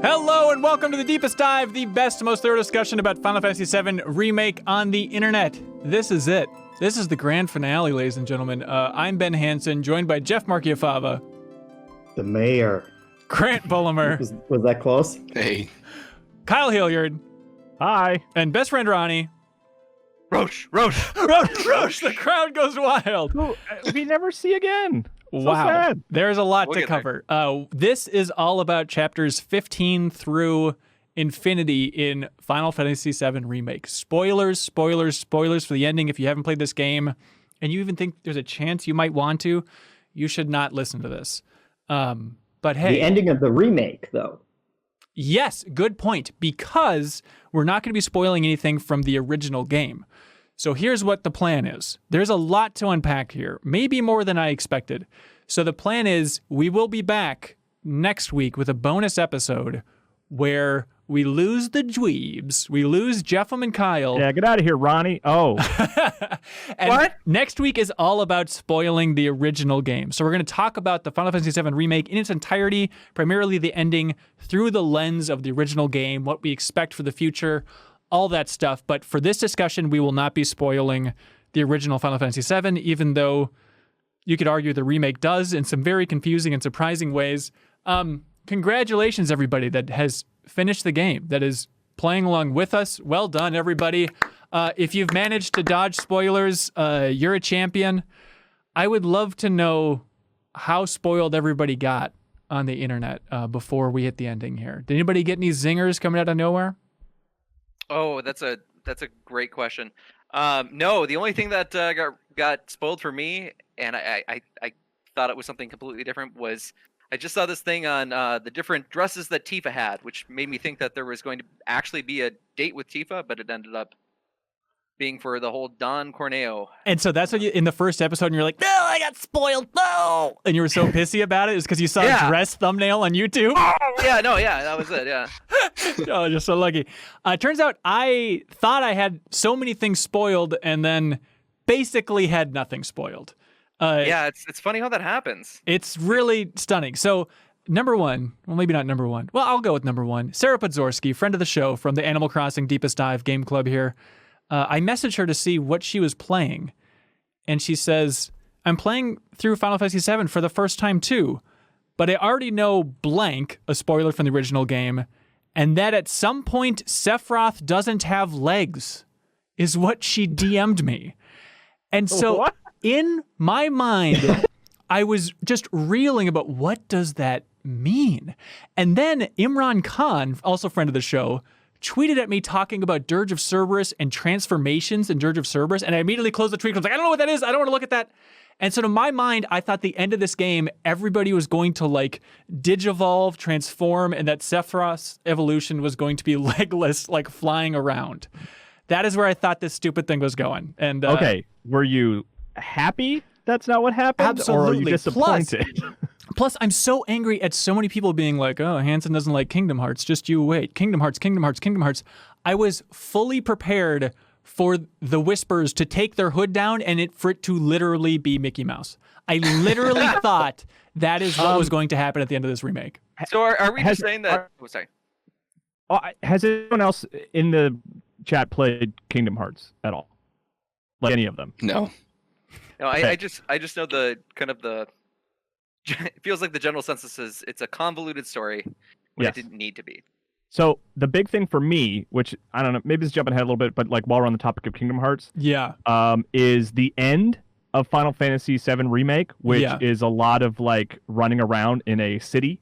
Hello and welcome to The Deepest Dive, the best, most thorough discussion about Final Fantasy VII Remake on the internet. This is it. This is the grand finale, ladies and gentlemen. I'm Ben Hansen, joined by Jeff Marchiafava. The mayor. Grant Bullimer. Was that close? Hey. Kyle Hilliard. Hi. And best friend Ronnie. Roche. The crowd goes wild. Who we never see again. So Wow. sad. There's a lot to cover. This is all about chapters 15 through infinity in Final Fantasy VII Remake. Spoilers for the ending. If you haven't played this game and you even think there's a chance you might want to, you should not listen to this. But hey. The ending of the remake, though. Yes, good point. Because we're not going to be spoiling anything from the original game. So here's what the plan is. There's a lot to unpack here, maybe more than I expected. So the plan is we will be back next week with a bonus episode where we lose the dweebs. We lose Jeffem and Kyle. Yeah, get out of here, Ronnie. Oh. And What? Next week is all about spoiling the original game. So we're going to talk about the Final Fantasy VII Remake in its entirety, primarily the ending through the lens of the original game, what we expect for the future, all that stuff. But for this discussion, we will not be spoiling the original Final Fantasy VII, even though you could argue the remake does in some very confusing and surprising ways. Congratulations, everybody that has finished the game, that is playing along with us. Well done, everybody. If you've managed to dodge spoilers, you're a champion. I would love to know how spoiled everybody got on the internet before we hit the ending here. Did anybody get any zingers coming out of nowhere? Oh, that's a great question. No, the only thing that got spoiled for me, and I thought it was something completely different, was I just saw this thing on the different dresses that Tifa had, which made me think that there was going to actually be a date with Tifa, but it ended up being for the whole Don Corneo. And so that's what you, in the first episode, and you're like, no, I got spoiled, no! And you were so pissy about it? It's because you saw a dress thumbnail on YouTube? Yeah, that was it, yeah. Oh, you're so lucky. Turns out I thought I had so many things spoiled and then basically had nothing spoiled. Yeah, it's funny how that happens. It's really stunning. So, number one, well, maybe not number one. Well, I'll go with number one. Sarah Podzorski, friend of the show from the Animal Crossing Deepest Dive Game Club here. I messaged her to see what she was playing, and she says, I'm playing through Final Fantasy VII for the first time too, but I already know blank, a spoiler from the original game, and that at some point Sephiroth doesn't have legs, is what she DM'd me. And so What? in my mind, I was just reeling about what does that mean? And then Imran Khan, also friend of the show, tweeted at me talking about Dirge of Cerberus and transformations in Dirge of Cerberus, and I immediately closed the tweet. I was like, I don't know what that is. I don't want to look at that. And so to my mind, I thought the end of this game, everybody was going to like digivolve, transform, and that Sephiroth's evolution was going to be legless, like flying around. That is where I thought this stupid thing was going. And Okay, were you happy that's not what happened? Absolutely. Or are you disappointed? Plus, I'm so angry at so many people being like, oh, Hansen doesn't like Kingdom Hearts. Just you wait. Kingdom Hearts. I was fully prepared for the whispers to take their hood down and for it to literally be Mickey Mouse. I literally thought that is what was going to happen at the end of this remake. So are we just saying that... sorry. Has anyone else in the chat played Kingdom Hearts at all? Like any of them? No. No, Okay. I just know the kind of the... It feels like the general census is it's a convoluted story when Yes. it didn't need to be. So the big thing for me, which I don't know, maybe it's jumping ahead a little bit, but like while we're on the topic of Kingdom Hearts, Yeah. is the end of Final Fantasy VII Remake, which is a lot of like running around in a city,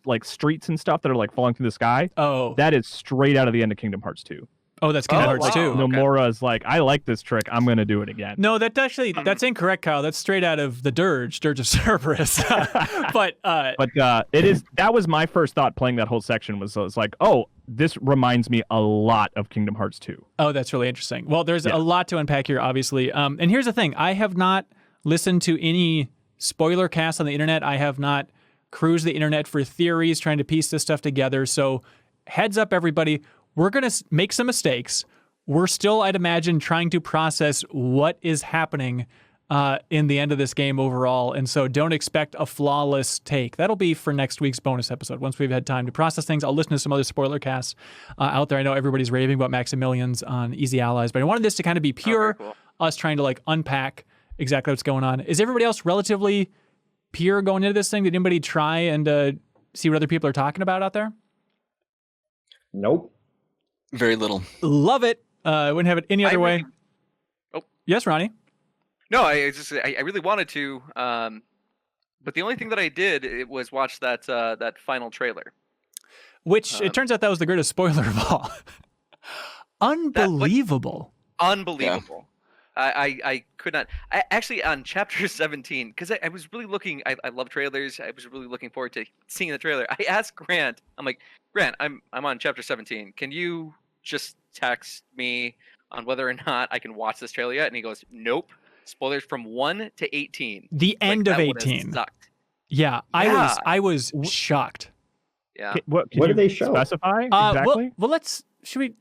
like streets and stuff that are like falling through the sky. Oh. That is straight out of the end of Kingdom Hearts 2. Oh, that's Kingdom Hearts wow. too. Okay. Nomura's like, I like this trick. I'm going to do it again. No, that's incorrect, Kyle. That's straight out of the Dirge of Cerberus. But it is. That was my first thought playing that whole section was like, oh, this reminds me a lot of Kingdom Hearts 2. Oh, that's really interesting. Well, there's a lot to unpack here, obviously. And here's the thing. I have not listened to any spoiler casts on the internet. I have not cruised the internet for theories, trying to piece this stuff together. So heads up, everybody. We're going to make some mistakes. We're still, I'd imagine, trying to process what is happening in the end of this game overall. And so don't expect a flawless take. That'll be for next week's bonus episode. Once we've had time to process things, I'll listen to some other spoiler casts out there. I know everybody's raving about Maximilians on Easy Allies, but I wanted this to kind of be pure, us trying to like unpack exactly what's going on. Is everybody else relatively pure going into this thing? Did anybody try and see what other people are talking about out there? Nope. Very little. Love it. I wouldn't have it any other way. Oh. Yes, Ronnie? No, I really wanted to, but the only thing that I did was watch that final trailer. Which it turns out that was the greatest spoiler of all. Unbelievable. Unbelievable. Yeah. I could not. Actually, on chapter 17, because I was really looking. I love trailers. I was really looking forward to seeing the trailer. I asked Grant. I'm like, Grant, I'm on chapter 17. Can you just text me on whether or not I can watch this trailer yet? And he goes, nope. Spoilers from 1 to 18. The end of 18. Sucked. Yeah, I was shocked. Yeah. What do they show? Specify exactly? Well, should we?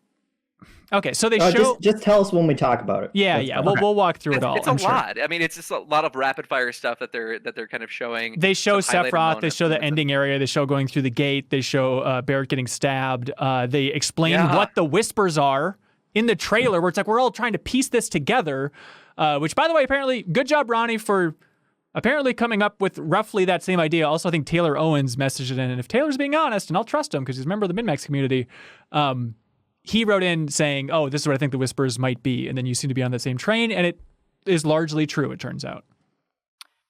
Okay, so they show. Just tell us when we talk about it. Yeah. We'll walk through it all. It's a lot. I mean, it's just a lot of rapid fire stuff that they're kind of showing. They show Sephiroth. They show the ending area. They show going through the gate. They show Barrett getting stabbed. They explain what the whispers are in the trailer, where it's like we're all trying to piece this together. Which, by the way, apparently, good job, Ronnie, for apparently coming up with roughly that same idea. Also, I think Taylor Owens messaged it in, and if Taylor's being honest, and I'll trust him because he's a member of the MinnMax community, he wrote in saying, oh, this is what I think the whispers might be, and then you seem to be on the same train, and it is largely true, it turns out.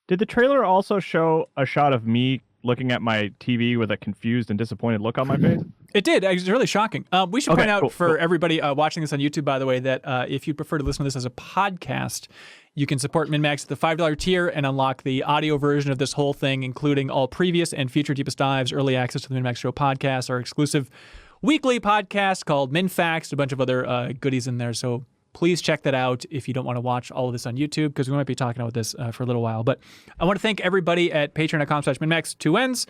Did the trailer also show a shot of me looking at my TV with a confused and disappointed look on my face? It did. It was really shocking. We should point out for everybody watching this on YouTube, by the way, that if you prefer to listen to this as a podcast, you can support MinnMax at the $5 tier and unlock the audio version of this whole thing, including all previous and future Deepest Dives, early access to the MinnMax Show podcast, our exclusive weekly podcast called MinnFacts, a bunch of other goodies in there. So please check that out if you don't want to watch all of this on YouTube, because we might be talking about this for a little while. But I want to thank everybody at patreon.com/MinnMax, 2 N's.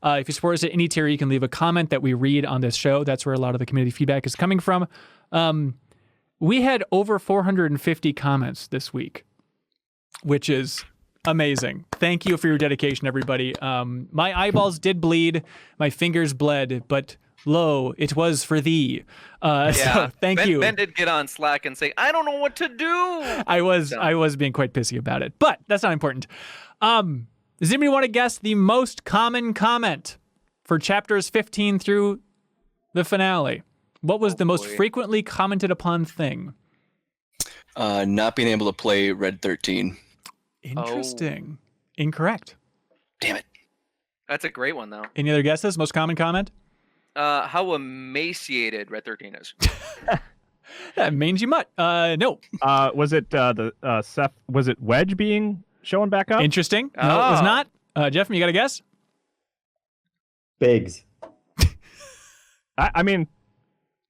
If you support us at any tier, you can leave a comment that we read on this show. That's where a lot of the community feedback is coming from. We had over 450 comments this week, which is amazing. Thank you for your dedication, everybody. My eyeballs did bleed. My fingers bled, but lo, it was for thee. So thank you. Ben did get on Slack and say, I don't know what to do. I was being quite pissy about it, but that's not important. Does anybody want to guess the most common comment for chapters 15 through the finale? What was the most frequently commented upon thing? Not being able to play Red 13. Interesting. Incorrect. Damn it. That's a great one, though. Any other guesses? Most common comment? How emaciated Red 13 is. That mangy mutt. No. Was it was it Wedge being shown back up? Interesting. No, it was not. Jeff, you got a guess? Biggs. I mean,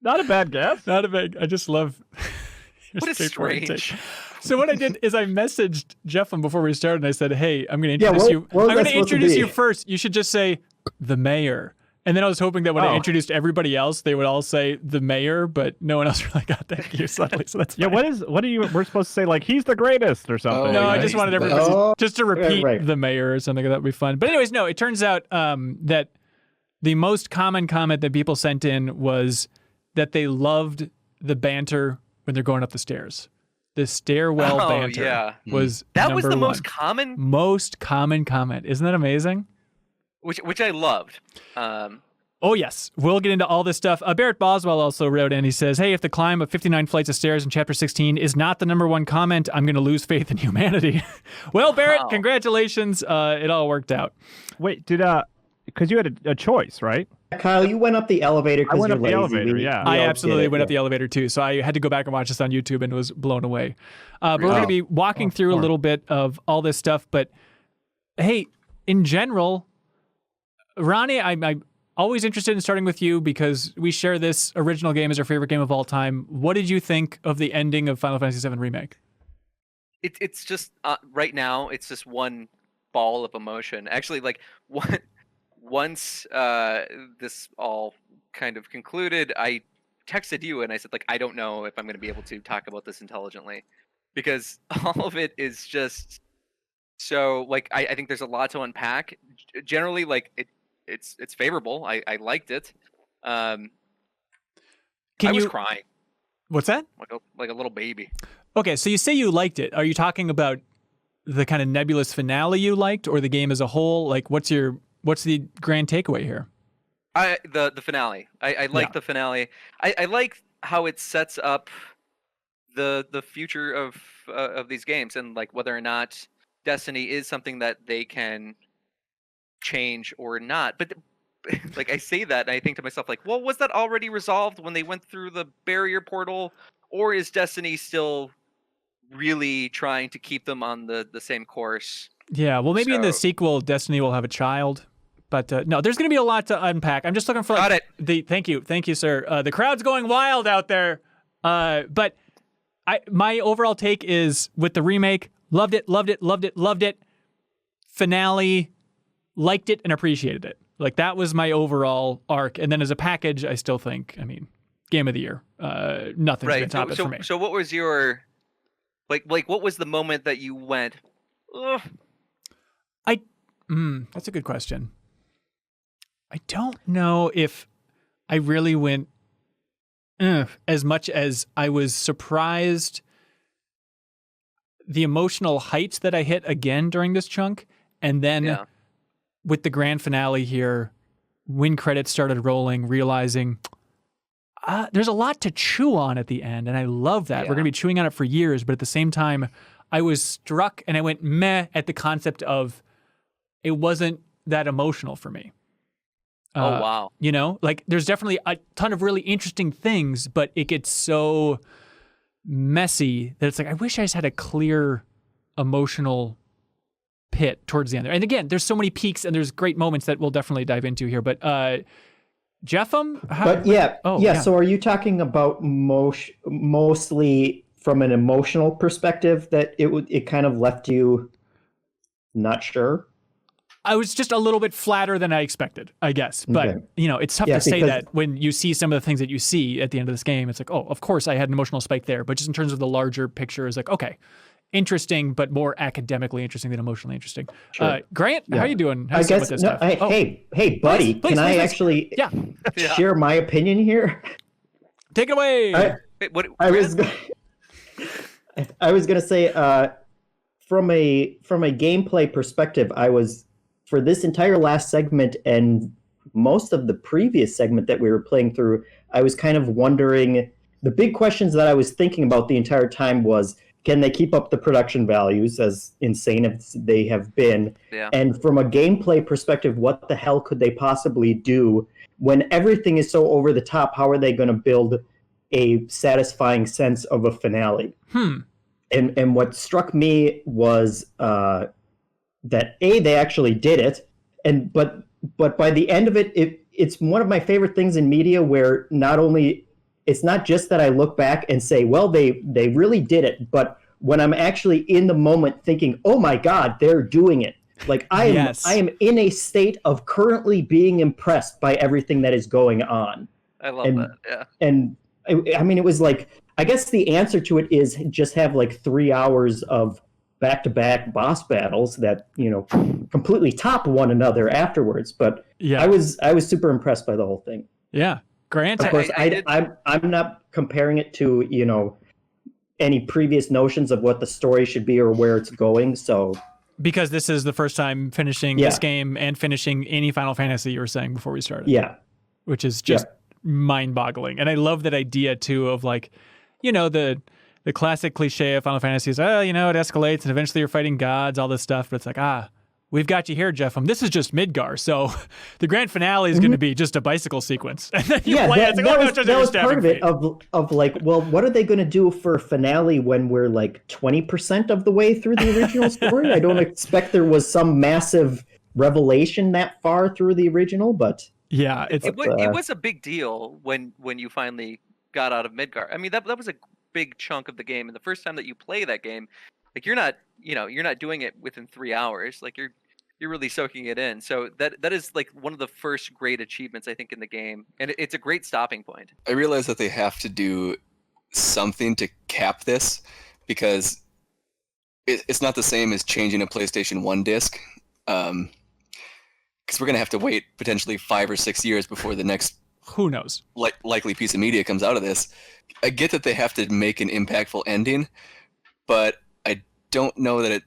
not a bad guess. Not a big. I just love. What is strange. So what I did is I messaged Jeff before we started, and I said, "Hey, I'm going to introduce you. I'm going to introduce you first. You should just say the mayor." And then I was hoping that when I introduced everybody else, they would all say the mayor, but no one else really got that cue suddenly. So that's fine. We're supposed to say, like, he's the greatest or something? No, I just wanted everybody just to repeat the mayor or something. That would be fun. But anyways, no, it turns out that the most common comment that people sent in was that they loved the banter when they're going up the stairs. The stairwell banter was that was the one. most common comment. Isn't that amazing? Which I loved. Oh, yes. We'll get into all this stuff. Barrett Boswell also wrote in. He says, hey, if the climb of 59 flights of stairs in Chapter 16 is not the #1 comment, I'm going to lose faith in humanity. Well, Barrett, congratulations. It all worked out. Wait, because you had a choice, right? Kyle, you went up the elevator because you're lazy. Elevator, yeah. I absolutely went up the elevator, too. So I had to go back and watch this on YouTube and was blown away. But we're going to be walking through a little bit of all this stuff. But, hey, in general, Ronnie, I'm always interested in starting with you because we share this original game as our favorite game of all time. What did you think of the ending of Final Fantasy VII Remake? It's just, right now, it's just one ball of emotion. Actually, like, once this all kind of concluded, I texted you and I said, like, I don't know if I'm going to be able to talk about this intelligently. because all of it is just so like I think there's a lot to unpack. Generally, like it's favorable. I liked it. I was crying. What's that? Like a little baby. Okay, so you say you liked it. Are you talking about the kind of nebulous finale you liked, or the game as a whole? Like, what's the grand takeaway here? The finale. I like the finale. I like how it sets up the future of these games, and like whether or not Destiny is something that they can change or not. But like I say that, and I think to myself, like, well, was that already resolved when they went through the barrier portal, or is Destiny still really trying to keep them on the same course? Yeah, well, maybe in the sequel, Destiny will have a child. But no, there's going to be a lot to unpack. I'm just looking for thank you, sir. The crowd's going wild out there. But my overall take is with the remake, loved it. Finale, liked it and appreciated it. Like that was my overall arc. And then as a package, I still think, I mean, game of the year. Nothing's going to top it for me. So what was your like what was the moment that you went, ugh? That's a good question. I don't know if I really went as much as I was surprised the emotional heights that I hit again during this chunk. And then with the grand finale here, when credits started rolling, realizing there's a lot to chew on at the end. And I love that. We're going to be chewing on it for years. But at the same time, I was struck and I went meh at the concept of it wasn't that emotional for me. Oh, wow. You know, like there's definitely a ton of really interesting things, but it gets so messy that it's like, I wish I just had a clear emotional pit towards the end there. And again, there's so many peaks and there's great moments that we'll definitely dive into here. But Jeffem? So are you talking about mostly from an emotional perspective that it kind of left you not sure? I was just a little bit flatter than I expected, I guess. But, you know, it's tough to say that when you see some of the things that you see at the end of this game. It's like, oh, of course I had an emotional spike there. But just in terms of the larger picture, it's like, okay, interesting, but more academically interesting than emotionally interesting. Sure. Grant, how are you doing? How with this stuff? Hey, buddy, can I actually share my opinion here? Take it away. I was going to say, from a gameplay perspective, I was, for this entire last segment and most of the previous segment that we were playing through, I was kind of wondering, the big questions that I was thinking about the entire time was, can they keep up the production values as insane as they have been? Yeah. And from a gameplay perspective, what the hell could they possibly do when everything is so over the top? How are they going to build a satisfying sense of a finale? And what struck me was that they actually did it, but by the end of it, it's one of my favorite things in media where not only it's not just that I look back and say, well, they really did it, but when I'm actually in the moment thinking, oh my God, they're doing it. Like I am in a state of currently being impressed by everything that is going on. I love that. Yeah. And I mean, it was like, I guess the answer to it is just have like 3 hours of back-to-back boss battles that, you know, completely top one another afterwards. But I was super impressed by the whole thing. Yeah. Grant? Of course, I'm not comparing it to, you know, any previous notions of what the story should be or where it's going. So because this is the first time finishing this game and finishing any Final Fantasy, you were saying before we started. Yeah. Which is just mind-boggling. And I love that idea too of like, you know, the classic cliche of Final Fantasy is, you know, it escalates and eventually you're fighting gods, all this stuff. But it's like, we've got you here, Jeffem. This is just Midgar. So the grand finale is going to be just a bicycle sequence. And then you play it. That was part of it of like, well, what are they going to do for a finale when we're like 20% of the way through the original story? I don't expect there was some massive revelation that far through the original, but yeah, it was a big deal when you finally got out of Midgar. I mean, that was a big chunk of the game, and the first time that you play that game, like you're not doing it within 3 hours. Like you're really soaking it in. So that is like one of the first great achievements I think in the game, and it's a great stopping point. I realize that they have to do something to cap this, because it's not the same as changing a PlayStation 1 disc, because we're gonna have to wait potentially 5 or 6 years before the next Who knows? likely piece of media comes out of this. I get that they have to make an impactful ending, but I don't know that it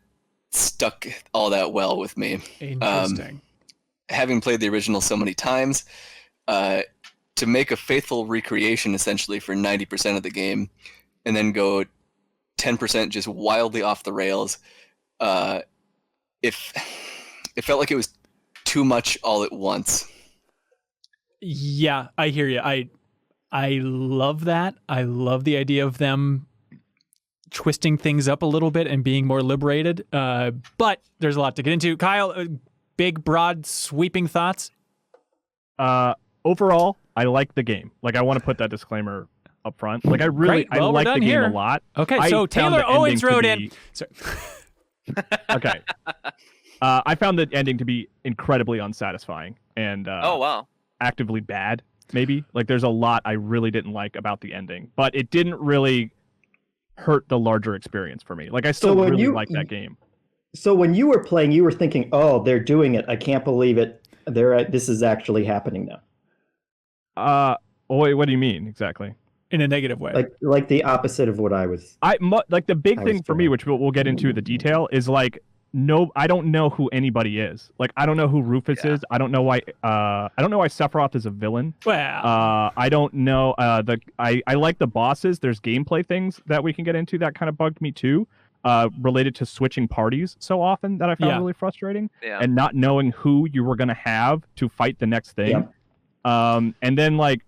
stuck all that well with me. Interesting. Having played the original so many times, to make a faithful recreation essentially for 90% of the game, and then go 10% just wildly off the rails, it felt like it was too much all at once. Yeah, I hear you. I love that. I love the idea of them twisting things up a little bit and being more liberated. But there's a lot to get into. Kyle, big, broad, sweeping thoughts? Overall, I like the game. Like, I want to put that discllmer up front. Like, I really, Great. Well, I like the game here. a lot. Okay, so Taylor Owens wrote in. Sorry. Okay. I found the ending to be incredibly unsatisfying and Oh wow. actively bad, maybe. Like, there's a lot I really didn't like about the ending, but it didn't really hurt the larger experience for me. Like, I still really like that game. So when you were playing, you were thinking, "Oh, they're doing it! I can't believe it! This is actually happening now." Wait, what do you mean exactly? In a negative way. Like the opposite of what I was. Like the big thing for me, feeling. which we'll get into the detail, is like I don't know who anybody is. Like, I don't know who Rufus is. I don't know why Sephiroth is a villain. Well, I don't know. I like the bosses. There's gameplay things that we can get into that kind of bugged me too. Related to switching parties so often that I found really frustrating, and not knowing who you were going to have to fight the next thing. And then, like,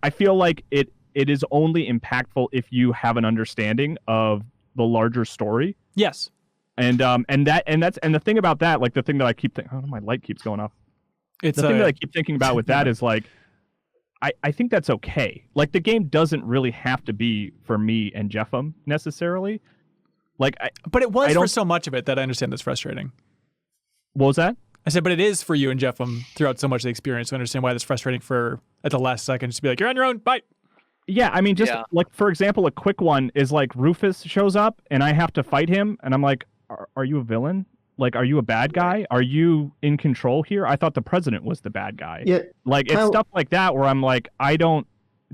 I feel like it is only impactful if you have an understanding of the larger story. yes. And the thing about that, like, the thing that I keep thinking, oh, my light keeps going off. It's the thing that I keep thinking about with that is, like, I think that's okay. Like, the game doesn't really have to be for me and Jeffem necessarily. Like, but it was for so much of it that I understand that's frustrating. What was that? I said, but it is for you and Jeffem throughout so much of the experience. I understand why that's frustrating for at the last second just to be like, you're on your own, bye. Yeah, I mean, just like, for example, a quick one is like Rufus shows up and I have to fight him, and I'm like, are you a villain? Like, are you a bad guy? Are you in control here? I thought the president was the bad guy. Yeah, like, it's stuff like that where I'm like,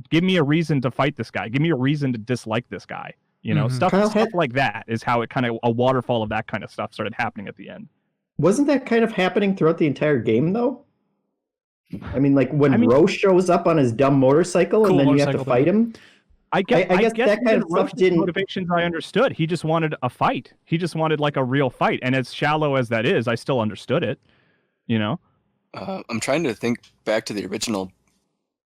give me a reason to fight this guy. Give me a reason to dislike this guy. You know, stuff like that is how it kind of, a waterfall of that kind of stuff started happening at the end. Wasn't that kind of happening throughout the entire game, though? I mean, like, when Roche shows up on his dumb motorcycle and then you have to fight him? I guess that kind of stuff didn't... motivations I understood. He just wanted a fight. He just wanted, like, a real fight. And as shallow as that is, I still understood it. You know? I'm trying to think back to the original.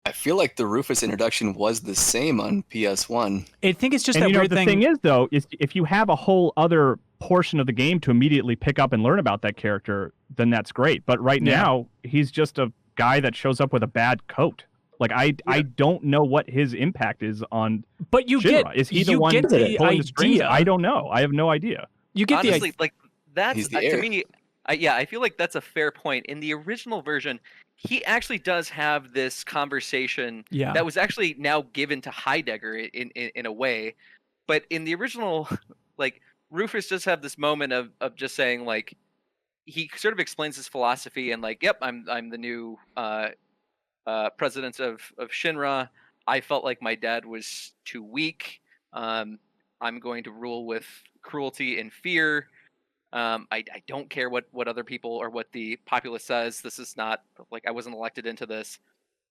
I feel like the Rufus introduction was the same on PS1. I think it's just and that weird thing. The thing is, though, is if you have a whole other portion of the game to immediately pick up and learn about that character, then that's great. But right now, he's just a guy that shows up with a bad coat. Like, I don't know what his impact is on. But you Shinra. Is he the one pulling the strings? I don't know. I have no idea. You get honestly, the idea. Like, that's to me. I feel like that's a fair point. In the original version, he actually does have this conversation that was actually now given to Heidegger in a way. But in the original, like, Rufus does have this moment of just saying, like, he sort of explains his philosophy and, like, yep, I'm the new president of Shinra. I felt like my dad was too weak. I'm going to rule with cruelty and fear. I don't care what other people or what the populace says. This is not, like, I wasn't elected into this.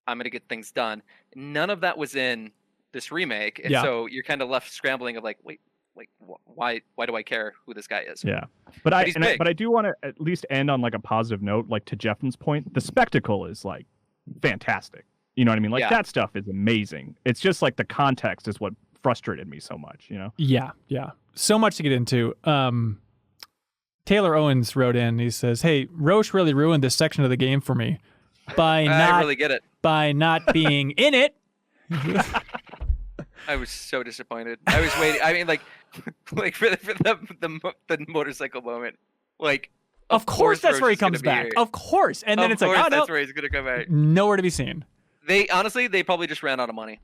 I'm going to get things done. None of that was in this remake. And so you're kind of left scrambling of, like, wait, like, why do I care who this guy is? Yeah. But I do want to at least end on, like, a positive note. Like, to Jeffen's point, the spectacle is, like, fantastic. You know what I mean? Like, that stuff is amazing. It's just, like, the context is what frustrated me so much, you know? Yeah. So much to get into. Taylor Owens wrote in. He says, "Hey, Roche really ruined this section of the game for me by I really get it. By not being in it." I was so disappointed. I was waiting. I mean, like for the motorcycle moment. Like, of course that's where he comes back. Of course, and then it's like, oh no, that's where he's gonna come back. Nowhere to be seen. They probably just ran out of money.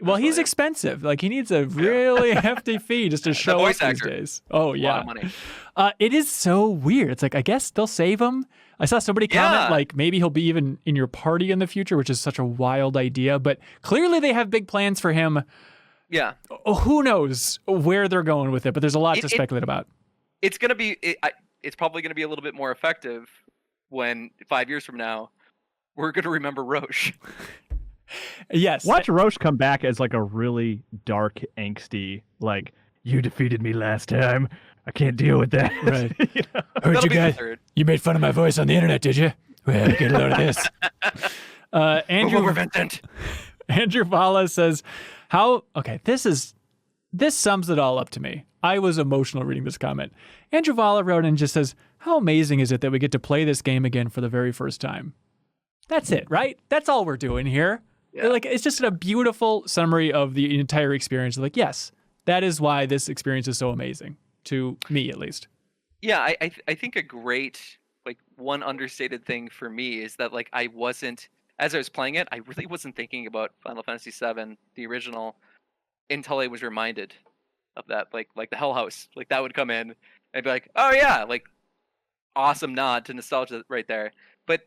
Well, he's expensive. Like, he needs a really hefty fee just to show up these days. Oh, yeah. A lot of money. It is so weird. It's like, I guess they'll save him. I saw somebody comment, like, maybe he'll be even in your party in the future, which is such a wild idea. But clearly they have big plans for him. Yeah. Who knows where they're going with it, but there's a lot to speculate about. It's going to be, it's probably going to be a little bit more effective when 5 years from now, we're going to remember Roche. Yes. Watch Roche come back as like a really dark, angsty, like, you defeated me last time. I can't deal with that. Right. You know? Heard you guys. You made fun of my voice on the internet, did you? Well, get a load of this. Andrew Vala says, this sums it all up to me. I was emotional reading this comment. Andrew Vala wrote and just says, how amazing is it that we get to play this game again for the very first time? That's it, right? That's all we're doing here. Yeah. Like, it's just a beautiful summary of the entire experience. Like, yes, that is why this experience is so amazing, to me at least. Yeah, I think a great, like, one understated thing for me is that, like, as I was playing it, I really wasn't thinking about Final Fantasy VII, the original, until I was reminded of that. Like the Hell House, like, that would come in and be like, oh yeah, like, awesome nod to nostalgia right there. But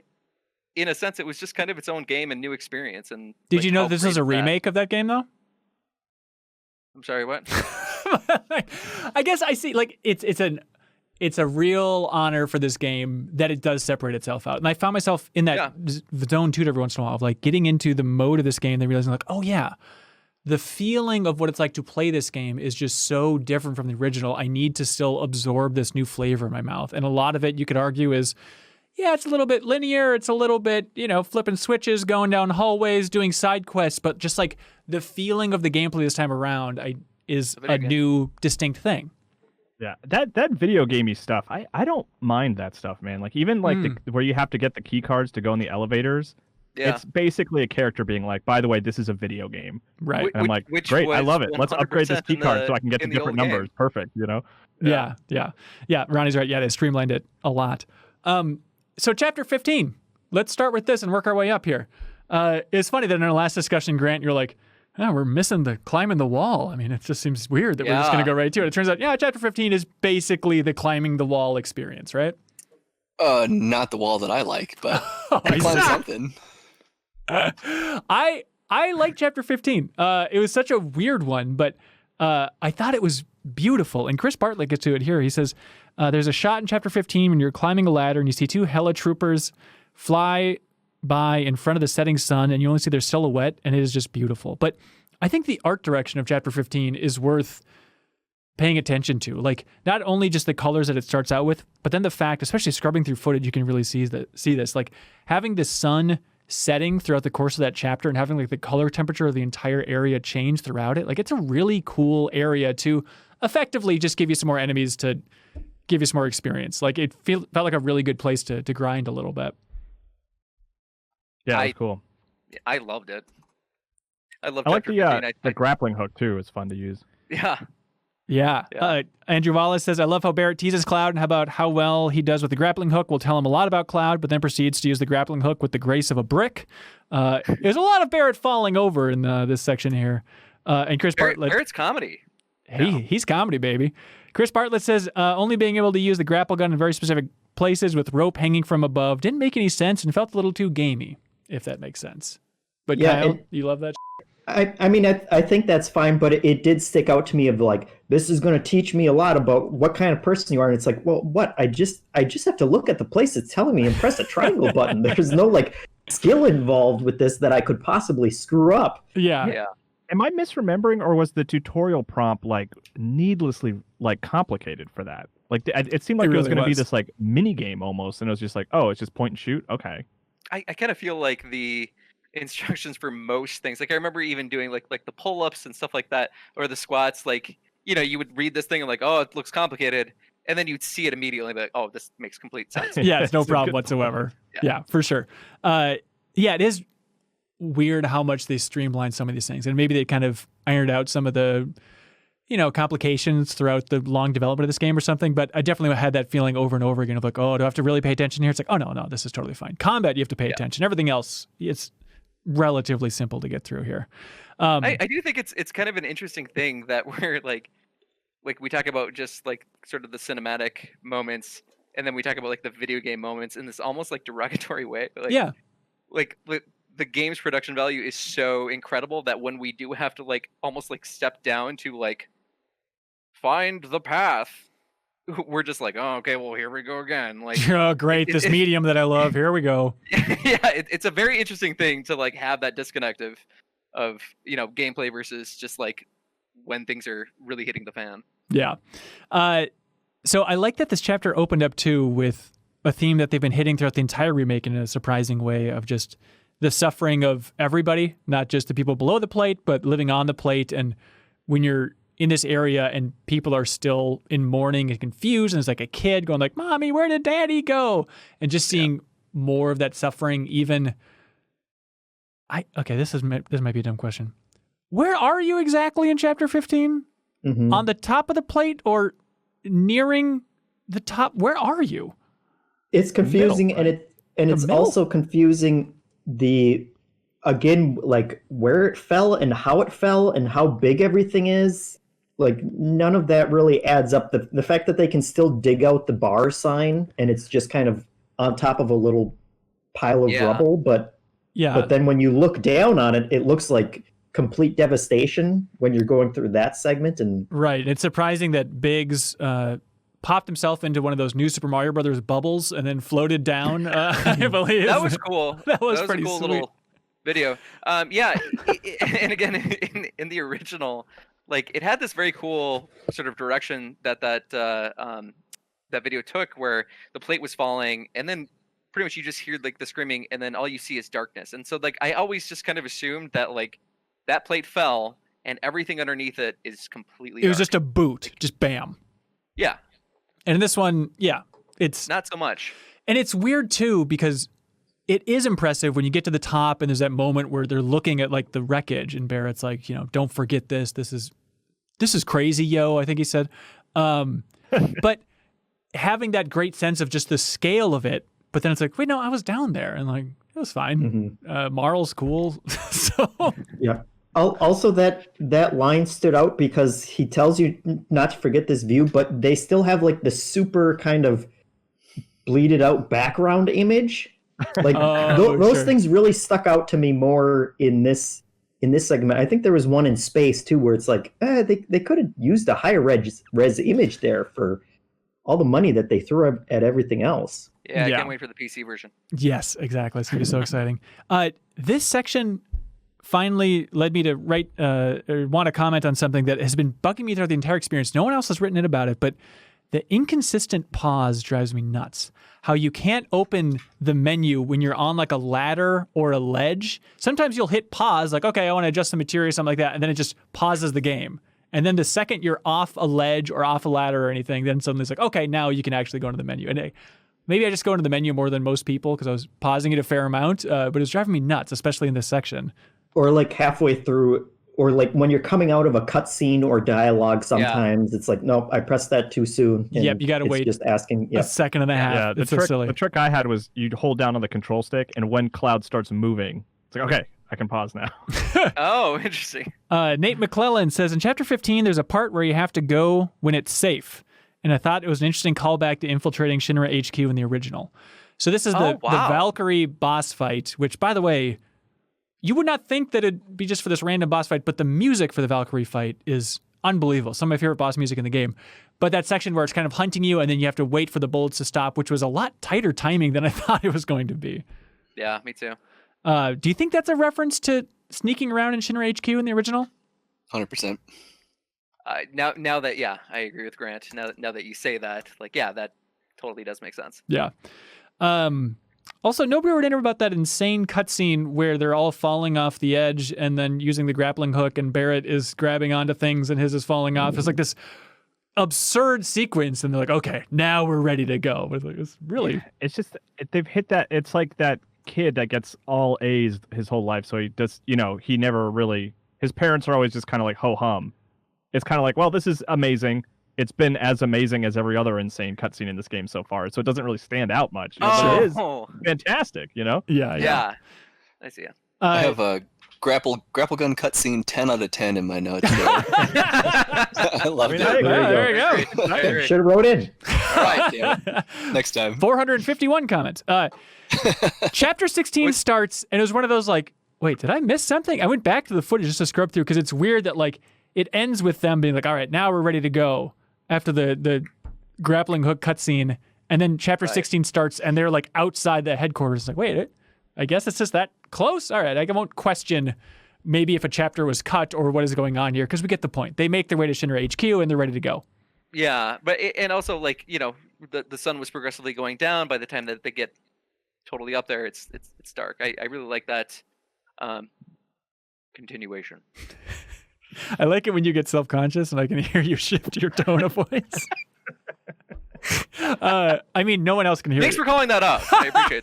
in a sense, it was just kind of its own game and new experience. And did you know this was a remake of that game, though? I'm sorry, what? I guess I see. Like, it's a real honor for this game that it does separate itself out. And I found myself in that zone too every once in a while, of like getting into the mode of this game, then realizing like, oh yeah, the feeling of what it's like to play this game is just so different from the original. I need to still absorb this new flavor in my mouth. And a lot of it, you could argue, is, yeah, it's a little bit linear. It's a little bit, flipping switches, going down hallways, doing side quests. But just like the feeling of the gameplay this time around is a new, distinct thing. Yeah, that video gamey stuff, I don't mind that stuff, man. Like, even like where you have to get the key cards to go in the elevators. Yeah. It's basically a character being like, by the way, this is a video game. Right. And I'm like, great, I love it. Let's upgrade this key card so I can get the different numbers. Game. Perfect, Yeah. Ronnie's right. Yeah, they streamlined it a lot. So chapter 15, let's start with this and work our way up here. It's funny that in our last discussion, Grant, you're like, we're missing the climbing the wall. I mean, it just seems weird that we're just going to go right to it. It turns out, chapter 15 is basically the climbing the wall experience, right? Not the wall that I like, but I climbed something. I like chapter 15. It was such a weird one, but I thought it was beautiful. And Chris Bartlett gets to it here. He says, there's a shot in chapter 15 when you're climbing a ladder and you see two Hella troopers fly by in front of the setting sun and you only see their silhouette, and it is just beautiful. But I think the art direction of chapter 15 is worth paying attention to. Like, not only just the colors that it starts out with, but then the fact, especially scrubbing through footage, you can really see this. Like, having the sun setting throughout the course of that chapter and having like the color temperature of the entire area change throughout it. Like, it's a really cool area to effectively just give you some more enemies to give you some more experience. Like, it felt like a really good place to grind a little bit. Yeah, that's cool. I loved it. I like the grappling hook too. It's fun to use. Yeah. Andrew Wallace says, I love how Barrett teases Cloud and about how well he does with the grappling hook. We'll tell him a lot about Cloud, but then proceeds to use the grappling hook with the grace of a brick. There's a lot of Barrett falling over in this section here. And Chris Bartlett. Barrett's comedy. He's comedy, baby. Chris Bartlett says, only being able to use the grapple gun in very specific places with rope hanging from above didn't make any sense and felt a little too gamey, if that makes sense. But Kyle, you love that? I mean, I think that's fine, but it did stick out to me of like, this is going to teach me a lot about what kind of person you are. And it's like, well, what? I just have to look at the place it's telling me and press a triangle button. There's no like skill involved with this that I could possibly screw up. Yeah. Am I misremembering, or was the tutorial prompt like needlessly like complicated for that? Like, it seemed like it was going to be this like mini game almost, and it was just like, oh, it's just point and shoot. Okay. I kind of feel like the instructions for most things, like I remember even doing like the pull-ups and stuff like that, or the squats, like, you would read this thing and like, oh, it looks complicated, and then you'd see it immediately and be like, oh, this makes complete sense. Yeah, it's no problem whatsoever. Yeah, for sure. It is weird how much they streamline some of these things, and maybe they kind of ironed out some of the complications throughout the long development of this game or something. But I definitely had that feeling over and over again of like, oh, do I have to really pay attention here? It's like, oh no, this is totally fine. Combat, you have to pay attention. Everything else, it's relatively simple to get through here. I do think it's kind of an interesting thing that we're like we talk about just like sort of the cinematic moments, and then we talk about like the video game moments in this almost like derogatory way. Like the game's production value is so incredible that when we do have to like almost like step down to like find the path, we're just like, oh, okay, well, here we go again. Like, oh, great, this medium that I love. Here we go. Yeah, it's a very interesting thing to like have that disconnect of gameplay versus just like when things are really hitting the fan. Yeah. So I like that this chapter opened up too with a theme that they've been hitting throughout the entire remake in a surprising way of just the suffering of everybody, not just the people below the plate, but living on the plate. And when you're in this area and people are still in mourning and confused, and it's like a kid going like, "Mommy, where did Daddy go?" And just seeing more of that suffering. Even this might be a dumb question. Where are you exactly in chapter 15? Mm-hmm. On the top of the plate or nearing the top? Where are you? It's confusing, middle, right? and it's middle? also confusing like where it fell and how big everything is. Like none of that really adds up. The fact that they can still dig out the bar sign and it's just kind of on top of a little pile of rubble, but then when you look down on it, it looks like complete devastation when you're going through that segment. And right, it's surprising that Biggs popped himself into one of those new Super Mario Brothers bubbles and then floated down. I believe that was cool. That was pretty a cool sweet. Little video. And again, in the original, like it had this very cool sort of direction that video took, where the plate was falling, and then pretty much you just hear like the screaming, and then all you see is darkness. And so like I always just kind of assumed that like that plate fell and everything underneath it is completely It was dark. just a boot, just bam. Yeah. And in this one, it's not so much. And it's weird too, because it is impressive when you get to the top and there's that moment where they're looking at like the wreckage and Barrett's like, don't forget this. This is crazy, yo, I think he said. But having that great sense of just the scale of it, but then it's like, wait, no, I was down there, and like it was fine. Mm-hmm. Marl's cool. So yeah. Also, that line stood out because he tells you not to forget this view, but they still have like the super kind of bleeded out background image. Like those things really stuck out to me more in this segment. I think there was one in space too, where it's like they could have used a higher res image there for all the money that they threw at everything else. Yeah, I can't wait for the PC version. Yes, exactly. It's gonna be so exciting. This section finally led me to write or want to comment on something that has been bugging me throughout the entire experience. No one else has written it about it, but the inconsistent pause drives me nuts. How you can't open the menu when you're on like a ladder or a ledge. Sometimes you'll hit pause, like, okay, I want to adjust the material or something like that, and then it just pauses the game. And then the second you're off a ledge or off a ladder or anything, then suddenly it's like, okay, now you can actually go into the menu. And maybe I just go into the menu more than most people because I was pausing it a fair amount, but it was driving me nuts, especially in this section. Or like halfway through, or like when you're coming out of a cutscene or dialogue, sometimes it's like, nope, I pressed that too soon. Yep, you got to wait just asking a second and a half. Yeah, it's so silly. The trick I had was you'd hold down on the control stick, and when Cloud starts moving, it's like, okay, I can pause now. Oh, interesting. Nate McClellan says, in Chapter 15, there's a part where you have to go when it's safe. And I thought it was an interesting callback to infiltrating Shinra HQ in the original. So this is the Valkyrie boss fight, which, by the way, you would not think that it'd be just for this random boss fight, but the music for the Valkyrie fight is unbelievable. Some of my favorite boss music in the game. But that section where it's kind of hunting you and then you have to wait for the bullets to stop, which was a lot tighter timing than I thought it was going to be. Yeah, me too. Do you think that's a reference to sneaking around in Shinra HQ in the original? 100%. Now that, I agree with Grant. Now that you say that, like, yeah, that totally does make sense. Yeah. Also, nobody wrote in about that insane cutscene where they're all falling off the edge and then using the grappling hook and Barrett is grabbing onto things and his is falling off. It's like this absurd sequence and they're like, okay, now we're ready to go. But it's really... It's just, they've hit that, it's like that kid that gets all A's his whole life. So he does, he never really, his parents are always just kind of like ho-hum. It's kind of like, well, this is amazing. It's been as amazing as every other insane cutscene in this game so far, so it doesn't really stand out much. But it is fantastic, Yeah. I see it. I have a grapple gun cutscene 10 out of 10 in my notes. I loved it. There you go. Should have wrote in. All right, damn it. Next time. 451 comments. Chapter 16 starts, and it was one of those like, wait, did I miss something? I went back to the footage just to scrub through because it's weird that like it ends with them being like, all right, now we're ready to go after the grappling hook cutscene, and then chapter 16 starts, and they're like outside the headquarters. Like, wait, I guess it's just that close? All right, I won't question maybe if a chapter was cut or what is going on here, because we get the point. They make their way to Shinra HQ, and they're ready to go. Yeah, but and also like, you know, the sun was progressively going down. By the time that they get totally up there, it's dark. I really like that continuation. I like it when you get self-conscious and I can hear you shift your tone of voice. I mean, no one else can hear Thanks you. for calling that out. I appreciate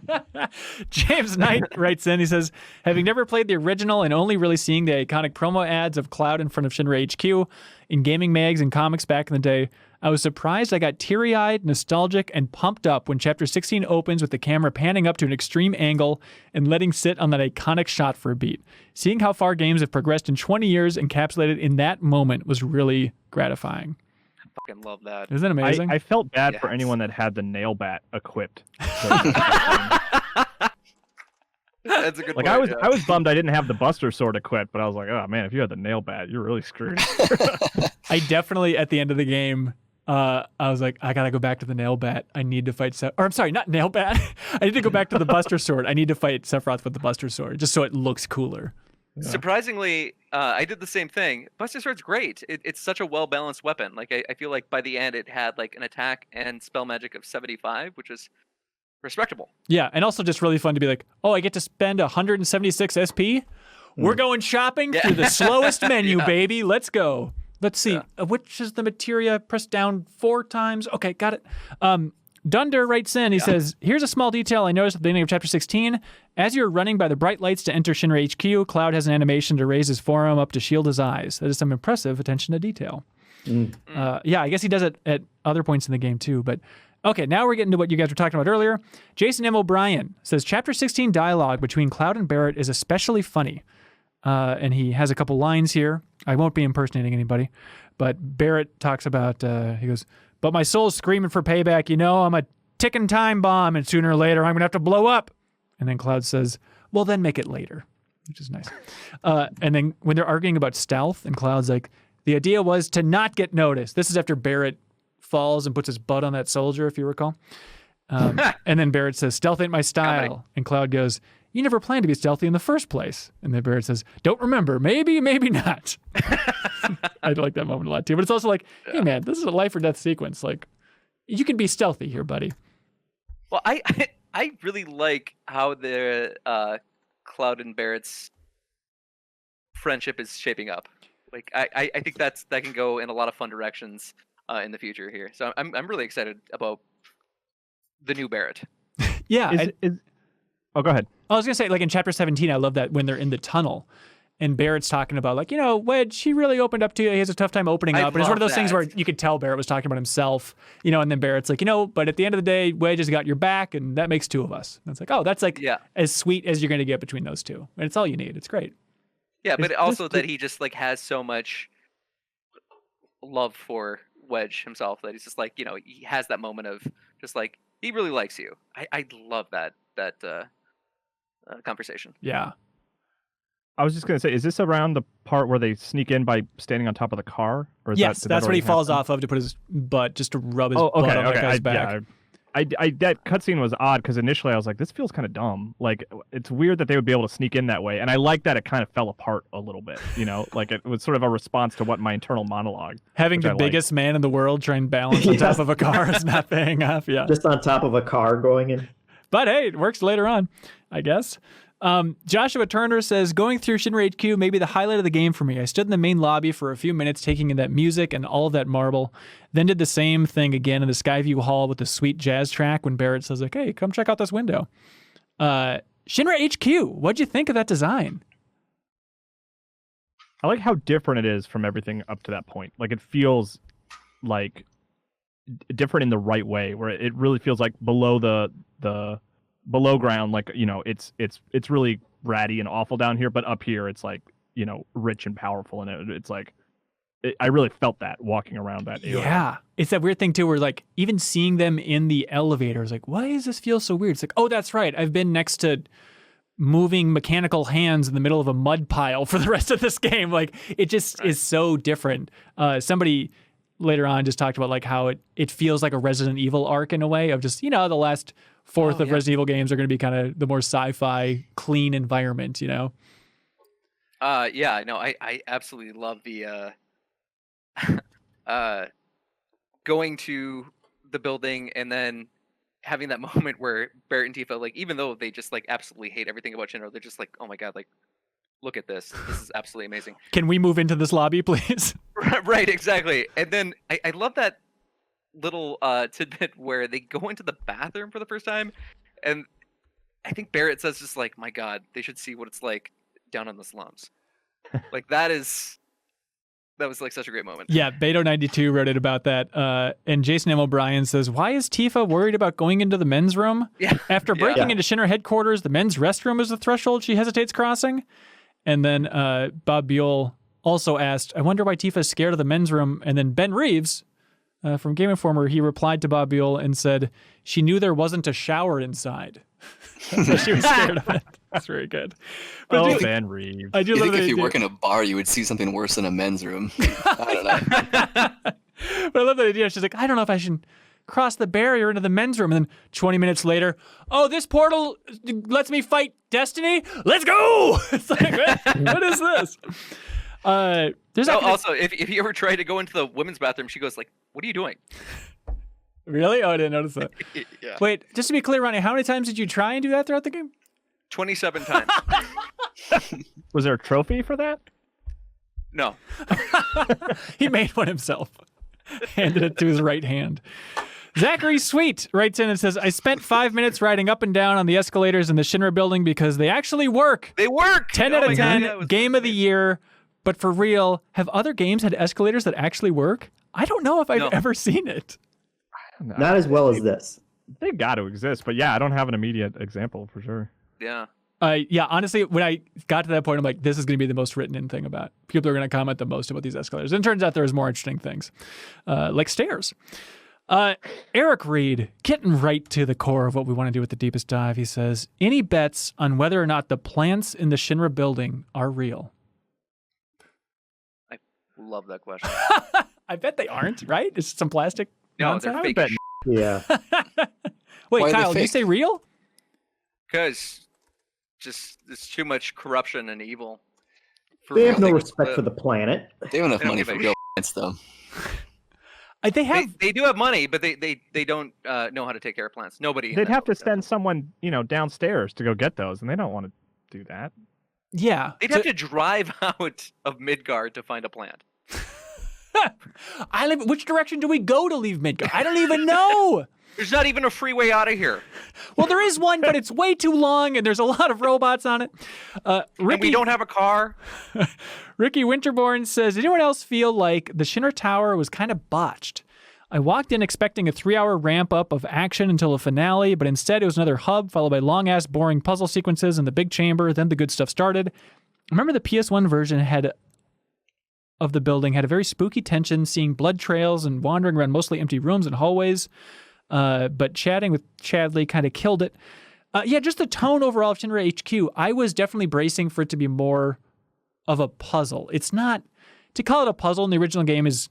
that. James Knight writes in, he says, having never played the original and only really seeing the iconic promo ads of Cloud in front of Shinra HQ in gaming mags and comics back in the day, I was surprised I got teary-eyed, nostalgic, and pumped up when Chapter 16 opens with the camera panning up to an extreme angle and letting sit on that iconic shot for a beat. Seeing how far games have progressed in 20 years encapsulated in that moment was really gratifying. I fucking love that. Isn't it amazing? I felt bad for anyone that had the nail bat equipped. That's a good like point, I was bummed I didn't have the Buster Sword equipped, but I was like, oh man, if you had the nail bat, you're really screwed. I definitely at the end of the game, I was like, I gotta go back to the nail bat. I need to fight or I'm sorry, not nail bat. I need to go back to the Buster Sword. I need to fight Sephiroth with the Buster Sword just so it looks cooler. Yeah. Surprisingly, I did the same thing. Buster Sword's great. It's such a well-balanced weapon. Like I feel like by the end it had like an attack and spell magic of 75, which is respectable. Yeah, and also just really fun to be like, oh, I get to spend 176 SP? We're going shopping through the slowest menu, baby. Let's go. Let's see. Which is the materia? Press down 4 times. Okay, got it. Dunder writes in. He says, here's a small detail I noticed at the beginning of Chapter 16. As you're running by the bright lights to enter Shinra HQ, Cloud has an animation to raise his forearm up to shield his eyes. That is some impressive attention to detail. Yeah, I guess he does it at other points in the game too, but... Okay, now we're getting to what you guys were talking about earlier. Jason M. O'Brien says, Chapter 16 dialogue between Cloud and Barrett is especially funny. And he has a couple lines here. I won't be impersonating anybody. But Barrett talks about, he goes, but my soul's screaming for payback. You know, I'm a ticking time bomb, and sooner or later I'm going to have to blow up. And then Cloud says, well, then make it later, which is nice. And then when they're arguing about stealth, and Cloud's like, the idea was to not get noticed. This is after Barrett falls and puts his butt on that soldier, if you recall. And then Barrett says, stealth ain't my style. And Cloud goes, you never planned to be stealthy in the first place. And then Barrett says, don't remember, maybe not. I like that moment a lot too. But it's also like, hey man, this is a life or death sequence. Like, you can be stealthy here, buddy. Well, I really like how the Cloud and Barrett's friendship is shaping up. Like, I think that can go in a lot of fun directions in the future here. So I'm really excited about the new Barrett. Yeah. Oh, go ahead. I was going to say, like in Chapter 17, I love that when they're in the tunnel and Barrett's talking about like, you know, Wedge, he really opened up to you. He has a tough time opening up. And it's one of those things where you could tell Barrett was talking about himself, you know, and then Barrett's like, you know, but at the end of the day, Wedge has got your back and that makes 2 of us. And it's like, oh, that's like as sweet as you're going to get between those two. And it's all you need. It's great. Yeah, but also that he just like has so much love for Wedge himself that he's just like, you know, he has that moment of just like, he really likes you. I love that conversation. Yeah. I was just going to say, is this around the part where they sneak in by standing on top of the car? Or is yes, that's what he falls off of to put his butt, just to rub his butt on that guy's back. That cutscene was odd because initially I was like, this feels kind of dumb. Like, it's weird that they would be able to sneak in that way. And I like that it kind of fell apart a little bit, you know? Like, it was sort of a response to what my internal monologue. Having the biggest man in the world try and balance on top of a car is not paying off, Just on top of a car going in. But hey, it works later on, I guess. Joshua Turner says, going through Shinra HQ may be the highlight of the game for me. I stood in the main lobby for a few minutes taking in that music and all of that marble, then did the same thing again in the Skyview Hall with the sweet jazz track when Barrett says, like, hey, come check out this window. Shinra HQ, what'd you think of that design? I like how different it is from everything up to that point. Like, it feels like different in the right way, where it really feels like below the below ground, like, you know, it's really ratty and awful down here, but up here it's like, rich and powerful, and it's like I really felt that walking around that area. Yeah, it's that weird thing too, where like even seeing them in the elevators, like, why does this feel so weird? It's like, oh, that's right, I've been next to moving mechanical hands in the middle of a mud pile for the rest of this game. Like, it just is so different. Somebody later on just talked about like how it feels like a Resident Evil arc in a way of just, the last fourth of Resident Evil games are going to be kind of the more sci-fi clean environment, I absolutely love the going to the building and then having that moment where Barrett and Tifa, like, even though they just like absolutely hate everything about Shinra, they're just like, oh my god, like, look at this. This is absolutely amazing. Can we move into this lobby, please? Right, exactly. And then I love that little tidbit where they go into the bathroom for the first time, and I think Barrett says just like, my god, they should see what it's like down in the slums. Like, that was like such a great moment. Yeah, Beto92 wrote it about that. And Jason M. O'Brien says, why is Tifa worried about going into the men's room? Yeah. After breaking into Shinra headquarters, the men's restroom is the threshold she hesitates crossing. And then Bob Buell also asked, I wonder why Tifa is scared of the men's room. And then Ben Reeves from Game Informer, he replied to Bob Buell and said, she knew there wasn't a shower inside. So she was scared of it. That's very good. But Ben Reeves. I think if you work in a bar, you would see something worse than a men's room. I don't know. But I love that idea. She's like, I don't know if I should cross the barrier into the men's room. And then 20 minutes later, oh, this portal lets me fight Destiny? Let's go! It's like, what is this? There's also, if you ever try to go into the women's bathroom, she goes like, what are you doing? Really? Oh, I didn't notice that. Yeah. Wait, just to be clear, Ronnie, how many times did you try and do that throughout the game? 27 times. Was there a trophy for that? No. He made one himself. Handed it to his right hand. Zachary Sweet writes in and says, I spent 5 minutes riding up and down on the escalators in the Shinra building because they actually work. They work! 10 out of 10, game of the year. But for real, have other games had escalators that actually work? I don't know if I've ever seen it. Not as well as this. They've got to exist, but yeah, I don't have an immediate example for sure. Yeah. Yeah, honestly, when I got to that point, I'm like, this is going to be the most written in thing about. People are going to comment the most about these escalators. And it turns out there's more interesting things, like stairs. Eric Reed, getting right to the core of what we want to do with the deepest dive, he says, any bets on whether or not the plants in the Shinra building are real? I love that question. I bet they aren't, right? It's some plastic nonsense. They're fake. Yeah. Wait, Kyle, did you say real? Because just it's too much corruption and evil. They have no respect for the planet. They have enough money for real plants, though. They do have money, but they don't know how to take care of plants. Nobody. They'd have to send someone, downstairs to go get those, and they don't want to do that. Yeah. They'd have to drive out of Midgard to find a plant. Which direction do we go to leave Midgard? I don't even know. There's not even a freeway out of here. Well, there is one, but it's way too long, and there's a lot of robots on it. And we don't have a car. Ricky Winterborn says, did anyone else feel like the Shinra Tower was kind of botched? I walked in expecting a 3-hour ramp-up of action until a finale, but instead it was another hub, followed by long-ass boring puzzle sequences in the big chamber. Then the good stuff started. Remember the PS1 version of the building had a very spooky tension, seeing blood trails and wandering around mostly empty rooms and hallways. But chatting with Chadley kind of killed it. Yeah, just the tone overall of Shinra HQ, I was definitely bracing for it to be more of a puzzle. It's not, to call it a puzzle in the original game is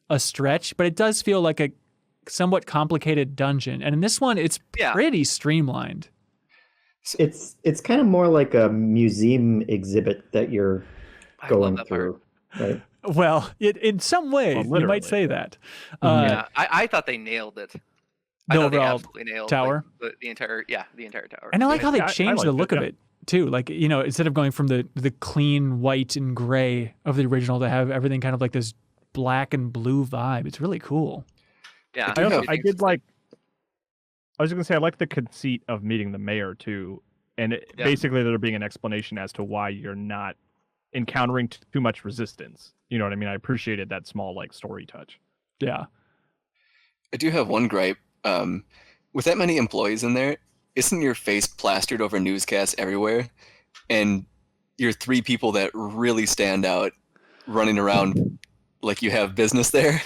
a stretch, but it does feel like a somewhat complicated dungeon. And in this one, it's pretty streamlined. It's kind of more like a museum exhibit that you're going through. Right? Well, in some ways, you might say that. Yeah, I thought they nailed it. The overall tower? Like, the entire tower. And I like how they changed the look of it, too. Like, instead of going from the clean white and gray of the original to have everything kind of like this black and blue vibe. It's really cool. Yeah. I was going to say, I like the conceit of meeting the mayor, too. And basically there being an explanation as to why you're not encountering too much resistance. You know what I mean? I appreciated that small, story touch. Yeah. I do have one gripe. With that many employees in there, isn't your face plastered over newscasts everywhere? and you're three people that really stand out running around like you have business there.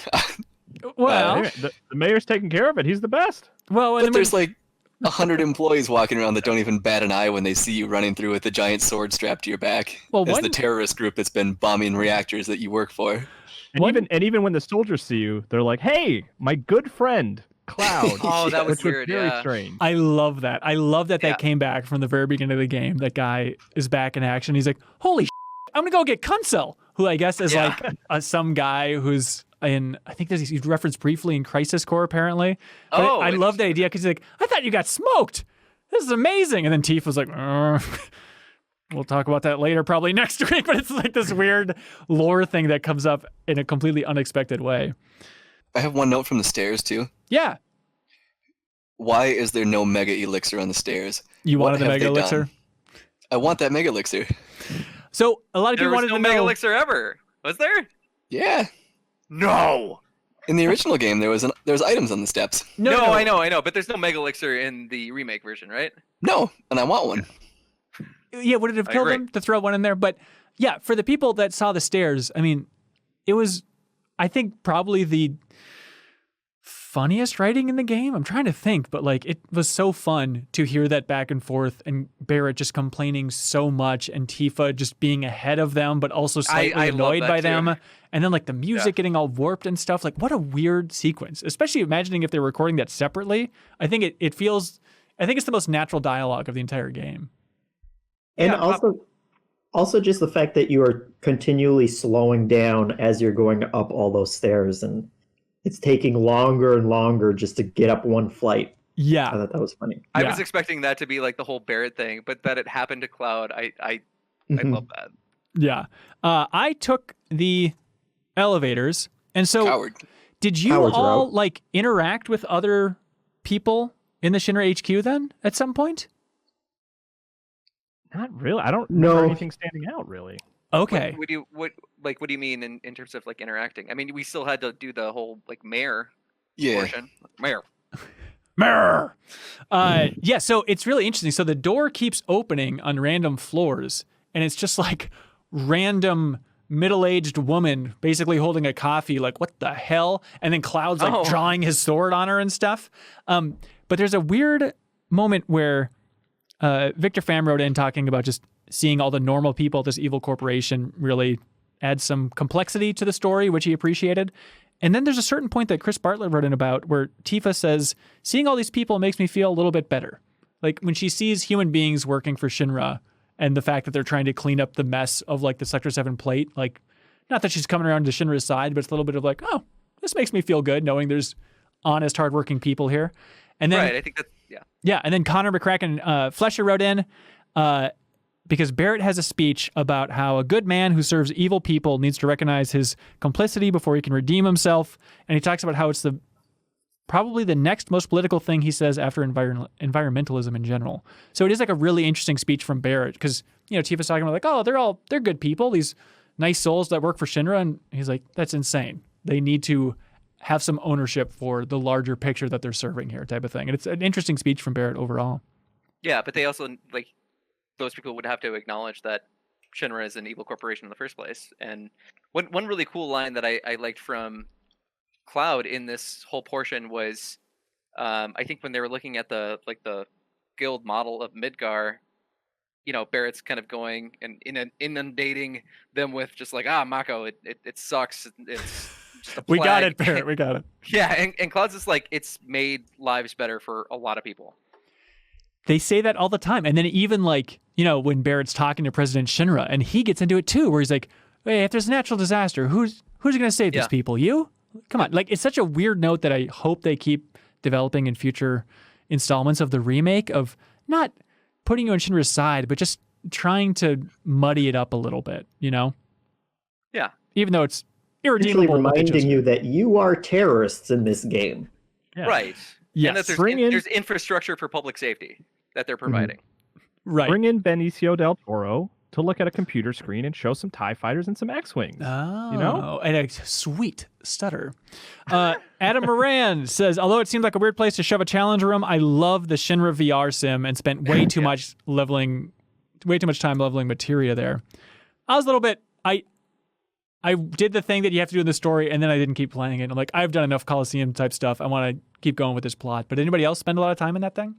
Well, the mayor's taking care of it. He's the best. Well, but there's like 100 employees walking around that don't even bat an eye when they see you running through with a giant sword strapped to your back. Well, as the terrorist group that's been bombing reactors that you work for. And even when the soldiers see you, they're like, "Hey, my good friend Cloud." Oh, that was weird. Very Yeah. strange. I love that. I love that Yeah. that came back from the very beginning of the game. That guy is back in action. He's like, "Holy, I'm gonna go get Kunsel," who I guess is like some guy who's in. I think he's referenced briefly in Crisis Core apparently. But I love the idea because he's like, "I thought you got smoked. This is amazing." And then Tifa was like, we'll talk about that later, probably next week. But it's like this weird lore thing that comes up in a completely unexpected way. I have one note from the stairs too. Yeah. Why is there no Mega Elixir on the stairs? You What wanted the have Mega they Elixir? done? I want that Mega Elixir. So a lot of There people was wanted no to Mega know. Elixir ever. Was there? Yeah. No. In the original game, there was items on the steps. No, I know. But there's no Mega Elixir in the remake version, right? No, and I want one. Yeah, would it have I killed agree. him to throw one in there? But yeah, for the people that saw the stairs, I mean, it was, I think, probably the funniest writing in the game. I'm trying to think, but like it was so fun to hear that back and forth and Barrett just complaining so much and Tifa just being ahead of them, but also slightly I love annoyed that by too. them. And then like the music getting all warped and stuff. Like what a weird sequence, especially imagining if they're recording that separately. I think it feels, I think it's the most natural dialogue of the entire game. And Yeah, also just the fact that you are continually slowing down as you're going up all those stairs, and it's taking longer and longer just to get up one flight. I Yeah. thought that was funny. I Yeah. was expecting that to be like the whole Barrett thing, but that it happened to Cloud, I Mhm. love that. Yeah. I took the elevators. And so Coward. did you Cowards are all out. like interact with other people in the Shinra HQ then at some point? Not really. I don't No. remember anything standing out really. Okay. What do you mean in terms of like interacting? I mean, we still had to do the whole like mayor Yeah. portion. Mayor. Mirror. Yeah, so it's really interesting. So the door keeps opening on random floors, and it's just like random middle-aged woman basically holding a coffee, like, what the hell? And then Cloud's like drawing his sword on her and stuff. But there's a weird moment where Victor Pham wrote in talking about just seeing all the normal people at this evil corporation really add some complexity to the story, which he appreciated. And then there's a certain point that Chris Bartlett wrote in about where Tifa says, seeing all these people makes me feel a little bit better. Like when she sees human beings working for Shinra and the fact that they're trying to clean up the mess of like the Sector 7 plate, like not that she's coming around to Shinra's side, but it's a little bit of like, oh, this makes me feel good knowing there's honest, hardworking people here. And then, Right, I think that's yeah, and then Connor McCracken Flesher wrote in, because Barrett has a speech about how a good man who serves evil people needs to recognize his complicity before he can redeem himself. And he talks about how it's probably the next most political thing he says after environmentalism in general. So it is like a really interesting speech from Barrett because, you know, Tifa's talking about like, oh, they're good people, these nice souls that work for Shinra. And he's like, that's insane. They need to have some ownership for the larger picture that they're serving here type of thing. And it's an interesting speech from Barrett overall. yeah, but they also like those people would have to acknowledge that Shinra is an evil corporation in the first place. And one really cool line that I liked from Cloud in this whole portion was, I think when they were looking at the guild model of Midgar, you know, Barrett's kind of going and inundating them with just like, Mako, it sucks. It's just a We got plague." it, Barrett. We got it. Yeah, and Cloud's just like, it's made lives better for a lot of people. They say that all the time. And then even like, you know, when Barrett's talking to President Shinra and he gets into it too, where he's like, hey, if there's a natural disaster, who's going to save these Yeah. people? You? Come on. Like, it's such a weird note that I hope they keep developing in future installments of the remake of not putting you on Shinra's side, but just trying to muddy it up a little bit, you know? Yeah. Even though it's Usually irredeemable. but they just- reminding you that you are terrorists in this game. Yeah. Right. Yes. And that there's infrastructure for public safety that they're providing. Right. Bring in Benicio del Toro to look at a computer screen and show some TIE fighters and some X-Wings. Oh, You know? and a sweet stutter. Adam Moran says, although it seemed like a weird place to shove a challenge room, I love the Shinra VR sim and spent way too much leveling way too much time leveling materia there. I was a little bit, I did the thing that you have to do in the story, and then I didn't keep playing it. I'm like, I've done enough Coliseum type stuff. I want to keep going with this plot. But anybody else spend a lot of time in that thing?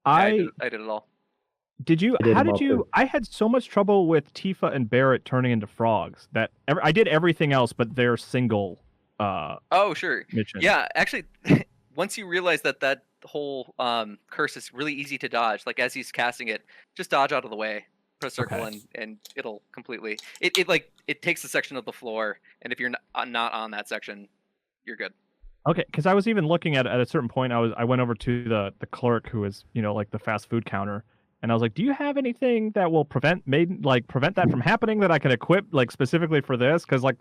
I did it all. Did you? How did you? I had so much trouble with Tifa and Barrett turning into frogs that I did everything else, but they're single. Oh, sure. Mission. Yeah, actually, once you realize that whole curse is really easy to dodge, like as he's casting it, just dodge out of the way, press circle, and it'll completely. It takes a section of the floor, and if you're not on that section, you're good. Okay, because I was even looking at a certain point. I went over to the clerk who is like the fast food counter. And I was like, do you have anything that will prevent that from happening that I can equip like specifically for this? Because like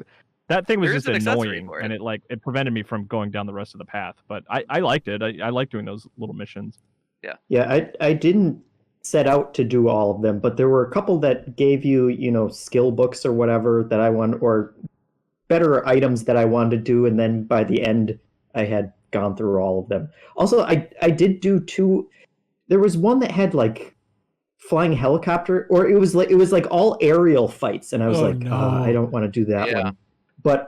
that thing was just annoying and it prevented me from going down the rest of the path. But I liked it. I like doing those little missions. Yeah. Yeah, I didn't set out to do all of them, but there were a couple that gave you, skill books or whatever that I want, or better items that I wanted to do, and then by the end I had gone through all of them. Also, I did do two. There was one that had like flying helicopter, or it was like all aerial fights, and I was I don't want to do that one. But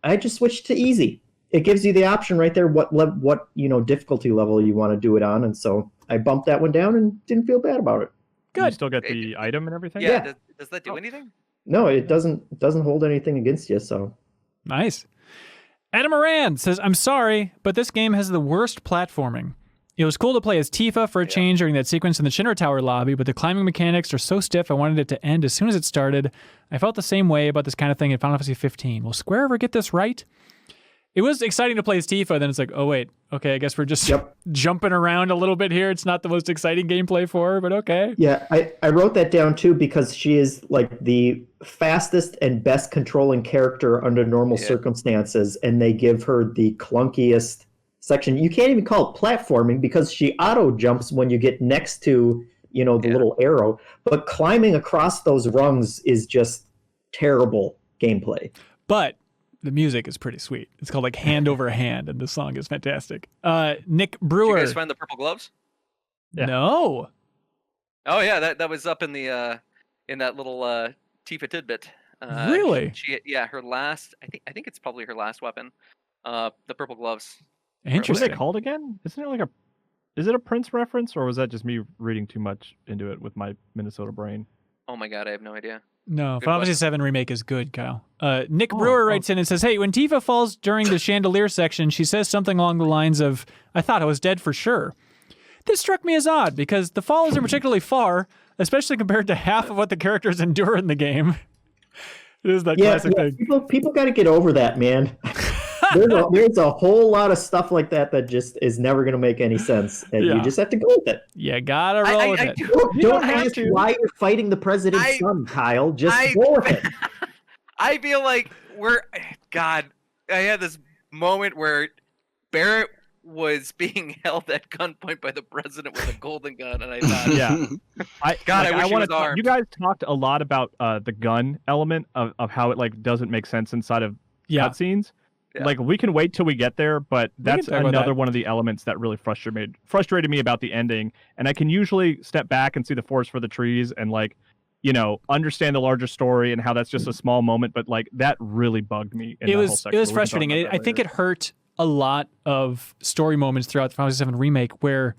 I just switched to easy. It gives you the option right there what difficulty level you want to do it on, and so I bumped that one down and didn't feel bad about it. Good. You still get the item and everything? Yeah. Does that do anything? No, it doesn't hold anything against you, so. Nice. Adam Moran says, I'm sorry, but this game has the worst platforming. It was cool to play as Tifa for a change during that sequence in the Shinra Tower lobby, but the climbing mechanics are so stiff I wanted it to end as soon as it started. I felt the same way about this kind of thing in Final Fantasy 15. Will Square ever get this right? It was exciting to play as Tifa, then it's like, oh wait, okay, I guess we're just jumping around a little bit here. It's not the most exciting gameplay for her, but okay. Yeah, I wrote that down too because she is like the fastest and best controlling character under normal circumstances, and they give her the clunkiest section. You can't even call it platforming because she auto jumps when you get next to the little arrow, but climbing across those rungs is just terrible gameplay. But the music is pretty sweet. It's called like Hand Over Hand, and the song is fantastic. Nick Brewer. Did you guys find the purple gloves? Yeah. No. Oh yeah, that was up in the in that little Tifa tidbit. Really? Her last. I think it's probably her last weapon. The purple gloves. Interesting. What are they called again? Isn't it like is it a Prince reference, or was that just me reading too much into it with my Minnesota brain? Oh my god, I have no idea. No, Final Fantasy VII Remake is good, Kyle. Nick Brewer writes in and says, hey, when Tifa falls during the chandelier section, she says something along the lines of, I thought I was dead for sure. This struck me as odd because the fall isn't particularly far, especially compared to half of what the characters endure in the game. It is that classic thing. People got to get over that, man. There's a whole lot of stuff like that just is never going to make any sense, and you just have to go with it. You gotta roll with it. Don't ask why you're fighting the president's son, Kyle. Just go with it. I feel like I had this moment where Barrett was being held at gunpoint by the president with a golden gun, and I thought, I wish he was armed. You guys talked a lot about the gun element of how it like doesn't make sense inside of cutscenes. Yeah. Like we can wait till we get there, but that's another one of the elements that really frustrated me about the ending. And I can usually step back and see the forest for the trees and understand the larger story and how that's just a small moment. But like that really bugged me. It was frustrating. I think it hurt a lot of story moments throughout the Final Fantasy VII Remake where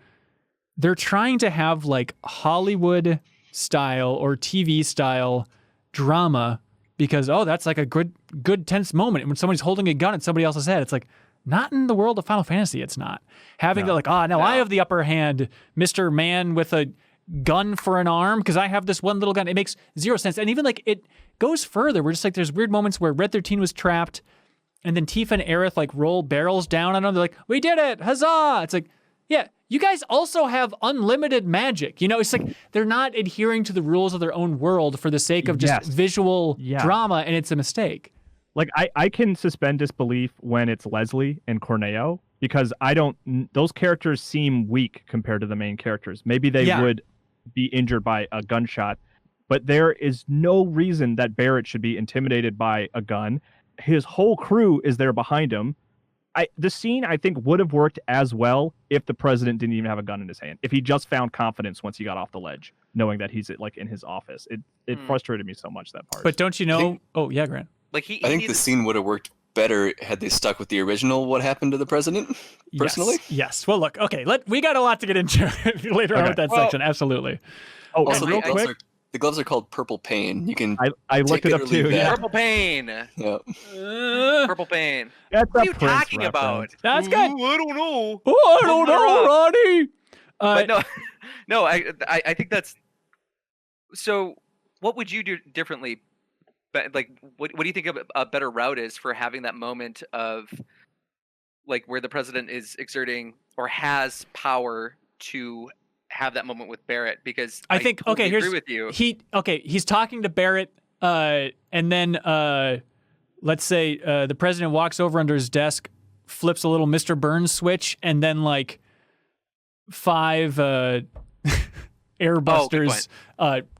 they're trying to have like Hollywood style or TV style drama. Because, that's like a good tense moment. And when somebody's holding a gun at somebody else's head, it's like, not in the world of Final Fantasy, it's not. Having I have the upper hand, Mr. Man with a gun for an arm, because I have this one little gun. It makes zero sense. And even like it goes further. We're just like, there's weird moments where Red 13 was trapped, and then Tifa and Aerith like roll barrels down on them. They're like, we did it, huzzah! It's like, yeah, you guys also have unlimited magic. It's like they're not adhering to the rules of their own world for the sake of just visual drama, and it's a mistake. Like, I can suspend disbelief when it's Leslie and Corneo, because those characters seem weak compared to the main characters. Maybe they would be injured by a gunshot, but there is no reason that Barrett should be intimidated by a gun. His whole crew is there behind him. The scene, I think, would have worked as well if the president didn't even have a gun in his hand. If he just found confidence once he got off the ledge. knowing that he's like in his office. It frustrated me so much, that part. But don't you know? Grant. Like I think the scene would have worked better had they stuck with the original What Happened to the President, personally. Yes. Well, look, okay, we got a lot to get into later on with that section. Absolutely. Oh, Also, and real quick, the gloves are called Purple Pain. You can. I looked it up too. Yeah. Purple Pain. Yeah. Purple Pain. That's What are you Prince talking reference. about? That's good. I don't know. Oh, I don't know, Ronnie. But no, I think that's. So, what would you do differently? But like, what do you think a better route is for having that moment of, like, where the president is exerting or has power to have that moment with Barrett? Because I think totally agree with you. He's talking to Barrett, and then let's say the president walks over under his desk, flips a little Mr. Burns switch, and then like 5 airbusters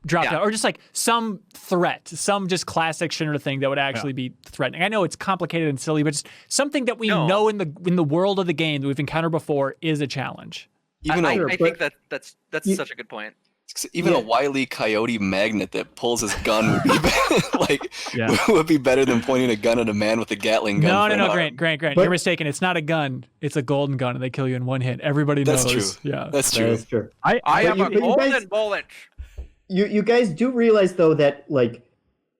drop down, or just like some threat, some just classic Shinra thing that would actually be threatening. I know it's complicated and silly, but just something that we know in the world of the game that we've encountered before is a challenge. I think that's such a good point. Even a Wile Coyote magnet that pulls his gun would be would be better than pointing a gun at a man with a Gatling gun. No, Grant. You're mistaken. It's not a gun. It's a golden gun, and they kill you in one hit. Everybody knows. That's true. Yeah, that's true. That's true. I have a golden bullet. You guys do realize though that like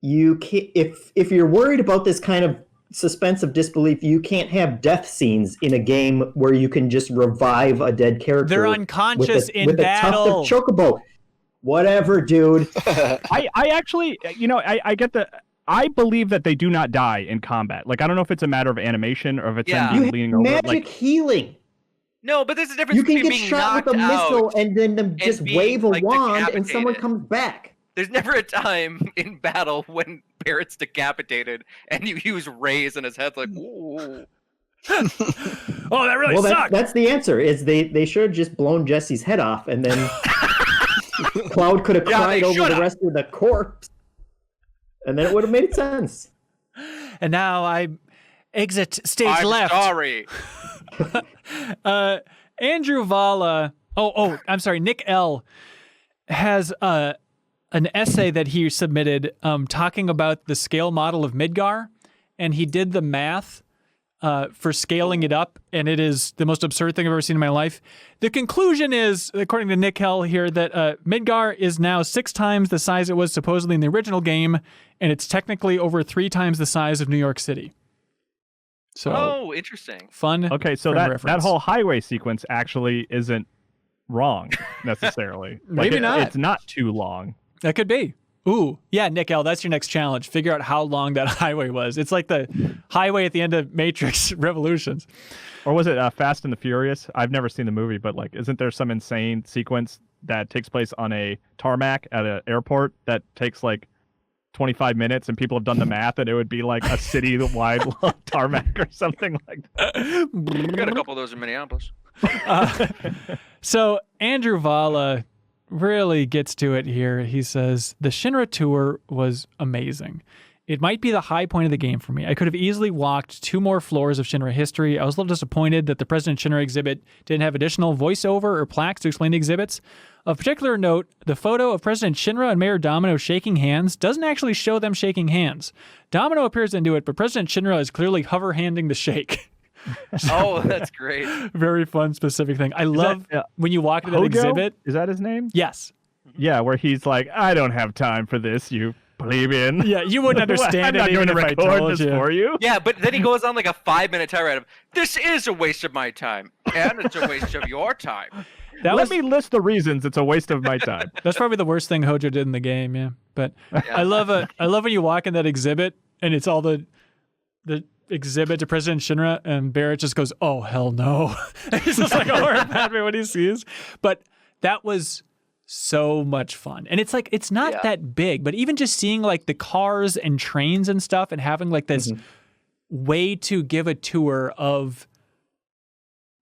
you can't, if you're worried about this kind of suspense of disbelief, you can't have death scenes in a game where you can just revive a dead character. They're unconscious in With battle. a tuft of chocobo. Whatever, dude. I actually, I get the. I believe that they do not die in combat. Like, I don't know if it's a matter of animation or if it's them leaning over. Magic healing. No, but there's a difference You can between get being shot knocked with a missile out and then them just being, wave a like, wand and someone decapitated. comes back. There's never a time in battle when Barrett's decapitated and you use rays in his head like, ooh. Oh, that really sucks. That's the answer. Is they should have just blown Jesse's head off and then Cloud could have cried over the rest of the corpse, and then it would have made sense. And now I exit stage left. Sorry. Andrew Vala. I'm sorry. Nick L. has an essay that he submitted talking about the scale model of Midgar, and he did the math for scaling it up, and it is the most absurd thing I've ever seen in my life. The conclusion is, according to Nick L. here, that Midgar is now 6 times the size it was supposedly in the original game, and it's technically over 3 times the size of New York City. So, interesting. Fun. Okay, so that whole highway sequence actually isn't wrong necessarily. Maybe not. It's not too long. That could be. Ooh, yeah, Nick L., that's your next challenge. Figure out how long that highway was. It's like the highway at the end of Matrix Revolutions. Or was it Fast and the Furious? I've never seen the movie, but like, isn't there some insane sequence that takes place on a tarmac at an airport that takes like 25 minutes, and people have done the math, and it would be like a city-wide tarmac or something like that. We got a couple of those in Minneapolis. So Andrew Vala really gets to it here. He says, the Shinra tour was amazing. It might be the high point of the game for me. I could have easily walked 2 more floors of Shinra history. I was a little disappointed that the President Shinra exhibit didn't have additional voiceover or plaques to explain the exhibits. Of particular note, the photo of President Shinra and Mayor Domino shaking hands doesn't actually show them shaking hands. Domino appears to do it, but President Shinra is clearly hover-handing the shake. Oh, that's great. Very fun, specific thing. I love when you walk into that exhibit. Is that his name? Yes. Yeah, where he's like, I don't have time for this, you plebeian. Yeah, you wouldn't understand it even if I told this for you. Yeah, but then he goes on like a 5-minute tirade of, this is a waste of my time, and it's a waste of your time. Let me list the reasons it's a waste of my time. That's probably the worst thing Hojo did in the game, yeah. But I love when you walk in that exhibit, and it's all the exhibit to President Shinra, and Barrett just goes, oh, hell no. He's just like a horror Batman when he sees. But that was so much fun. And it's like, it's not that big, but even just seeing like the cars and trains and stuff and having like this way to give a tour of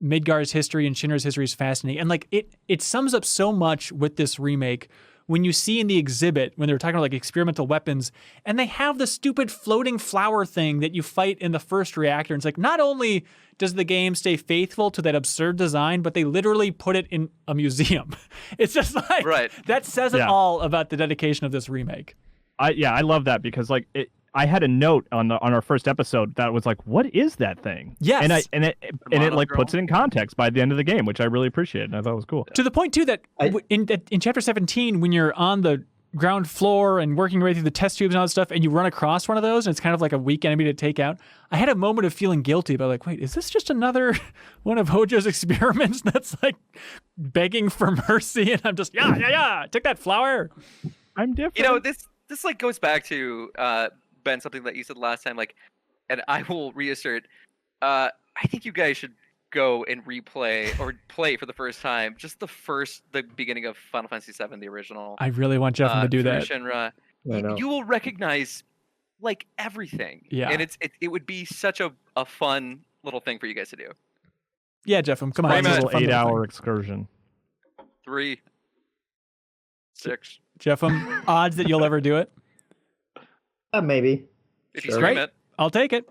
Midgar's history and Shinra's history is fascinating. And like it sums up so much with this remake when you see in the exhibit, when they were talking about like experimental weapons, and they have the stupid floating flower thing that you fight in the first reactor. And it's like, not only does the game stay faithful to that absurd design, but they literally put it in a museum. It's just like, that says it all about the dedication of this remake. I love that because like I had a note on our first episode that was like, what is that thing? Yes. And it like puts it in context by the end of the game, which I really appreciated. And I thought it was cool. To the point too that in chapter 17, when you're on the ground floor and working your way through the test tubes and all that stuff, and you run across one of those, and it's kind of like a weak enemy to take out. I had a moment of feeling guilty about like, wait, is this just another one of Hojo's experiments that's like begging for mercy? And I'm just, take that flower. I'm different. You know, this like goes back to Ben, something that you said last time, like, and I will reassert, I think you guys should go and replay or play for the first time just the beginning of Final Fantasy VII, the original. I really want Jeff to do that. Shinra. You will recognize like everything. Yeah. And it would be such a fun little thing for you guys to do. Yeah, Jeff, come on. It's a little 8-hour excursion. 3, 6. Jeff, odds that you'll ever do it? Maybe. If you stream it. I'll take it.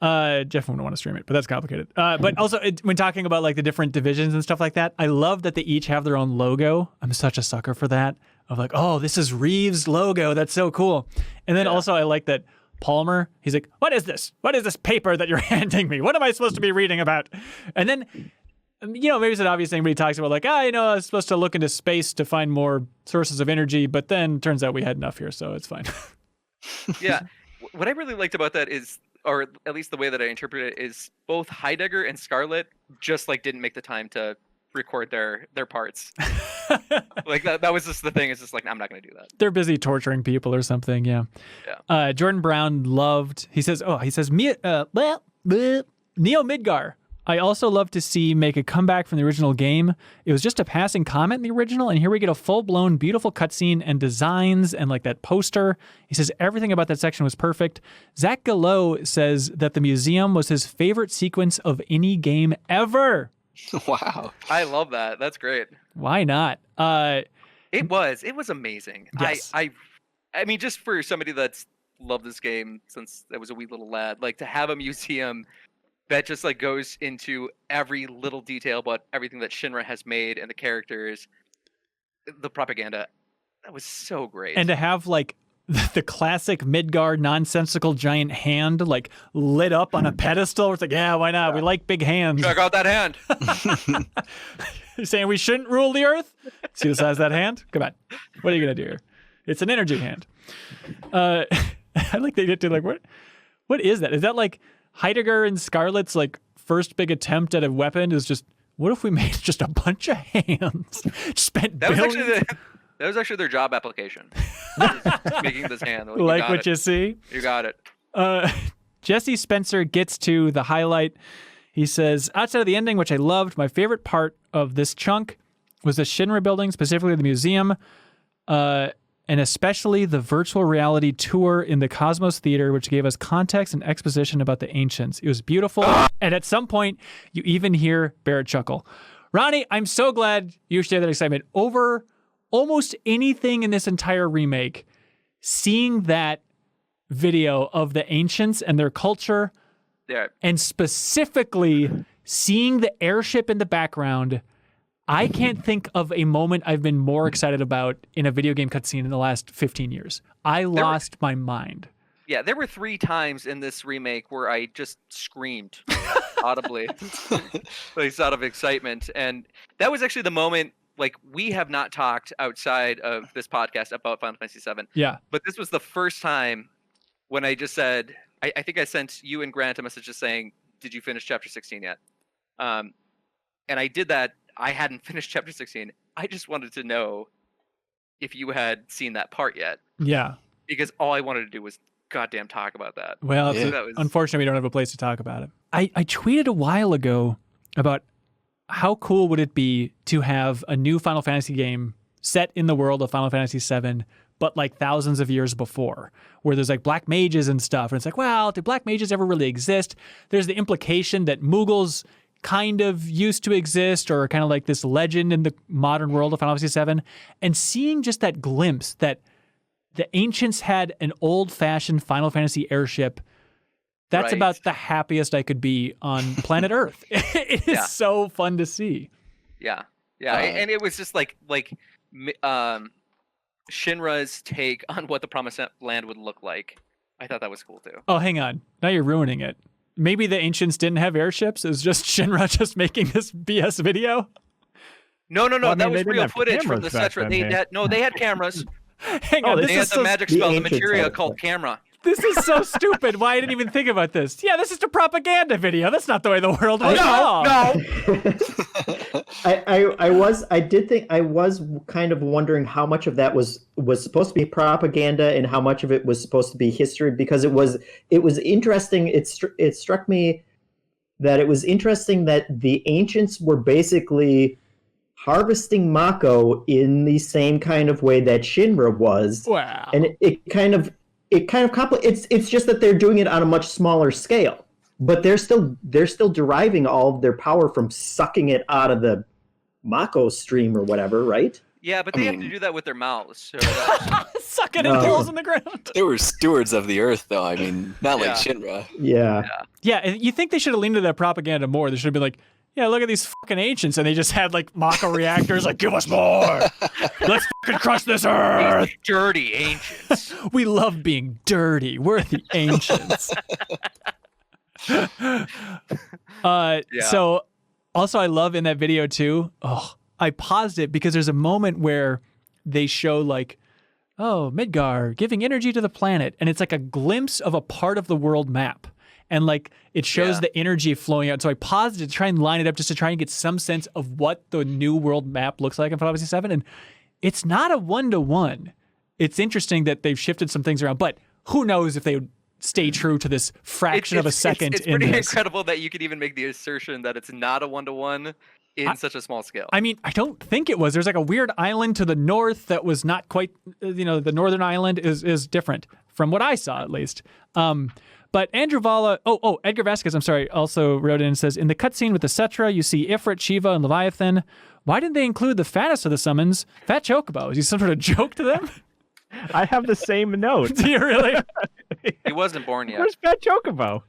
Jeff wouldn't want to stream it, but that's complicated. But also, when talking about like the different divisions and stuff like that, I love that they each have their own logo. I'm such a sucker for that. Of like, oh, this is Reeves' logo. That's so cool. And then also, I like that Palmer, he's like, what is this? What is this paper that you're handing me? What am I supposed to be reading about? And then, you know, maybe it's an obvious thing, but he talks about like, I was supposed to look into space to find more sources of energy, but then turns out we had enough here, so it's fine. Yeah. What I really liked about that is, or at least the way that I interpret it, is both Heidegger and Scarlet just like didn't make the time to record their parts. Like that was just the thing. It's just like, I'm not going to do that. They're busy torturing people or something. Yeah. Jordan Brown loved, he says, Neo Midgar. I also love to see make a comeback from the original game. It was just a passing comment in the original, and here we get a full-blown beautiful cutscene and designs and like that poster. He says everything about that section was perfect. Zach Gallo says that the museum was his favorite sequence of any game ever. Wow. I love that. That's great. Why not? It was amazing. Yes. I mean, just for somebody that's loved this game since I was a wee little lad, like to have a museum that just like goes into every little detail about everything that Shinra has made and the characters, the propaganda, that was so great. And to have like the classic Midgard nonsensical giant hand like lit up on a pedestal, where it's like, yeah, why not? We like big hands. Check out that hand. You're saying we shouldn't rule the earth? See the size of that hand? Come on. What are you gonna do here? It's an energy hand. I like they get to like what is that? Is that like Heidegger and Scarlet's like first big attempt at a weapon is just, what if we made just a bunch of hands? Spent billions. That was actually their job application. Making this hand. Like what you see? You got it. Jesse Spencer gets to the highlight. He says, outside of the ending, which I loved, my favorite part of this chunk was the Shinra building, specifically the museum, and especially the virtual reality tour in the Cosmos Theater, which gave us context and exposition about the ancients. It was beautiful, and at some point, you even hear Barrett chuckle. Ronnie, I'm so glad you share that excitement. Over almost anything in this entire remake, seeing that video of the ancients and their culture, and specifically seeing the airship in the background, I can't think of a moment I've been more excited about in a video game cutscene in the last 15 years. I lost my mind. Yeah, there were 3 times in this remake where I just screamed audibly, like out of excitement. And that was actually the moment, like, we have not talked outside of this podcast about Final Fantasy VII. Yeah. But this was the first time when I just said, I think I sent you and Grant a message just saying, did you finish chapter 16 yet? And I did that. I hadn't finished chapter 16. I just wanted to know if you had seen that part yet. Yeah. Because all I wanted to do was goddamn talk about that. Well, unfortunately, we don't have a place to talk about it. I tweeted a while ago about how cool would it be to have a new Final Fantasy game set in the world of Final Fantasy VII, but like thousands of years before, where there's like black mages and stuff. And it's like, well, do black mages ever really exist? There's the implication that Mughals kind of used to exist or kind of like this legend in the modern world of Final Fantasy VII, and seeing just that glimpse that the ancients had an old-fashioned Final Fantasy airship, that's about the happiest I could be on planet Earth. It is so fun to see. Yeah. And it was just like Shinra's take on what the Promised Land would look like. I thought that was cool too. Oh, hang on. Now you're ruining it. Maybe the ancients didn't have airships. It was just Shinra just making this BS video. No. Well, I mean, that was real footage from the Cetra. They had cameras. Hang on. They had the magic spell, the materia called camera. This is so stupid. Why I didn't even think about this. Yeah, this is a propaganda video. That's not the way the world was. No. I was kind of wondering how much of that was supposed to be propaganda and how much of it was supposed to be history, because it was interesting. It struck me that it was interesting that the ancients were basically harvesting Mako in the same kind of way that Shinra was. Wow. And it's just that they're doing it on a much smaller scale, but they're still deriving all of their power from sucking it out of the Mako stream or whatever, right? Yeah, but they have to do that with their mouths. So sucking in holes in the ground. They were stewards of the earth, though. I mean, not like Shinra. Yeah, you think they should have leaned into that propaganda more. They should have been like, yeah, look at these fucking ancients, and they just had like Mako reactors, like, give us more. Let's fucking crush this earth. These dirty ancients. We love being dirty. We're the ancients. So, also, I love in that video too. Oh, I paused it because there's a moment where they show like, oh, Midgar giving energy to the planet, and it's like a glimpse of a part of the world map. And like it shows the energy flowing out. So I paused it to try and line it up just to try and get some sense of what the new world map looks like in Final Fantasy VII. And it's not a 1-to-1. It's interesting that they've shifted some things around, but who knows if they would stay true to this fraction of a second. It's pretty incredible that you could even make the assertion that it's not a 1-to-1 in such a small scale. I mean, I don't think it was. There's like a weird island to the north that was not quite, the northern island is different from what I saw at least. But Andrew Vala, Edgar Vasquez, I'm sorry, also wrote in and says, in the cutscene with the Cetra, you see Ifrit, Shiva, and Leviathan. Why didn't they include the fattest of the summons, Fat Chocobo? Is he some sort of joke to them? I have the same note. Do you really? He wasn't born yet. Where's Fat Chocobo?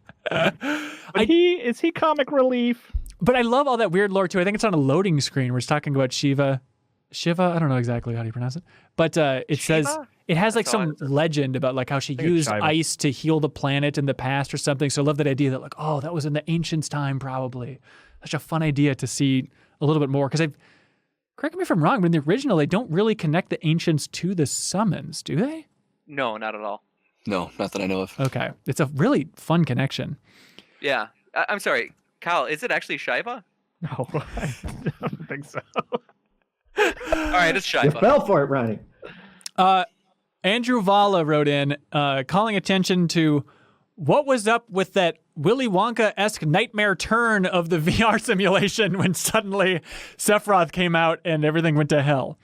Is he comic relief? But I love all that weird lore too. I think it's on a loading screen where it's talking about Shiva, I don't know exactly how do you pronounce it, but it Shiva? says it has like some legend about like how she used ice to heal the planet in the past or something. So I love that idea that like, oh, that was in the ancients' time probably. Such a fun idea to see a little bit more, because correct me if I'm wrong, but in the original they don't really connect the ancients to the summons, do they? No, not at all. No, not that I know of. Okay, it's a really fun connection. Yeah, I'm sorry, Kyle. Is it actually Shiva? No, I don't think so. All right, it's Shiva. You fell for it, Ronnie. Andrew Vala wrote in, calling attention to what was up with that Willy Wonka-esque nightmare turn of the VR simulation when suddenly Sephiroth came out and everything went to hell.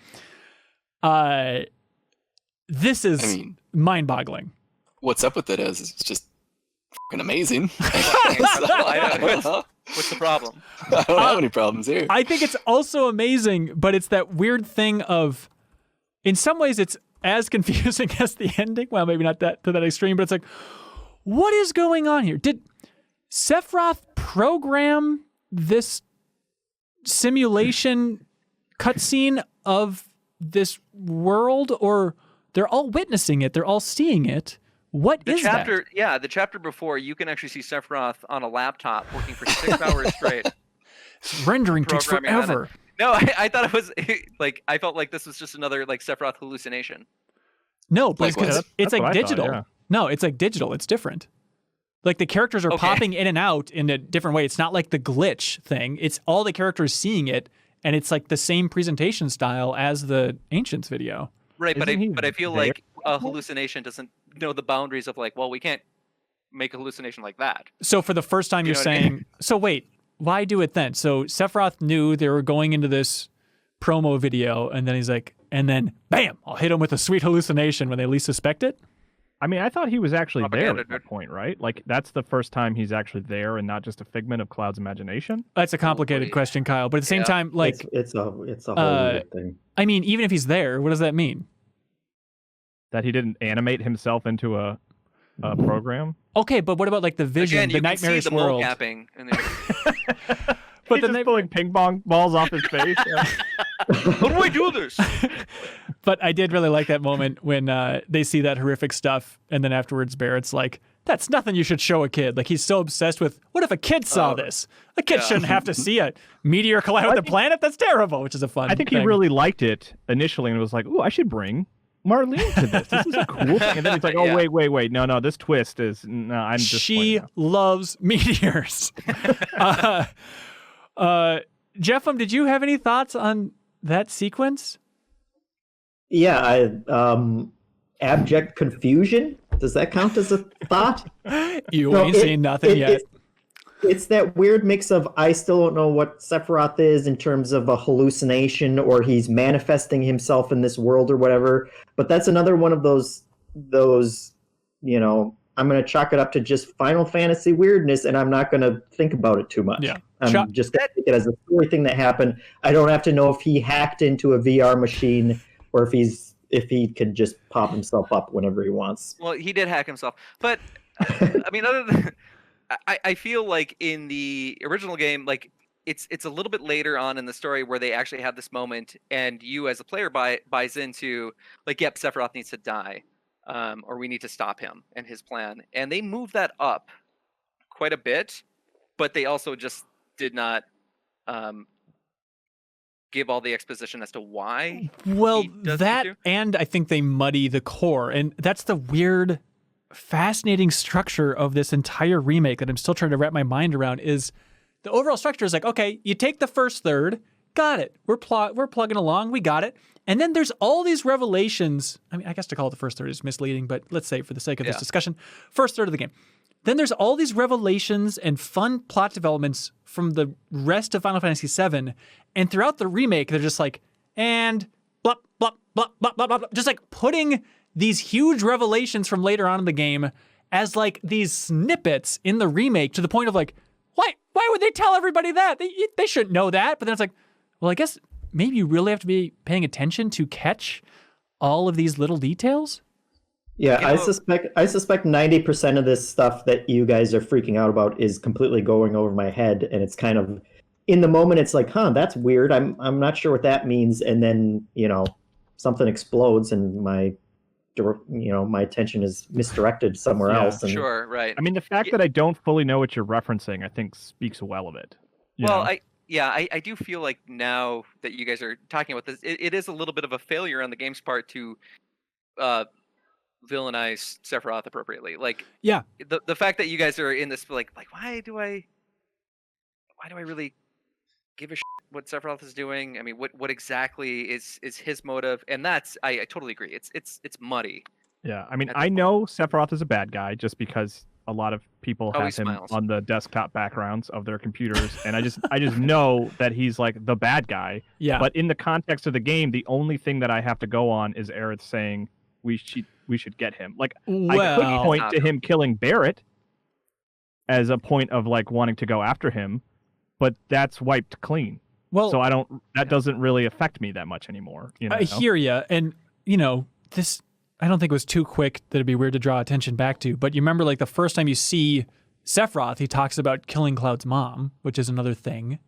This is mind-boggling. What's up with it is it's just fucking amazing. What's the problem? I don't have any problems here. I think it's also amazing, but it's that weird thing of, in some ways, it's as confusing as the ending. Well, maybe not that to that extreme, but it's like, what is going on here? Did Sephiroth program this simulation cutscene of this world, or they're all witnessing it? They're all seeing it. What is that? Yeah, the chapter before, you can actually see Sephiroth on a laptop working for 6 hours straight. Rendering takes forever. No, I thought it was like, I felt like this was just another like Sephiroth hallucination. No, but it's like digital. Thought, yeah. No, it's like digital. It's different. Like the characters are popping in and out in a different way. It's not like the glitch thing. It's all the characters seeing it, and it's like the same presentation style as the Ancients video. Right, but I feel like a hallucination doesn't know the boundaries of like, well, we can't make a hallucination like that. So for the first time, you're saying, so wait, why do it then? So Sephiroth knew they were going into this promo video, and then he's like, and then bam, I'll hit him with a sweet hallucination when they least suspect it. I mean, I thought he was actually there Propaganda, at that dude. point, right? Like, that's the first time he's actually there and not just a figment of Cloud's imagination. That's a complicated question, Kyle. But at the same time, like, it's a whole weird thing. I mean, even if he's there, what does that mean? That he didn't animate himself into a program? Okay, but what about like the vision, Again, the you can nightmarish see the world? mocapping in there. But He's just pulling ping pong balls off his face. How do I do this? But I did really like that moment when they see that horrific stuff, and then afterwards Barrett's like, that's nothing you should show a kid. Like, he's so obsessed with, what if a kid saw this? A kid shouldn't have to see a meteor collide with the planet. That's terrible, which is a fun I think thing. he really liked it initially and was like, ooh, I should bring Marlene to this. This is a cool thing. And then he's like, oh, wait. No, this twist is, no, I'm just She loves meteors. Jeffem, did you have any thoughts on that sequence? Yeah, abject confusion. Does that count as a thought? You ain't seen nothing yet. It's that weird mix of, I still don't know what Sephiroth is in terms of a hallucination, or he's manifesting himself in this world or whatever. But that's another one of those, you know, I'm going to chalk it up to just Final Fantasy weirdness, and I'm not going to think about it too much. Yeah. I'm just going to take it as a story thing that happened. I don't have to know if he hacked into a VR machine or if he could just pop himself up whenever he wants. Well, he did hack himself, but I mean, other than I feel like in the original game, like it's a little bit later on in the story where they actually have this moment, and you as a player buys into like, yep, Sephiroth needs to die, or we need to stop him and his plan, and they move that up quite a bit, but they also just did not give all the exposition as to why. Well, that, and I think they muddy the core, and that's the weird, fascinating structure of this entire remake that I'm still trying to wrap my mind around. Is the overall structure is like, okay, you take the first third, got it, we're plugging along, we got it, and then there's all these revelations. I mean, I guess to call it the first third is misleading, but let's say for the sake of this discussion, first third of the game. Then there's all these revelations and fun plot developments from the rest of Final Fantasy VII, and throughout the remake, they're just like, and blah, blah, blah, blah, blah, blah, just like putting these huge revelations from later on in the game as like these snippets in the remake, to the point of like, why would they tell everybody that? They shouldn't know that. But then it's like, well, I guess maybe you really have to be paying attention to catch all of these little details. Yeah, I suspect 90% of this stuff that you guys are freaking out about is completely going over my head, and it's kind of, in the moment it's like, that's weird. I'm not sure what that means, and then, you know, something explodes and my attention is misdirected somewhere else. And, sure, right. I mean, the fact that I don't fully know what you're referencing, I think speaks well of it. I do feel like now that you guys are talking about this, it is a little bit of a failure on the game's part to villainize Sephiroth appropriately. Like, yeah, the fact that you guys are in this, like why do I really give a shit what Sephiroth is doing? I mean, what exactly is his motive? And that's, I totally agree. It's muddy. Yeah, I mean, I know Sephiroth is a bad guy just because a lot of people have him smiles on the desktop backgrounds of their computers, and I just know that he's like the bad guy. Yeah. But in the context of the game, the only thing that I have to go on is Aerith saying we should get him. Like, I could point to him killing Barrett as a point of like wanting to go after him, but that's wiped clean. Well, so that doesn't really affect me that much anymore. You know? I hear you, and you know, this, I don't think it was too quick that it'd be weird to draw attention back to, but you remember like the first time you see Sephiroth, he talks about killing Cloud's mom, which is another thing.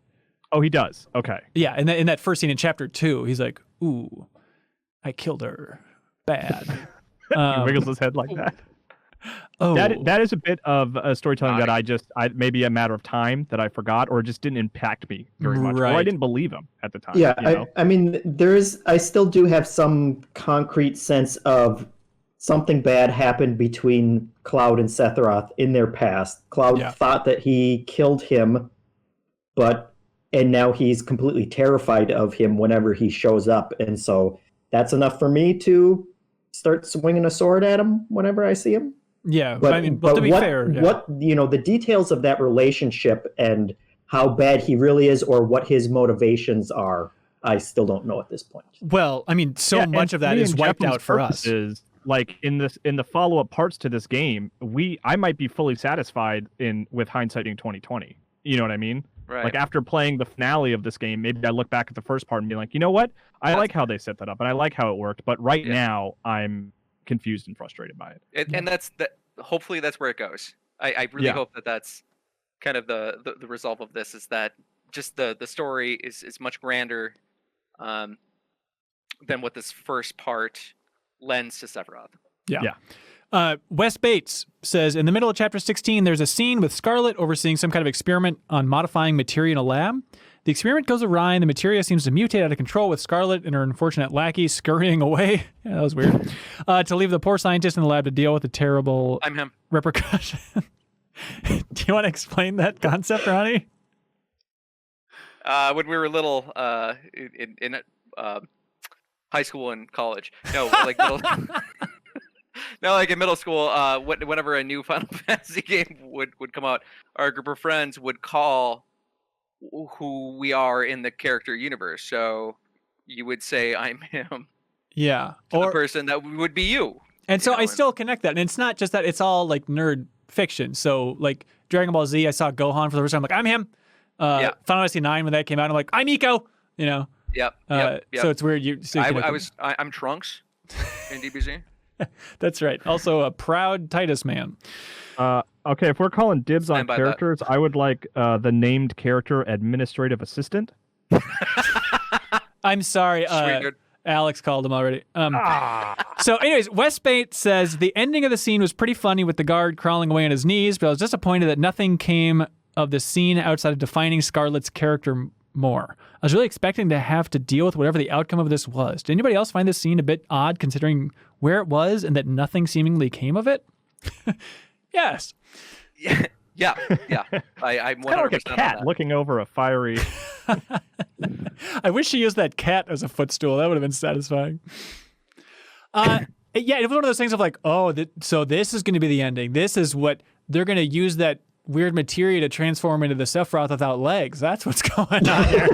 Oh, he does? Okay. Yeah, and in that first scene in Chapter 2, he's like, ooh, I killed her. Bad. He wiggles his head like that. Oh, that is a bit of a storytelling that I maybe a matter of time that I forgot, or just didn't impact me very much, or I didn't believe him at the time. Yeah, you know? I mean, I still do have some concrete sense of something bad happened between Cloud and Sephiroth in their past. Cloud thought that he killed him, and now he's completely terrified of him whenever he shows up, and so that's enough for me to start swinging a sword at him whenever I see him. Yeah, but I mean, but to be fair, what the details of that relationship and how bad he really is, or what his motivations are, I still don't know at this point. Well, I mean, so much of that is wiped out for us. like in the follow-up parts to this game, I might be fully satisfied with hindsighting 2020. You know what I mean? Right. Like after playing the finale of this game, maybe I look back at the first part and be like, you know what? I like how they set that up and I like how it worked, but right now I'm confused and frustrated by it. And that's that. Hopefully that's where it goes. I really hope that that's kind of the resolve of this, is that just the story is much grander than what this first part lends to Sephiroth. Yeah. Wes Bates says, in the middle of chapter 16, there's a scene with Scarlet overseeing some kind of experiment on modifying materia in a lab. The experiment goes awry and the materia seems to mutate out of control, with Scarlet and her unfortunate lackey scurrying away. Yeah, that was weird. To leave the poor scientist in the lab to deal with the terrible I'm him. repercussion. Do you want to explain that concept, Ronnie? When we were little, in high school and college. No, like middle. No, like in middle school, whenever a new Final Fantasy game would come out, our group of friends would call who we are in the character universe. So you would say, "I'm him." Yeah, to the person that would be you. And so I still connect that, and it's not just that; it's all like nerd fiction. So like Dragon Ball Z, I saw Gohan for the first time. I'm like, I'm him. Final Fantasy 9 when that came out, I'm like, I'm Miko. You know. Yep. So it's weird. I'm Trunks in DBZ. That's right. Also a proud Titus man. Okay, if we're calling dibs on characters, I would like the named character administrative assistant. I'm sorry. Alex called him already. So anyways, Wes Bates says, the ending of the scene was pretty funny with the guard crawling away on his knees, but I was disappointed that nothing came of the scene outside of defining Scarlet's character more. I was really expecting to have to deal with whatever the outcome of this was. Did anybody else find this scene a bit odd considering where it was and that nothing seemingly came of it? Yes. Yeah. I'm 100% kind of like a cat looking over a fiery... I wish she used that cat as a footstool. That would have been satisfying. Yeah, it was one of those things of like, so this is going to be the ending. This is what they're going to use, that weird materia to transform into the Sephiroth without legs. That's what's going on here.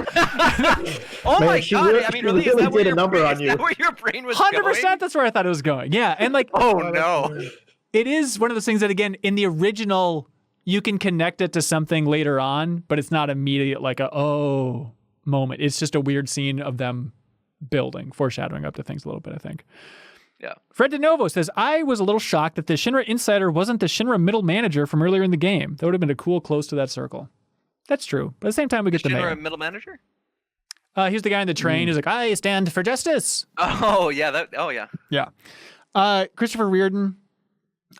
Oh my god! I mean, really, is that where your brain was 100%, going? That's where I thought it was going. Yeah, and like, oh no, it is one of those things that, again, in the original, you can connect it to something later on, but it's not immediate like a moment. It's just a weird scene of them building, foreshadowing up to things a little bit, I think. Yeah. Fred DeNovo says, I was a little shocked that the Shinra insider wasn't the Shinra middle manager from earlier in the game. That would have been a cool close to that circle. That's true. But at the same time, we get the mayor. Shinra middle manager? He's the guy in the train who's like, I stand for justice. Oh, yeah. Yeah. Christopher Reardon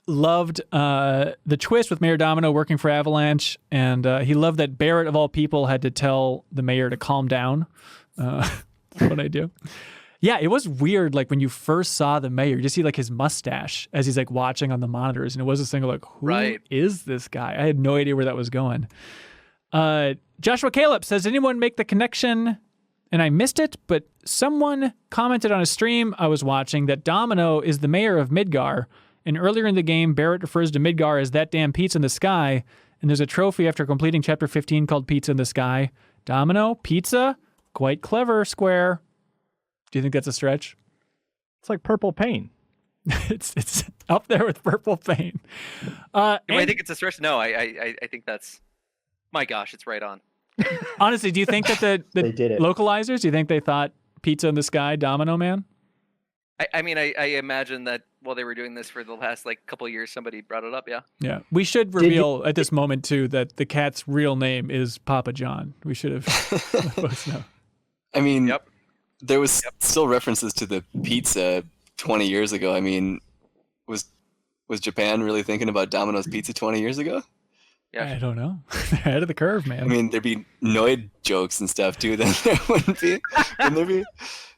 loved the twist with Mayor Domino working for Avalanche, and he loved that Barrett, of all people, had to tell the mayor to calm down. That's what I do. Yeah, it was weird, like, when you first saw the mayor, you just see, like, his mustache as he's, like, watching on the monitors, and it was this thing of, like, who is this guy? I had no idea where that was going. Joshua Caleb says, did anyone make the connection, and I missed it, but someone commented on a stream I was watching that Domino is the mayor of Midgar, and earlier in the game, Barrett refers to Midgar as that damn pizza in the sky, and there's a trophy after completing Chapter 15 called Pizza in the Sky. Domino? Pizza? Quite clever, Square. Do you think that's a stretch? It's like Purple Pain. It's up there with Purple Pain. I think it's a stretch. No, I think that's... My gosh, it's right on. Honestly, do you think that the localizers, do you think they thought Pizza in the Sky, Domino Man? I mean, I imagine that while they were doing this for the last couple of years, somebody brought it up. Yeah. We should reveal at this moment too that the cat's real name is Papa John. We should have let us know. I mean, there was still references to the pizza 20 years ago. I mean, was Japan really thinking about Domino's Pizza 20 years ago? Yeah, I don't know. They're ahead of the curve, man. I mean, there'd be Noid jokes and stuff too. Then there wouldn't be. Wouldn't there be?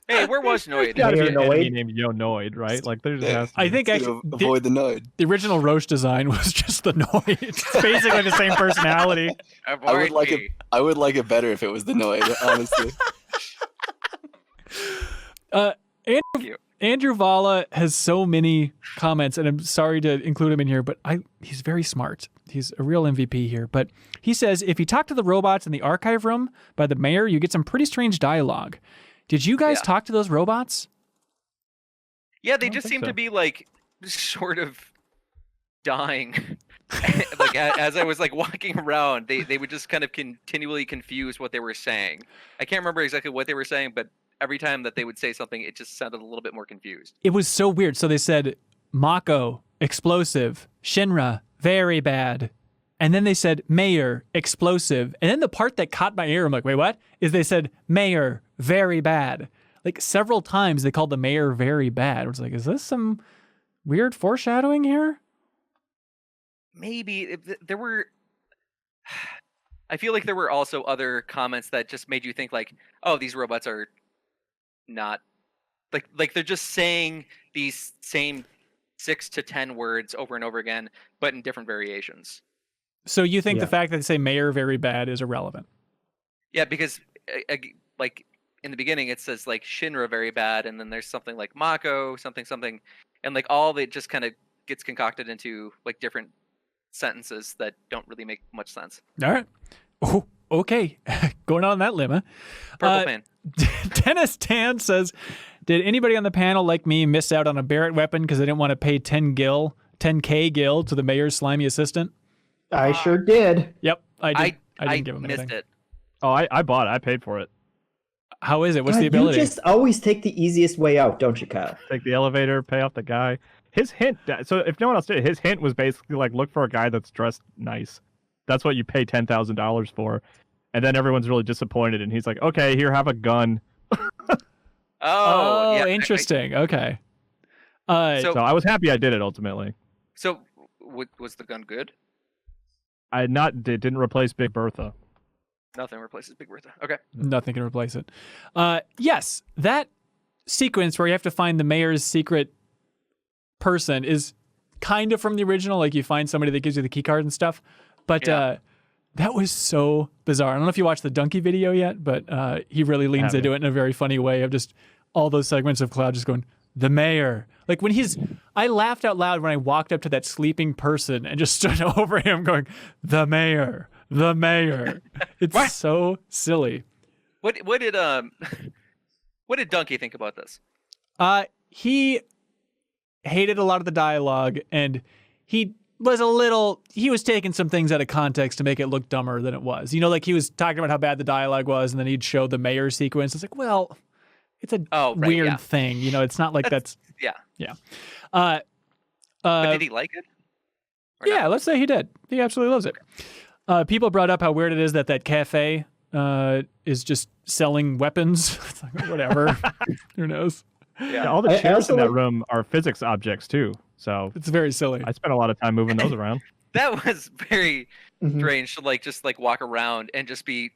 Hey, where was Noid? Got to be an enemy named Yo Noid, right? Like, there's. I think actually avoid the Noid. The original Roche design was just the Noid. It's basically the same personality. I would like it better if it was the Noid, honestly. Andrew Vala has so many comments, and I'm sorry to include him in here, but he's very smart. He's a real MVP here. But he says, if you talk to the robots in the archive room by the mayor, you get some pretty strange dialogue. Did you guys talk to those robots? Yeah, they just seem to be like sort of dying. Like as I was like walking around, they would just kind of continually confuse what they were saying. I can't remember exactly what they were saying, but every time that they would say something, it just sounded a little bit more confused. It was so weird. So they said Mako, explosive, Shinra, very bad. And then they said Mayor, explosive. And then the part that caught my ear, I'm like, wait, what? Is they said Mayor, very bad. Like several times they called the mayor very bad. It's like, is this some weird foreshadowing here? Maybe there were. I feel like there were also other comments that just made you think like, oh, these robots are not like they're just saying these same 6 to 10 words over and over again, but in different variations. So you think the fact that they say mayor very bad is irrelevant? Yeah, because like in the beginning it says like Shinra very bad, and then there's something like Mako something, and like all of it just kind of gets concocted into like different sentences that don't really make much sense. All right. Oh, okay. Going on that limb. Purple fan. Dennis Tan says, did anybody on the panel like me miss out on a Barrett weapon because they didn't want to pay 10K gil to the mayor's slimy assistant? I sure did. Yep, I did. I didn't give him missed anything. it. Oh, I bought it. I paid for it. How is it? What's the ability? You just always take the easiest way out, don't you, Kyle? Take the elevator, pay off the guy. His hint, so if no one else did, his hint was basically like, look for a guy that's dressed nice. That's what you pay $10,000 for. And then everyone's really disappointed, and he's like, okay, here, have a gun. Oh, yeah, interesting. Okay. So I was happy I did it ultimately. So was the gun good? It didn't replace Big Bertha. Nothing replaces Big Bertha. Okay. Nothing can replace it. Yes, that sequence where you have to find the mayor's secret person is kind of from the original. Like you find somebody that gives you the key card and stuff. But that was so bizarre. I don't know if you watched the Donkey video yet, but he really leans into it in a very funny way of just all those segments of Cloud just going, the mayor. Like when I laughed out loud when I walked up to that sleeping person and just stood over him going, the mayor, the mayor. It's so silly. What did Donkey think about this? He hated a lot of the dialogue, and he was taking some things out of context to make it look dumber than it was. You know, like he was talking about how bad the dialogue was, and then he'd show the mayor sequence. It's like, well, it's a weird thing. You know, it's not like that's yeah. But did he like it? Yeah, let's say he did. He absolutely loves it. People brought up how weird it is that cafe is just selling weapons. It's like, whatever. Who knows? Yeah, all the chairs in that room are physics objects too. So it's very silly. I spent a lot of time moving those around. That was very strange to just walk around and just be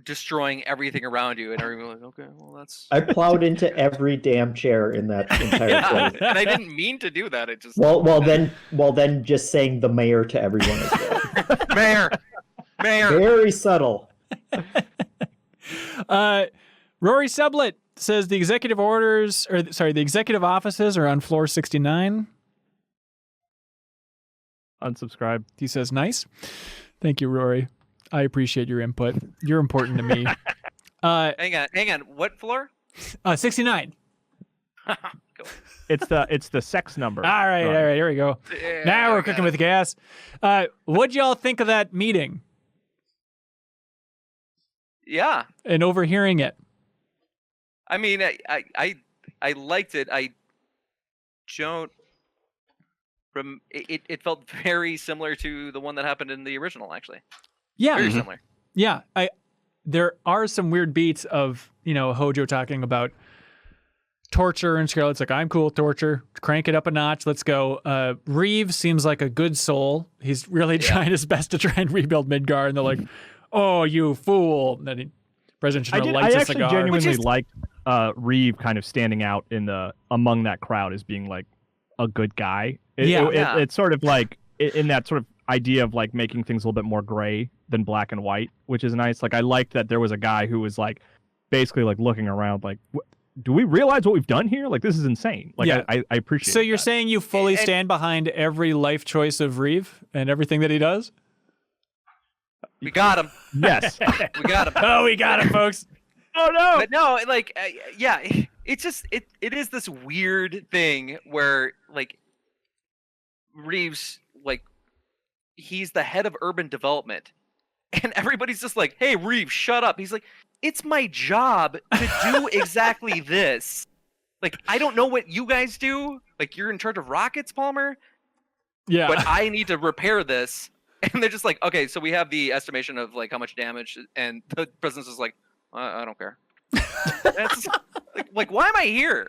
destroying everying around you, and everyone's like, okay, well that's. I plowed into every damn chair in that entire place. And I didn't mean to do that. It just well then just saying the mayor to everyone as well. Mayor. Very subtle. Rory Sublet says the executive offices are on floor 69. Unsubscribe. He says, nice. Thank you, Rory. I appreciate your input. You're important to me. Hang on. What floor? 69. Cool. It's the sex number. All right, here we go. Yeah, now we're cooking with gas. What'd y'all think of that meeting? Yeah. And overhearing it. I mean, I liked it. I don't. It felt very similar to the one that happened in the original, actually. Yeah, very similar. Yeah, there are some weird beats of Hojo talking about torture, and Scarlett's like, I'm cool with torture. Crank it up a notch. Let's go. Reeve seems like a good soul. He's really trying his best to try and rebuild Midgar, and they're like, oh, you fool. And then President Shinra lights a cigar. I actually genuinely liked Reeve kind of standing out among that crowd as being like a good guy. It's sort of like in that sort of idea of like making things a little bit more gray than black and white, which is nice. Like I liked that there was a guy who was like basically like looking around like, do we realize what we've done here? Like this is insane. Like I appreciate. So you're saying you fully stand behind every life choice of Reeve and everything that he does? We got him. Yes. We got him. Oh, we got him, folks. Oh no! But no, it's just it is this weird thing where like Reeves, like, he's the head of urban development, and everybody's just like, "Hey, Reeves, shut up." He's like, "It's my job to do exactly this. Like, I don't know what you guys do. Like, you're in charge of rockets, Palmer. Yeah. But I need to repair this." And they're just like, "Okay, so we have the estimation of like how much damage," and the president's just like, I don't care." That's like, why am I here?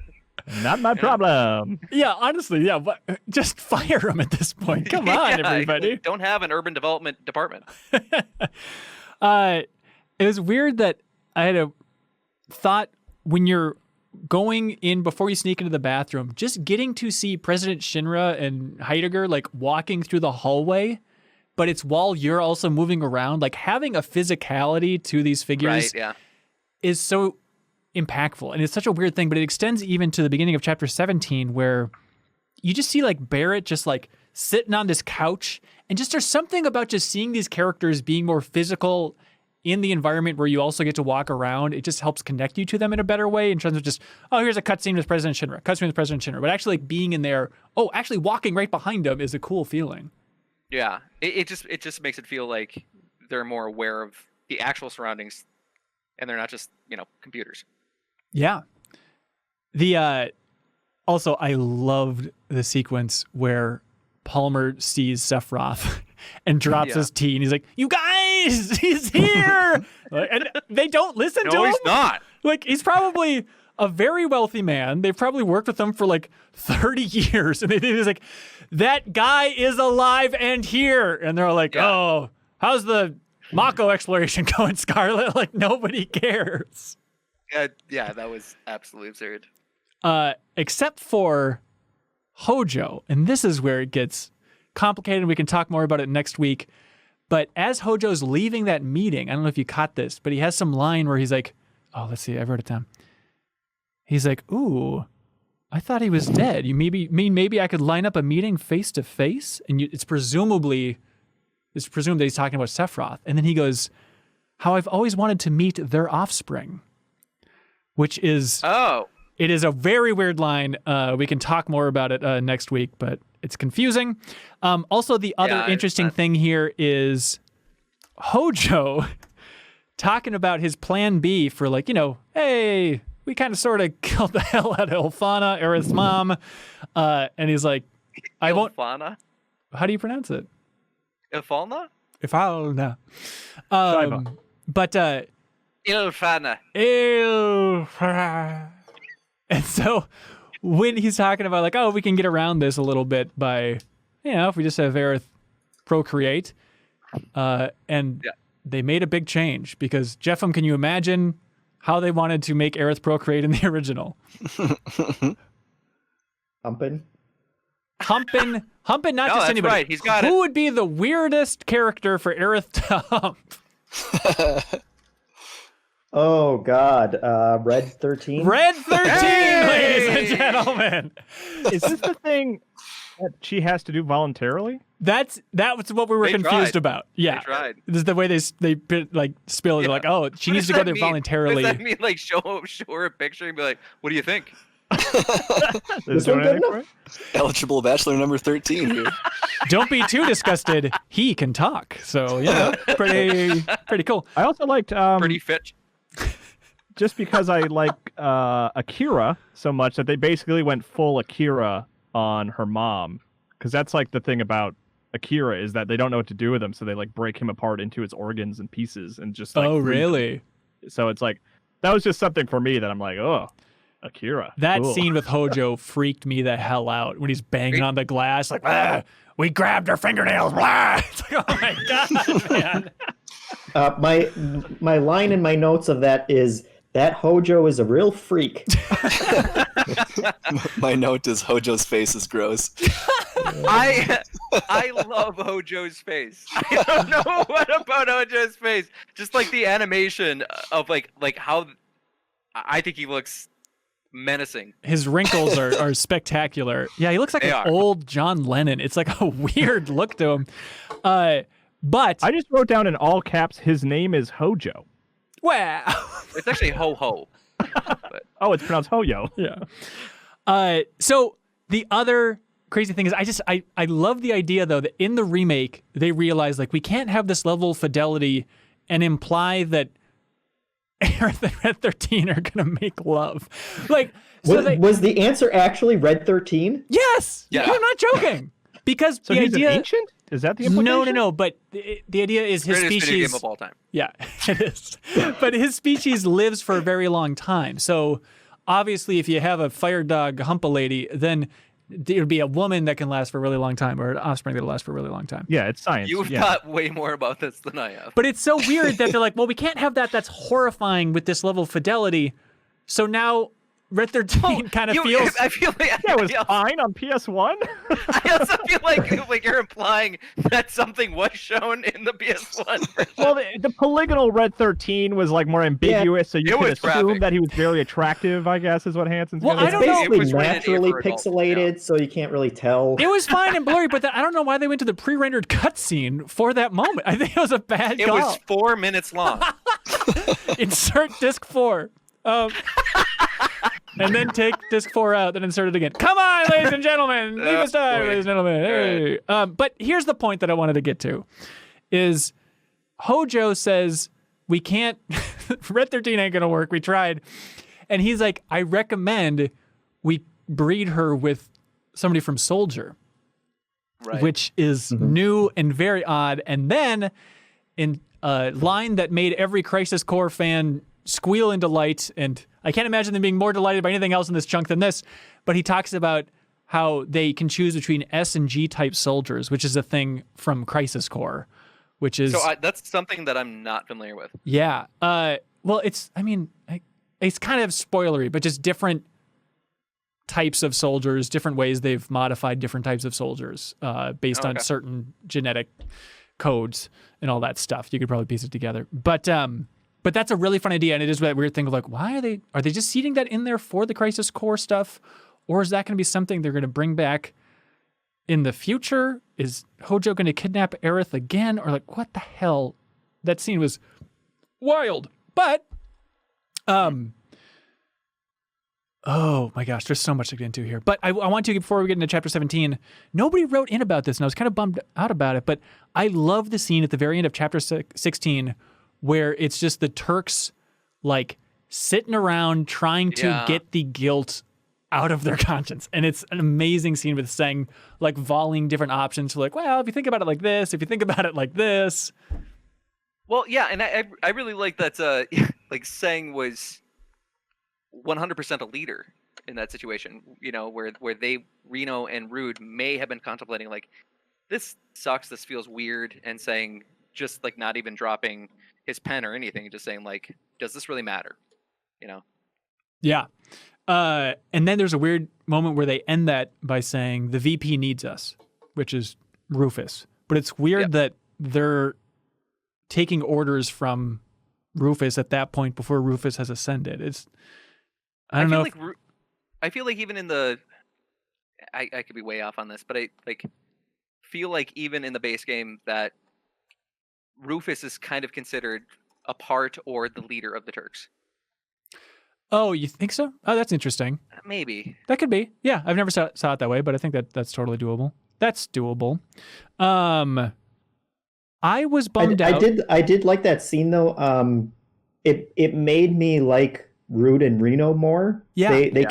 Not my problem. Yeah, honestly, yeah. But just fire him at this point. Come on, everybody. Don't have an urban development department. It was weird that I had a thought when you're going in before you sneak into the bathroom, just getting to see President Shinra and Heidegger like walking through the hallway, but it's while you're also moving around, like having a physicality to these figures is so impactful. And it's such a weird thing, but it extends even to the beginning of chapter 17 where you just see like Barrett just like sitting on this couch, and just there's something about just seeing these characters being more physical in the environment where you also get to walk around. It just helps connect you to them in a better way in terms of just, oh, here's a cutscene with President Shinra, cutscene with President Shinra. But actually like being in there, oh, actually walking right behind them is a cool feeling. Yeah, it just makes it feel like they're more aware of the actual surroundings, and they're not just, computers. Yeah. Also, I loved the sequence where Palmer sees Sephiroth and drops his tea, and he's like, "You guys, he's here!" And they don't listen to him. No, he's not. Like, he's probably a very wealthy man. They've probably worked with him for like 30 years. And he's like, "That guy is alive and here." And they're like, "Oh, how's the Mako exploration going, Scarlet?" Like, nobody cares. Yeah, that was absolutely absurd. Except for Hojo. And this is where it gets complicated. We can talk more about it next week. But as Hojo's leaving that meeting, I don't know if you caught this, but he has some line where he's like, oh, let's see, I wrote it down. He's like, "Ooh, I thought he was dead. You maybe I could line up a meeting face to face?" And it's presumed that he's talking about Sephiroth. And then he goes, "How I've always wanted to meet their offspring," which is it is a very weird line. We can talk more about it next week, but it's confusing. Also, the other interesting thing here is Hojo talking about his plan B for like, hey, we kind of sort of killed the hell out of Ilfana, Aerith's mom. And he's like, I won't. Ilfana? How do you pronounce it? Ilfana? Ilfana. But Ilfana. Ilfana. And so when he's talking about like, oh, we can get around this a little bit by, if we just have Aerith procreate. And they made a big change because, Jeffem, can you imagine how they wanted to make Aerith procreate in the original? Humping, not just anybody. Right. He's got Who would be the weirdest character for Aerith to hump? Oh, God. Red 13? Red 13, ladies and gentlemen. Is this the thing that she has to do voluntarily? That was what we were confused about. Yeah. They tried. This is the way they like spill it. Like, oh, she needs to go there voluntarily. What does that mean? Like, show her a picture and be like, "What do you think?" This one good enough? Eligible bachelor number 13 here. Don't be too disgusted. He can talk. So, pretty cool. I also liked... pretty fit. Just because I like Akira so much that they basically went full Akira on her mom. Because that's like the thing about Akira is that they don't know what to do with him, so they like break him apart into his organs and pieces and just like... Oh, really? So it's like, that was just something for me that I'm like, oh, Akira. That cool. scene with Hojo freaked me the hell out when he's banging on the glass like, we grabbed her fingernails. It's like, oh my God, man. My line in my notes of that is, that Hojo is a real freak. My note is Hojo's face is gross. I love Hojo's face. I don't know what about Hojo's face. Just like the animation of like how I think he looks menacing. His wrinkles are spectacular. Yeah, he looks like an old John Lennon. It's like a weird look to him. But I just wrote down in all caps, his name is Hojo. Wow. It's actually Ho Ho. But, Oh, it's pronounced Hoyo. Yeah. So the other crazy thing is I love the idea though that in the remake they realize like we can't have this level of fidelity and imply that Aerith and Red 13 are gonna make love. Like was the answer actually Red 13? Yes. Yeah. I'm not joking. Because So the he's idea an ancient? Is that the implication? No. But the idea is his greatest video species. game of all time. Yeah, it is. But his species lives for a very long time. So obviously, if you have a fire dog hump a lady, then it would be a woman that can last for a really long time, or an offspring that'll last for a really long time. Yeah, it's science. You've thought way more about this than I have. But it's so weird that they're like, well, we can't have that. That's horrifying with this level of fidelity. So now Red 13 kind of feels. I feel like That was fine on PS1. I also feel like you're implying that something was shown in the PS1 version. Well, the polygonal Red 13 was like more ambiguous, so you it could was assume graphic. that he was very attractive, I guess, is what Hanson's Well, gonna I say. don't know. It Basically was rated A naturally for adults, pixelated, so you can't really tell. It was fine and blurry, but I don't know why they went to the pre-rendered cutscene for that moment. I think it was a bad It call. was 4 minutes long. Insert disc 4. And then take disc 4 out, then insert it again. Come on, ladies and gentlemen. Leave us time, boy. ladies and gentlemen. Hey. But here's the point that I wanted to get to, is Hojo says, we can't, Red 13 ain't going to work. We tried. And he's like, I recommend we breed her with somebody from Soldier, Right. which is new and very odd. And then in a line that made every Crisis Core fan squeal in delight, and I can't imagine them being more delighted by anything else in this chunk than this, but he talks about how they can choose between S and G type soldiers, which is a thing from Crisis Core, which is... So that's something that I'm not familiar with. Yeah. Well, it's kind of spoilery, but just different types of soldiers, different ways they've modified different types of soldiers based on certain genetic codes and all that stuff. You could probably piece it together. But that's a really fun idea, and it is that weird thing of like, why are they just seeding that in there for the Crisis Core stuff, or is that going to be something they're going to bring back in the future? Is Hojo going to kidnap Aerith again, or like what the hell? That scene was wild. But oh my gosh, there's so much to get into here. But I want to, before we get into chapter 17, nobody wrote in about this, and I was kind of bummed out about it. But I love the scene at the very end of chapter 16. Where it's just the Turks like sitting around trying to get the guilt out of their conscience. And it's an amazing scene with Seng like volleying different options. Like, well, if you think about it like this, if you think about it like this. Well, yeah, and I really like that like Seng was 100% a leader in that situation, you know, where Reno and Rude may have been contemplating like, this sucks, this feels weird, and saying just like not even dropping his pen or anything, just saying like, does this really matter? You know? Yeah. And then there's a weird moment where they end that by saying the VP needs us, which is Rufus. But it's weird that they're taking orders from Rufus at that point before Rufus has ascended. I don't know. I feel like even in the, I could be way off on this, but I like feel like even in the base game that Rufus is kind of considered a part or the leader of the Turks. Oh, you think so? Oh, that's interesting. Maybe. That could be. Yeah, I've never saw it that way, but I think that's totally doable. That's doable. I was bummed out. I did like that scene though. It made me like Rude and Reno more. Yeah. They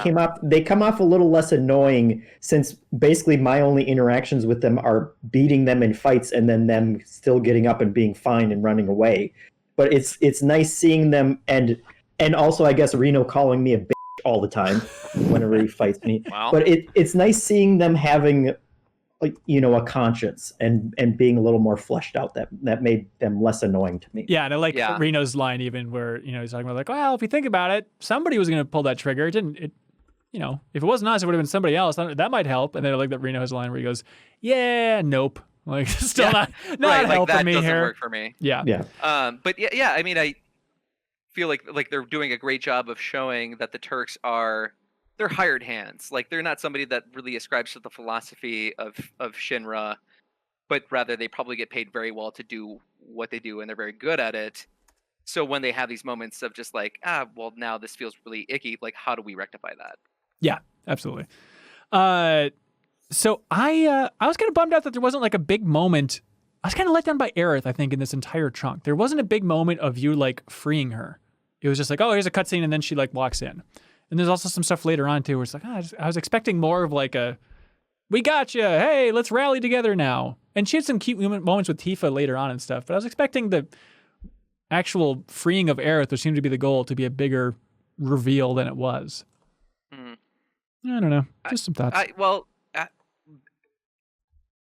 come off a little less annoying, since basically my only interactions with them are beating them in fights and then them still getting up and being fine and running away. But it's nice seeing them, and also I guess Reno calling me a bitch all the time whenever he fights me. Wow. But it's nice seeing them having a conscience and being a little more fleshed out. That made them less annoying to me. Yeah, and I like Reno's line even where, he's talking about like, well, if you think about it, somebody was going to pull that trigger. It didn't, if it wasn't us, it would have been somebody else. That might help. And then I like that Reno has a line where he goes, yeah, nope. Like, still not right, like helping that me doesn't here. Work for me. Yeah. But yeah, I mean, I feel like they're doing a great job of showing that the Turks they're hired hands. Like, they're not somebody that really ascribes to the philosophy of Shinra, but rather they probably get paid very well to do what they do, and they're very good at it. So when they have these moments of just like, well, now this feels really icky, like, how do we rectify that? Yeah, absolutely. So I was kind of bummed out that there wasn't like a big moment. I was kind of let down by Aerith, I think, in this entire chunk. There wasn't a big moment of you like freeing her. It was just like, oh, here's a cutscene, and then she like walks in. And there's also some stuff later on too, where it's like, I was expecting more of like a, we got you. Hey, let's rally together now. And she had some cute moments with Tifa later on and stuff. But I was expecting the actual freeing of Aerith, which seemed to be the goal, to be a bigger reveal than it was. I don't know. Just some thoughts.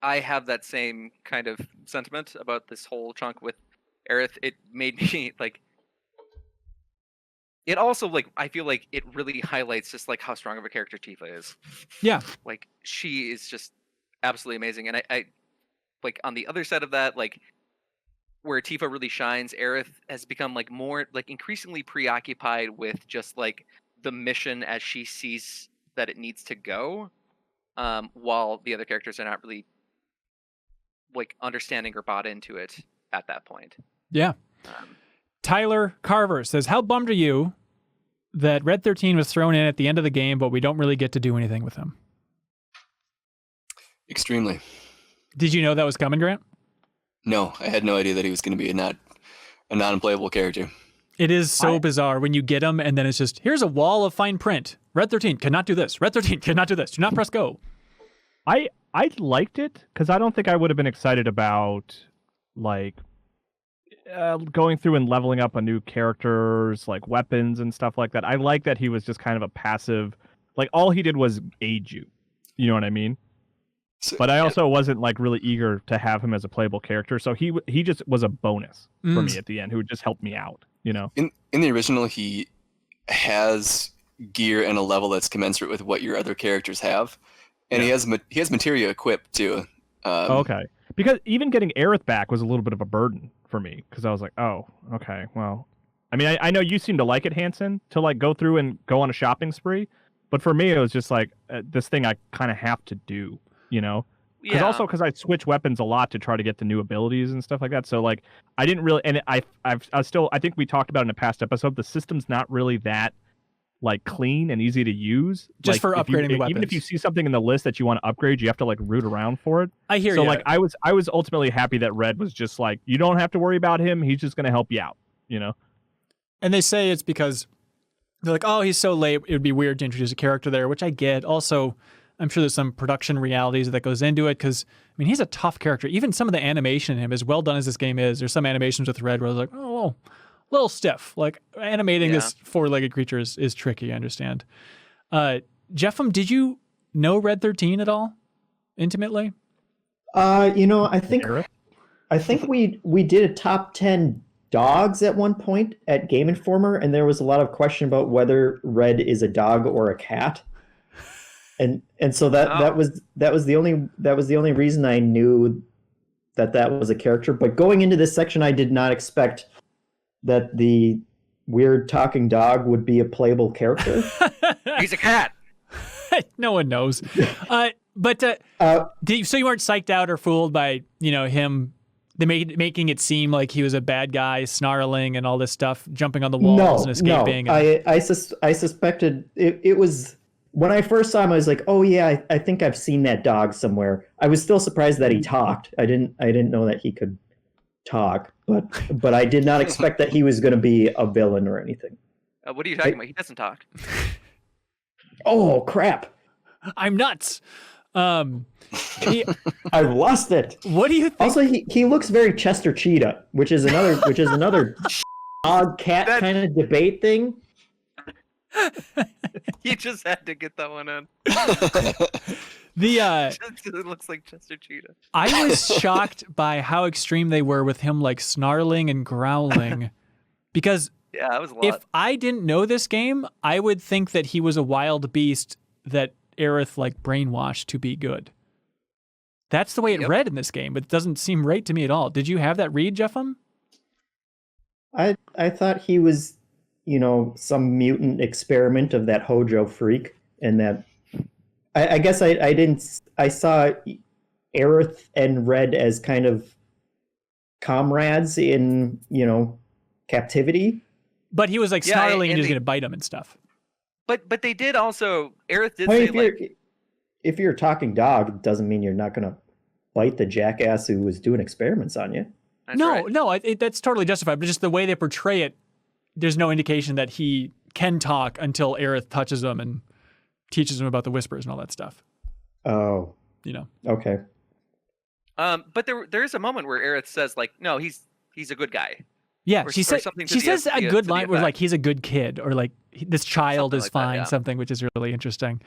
I have that same kind of sentiment about this whole chunk with Aerith. It made me like. It also like I feel like it really highlights just like how strong of a character Tifa is. Yeah. Like she is just absolutely amazing, and I like on the other side of that, like where Tifa really shines, Aerith has become like more like increasingly preoccupied with just like the mission as she sees that it needs to go, while the other characters are not really like understanding or bought into it at that point. Yeah. Tyler Carver says, how bummed are you that Red 13 was thrown in at the end of the game, but we don't really get to do anything with him? Extremely. Did you know that was coming, Grant? No, I had no idea that he was going to be a non-playable character. It is so bizarre when you get him and then it's just, here's a wall of fine print. Red 13 cannot do this. Red 13 cannot do this. Do not press go. I liked it because I don't think I would have been excited about like going through and leveling up a new characters, like weapons and stuff like that. I like that he was just kind of a passive, like all he did was aid you. You know what I mean? So, but I also wasn't like really eager to have him as a playable character. So he just was a bonus for me at the end who would just help me out, you know? In the original, he has gear and a level that's commensurate with what your other characters have. And he has materia equipped too. Okay. Because even getting Aerith back was a little bit of a burden for me because I was like, oh, okay, well. I mean, I know you seem to like it, Hanson, to like go through and go on a shopping spree. But for me, it was just like this thing I kind of have to do, you know? Because I switch weapons a lot to try to get the new abilities and stuff like that. So like I didn't really, and I think we talked about in a past episode, the system's not really that like clean and easy to use. Just like, for upgrading the weapons. Even if you see something in the list that you want to upgrade, you have to like root around for it. I hear you. So like I was ultimately happy that Red was just like, you don't have to worry about him. He's just going to help you out, you know? And they say it's because they're like, oh, he's so late. It would be weird to introduce a character there, which I get. Also, I'm sure there's some production realities that goes into it because, I mean, he's a tough character. Even some of the animation in him, as well done as this game is, there's some animations with Red where I was like, oh, a little stiff. Like animating this four-legged creature is tricky, I understand. Jeffem, did you know Red 13 at all intimately? I think we did a top 10 dogs at one point at Game Informer, and there was a lot of question about whether Red is a dog or a cat. And so that was the only reason I knew that was a character. But going into this section, I did not expect that the weird talking dog would be a playable character. He's a cat. No one knows. So you weren't psyched out or fooled by him? They making it seem like he was a bad guy, snarling and all this stuff, jumping on the walls and escaping. No, I suspected it was. When I first saw him, I was like, "Oh yeah, I think I've seen that dog somewhere." I was still surprised that he talked. I didn't know that he could talk, but I did not expect that he was going to be a villain or anything. What are you talking about? He doesn't talk. Oh crap! I'm nuts. I've lost it. What do you think? Also, he looks very Chester Cheetah, which is another dog cat kind of debate thing. You just had to get that one in. It looks like Chester Cheetah. I was shocked by how extreme they were with him like snarling and growling, because that was a lot. If I didn't know this game, I would think that he was a wild beast that Aerith like brainwashed to be good. That's the way it read in this game, but it doesn't seem right to me at all. Did you have that read, Jeffem? I thought he was, some mutant experiment of that Hojo freak, and that I guess I saw Aerith and Red as kind of comrades in, captivity. But he was like Yeah, snarling and and he was they- going to bite him and stuff. But they did also. Aerith did I mean, say if you're a talking dog, it doesn't mean you're not going to bite the jackass who was doing experiments on you. That's No, right. no, that's totally justified. But just the way they portray it, there's no indication that he can talk until Aerith touches him and teaches him about the whispers and all that stuff. Oh, You know. okay. But there is a moment where Aerith says like, no, he's a good guy. Yeah, Or she says something to she the- says to a the- good to the line where effect. like he's a good kid or like this child Something is like that, fine, yeah. something which is really interesting.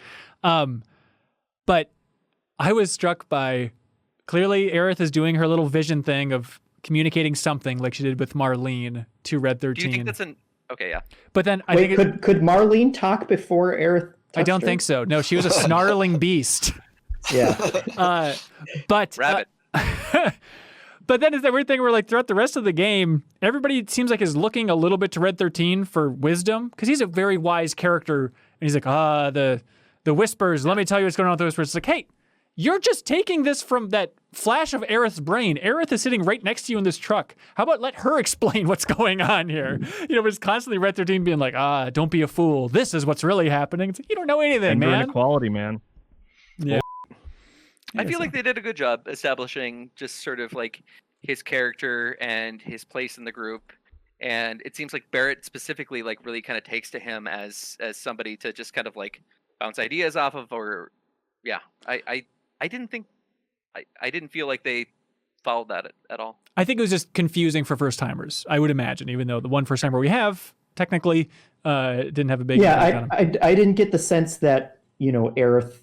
But I was struck by clearly Aerith is doing her little vision thing of communicating something like she did with Marlene to Red 13. Do you think that's an okay? Yeah. But then I Wait, think could Marlene talk before Aerith touched I don't her? think so. No, she was a snarling beast. Yeah. But Rabbit. but then it's that weird thing where like throughout the rest of the game, everybody seems like is looking a little bit to Red 13 for wisdom because he's a very wise character and he's like, the whispers. Let me tell you what's going on with the whispers. It's like, hey, you're just taking this from that flash of Aerith's brain. Aerith is sitting right next to you in this truck. How about let her explain what's going on here? You know, it's constantly Red 13 being like, don't be a fool. This is what's really happening. It's like, you don't know anything, Gender man. inequality, man. Yeah. I feel like they did a good job establishing just sort of like his character and his place in the group. And it seems like Barrett specifically like really kind of takes to him as somebody to just kind of like bounce ideas off of, or yeah. I didn't think I didn't feel like they followed that at all. I think it was just confusing for first timers, I would imagine, even though the one first timer we have technically didn't have a big impact on him. I didn't get the sense that, Aerith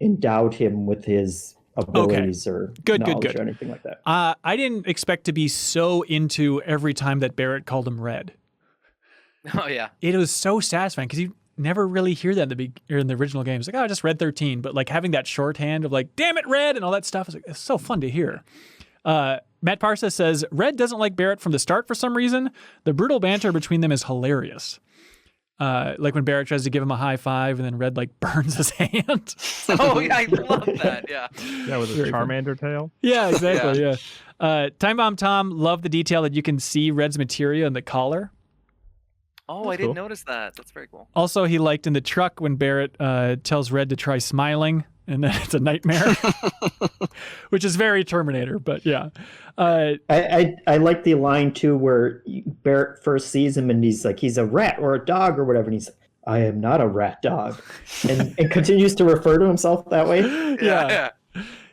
endowed him with his abilities or knowledge or anything like that. I didn't expect to be so into every time that Barrett called him Red. Oh yeah. It was so satisfying because you never really hear that in the original games. Like, just Red 13. But like having that shorthand of like, damn it, Red, and all that stuff is like, it's so fun to hear. Matt Parsa says, Red doesn't like Barrett from the start for some reason. The brutal banter between them is hilarious. Like when Barrett tries to give him a high five and then Red like burns his hand. Oh yeah, I love that. Yeah. Yeah, with his Charmander tail. Yeah, exactly. Yeah. Time Bomb Tom loved the detail that you can see Red's materia in the collar. Oh, That's I didn't cool. notice that. That's very cool. Also, he liked in the truck when Barrett tells Red to try smiling, and then it's a nightmare, which is very Terminator. But yeah, I like the line too where Barrett first sees him and he's like, he's a rat or a dog or whatever, and he's like, I am not a rat dog, and continues to refer to himself that way. Yeah.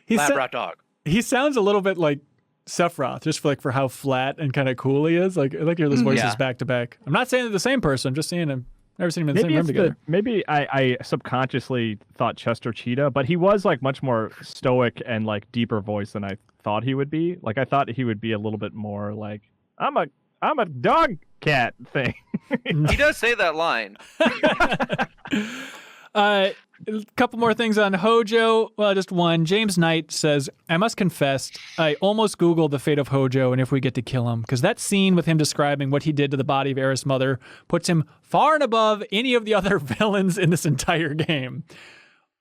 He Lab sa- rat dog. he sounds a little bit like Sephiroth, just for how flat and kind of cool he is. Like I like hear those voices Yeah. back to back. I'm not saying they're the same person. I'm just saying I've never seen them in the same room together. Maybe I subconsciously thought Chester Cheetah, but he was like much more stoic and like deeper voice than I thought he would be. Like I thought he would be a little bit more like I'm a dog cat thing. He does say that line. A couple more things on Hojo. Well, just one. James Knight says, I must confess, I almost Googled the fate of Hojo and if we get to kill him, because that scene with him describing what he did to the body of Aerith's mother puts him far and above any of the other villains in this entire game.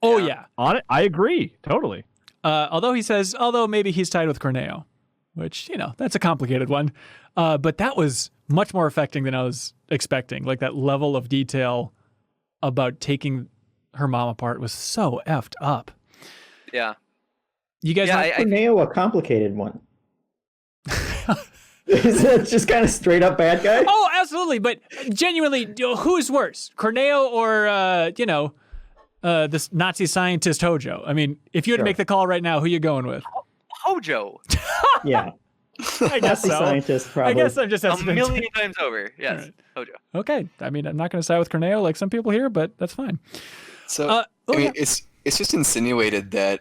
Oh, yeah. On it, I agree totally. Although he says, maybe he's tied with Corneo, which, that's a complicated one. But that was much more affecting than I was expecting. Like that level of detail about taking her mom apart was so effed up. Yeah. You guys know Corneo a complicated one. Is that just kind of straight up bad guy? Oh, absolutely. But genuinely, who's worse, Corneo or, this Nazi scientist Hojo? I mean, if you had to make the call right now, who you going with? Hojo. Yeah. I guess Nazi so. scientist, probably. I guess I'm just A million times over. Yes. Right. Hojo. Okay. I mean, I'm not going to side with Corneo like some people here, but that's fine. So it's just insinuated that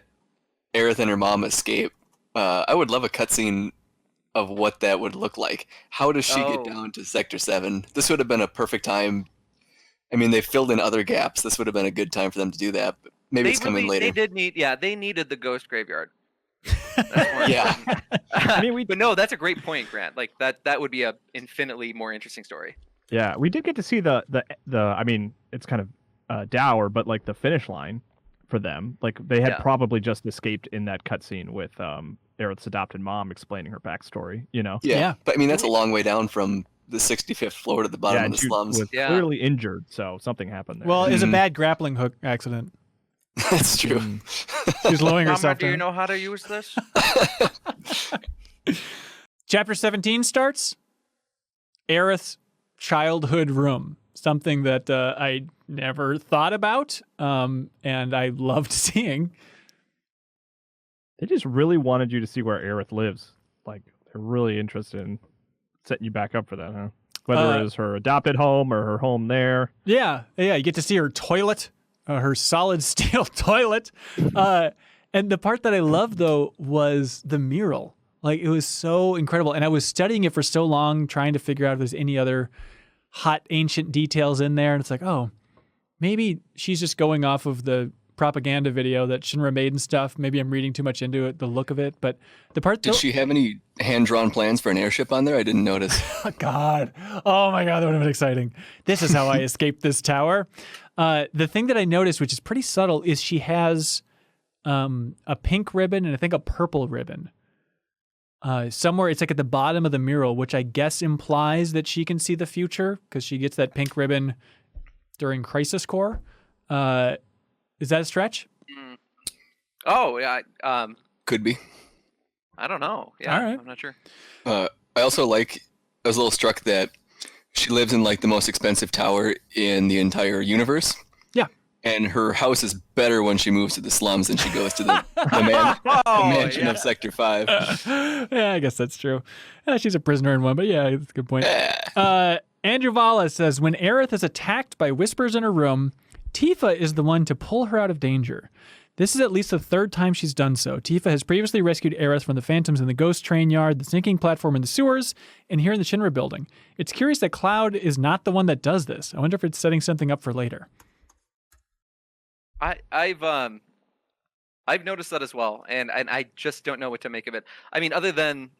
Aerith and her mom escape. I would love a cutscene of what that would look like. How does she get down to Sector 7? This would have been a perfect time. I mean, they filled in other gaps. This would have been a good time for them to do that. But maybe it's coming later. They needed the ghost graveyard. Yeah. I mean, but no, that's a great point, Grant. Like that would be a infinitely more interesting story. Yeah, we did get to see the I mean, it's kind of dour, but like the finish line for them. Like they had probably just escaped in that cutscene with Aerith's adopted mom explaining her backstory. Yeah. But I mean, that's a long way down from the 65th floor to the bottom of the she slums. was clearly injured, so something happened there. Well, it was a bad grappling hook accident. That's true. She's lowering Mama, herself do you down. know how to use this? Chapter 17 starts. Aerith's childhood room. Something that I never thought about, and I loved seeing. They just really wanted you to see where Aerith lives. Like, they're really interested in setting you back up for that, huh? Whether it was her adopted home or her home there. Yeah. You get to see her toilet, her solid steel toilet. And the part that I loved, though, was the mural. Like, it was so incredible. And I was studying it for so long, trying to figure out if there's any other hot ancient details in there. And it's like, oh, maybe she's just going off of the propaganda video that Shinra made and stuff. Maybe I'm reading too much into it, the look of it. But the part... Did she have any hand-drawn plans for an airship on there? I didn't notice. God. Oh my God, that would have been exciting. This is how I escaped this tower. The thing that I noticed, which is pretty subtle, is she has a pink ribbon and I think a purple ribbon. Somewhere it's like at the bottom of the mural, which I guess implies that she can see the future because she gets that pink ribbon during Crisis Core. Is that a stretch? Oh, yeah. Could be. I don't know. Yeah, all right. I'm not sure. I also I was a little struck that she lives in like the most expensive tower in the entire universe. Yeah. And her house is better when she moves to the slums than she goes to the mansion of Sector 5. Yeah, I guess that's true. She's a prisoner in one, but yeah, that's a good point. Andrew Vala says, when Aerith is attacked by whispers in her room, Tifa is the one to pull her out of danger. This is at least the third time she's done so. Tifa has previously rescued Aerith from the phantoms in the ghost train yard, the sinking platform in the sewers, and here in the Shinra building. It's curious that Cloud is not the one that does this. I wonder if it's setting something up for later. I've noticed that as well, and I just don't know what to make of it. I mean, other than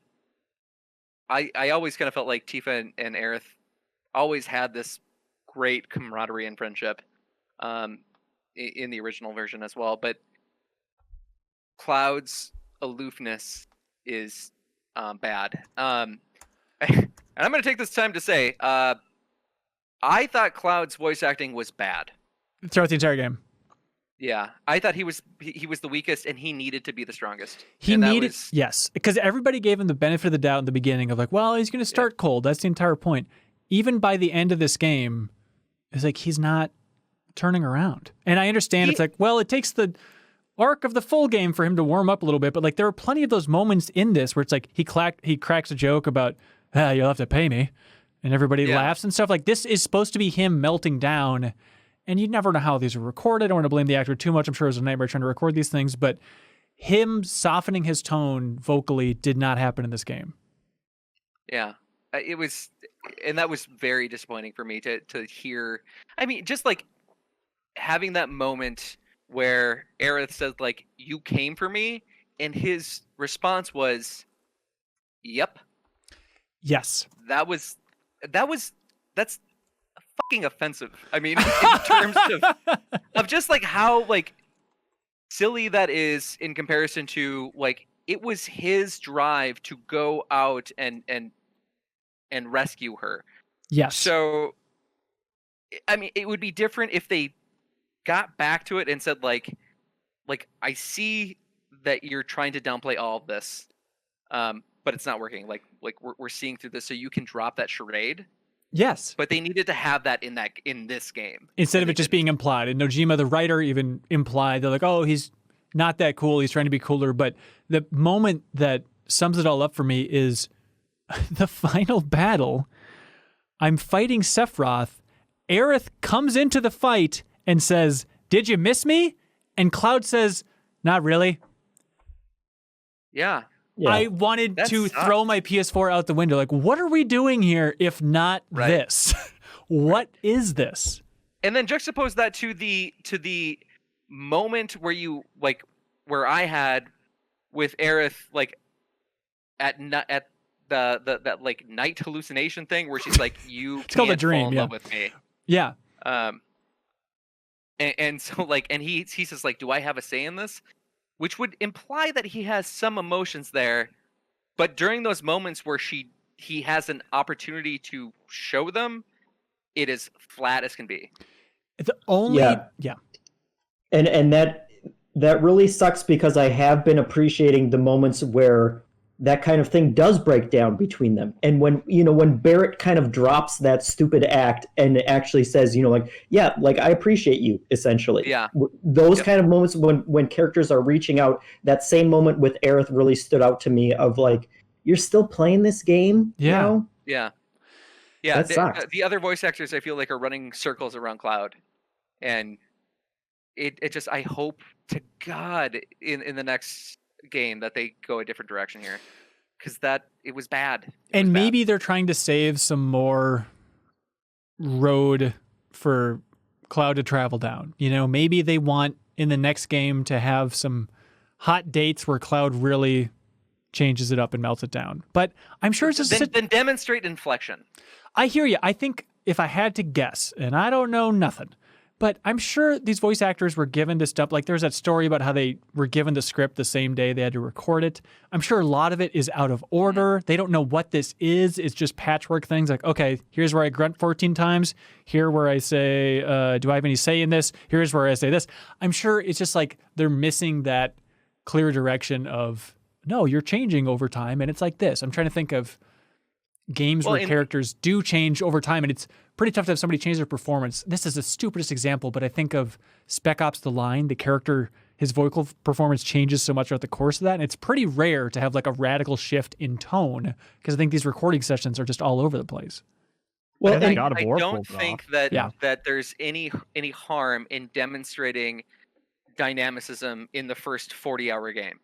I always kind of felt like Tifa and Aerith always had this great camaraderie and friendship in the original version as well, but Cloud's aloofness is bad. And I'm going to take this time to say, I thought Cloud's voice acting was bad throughout the entire game. Yeah, I thought he was the weakest, and he needed to be the strongest. Yes, because everybody gave him the benefit of the doubt in the beginning of like, well, he's going to start cold. That's the entire point. Even by the end of this game, it's like he's not turning around. And I understand it's like, well, it takes the arc of the full game for him to warm up a little bit, but like there are plenty of those moments in this where it's like he cracks a joke about, you'll have to pay me, and everybody laughs and stuff. Like this is supposed to be him melting down. And you never know how these are recorded. I don't want to blame the actor too much. I'm sure it was a nightmare trying to record these things. But him softening his tone vocally did not happen in this game. Yeah, it was, and that was very disappointing for me to hear. I mean, just like having that moment where Aerith said, like, "You came for me," and his response was, "Yep." Yes. That's fucking offensive. I mean, in terms of just like how like silly that is in comparison to like it was his drive to go out and rescue her. Yes. So I mean, it would be different if they got back to it and said like I see that you're trying to downplay all of this, but it's not working. Like we're seeing through this, so you can drop that charade. Yes. But they needed to have that in this game. Instead of it just being implied. And Nojima, the writer, even implied, they're like, oh, he's not that cool. He's trying to be cooler. But the moment that sums it all up for me is the final battle. I'm fighting Sephiroth. Aerith comes into the fight and says, did you miss me? And Cloud says, not really. Yeah. I wanted to throw my PS4 out the window. Like, what are we doing here if not this? What is this? And then juxtapose that to the moment where you like where I had with Aerith like at the like night hallucination thing where she's like, you it's called a dream, fall in love with me. Yeah. And so like and he says like, do I have a say in this? Which would imply that he has some emotions there, but during those moments where she he has an opportunity to show them, it is flat as can be. The only yeah. And that really sucks because I have been appreciating the moments where that kind of thing does break down between them. And when Barrett kind of drops that stupid act and actually says, yeah, like I appreciate you, essentially. Yeah. Those kind of moments when characters are reaching out, that same moment with Aerith really stood out to me of like, you're still playing this game? Yeah. Yeah. Yeah. The other voice actors I feel like are running circles around Cloud. And it just, I hope to God in the next game that they go a different direction here, because it was bad. Maybe they're trying to save some more road for Cloud to travel down. Maybe they want in the next game to have some hot dates where Cloud really changes it up and melts it down. But I'm sure it's just then demonstrate inflection. I hear you. I think if I had to guess, and I don't know nothing, but I'm sure these voice actors were given this stuff. Like there's that story about how they were given the script the same day they had to record it. I'm sure a lot of it is out of order. They don't know what this is. It's just patchwork things like, okay, here's where I grunt 14 times. Here where I say, do I have any say in this? Here's where I say this. I'm sure it's just like they're missing that clear direction of, no, you're changing over time. And it's like this. I'm trying to think of games where characters do change over time, and it's pretty tough to have somebody change their performance. This is the stupidest example, but I think of Spec Ops The Line. The character, his vocal performance changes so much throughout the course of that, and it's pretty rare to have like a radical shift in tone, because I think these recording sessions are just all over the place. Well, I don't think that there's any harm in demonstrating dynamicism in the first 40-hour game.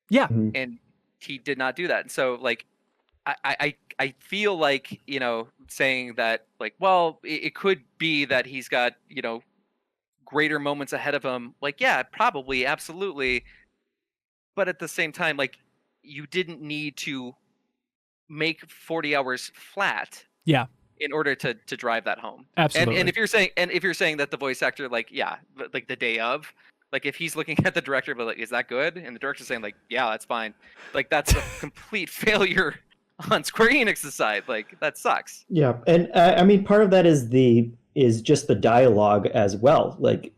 Yeah. Mm-hmm. And he did not do that. And so, like, I feel like, saying that, like, well, it could be that he's got, greater moments ahead of him. Like, yeah, probably, absolutely. But at the same time, like, you didn't need to make 40 hours flat. Yeah. In order to drive that home. Absolutely. And if you're saying that the voice actor, like, yeah, like the day of, like if he's looking at the director, but like, is that good? And the director's saying like, yeah, that's fine. Like that's a complete failure on Square Enix's side. Like that sucks. Yeah, and I mean, part of that is just the dialogue as well. Like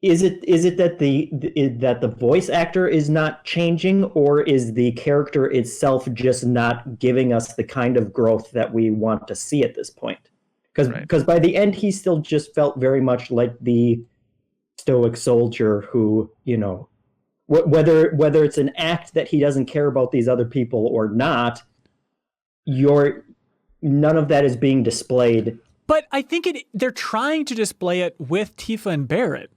is it that the voice actor is not changing, or is the character itself just not giving us the kind of growth that we want to see at this point? Because by the end, he still just felt very much like the stoic soldier who, whether it's an act that he doesn't care about these other people or not, none of that is being displayed. But I think they're trying to display it with Tifa and Barrett.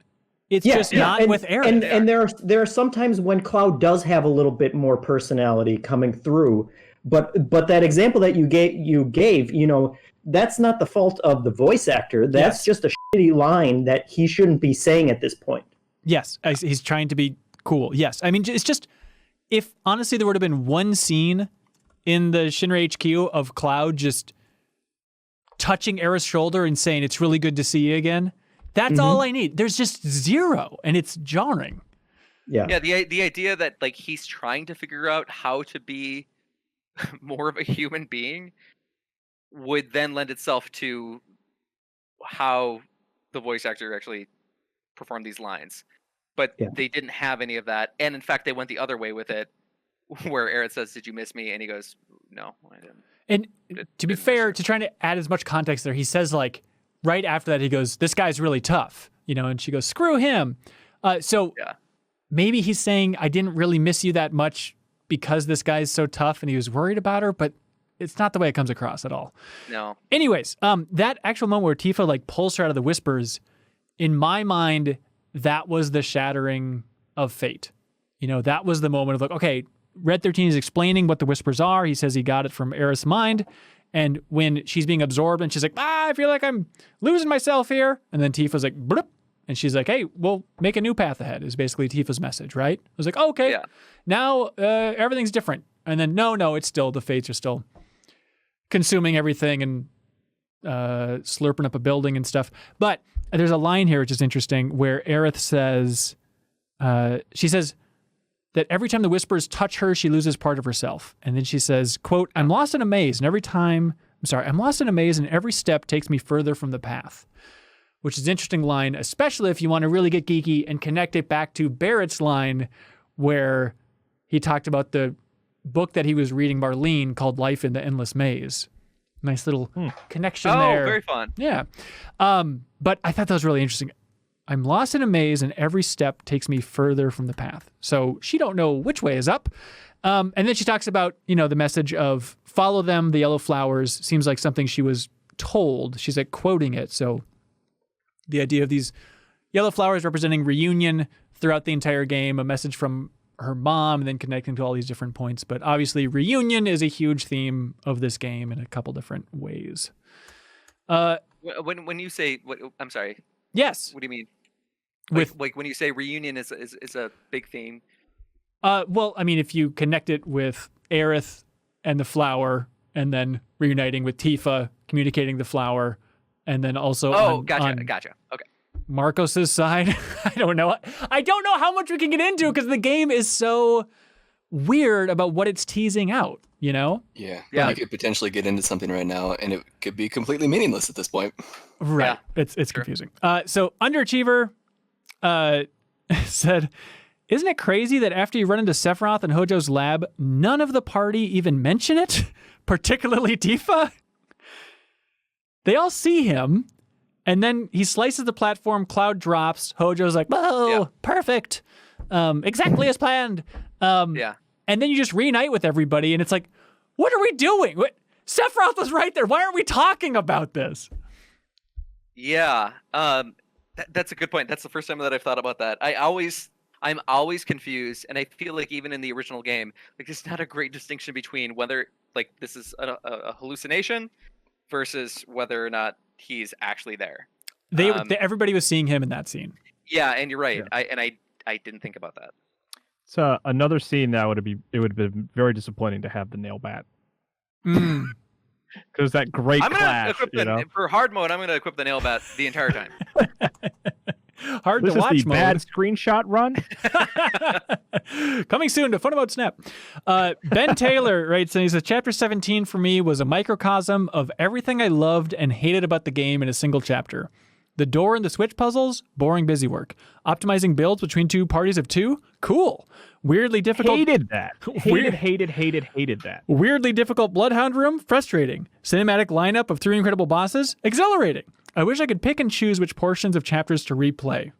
It's just not with Aaron. And there are some times when Cloud does have a little bit more personality coming through, but that example that you gave, that's not the fault of the voice actor. That's just a shitty line that he shouldn't be saying at this point. Yes, he's trying to be cool. Yes, I mean, it's just, if honestly there would have been one scene in the Shinra HQ of Cloud just touching Aerith's shoulder and saying, it's really good to see you again, that's all I need. There's just zero, and it's jarring. Yeah, the idea that like he's trying to figure out how to be more of a human being would then lend itself to how the voice actor actually performed these lines. But they didn't have any of that. And in fact, they went the other way with it, where Aerith says, did you miss me? And he goes, no, I didn't. And to be fair, to trying to add as much context there, he says like, right after that, he goes, this guy's really tough, and she goes, screw him. So maybe he's saying, I didn't really miss you that much because this guy's so tough and he was worried about her, but it's not the way it comes across at all. No. Anyways, that actual moment where Tifa like pulls her out of the whispers, in my mind, that was the shattering of fate. That was the moment of like, okay, Red 13 is explaining what the whispers are. He says he got it from Aerith's mind. And when she's being absorbed and she's like, I feel like I'm losing myself here. And then Tifa's like, blip. And she's like, hey, we'll make a new path ahead, is basically Tifa's message, right? I was like, oh, okay, now everything's different. And then, no, it's still, the fates are still consuming everything and slurping up a building and stuff. But there's a line here which is interesting where Aerith says, she says, that every time the whispers touch her, she loses part of herself. And then she says, quote, I'm lost in a maze, and I'm lost in a maze, and every step takes me further from the path. Which is an interesting line, especially if you want to really get geeky and connect it back to Barrett's line where he talked about the book that he was reading, Marlene, called Life in the Endless Maze. Nice little connection there. Oh, very fun. Yeah. But I thought that was really interesting. I'm lost in a maze, and every step takes me further from the path. So she don't know which way is up. And then she talks about, the message of follow them, the yellow flowers. Seems like something she was told. She's like quoting it. So the idea of these yellow flowers representing reunion throughout the entire game, a message from her mom, and then connecting to all these different points. But obviously, reunion is a huge theme of this game in a couple different ways. When you say, I'm sorry. Yes. What do you mean? With like when you say reunion is a big theme. Well, I mean, if you connect it with Aerith and the flower, and then reuniting with Tifa, communicating the flower, and then also gotcha. Okay. Marcos's side. I don't know how much we can get into because the game is so weird about what it's teasing out, Yeah. You could potentially get into something right now, and it could be completely meaningless at this point. Right. Yeah. It's confusing. So Underachiever said, isn't it crazy that after you run into Sephiroth and Hojo's lab, none of the party even mention it, particularly Tifa? They all see him, and then he slices the platform, Cloud drops, Hojo's like, whoa, perfect, exactly as planned. And then you just reunite with everybody, and it's like, what are we doing? Sephiroth was right there. Why aren't we talking about this? Yeah, that's a good point. That's the first time that I've thought about that. I'm always confused, and I feel like even in the original game, like there's not a great distinction between whether like this is a hallucination versus whether or not he's actually there. Everybody was seeing him in that scene. Yeah, and you're right. Yeah. I didn't think about that. So another scene that it would have been very disappointing to have the nail bat. Because that great clash. For hard mode, I'm going to equip the nail bat the entire time. Hard to watch mode. This is the mode. bad screenshot run. Coming soon to Fun Mode Snap. Ben Taylor writes, and he says, Chapter 17 for me was a microcosm of everything I loved and hated about the game in a single chapter. The door and the switch puzzles, boring busy work. Optimizing builds between two parties of two, cool. Weirdly difficult. Hated that. Hated that. Weirdly difficult Bloodhound room, frustrating. Cinematic lineup of 3 incredible bosses, exhilarating. I wish I could pick and choose which portions of chapters to replay.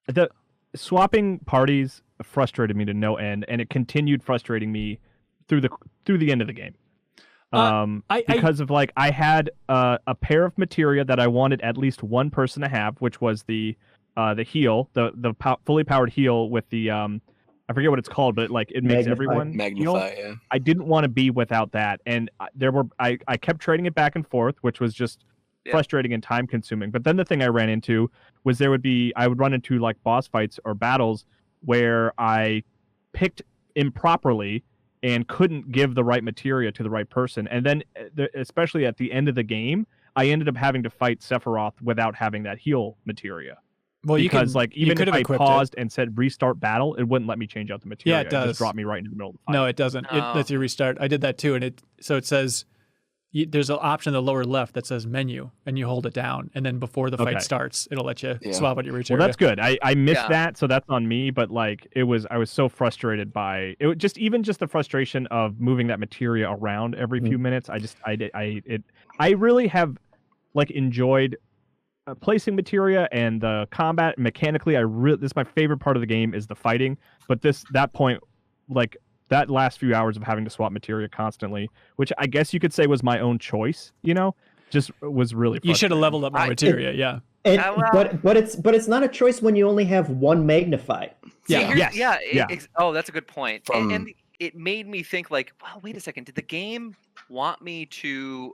The swapping parties frustrated me to no end, and it continued frustrating me through the end of the game. Because I had a pair of materia that I wanted at least one person to have, which was the heal, the fully powered heal with the I forget what it's called, but it makes everyone magnify. heal. Yeah. I didn't want to be without that, and I kept trading it back and forth, which was just frustrating and time consuming. But then the thing I ran into was I would run into boss fights or battles where I picked improperly and couldn't give the right materia to the right person. And then, especially at the end of the game, I ended up having to fight Sephiroth without having that heal materia. Well, even if I paused and said restart battle, it wouldn't let me change out the materia. Yeah, it does. It just dropped me right into the middle of the fight. No, it doesn't. It lets you restart. I did that too, and it says there's an option in the lower left that says menu, and you hold it down, and then before the fight starts, it'll let you swap out your materia. Well, that's good. I missed that, so that's on me. But I was so frustrated by it. Just the frustration of moving that materia around every few minutes. I really have enjoyed placing materia and the combat mechanically. This is my favorite part of the game is the fighting. But that point, that last few hours of having to swap materia constantly, which I guess you could say was my own choice, just was really frustrating. You should have leveled up more materia, But it's not a choice when you only have one magnify. That's a good point. And it made me think well, wait a second, did the game want me to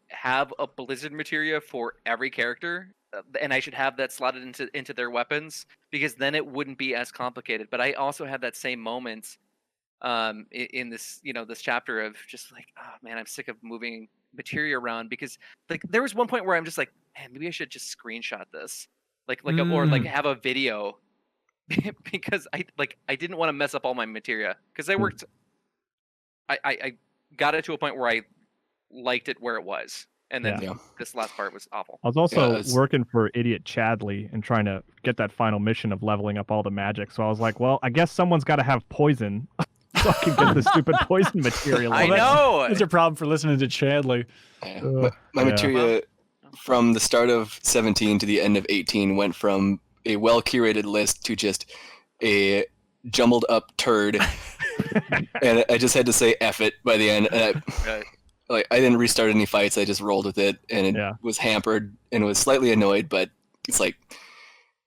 have a Blizzard materia for every character, and I should have that slotted into their weapons, because then it wouldn't be as complicated. But I also had that same moment in this this chapter of just oh man, I'm sick of moving materia around, because there was one point where I'm just man, maybe I should just screenshot this or have a video because I didn't want to mess up all my materia because I worked. I got it to a point where I liked it where it was, and then this last part was awful. I was also working for Idiot Chadley and trying to get that final mission of leveling up all the magic. So I was like, well, I guess someone's got to have poison so I can get the stupid poison material. I know. That's a problem for listening to Chadley. My materia from the start of 17 to the end of 18 went from a well-curated list to just a jumbled up turd. And I just had to say F it by the end. And I didn't restart any fights. I just rolled with it, and it was hampered and was slightly annoyed. But it's like,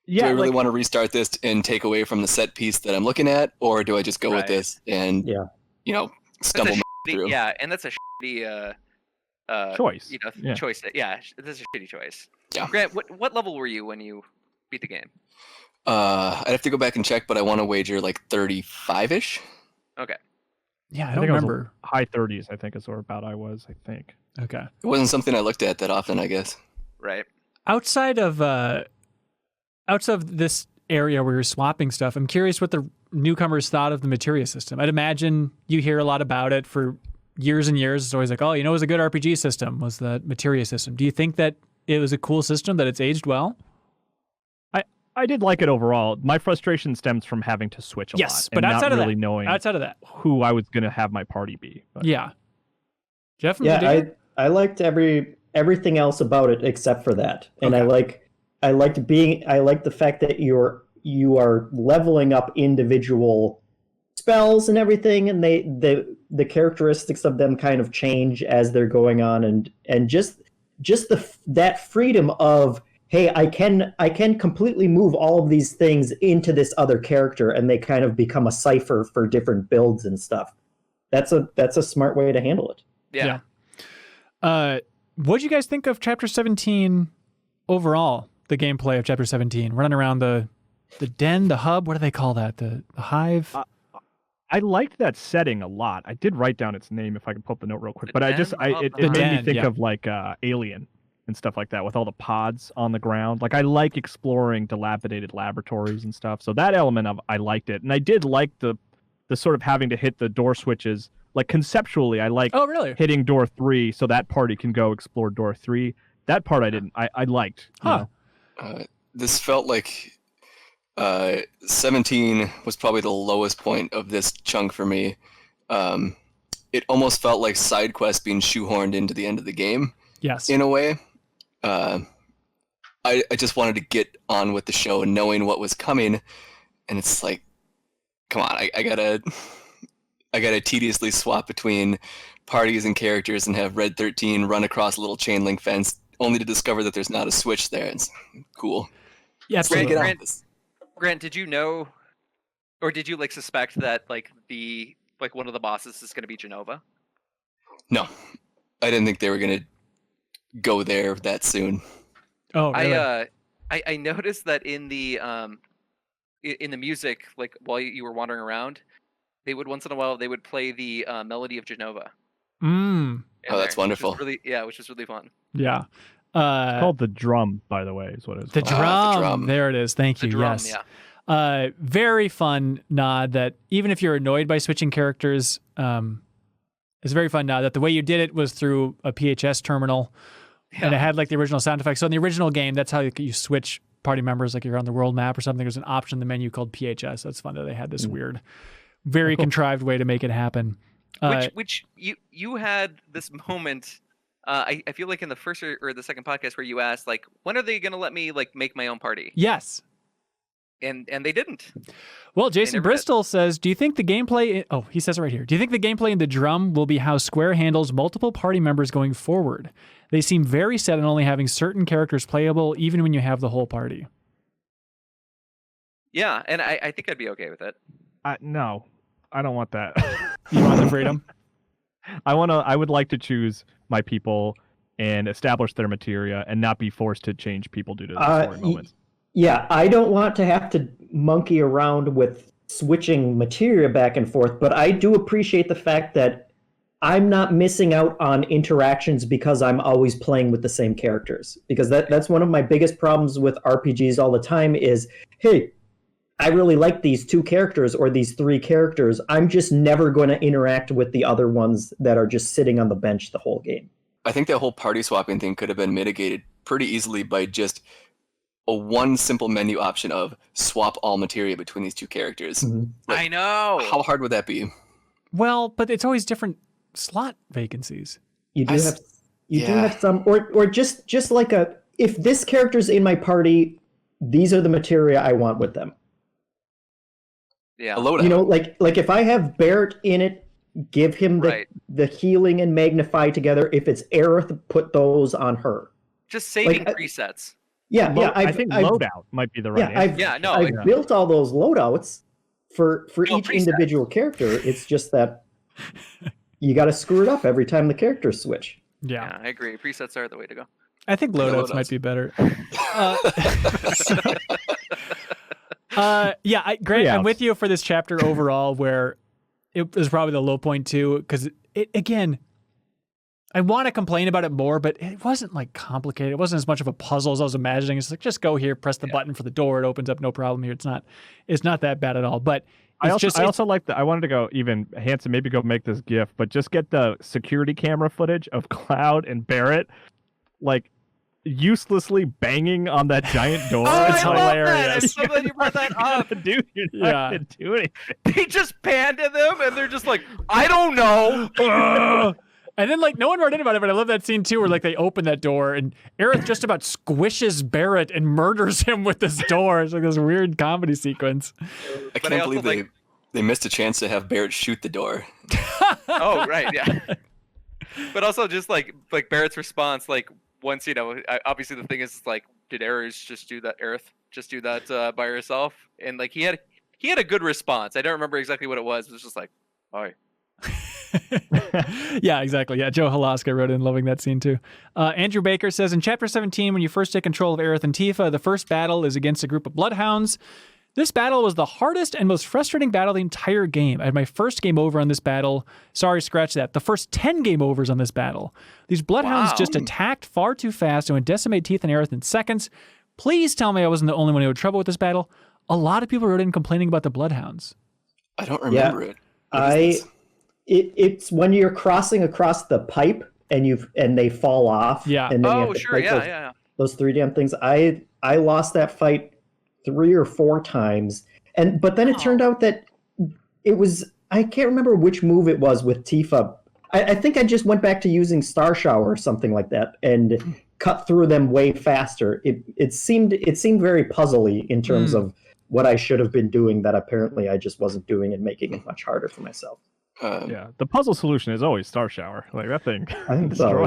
do I really want to restart this and take away from the set piece that I'm looking at, or do I just go with this and stumble through? Yeah, and that's a shitty choice. Choice. Yeah, that's a shitty choice. Yeah. Grant, what level were you when you beat the game? I'd have to go back and check, but I want to wager like 35-ish. Okay. Yeah, I don't remember. High 30s, I think, is where about I was, I think. Okay. It wasn't something I looked at that often, I guess. Right. Outside of this area where you're swapping stuff, I'm curious what the newcomers thought of the materia system. I'd imagine you hear a lot about it for years and years. It's always like, oh, it was a good RPG system, was the materia system. Do you think that it was a cool system, that it's aged well? I did like it overall. My frustration stems from having to switch a lot. Yes, but and outside not of really knowing outside of that, who I was going to have my party be. But. Yeah. Jeff? I liked everything else about it except for that. And I like the fact that you are leveling up individual spells and everything, and the characteristics of them kind of change as they're going on, and just that freedom of, hey, I can completely move all of these things into this other character, and they kind of become a cipher for different builds and stuff. That's a smart way to handle it. Yeah. What do you guys think of Chapter 17 overall? The gameplay of Chapter 17, running around the den, the hub. What do they call that? The hive. I liked that setting a lot. I did write down its name if I can pull up the note real quick. But it made me think of like Alien and stuff like that, with all the pods on the ground. Like, I like exploring dilapidated laboratories and stuff. So that element of I liked it, and I did like the sort of having to hit the door switches. Like, conceptually, I like hitting door 3 so that party can go explore door 3. That part I didn't. I liked. This felt like 17 was probably the lowest point of this chunk for me. It almost felt like side quests being shoehorned into the end of the game. Yes. In a way. I just wanted to get on with the show knowing what was coming, and it's like, come on, I gotta tediously swap between parties and characters and have Red 13 run across a little chain link fence only to discover that there's not a switch there. It's cool. Yeah, Grant, did you know, or did you suspect that one of the bosses is going to be Genova? No, I didn't think they were gonna go there that soon. Oh, really? I noticed that in the music, while you were wandering around, they would once in a while play the melody of Genova. Oh, that's wonderful. Which was really fun. Yeah. It's called the drum, by the way, is what it's called. The drum. There it is. Thank you. Drum, yes. Yeah. Very fun nod that even if you're annoyed by switching characters, it's a very fun nod that the way you did it was through a PHS terminal. Yeah. And it had the original sound effects. So in the original game, that's how you switch party members. Like you're on the world map or something. There's an option in the menu called PHS. That's fun that they had this weird, very contrived way to make it happen. Which you had this moment. I feel like in the first or the second podcast where you asked when are they going to let me make my own party? Yes. And they didn't. Well, Jason Bristol says, do you think the gameplay... Oh, he says it right here. Do you think the gameplay in the drum will be how Square handles multiple party members going forward? They seem very set on only having certain characters playable, even when you have the whole party. Yeah, and I think I'd be okay with it. No, I don't want that. You want the freedom? I would like to choose my people and establish their materia and not be forced to change people due to the story moments. Yeah, I don't want to have to monkey around with switching materia back and forth, but I do appreciate the fact that I'm not missing out on interactions because I'm always playing with the same characters. Because that's one of my biggest problems with RPGs all the time is, hey, I really like these 2 characters or these 3 characters. I'm just never going to interact with the other ones that are just sitting on the bench the whole game. I think that whole party swapping thing could have been mitigated pretty easily by just a one simple menu option of swap all materia between these 2 characters. Mm-hmm. I know. How hard would that be? Well, but it's always different slot vacancies. You do have some, or just like if this character's in my party, these are the materia I want with them. Yeah. A loadout. You know, like if I have Barrett in it, give him the healing and magnify together. If it's Aerith, put those on her. Just saving presets. Yeah, I think loadout might be the right answer. I've built all those loadouts for each individual character. It's just that you got to screw it up every time the characters switch. Yeah, I agree. Presets are the way to go. I think loadouts might be better. Grant, I'm with you for this chapter overall, where it was probably the low point too, because again, I want to complain about it more, but it wasn't like complicated. It wasn't as much of a puzzle as I was imagining. It's like, just go here, press the button for the door. It opens up, no problem here. It's not that bad at all. But I also like I wanted to go even, Hanson, maybe go make this GIF, but just get the security camera footage of Cloud and Barrett, like, uselessly banging on that giant door. It's hilarious. I'm so glad you brought that up. Dude, you're not gonna do anything. They just panned at them, and they're just like, I don't know. And then, like, no one wrote in about it, but I love that scene, too, where, like, they open that door, and Aerith just about squishes Barrett and murders him with this door. It's like this weird comedy sequence. I can't believe they missed a chance to have Barrett shoot the door. Oh, right, yeah. But also just, like Barrett's response, like, once, you know, obviously the thing is, like, did Aerith just do that by herself? And, like, he had a good response. I don't remember exactly what it was. It was just like, hi. Yeah, exactly. Yeah, Joe Halaska wrote in, loving that scene too. Andrew Baker says, in Chapter 17, when you first take control of Aerith and Tifa, the first battle is against a group of bloodhounds. This battle was the hardest and most frustrating battle of the entire game. I had my first game over on this battle. Sorry, scratch that. The first 10 game overs on this battle. These bloodhounds just attacked far too fast and would decimate Tifa and Aerith in seconds. Please tell me I wasn't the only one who had trouble with this battle. A lot of people wrote in complaining about the bloodhounds. I don't remember it. It's when you're crossing across the pipe and they fall off. Yeah. And then you have to fight those 3 damn things. I lost that fight 3 or 4 times, but then it turned out that it was, I can't remember which move it was with Tifa. I think I just went back to using Star Shower or something like that and cut through them way faster. It seemed very puzzly in terms of what I should have been doing that apparently I just wasn't doing and making it much harder for myself. The puzzle solution is always Star Shower. Like, that thing. I think so,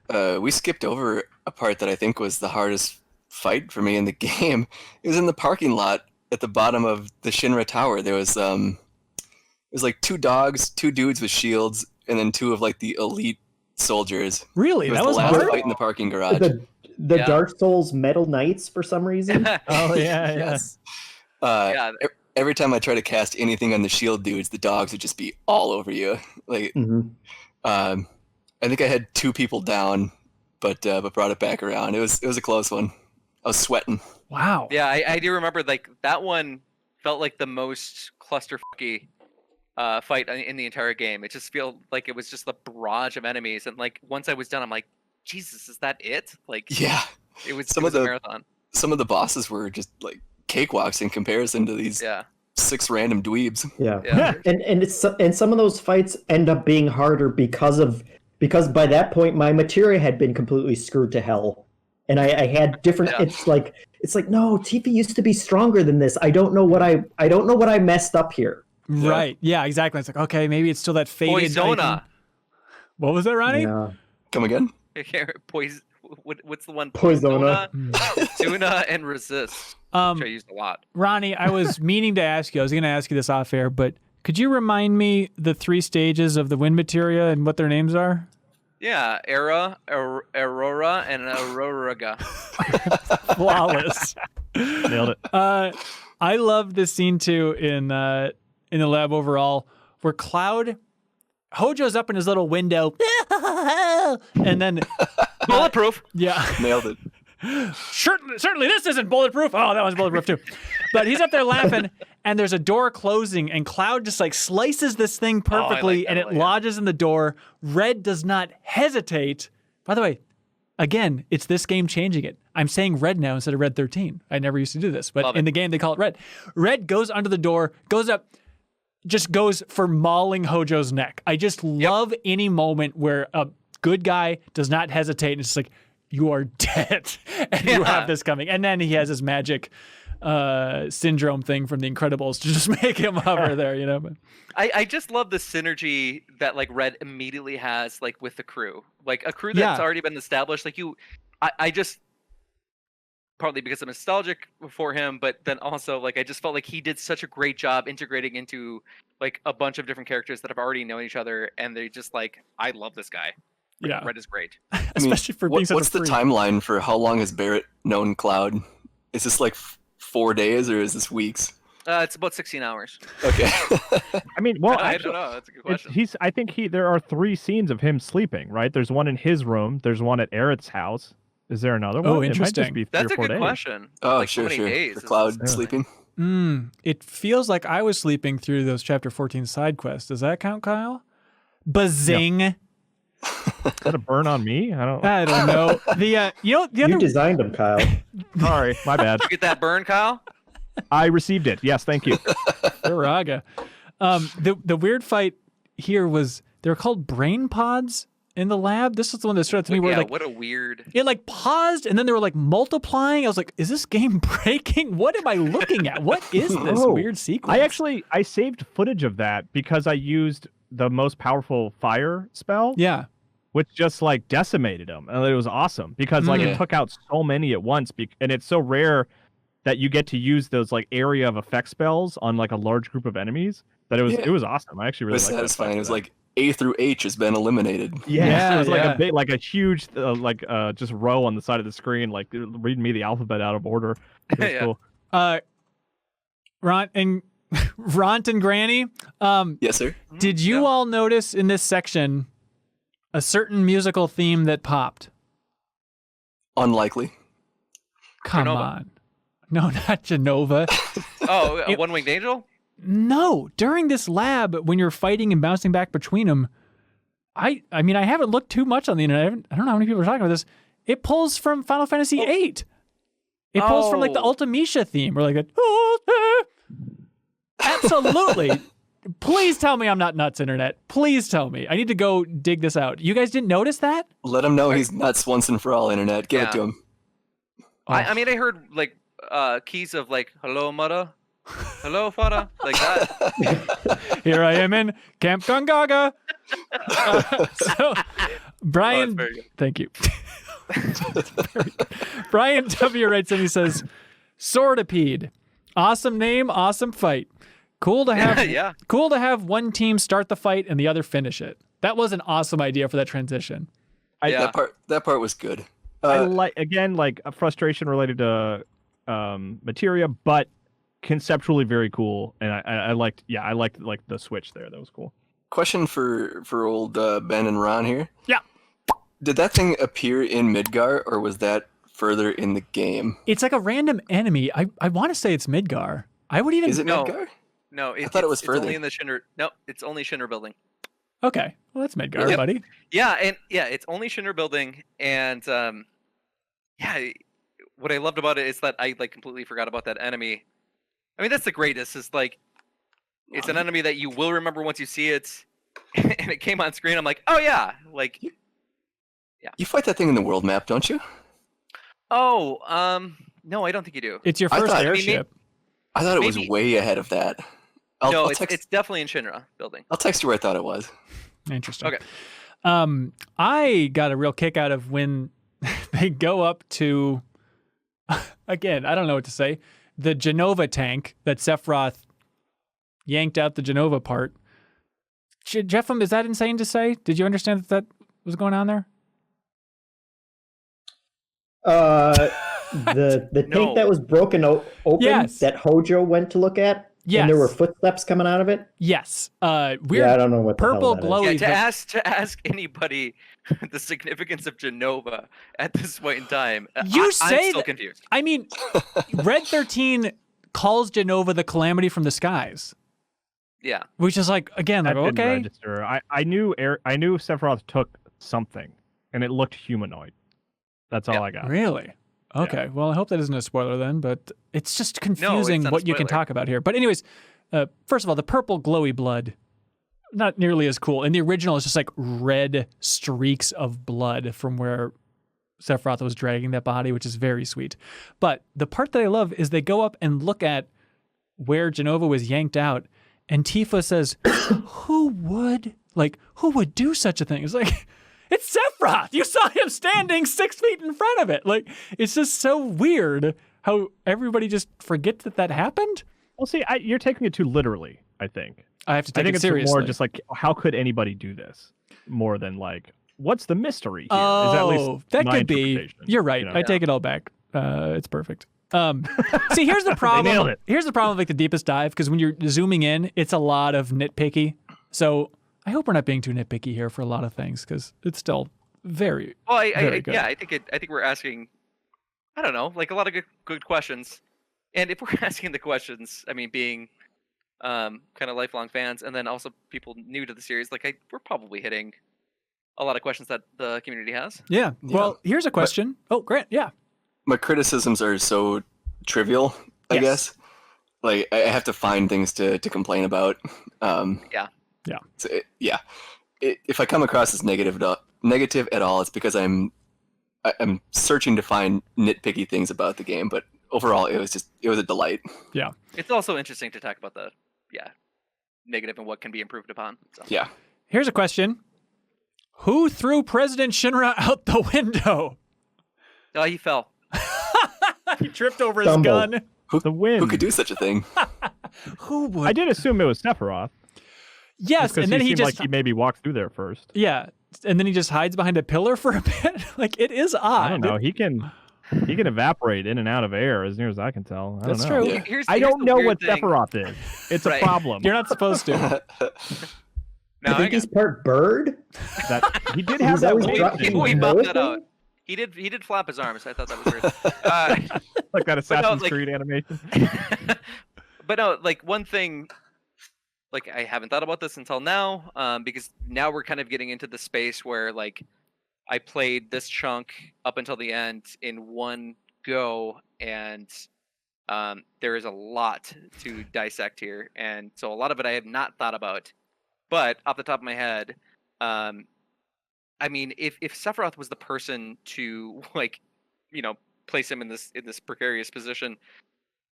yeah. We skipped over a part that I think was the hardest fight for me in the game. It was in the parking lot at the bottom of the Shinra Tower. There was it was like 2 dogs, 2 dudes with shields, and then 2 of like the elite soldiers. Really? That was the last fight in the parking garage. The Dark Souls Metal Knights for some reason. Oh yeah, yes. Every time I try to cast anything on the shield dudes, the dogs would just be all over you. Like, I think I had 2 people down, but brought it back around. It was a close one. I was sweating. Wow. Yeah, I do remember, like, that one felt like the most clusterfucky fight in the entire game. It just felt like it was just a barrage of enemies, and like once I was done, I'm like, Jesus, is that it? Like, yeah, it was a marathon. Some of the bosses were just like cakewalks in comparison to these 6 random dweebs. Yeah. And some of those fights end up being harder because by that point my materia had been completely screwed to hell, and I had different. It's like no, Tifa used to be stronger than this. I don't know what I messed up here. Right. Yeah. Exactly. It's like, okay, maybe it's still that faded. Poisona. What was that, Ronnie? Yeah. Come again? What's the one? Poisona. Tuna and Resist. Which I used a lot. Ronnie, I was meaning to ask you. I was going to ask you this off air, but could you remind me the 3 stages of the wind materia and what their names are? Yeah, Aurora, and Auroraga. Flawless. Nailed it. I love this scene too in the lab overall, where Cloud, Hojo's up in his little window, and then bulletproof. Yeah, nailed it. Certainly this isn't bulletproof. Oh, that one's bulletproof too. But he's up there laughing, and there's a door closing, and Cloud just like slices this thing perfectly, and it lodges in the door. Red does not hesitate. By the way, again, it's this game changing it. I'm saying Red now instead of Red 13. I never used to do this, but in the game they call it Red. Red goes under the door, goes up, just goes for mauling Hojo's neck. I just love any moment where a good guy does not hesitate, and it's just like, you are dead, and you have this coming. And then he has his magic syndrome thing from The Incredibles to just make him hover there, you know. But I just love the synergy that like Red immediately has like with the crew, like a crew that's already been established. Like I just, partly because I'm nostalgic for him, but then also like I just felt like he did such a great job integrating into like a bunch of different characters that have already known each other, and they just like, I love this guy. Like, Red is great. Especially for being such what's the timeline for how long has Barrett known Cloud? Is this like 4 days or is this weeks? It's about 16 hours. Okay. I mean, well, I don't know. That's a good question. I think there are 3 scenes of him sleeping, right? There's one in his room. There's one at Aerith's house. Is there another one? Oh, interesting. It might just be 3 That's or 4 a good days. question. Oh, like, sure. Days for Cloud sleeping. It feels like I was sleeping through those Chapter 14 side quests. Does that count, Kyle? Bazing. Yep. Is that a burn on me? I don't know. You designed them, Kyle. Sorry, my bad. Did you get that burn, Kyle? I received it. Yes, thank you. Raga. The weird fight here was they were called brain pods in the lab. This is the one that stood out to me. Where like, what a weird. It like paused and then they were like multiplying. I was like, is this game breaking? What am I looking at? What is this weird sequence? I saved footage of that because I used the most powerful fire spell. Yeah. Which just like decimated them. And it was awesome because like it took out so many at once. And it's so rare that you get to use those like area of effect spells on like a large group of enemies that it was awesome. I actually really liked it. It was satisfying. It was like A through H has been eliminated. Yeah, it was like a huge just row on the side of the screen, like reading me the alphabet out of order. It was cool. Ront and Granny. Yes, sir. Did you all notice in this section a certain musical theme that popped? Unlikely. Come Genova. on. No, not Genova. One-Winged Angel? No. During this lab, when you're fighting and bouncing back between them, I mean, I haven't looked too much on the internet. I don't know how many people are talking about this. It pulls from Final Fantasy VIII. It pulls from like the Ultimecia theme, or like a. Absolutely. Please tell me I'm not nuts, internet. Please tell me. I need to go dig this out. You guys didn't notice that? Let him know he's nuts once and for all, internet. Give it to him. I mean, I heard like keys of like, hello, mother. Hello, father. Like that. Here I am in Camp Gongaga. So, Brian, thank you. Brian W. writes in, he says, Swordipede. Awesome name, awesome fight. Cool to have cool to have one team start the fight and the other finish it. That was an awesome idea for that transition. That part was good. I like a frustration related to materia, but conceptually very cool. And I liked like the switch there. That was cool. Question for old Ben and Ron here. Yeah. Did that thing appear in Midgar, or was that further in the game? It's like a random enemy. I want to say it's Midgar. I would even. Is it Midgar? No, I thought it was further. It's only in the Shinra. No, it's only Shinra building. Okay, well that's Midgar, buddy. Yeah, it's only Shinra building, and what I loved about it is that I like completely forgot about that enemy. I mean, that's the greatest. Is like, it's an enemy that you will remember once you see it, and it came on screen. I'm like, oh yeah, like, yeah. You fight that thing in the world map, don't you? Oh, no, I don't think you do. It's your first airship. I thought it was way ahead of that. It's definitely in Shinra building. I'll text you where I thought it was. Interesting. Okay. I got a real kick out of when they go up to, again, I don't know what to say, the Genova tank that Sephiroth yanked out the Genova part. Jeffem, is that insane to say? Did you understand that was going on there? The tank that was broken open that Hojo went to look at? Yes. And there were footsteps coming out of it? Yes. Weird. Yeah, I don't know what the purple hell that is. glowy. Yeah, to ask anybody the significance of Genova at this point in time, I'm still confused. I mean, Red 13 calls Genova the calamity from the skies. Yeah. Which is like, again, that like, didn't okay. register. I knew Sephiroth took something, and it looked humanoid. That's all I got. Really? Okay. Yeah. Well, I hope that isn't a spoiler then, but it's just confusing what you can talk about here. But anyways, first of all, the purple glowy blood, not nearly as cool. In the original, it's just like red streaks of blood from where Sephiroth was dragging that body, which is very sweet. But the part that I love is they go up and look at where Genova was yanked out, and Tifa says, who would do such a thing? It's like, it's Sephiroth! You saw him standing 6 feet in front of it! Like, it's just so weird how everybody just forgets that happened. Well, see, you're taking it too literally, I think. I have to take it seriously. It's more just like, how could anybody do this? More than like, what's the mystery here? Oh, is at least that my could be. You're right. You know? I take it all back. It's perfect. See, here's the problem. They nailed it. Here's the problem with like the deepest dive, because when you're zooming in, it's a lot of nitpicky. So I hope we're not being too nitpicky here for a lot of things, because it's still very, very good. Yeah, I think we're asking, I don't know, like a lot of good questions. And if we're asking the questions, I mean, being kind of lifelong fans, and then also people new to the series, like we're probably hitting a lot of questions that the community has. Yeah. Well, here's a question. Grant. Yeah. My criticisms are so trivial, I guess. Like, I have to find things to complain about. Yeah. So if I come across as negative at all, it's because I'm searching to find nitpicky things about the game. But overall, it was a delight. Yeah. It's also interesting to talk about the negative and what can be improved upon. So. Yeah. Here's a question. Who threw President Shinra out the window? Oh, he fell. He tripped over his gun. The wind. Who could do such a thing? Who would? I did assume it was Sephiroth. Yes, and then he seemed just like he maybe walked through there first. Yeah, and then he just hides behind a pillar for a bit. Like, it is odd. I don't know. He can evaporate in and out of air, as near as I can tell. That's know. true. Yeah. I don't know what thing. Sephiroth is. It's a problem. You're not supposed to. I think he's part bird. He did have that. We bumped that out. He did flap his arms. I thought that was weird. Like that Assassin's Creed animation. But no, like one thing, like I haven't thought about this until now, because now we're kind of getting into the space where like I played this chunk up until the end in one go, and there is a lot to dissect here, and so a lot of it I have not thought about. But off the top of my head, I mean, if Sephiroth was the person to place him in this precarious position,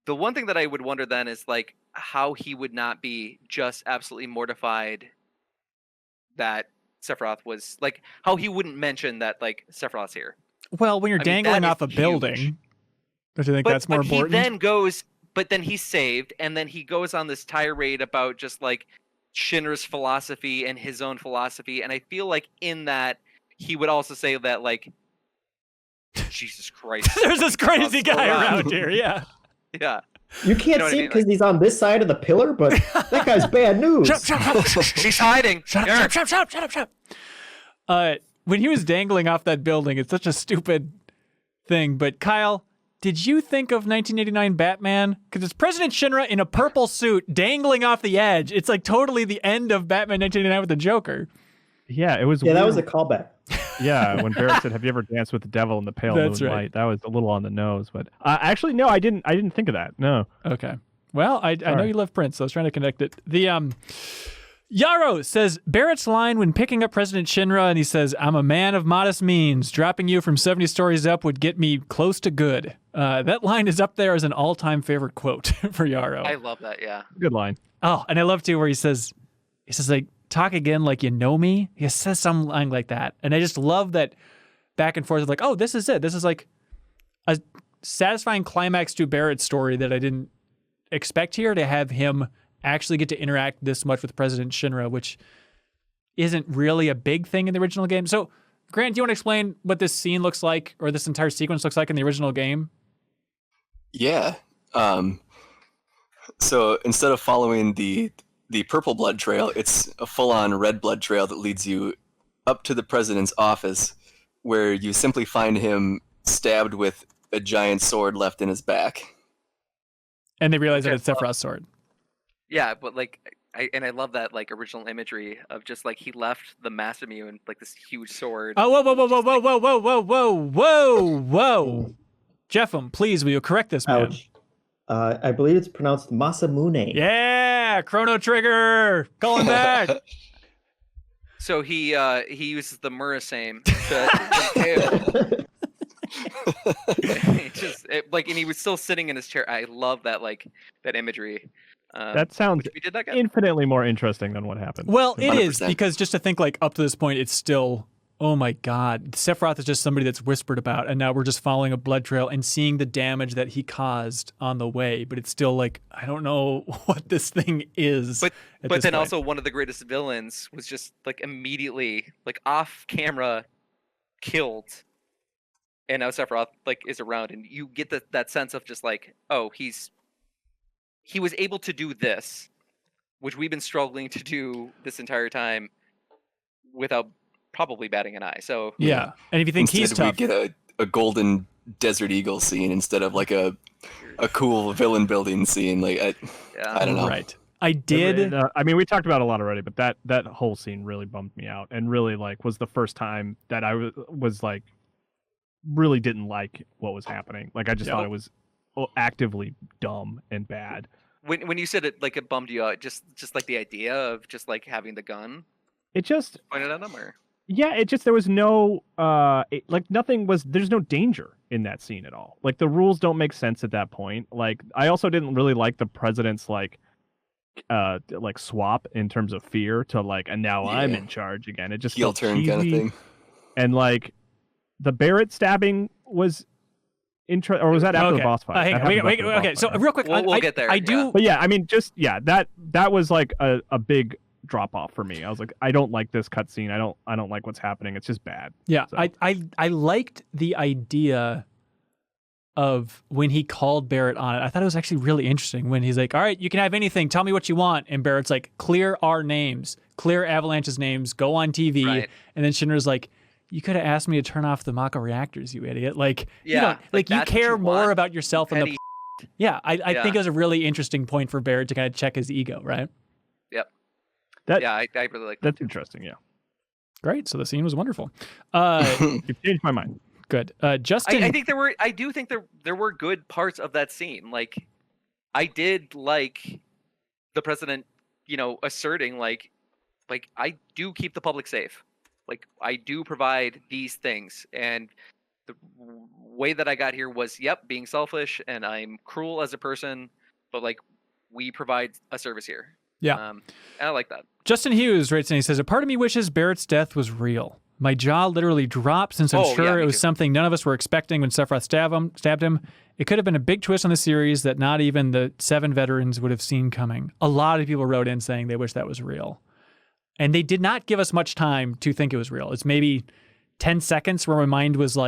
the one thing that I would wonder then is like how he would not be just absolutely mortified that Sephiroth was like, how he wouldn't mention that like Sephiroth's here. Well, when you're dangling off a building, don't you think that's more important? But then he's saved, and then he goes on this tirade about just like Shinra's philosophy and his own philosophy, and I feel like in that he would also say that like, Jesus Christ, there's this crazy guy around here. Yeah. You can't see because he's on this side of the pillar, but that guy's bad news. Shut up. He's hiding. Shut up. When he was dangling off that building, it's such a stupid thing. But Kyle, did you think of 1989 Batman? Because it's President Shinra in a purple suit dangling off the edge. It's like totally the end of Batman 1989 with the Joker. Yeah, it was. Yeah, weird. That was a callback. Yeah, when Barrett said, "Have you ever danced with the devil in the pale moonlight?" Right. That was a little on the nose, but actually, no, I didn't think of that. No. Okay. Well, I know you love Prince, so I was trying to connect it. The Yarrow says Barrett's line when picking up President Shinra, and he says, "I'm a man of modest means. Dropping you from 70 stories up would get me close to good." That line is up there as an all-time favorite quote for Yarrow. I love that. Yeah. Good line. Oh, and I love too where he says like, "Talk again like you know me." He says something like that, and I just love that back and forth of like, oh, this is it. This is like a satisfying climax to Barrett's story that I didn't expect here, to have him actually get to interact this much with President Shinra, which isn't really a big thing in the original game. So, Grant, do you want to explain what this scene looks like, or this entire sequence looks like in the original game? Yeah. So instead of following the purple blood trail, it's a full-on red blood trail that leads you up to the president's office, where you simply find him stabbed with a giant sword left in his back. And they realize that it's Sephiroth's sword. Yeah, but like, I love that like original imagery of just like he left the Masamune like this huge sword. Oh, whoa. Jeffem, please, will you correct this man? Ouch. I believe it's pronounced Masamune. Yeah, Chrono Trigger, calling back. So he uses the Murasame to and he was still sitting in his chair. I love that that imagery. That sounds infinitely more interesting than what happened. Well, it 100%. is, because just to think up to this point, it's still, oh my God, Sephiroth is just somebody that's whispered about, and now we're just following a blood trail and seeing the damage that he caused on the way. But it's still I don't know what this thing is. But then also one of the greatest villains was just immediately off camera killed, and now Sephiroth is around, and you get that sense of just oh, he was able to do this, which we've been struggling to do this entire time without probably batting an eye. So yeah, and if you think he's tough, we get a golden desert eagle scene instead of a cool villain building scene. I don't know. Right. I did. I mean, we talked about it a lot already, but that whole scene really bummed me out, and really was the first time that I was really didn't like what was happening. I just thought it was actively dumb and bad. When you said it it bummed you out, just the idea of just having the gun, it just pointed at him, or yeah, there was no nothing was, there's no danger in that scene at all. The rules don't make sense at that point. I also didn't really like the president's swap in terms of fear to and now I'm in charge again. It just heel felt turn cheesy. kind of thing. And the Barrett stabbing was or was that after the boss fight? Okay, so real quick, we'll get there. But yeah, I mean, that was a big drop off for me. I was I don't like this cutscene. I don't like what's happening. It's just bad. Yeah, so. I liked the idea of when he called Barrett on it. I thought it was actually really interesting when he's all right, you can have anything. Tell me what you want. And Barrett's clear our names, clear Avalanche's names, go on TV. Right. And then Shinra's you could have asked me to turn off the Mako reactors, you idiot. You care more about yourself and the. Yeah, I think it was a really interesting point for Barrett to kind of check his ego, right? Yep. I really like that. That's interesting, yeah. Great. So the scene was wonderful. You've changed my mind. Good. Justin, I think I do think there were good parts of that scene. I did like the president, asserting I do keep the public safe. I do provide these things, and the way that I got here was, being selfish, and I'm cruel as a person, but we provide a service here. Yeah. And I like that. Justin Hughes writes in, he says, a part of me wishes Barrett's death was real. My jaw literally dropped since I'm sure it was something none of us were expecting when Sephiroth stabbed him. It could have been a big twist on the series that not even the 7 veterans would have seen coming. A lot of people wrote in saying they wish that was real. And they did not give us much time to think it was real. It's maybe 10 seconds where my mind was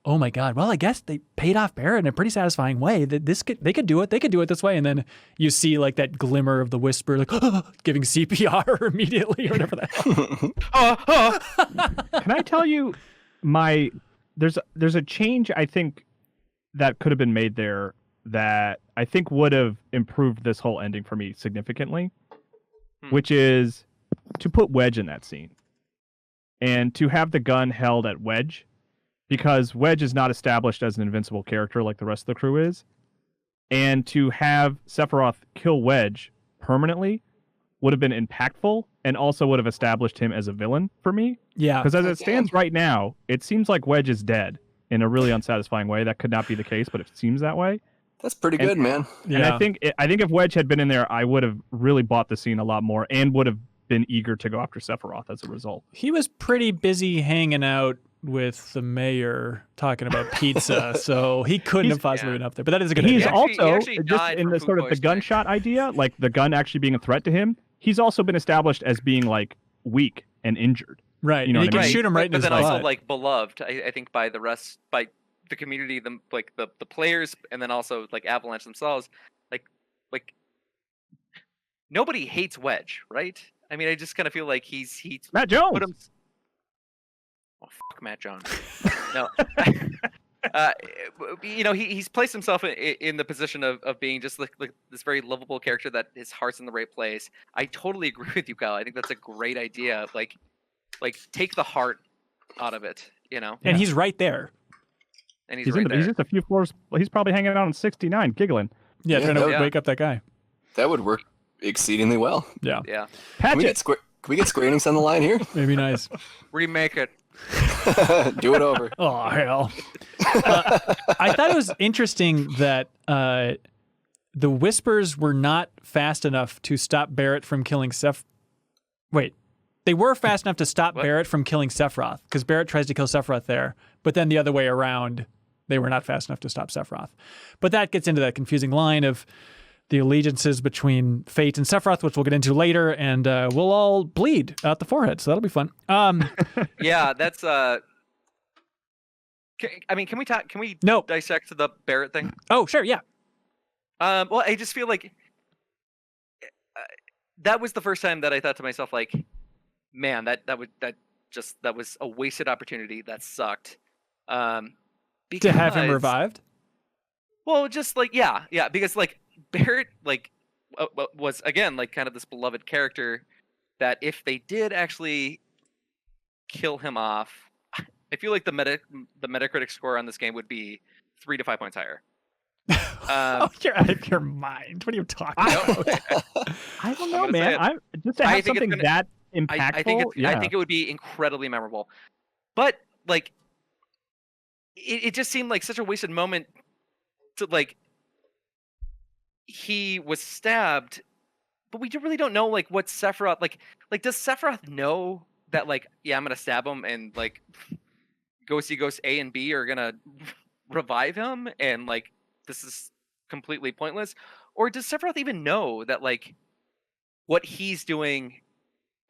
oh my God, well, I guess they paid off Barrett in a pretty satisfying way. They could do it. They could do it this way. And then you see that glimmer of the whisper, giving CPR immediately or whatever that. Can I tell you there's a change I think that could have been made there that I think would have improved this whole ending for me significantly, which is to put Wedge in that scene and to have the gun held at Wedge, because Wedge is not established as an invincible character like the rest of the crew is, and to have Sephiroth kill Wedge permanently would have been impactful and also would have established him as a villain for me. Yeah. Because as it stands right now, it seems like Wedge is dead in a really unsatisfying way. That could not be the case, but it seems that way. That's pretty good, man. And I think if Wedge had been in there, I would have really bought the scene a lot more and would have been eager to go after Sephiroth as a result. He was pretty busy hanging out with the mayor talking about pizza, so he couldn't have possibly been up there. But that is a good idea. He's also, just in the sort of the gunshot idea, the gun actually being a threat to him, he's also been established as being weak and injured. Right. You know, you can shoot him right in his butt. But then also beloved, I think, by the rest, by the community, the players, and then also Avalanche themselves. nobody hates Wedge, right? I mean, I just kind of feel like he's Matt Jones. put him. Oh, fuck Matt Jones. No. He's placed himself in the position of being just like this very lovable character that his heart's in the right place. I totally agree with you, Kyle. I think that's a great idea. Like take the heart out of it, And he's right there. And he's right there. He's just a few floors. He's probably hanging out on 69, giggling. Yeah, trying to wake up that guy. That would work exceedingly well. Yeah. Yeah. Can we get square-enix on the line here? Maybe nice. Remake it. Do it over. Oh, hell. I thought it was interesting that the Whispers were not fast enough to stop Barrett from killing Wait. They were fast enough to stop Barrett from killing Sephiroth, because Barrett tries to kill Sephiroth there, but then the other way around, they were not fast enough to stop Sephiroth. But that gets into that confusing line of the allegiances between Fate and Sephiroth, which we'll get into later, and we'll all bleed out the forehead, so that'll be fun. Yeah, that's can we talk? Can we dissect the Barrett thing? Oh, sure, yeah. Well, I just feel like that was the first time that I thought to myself, like, man, that was a wasted opportunity. That sucked. To have him revived? Well, just like yeah, because like Barrett was again like kind of this beloved character that if they did actually kill him off, I feel like the Metacritic score on this game would be 3 to 5 points higher. You're out of your mind. What are you talking about? I don't know, man. Just to have something that impactful. I think it would be incredibly memorable. But like, it just seemed like such a wasted moment. To like, he was stabbed, but we really don't know like what Sephiroth like. Does Sephiroth know that like, yeah, I'm gonna stab him and like, Ghost A and B are gonna revive him and like this is completely pointless? Or does Sephiroth even know that like what he's doing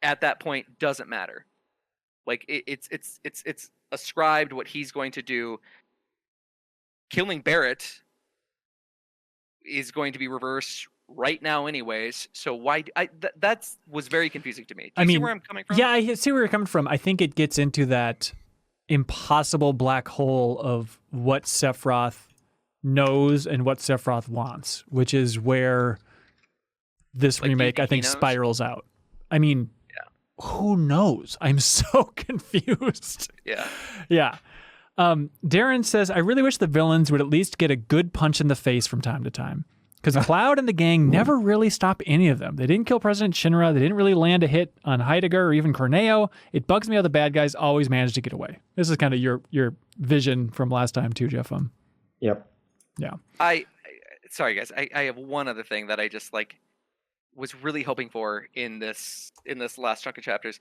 at that point doesn't matter? Like it's ascribed what he's going to do. Killing Barrett is going to be reversed right now anyways, so why that was very confusing to me. Do you see where I'm coming from? Yeah, I see where you're coming from. I think it gets into that impossible black hole of what Sephiroth knows and what Sephiroth wants, which is where this like remake I think spirals out. I mean, who knows? I'm so confused. Yeah. Darren says, I really wish the villains would at least get a good punch in the face from time to time. Because Cloud and the gang never really stop any of them. They didn't kill President Shinra. They didn't really land a hit on Heidegger or even Corneo. It bugs me how the bad guys always manage to get away. This is kind of your vision from last time too, Jeff. Yep. Yeah. Sorry guys. I have one other thing that I just like was really hoping for in this last chunk of chapters.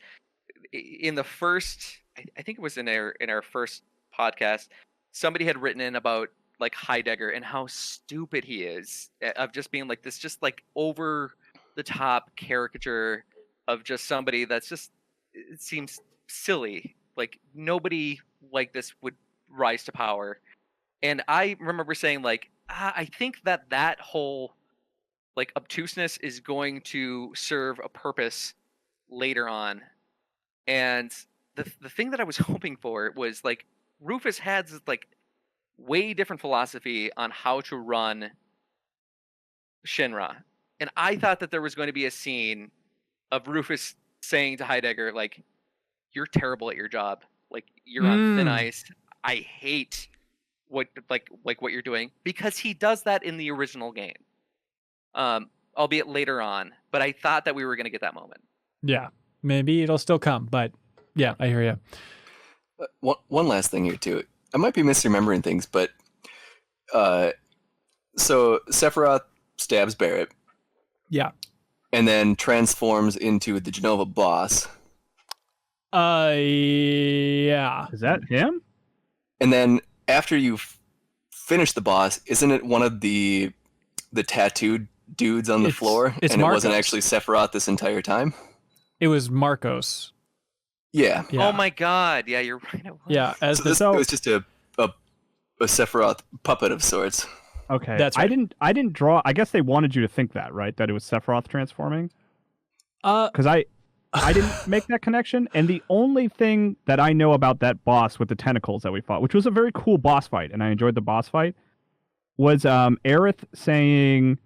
In the first, I think it was in our first podcast, somebody had written in about like Heidegger and how stupid he is, of just being like this just like over the top caricature of just somebody that's just, it seems silly. Like nobody like this would rise to power. And I remember saying like, I think that whole like obtuseness is going to serve a purpose later on. And the thing that I was hoping for was like Rufus had this like way different philosophy on how to run Shinra. And I thought that there was going to be a scene of Rufus saying to Heidegger, like, you're terrible at your job. Like, you're on thin ice. I hate what you're doing. Because he does that in the original game. Albeit later on. But I thought that we were going to get that moment. Yeah. Maybe it'll still come. But yeah, I hear you. One last thing here, too. I might be misremembering things, but so Sephiroth stabs Barrett. Yeah. And then transforms into the Genova boss. Yeah. Is that him? And then after you finish the boss, isn't it one of the tattooed dudes on the floor? It's and Marcos. It wasn't actually Sephiroth this entire time? It was Marcos. Yeah. Oh my God! Yeah, you're right. Yeah, it was just a Sephiroth puppet of sorts. Okay. That's right. I didn't draw. I guess they wanted you to think that, right? That it was Sephiroth transforming. Because I didn't make that connection. And the only thing that I know about that boss with the tentacles that we fought, which was a very cool boss fight, and I enjoyed the boss fight, was Aerith saying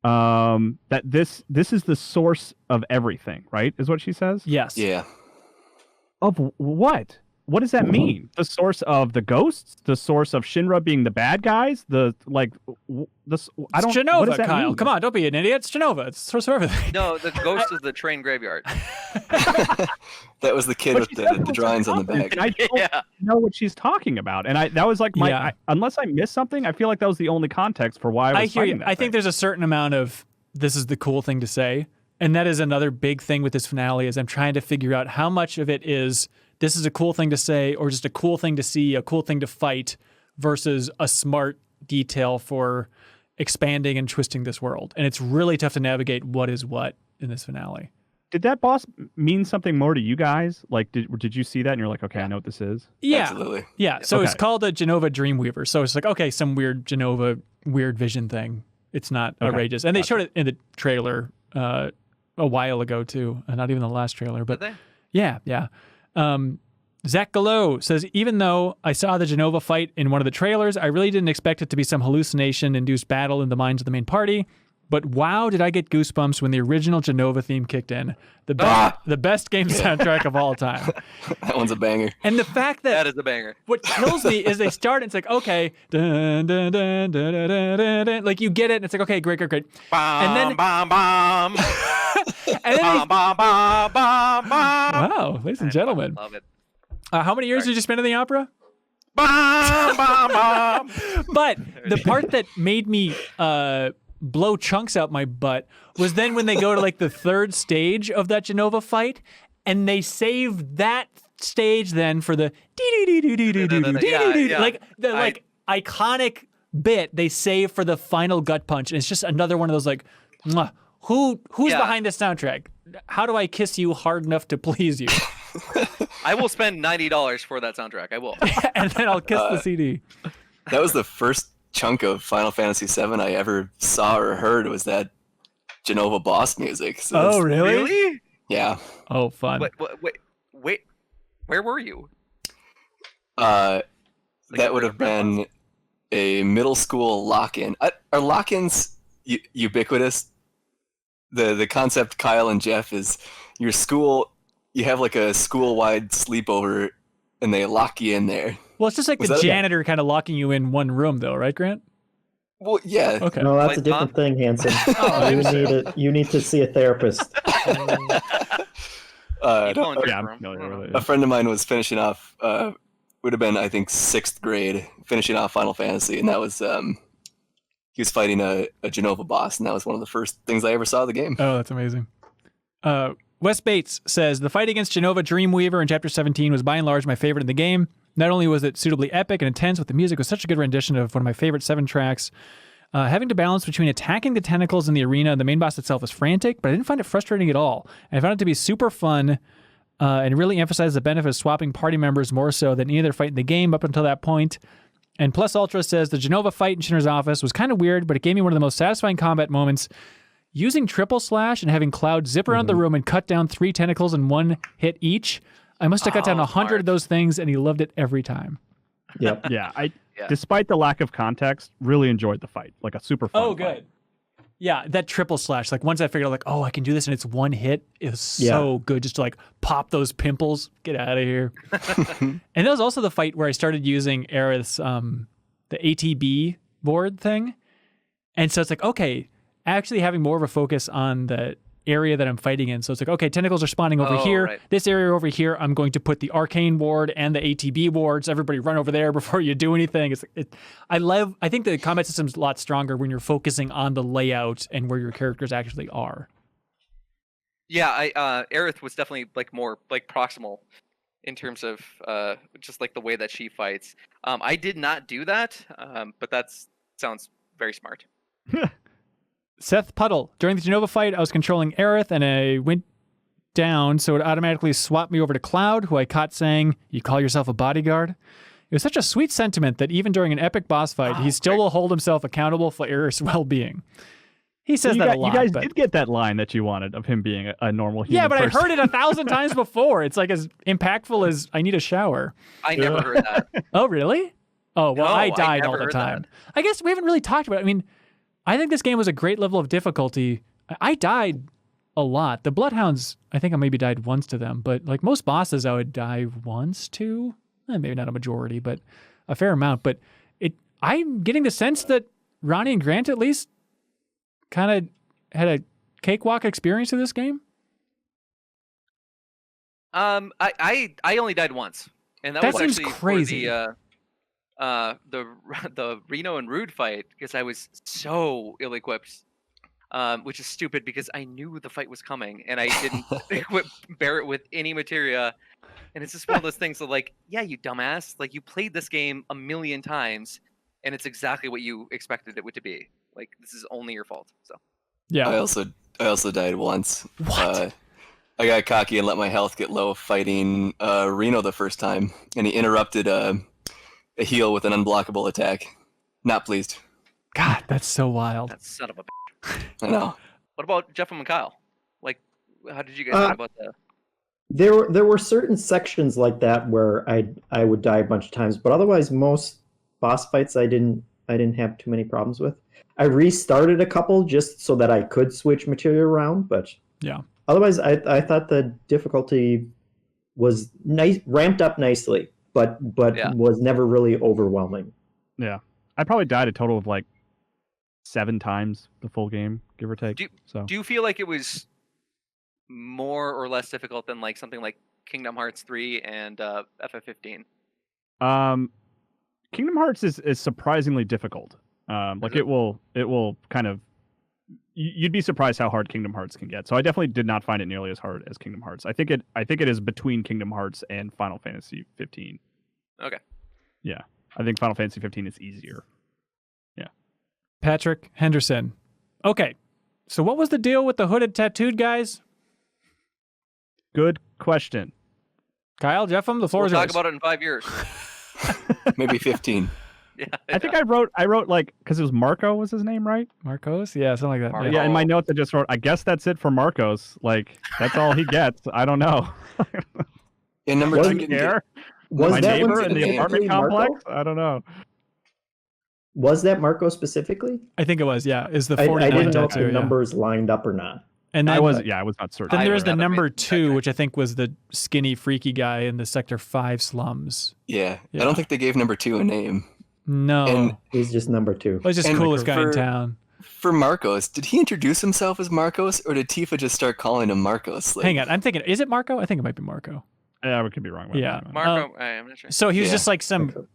that this is the source of everything, right? Is what she says? Yes. Yeah. Of what? What does that mean? The source of the ghosts? The source of Shinra being the bad guys? I don't. It's What does Jenova, that Kyle. mean? Come on, don't be an idiot. It's Jenova. It's the source of everything. No, the ghost is the train graveyard. That was the kid with the drawings on the back. And I don't know what she's talking about. And that was like my. Unless I missed something, I feel like that was the only context for why I was hear you. fighting that I think thing. there's a certain amount of this is the cool thing to say, and that is another big thing with this finale. Is I'm trying to figure out how much of it is this is a cool thing to say, or just a cool thing to see, a cool thing to fight, versus a smart detail for expanding and twisting this world. And it's really tough to navigate what is what in this finale. Did that boss mean something more to you guys? Like, did you see that and you're like, okay, I know what this is? Yeah. Absolutely. Yeah. So Okay. it's called a Jenova Dreamweaver. So it's like, okay, some weird Jenova, weird vision thing. It's not outrageous. And they showed it in the trailer a while ago, too. Not even the last trailer. But Did they? Yeah. Zach Gallo says, even though I saw the Jenova fight in one of the trailers, I really didn't expect it to be some hallucination-induced battle in the minds of the main party. But wow, did I get goosebumps when the original Jenova theme kicked in. The best game soundtrack of all time. That one's a banger. And the fact That is a banger. what kills me is they start and it's like, okay, dun, dun, dun, dun, dun, dun, dun, dun. Like you get it and it's like, okay, great. And then, Bom. and then Bom. wow, ladies and gentlemen. Love it. How many years did you spend in the opera? Bom. But the part that made me blow chunks out my butt was then when they go to like the third stage of that Jenova fight and they save that stage then for the like the like iconic bit they save for the final gut punch, and it's just another one of those like, mwah. Who's behind this soundtrack? How do I kiss you hard enough to please you? I will spend $90 for that soundtrack. I will. And then I'll kiss the CD. That was the first chunk of Final Fantasy VII I ever saw or heard was that Jenova boss music. So Oh, really? Really? Yeah. Oh, fun. Wait. Where were you? That would have been a middle school lock-in. Are lock-ins ubiquitous? The concept, Kyle and Jeff, is your school, you have like a school-wide sleepover and they lock you in there. Well, it's just like the janitor kind of locking you in one room, though, right, Grant? Well, yeah. Okay. No, that's a different thing, Hanson. You need to see a therapist. I'm familiar with it. A friend of mine was finishing off, would have been, I think, 6th grade, finishing off Final Fantasy, and that was, he was fighting a Jenova boss, and that was one of the first things I ever saw of the game. Oh, that's amazing. Wes Bates says, the fight against Jenova Dreamweaver in Chapter 17 was by and large my favorite in the game. Not only was it suitably epic and intense, but the music was such a good rendition of one of my favorite 7 tracks. Having to balance between attacking the tentacles in the arena and the main boss itself was frantic, but I didn't find it frustrating at all. I found it to be super fun and really emphasized the benefit of swapping party members more so than any other fight in the game up until that point. And Plus Ultra says, the Jenova fight in Shinra's office was kind of weird, but it gave me one of the most satisfying combat moments. Using triple slash and having Cloud zip around the room and cut down 3 tentacles in one hit each. I must have cut down 100 of those things, and he loved it every time. Yep. Yeah, despite the lack of context, really enjoyed the fight. Like a super fun fight. Yeah, that triple slash. Like once I figured out, like, oh, I can do this, and it's one hit. It was so good, just to like pop those pimples, get out of here. And that was also the fight where I started using Aerith's the ATB board thing, and so it's like, okay, actually having more of a focus on the area that I'm fighting in. So it's like, okay, tentacles are spawning over here. Right. This area over here, I'm going to put the arcane ward and the ATB wards. Everybody run over there before you do anything. I think the combat system's a lot stronger when you're focusing on the layout and where your characters actually are. Yeah, Aerith was definitely like more like proximal in terms of just like the way that she fights. I did not do that, but that sounds very smart. Seth Puddle. During the Jenova fight, I was controlling Aerith, and I went down, so it automatically swapped me over to Cloud, who I caught saying, "You call yourself a bodyguard?" It was such a sweet sentiment that even during an epic boss fight, he still will hold himself accountable for Aerith's well-being. He says that a lot. You guys did get that line that you wanted of him being a normal human. Yeah, but person. I heard it 1,000 times before. It's like as impactful as I need a shower. I never heard that. Oh, really? Oh, well, No, I I died all never the heard time. that. I guess we haven't really talked about it. I mean, I think this game was a great level of difficulty. I died a lot. The Bloodhounds, I think I maybe died once to them, but like most bosses, I would die once to. Maybe not a majority, but a fair amount. But I'm getting the sense that Ronnie and Grant at least kind of had a cakewalk experience of this game. I only died once, and that was seems actually crazy. For the Reno and Rude fight because I was so ill-equipped, which is stupid because I knew the fight was coming and I didn't equip Barrett with any materia, and it's just one of those things of like, yeah, you dumbass, like you played this game 1,000,000 times, and it's exactly what you expected it to be. Like this is only your fault. So Yeah. I also died once. What? I got cocky and let my health get low fighting Reno the first time, and he interrupted a heal with an unblockable attack. Not pleased. God, that's so wild. that son of a. I know. What about Jeff and Kyle? Like, how did you guys feel about that? There were certain sections like that where I would die a bunch of times, but otherwise most boss fights I didn't have too many problems with. I restarted a couple just so that I could switch material around, but Yeah. otherwise I thought the difficulty was nice, ramped up nicely, but Yeah. was never really overwhelming. Yeah, I probably died a total of like 7 times the full game, give or take. Do you feel like it was more or less difficult than like something like Kingdom Hearts 3 and FF15? Kingdom Hearts is surprisingly difficult. Like it will kind of, you'd be surprised how hard Kingdom Hearts can get. So I definitely did not find it nearly as hard as Kingdom Hearts. I think it is between Kingdom Hearts and Final Fantasy 15. Okay. Yeah, I think Final Fantasy 15 is easier. Yeah. Patrick Henderson. Okay, so what was the deal with the hooded tattooed guys? Good question. Kyle, Jeffem, the floor We'll is talk yours. about it in 5 years. Maybe 15. Yeah. I think I wrote like, because it was Marco was his name, right? Marcos? Yeah, something like that. Marco. Yeah. Yeah, in my notes I just wrote, I guess that's it for Marcos. Like, that's all he gets. I don't know. And number Was two it didn't there? get, Was My that neighbor one in the specifically apartment Marco? complex? I don't know. Was that Marco specifically? I think it was, yeah. Is the I 49 didn't know if tattoo, the yeah. numbers lined up or not. And then, I was not certain. then I there's would the rather number make that 2, check. which I think was the skinny, freaky guy in the Sector 5 slums. yeah. Yeah. I don't think they gave number 2 a name. No. And- He's just number 2. It was just and coolest guy in for- town. For Marcos, did he introduce himself as Marcos, or did Tifa just start calling him Marcos? Like, Hang on, I'm thinking, is it Marco? I think it might be Marco. Yeah, we could be wrong. Yeah. Marco, I'm not sure. So he was Yeah. just like some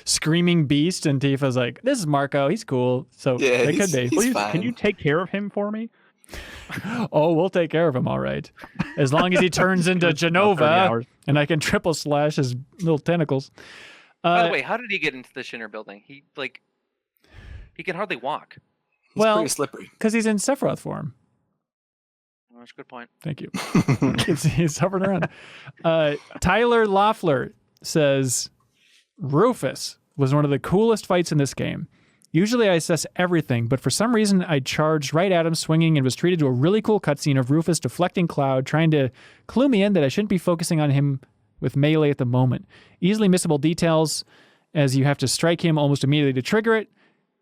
screaming beast, and Tifa's like, this is Marco, he's cool. So Yeah, it could be. he's fine. Can you take care of him for me? Oh, we'll take care of him, all right. As long as he turns into 30 Genova, hours. and I can triple slash his little tentacles. By the way, how did he get into the Shinner building? He can hardly walk. He's well, pretty slippery. because he's in Sephiroth form. Oh, that's a good point. Thank you. He's hovering around. Tyler Loeffler says, Rufus was one of the coolest fights in this game. Usually I assess everything, but for some reason I charged right at him swinging and was treated to a really cool cutscene of Rufus deflecting Cloud, trying to clue me in that I shouldn't be focusing on him with melee at the moment. Easily missable details, as you have to strike him almost immediately to trigger it.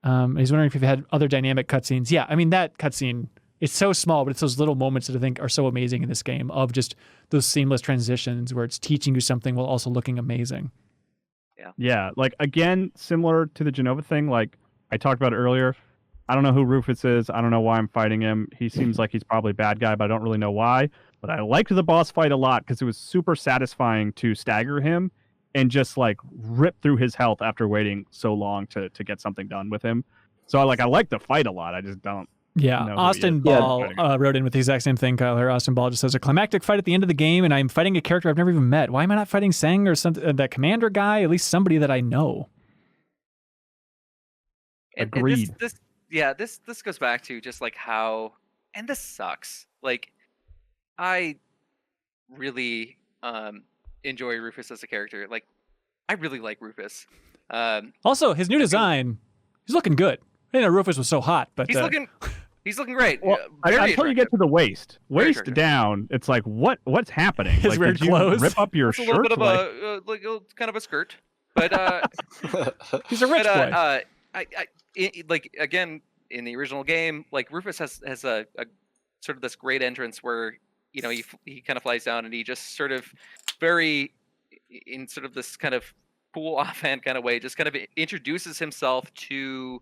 He's wondering if you've had other dynamic cutscenes. Yeah, I mean, that cutscene, it's so small, but it's those little moments that I think are so amazing in this game of just those seamless transitions where it's teaching you something while also looking amazing. Yeah, like, again, similar to the Genova thing, like I talked about earlier, I don't know who Rufus is. I don't know why I'm fighting him. He seems like he's probably a bad guy, but I don't really know why. But I liked the boss fight a lot because it was super satisfying to stagger him and just like rip through his health after waiting so long to get something done with him. So I like the fight a lot. I just don't. Yeah, know who he Austin is. Ball Yeah. wrote in with the exact same thing, Kyle. Here, Austin Ball just says, a climactic fight at the end of the game, and I'm fighting a character I've never even met. Why am I not fighting Sang or something? That commander guy? At least somebody that I know. And Agreed. this goes back to just like how, and this sucks. Like, I really enjoy Rufus as a character. Like, I really like Rufus. Also, his new design, he's looking good. I didn't know Rufus was so hot, but he's looking great. Well, until you get to the waist down, it's like what's happening? His like, weird did clothes. You rip up your shirt. A little bit of a kind of a skirt, but he's a rich boy. Like again in the original game, like Rufus has a sort of this great entrance where he kind of flies down and he just sort of very in sort of this kind of cool offhand kind of way just kind of introduces himself to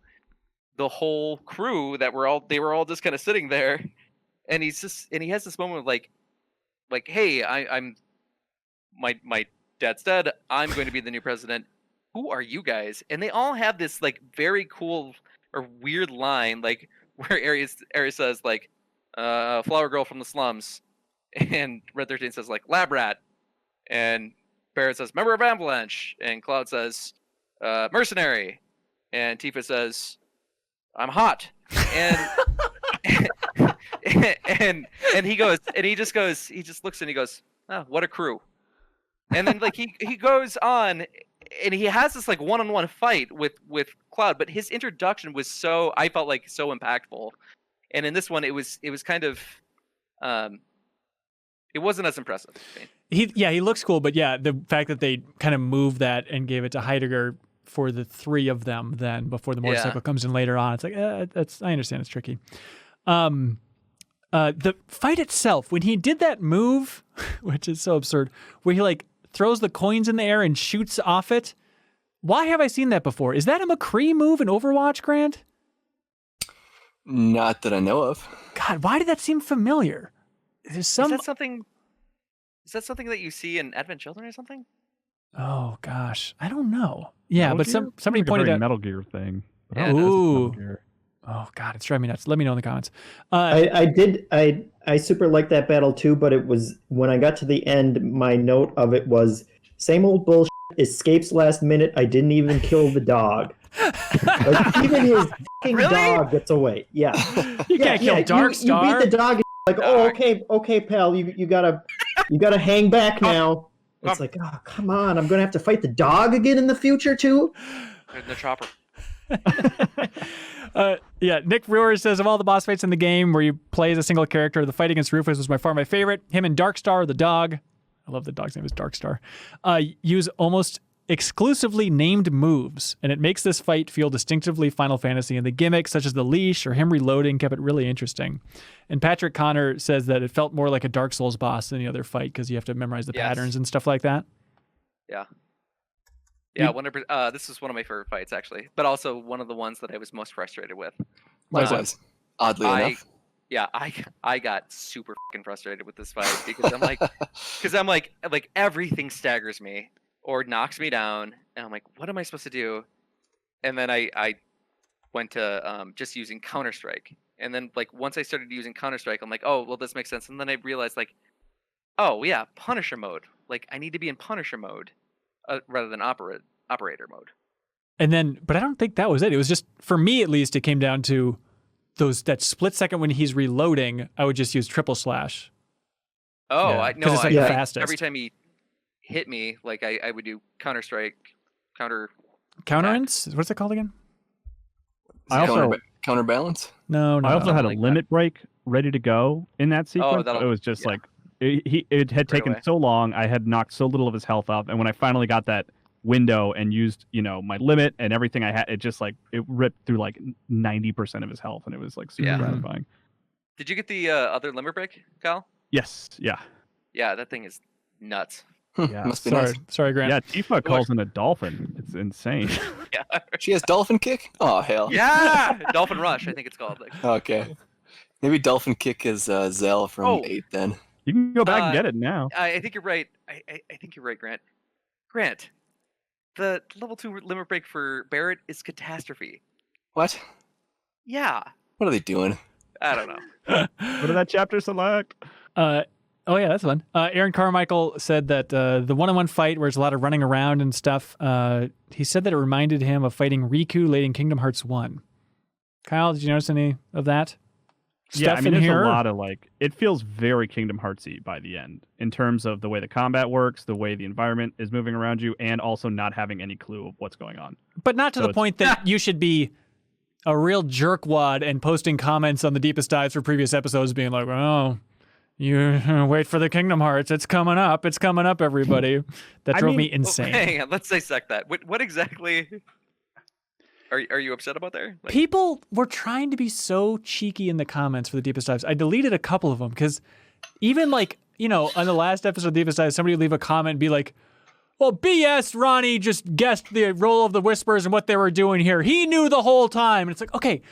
the whole crew that they were all just kind of sitting there, and he has this moment of like hey, I'm my dad's dead, I'm going to be the new president, who are you guys? And they all have this like very cool or weird line like where Ares says like flower girl from the slums, and Red 13 says like lab rat, and Barrett says member of Avalanche, and Cloud says mercenary, and Tifa says I'm hot, and and he goes and he just looks and he goes, oh, what a crew. And then like he goes on and he has this like one-on-one fight with Cloud, but his introduction was I felt like so impactful. And in this one it was kind of it wasn't as impressive. He looks cool, but yeah, the fact that they kind of moved that and gave it to Heidegger for the three of them then before the motorcycle comes in later on, it's like I understand it's tricky. The fight itself, when he did that move, which is so absurd, where he like throws the coins in the air and shoots off it. Why have I seen that before? Is that a McCree move in Overwatch, Grant? Not that I know of. God, why did that seem familiar? Is that something that you see in Advent Children or something? Oh gosh, I don't know. Yeah, Metal but Gear? somebody Like pointed a out Metal Gear thing. Yeah, ooh. Oh God, it's driving me nuts. Let me know in the comments. I super liked that battle too, but it was when I got to the end, my note of it was same old bullshit, escapes last minute, I didn't even kill the dog. Like, even his fucking dog gets away. Yeah. You can't kill Dark Star. You beat the dog, like, oh, okay, pal, you gotta hang back now. It's like, oh, come on, I'm gonna have to fight the dog again in the future too? The chopper. Nick Brewer says, of all the boss fights in the game where you play as a single character, the fight against Rufus was by far my favorite. Him and Darkstar, the dog, I love the dog's name is Darkstar, use almost exclusively named moves, and it makes this fight feel distinctively Final Fantasy, and the gimmicks such as the leash or him reloading kept it really interesting. And Patrick Connor says that it felt more like a Dark Souls boss than the other fight because you have to memorize the patterns and stuff like that. Yeah. Yeah, this is one of my favorite fights, actually, but also one of the ones that I was most frustrated with. Likewise, oddly enough. Yeah, I got super fucking frustrated with this fight because I'm like everything staggers me or knocks me down, and I'm like, what am I supposed to do? And then I went to just using Counter-Strike, and then like once I started using Counter-Strike, I'm like, oh well, this makes sense. And then I realized like, oh yeah, Punisher mode. Like I need to be in Punisher mode. Rather than operator mode. And then, but I don't think that was it. It was just, for me at least, it came down to that split second when he's reloading, I would just use triple slash. Oh, yeah, no, it's like the fastest. Every time he hit me, like I would do Counter-Strike, Counterance? What's it called again? Counterbalance? No. I also had a limit break ready to go in that sequence. It was just like, it had taken so long. I had knocked so little of his health off, and when I finally got that window and used, my limit and everything I had, it just like it ripped through like 90% of his health, and it was like super gratifying. Did you get the other limit break, Kyle? Yes. Yeah. Yeah, that thing is nuts. Yeah. Must be nice. Sorry, Grant. Yeah, Tifa calls him a dolphin. It's insane. Yeah. She has dolphin kick? Oh hell. Yeah, dolphin rush, I think it's called. Like. Okay. Maybe dolphin kick is Zell from 8 then. You can go back and get it now. I think you're right. I think you're right, Grant. Grant, the level 2 limit break for Barrett is Catastrophe. What? Yeah. What are they doing? I don't know. What did that chapter select? Oh yeah, that's fun. Aaron Carmichael said that the one-on-one fight where there's a lot of running around and stuff, he said that it reminded him of fighting Riku late in Kingdom Hearts 1. Kyle, did you notice any of that? stuff there's here. a lot of it feels very Kingdom Heartsy by the end in terms of the way the combat works, the way the environment is moving around you, and also not having any clue of what's going on. But not to the point that you should be a real jerkwad and posting comments on the Deepest Dives for previous episodes being like, oh, you wait for the Kingdom Hearts. It's coming up, everybody. That drove me insane. Hang on, let's dissect that. What exactly are you upset about there? People were trying to be so cheeky in the comments for the Deepest Dives. I deleted a couple of them because even on the last episode of Deepest Dives, somebody would leave a comment and be like, well, BS, Ronnie just guessed the role of the Whispers and what they were doing here. He knew the whole time. And it's like, okay,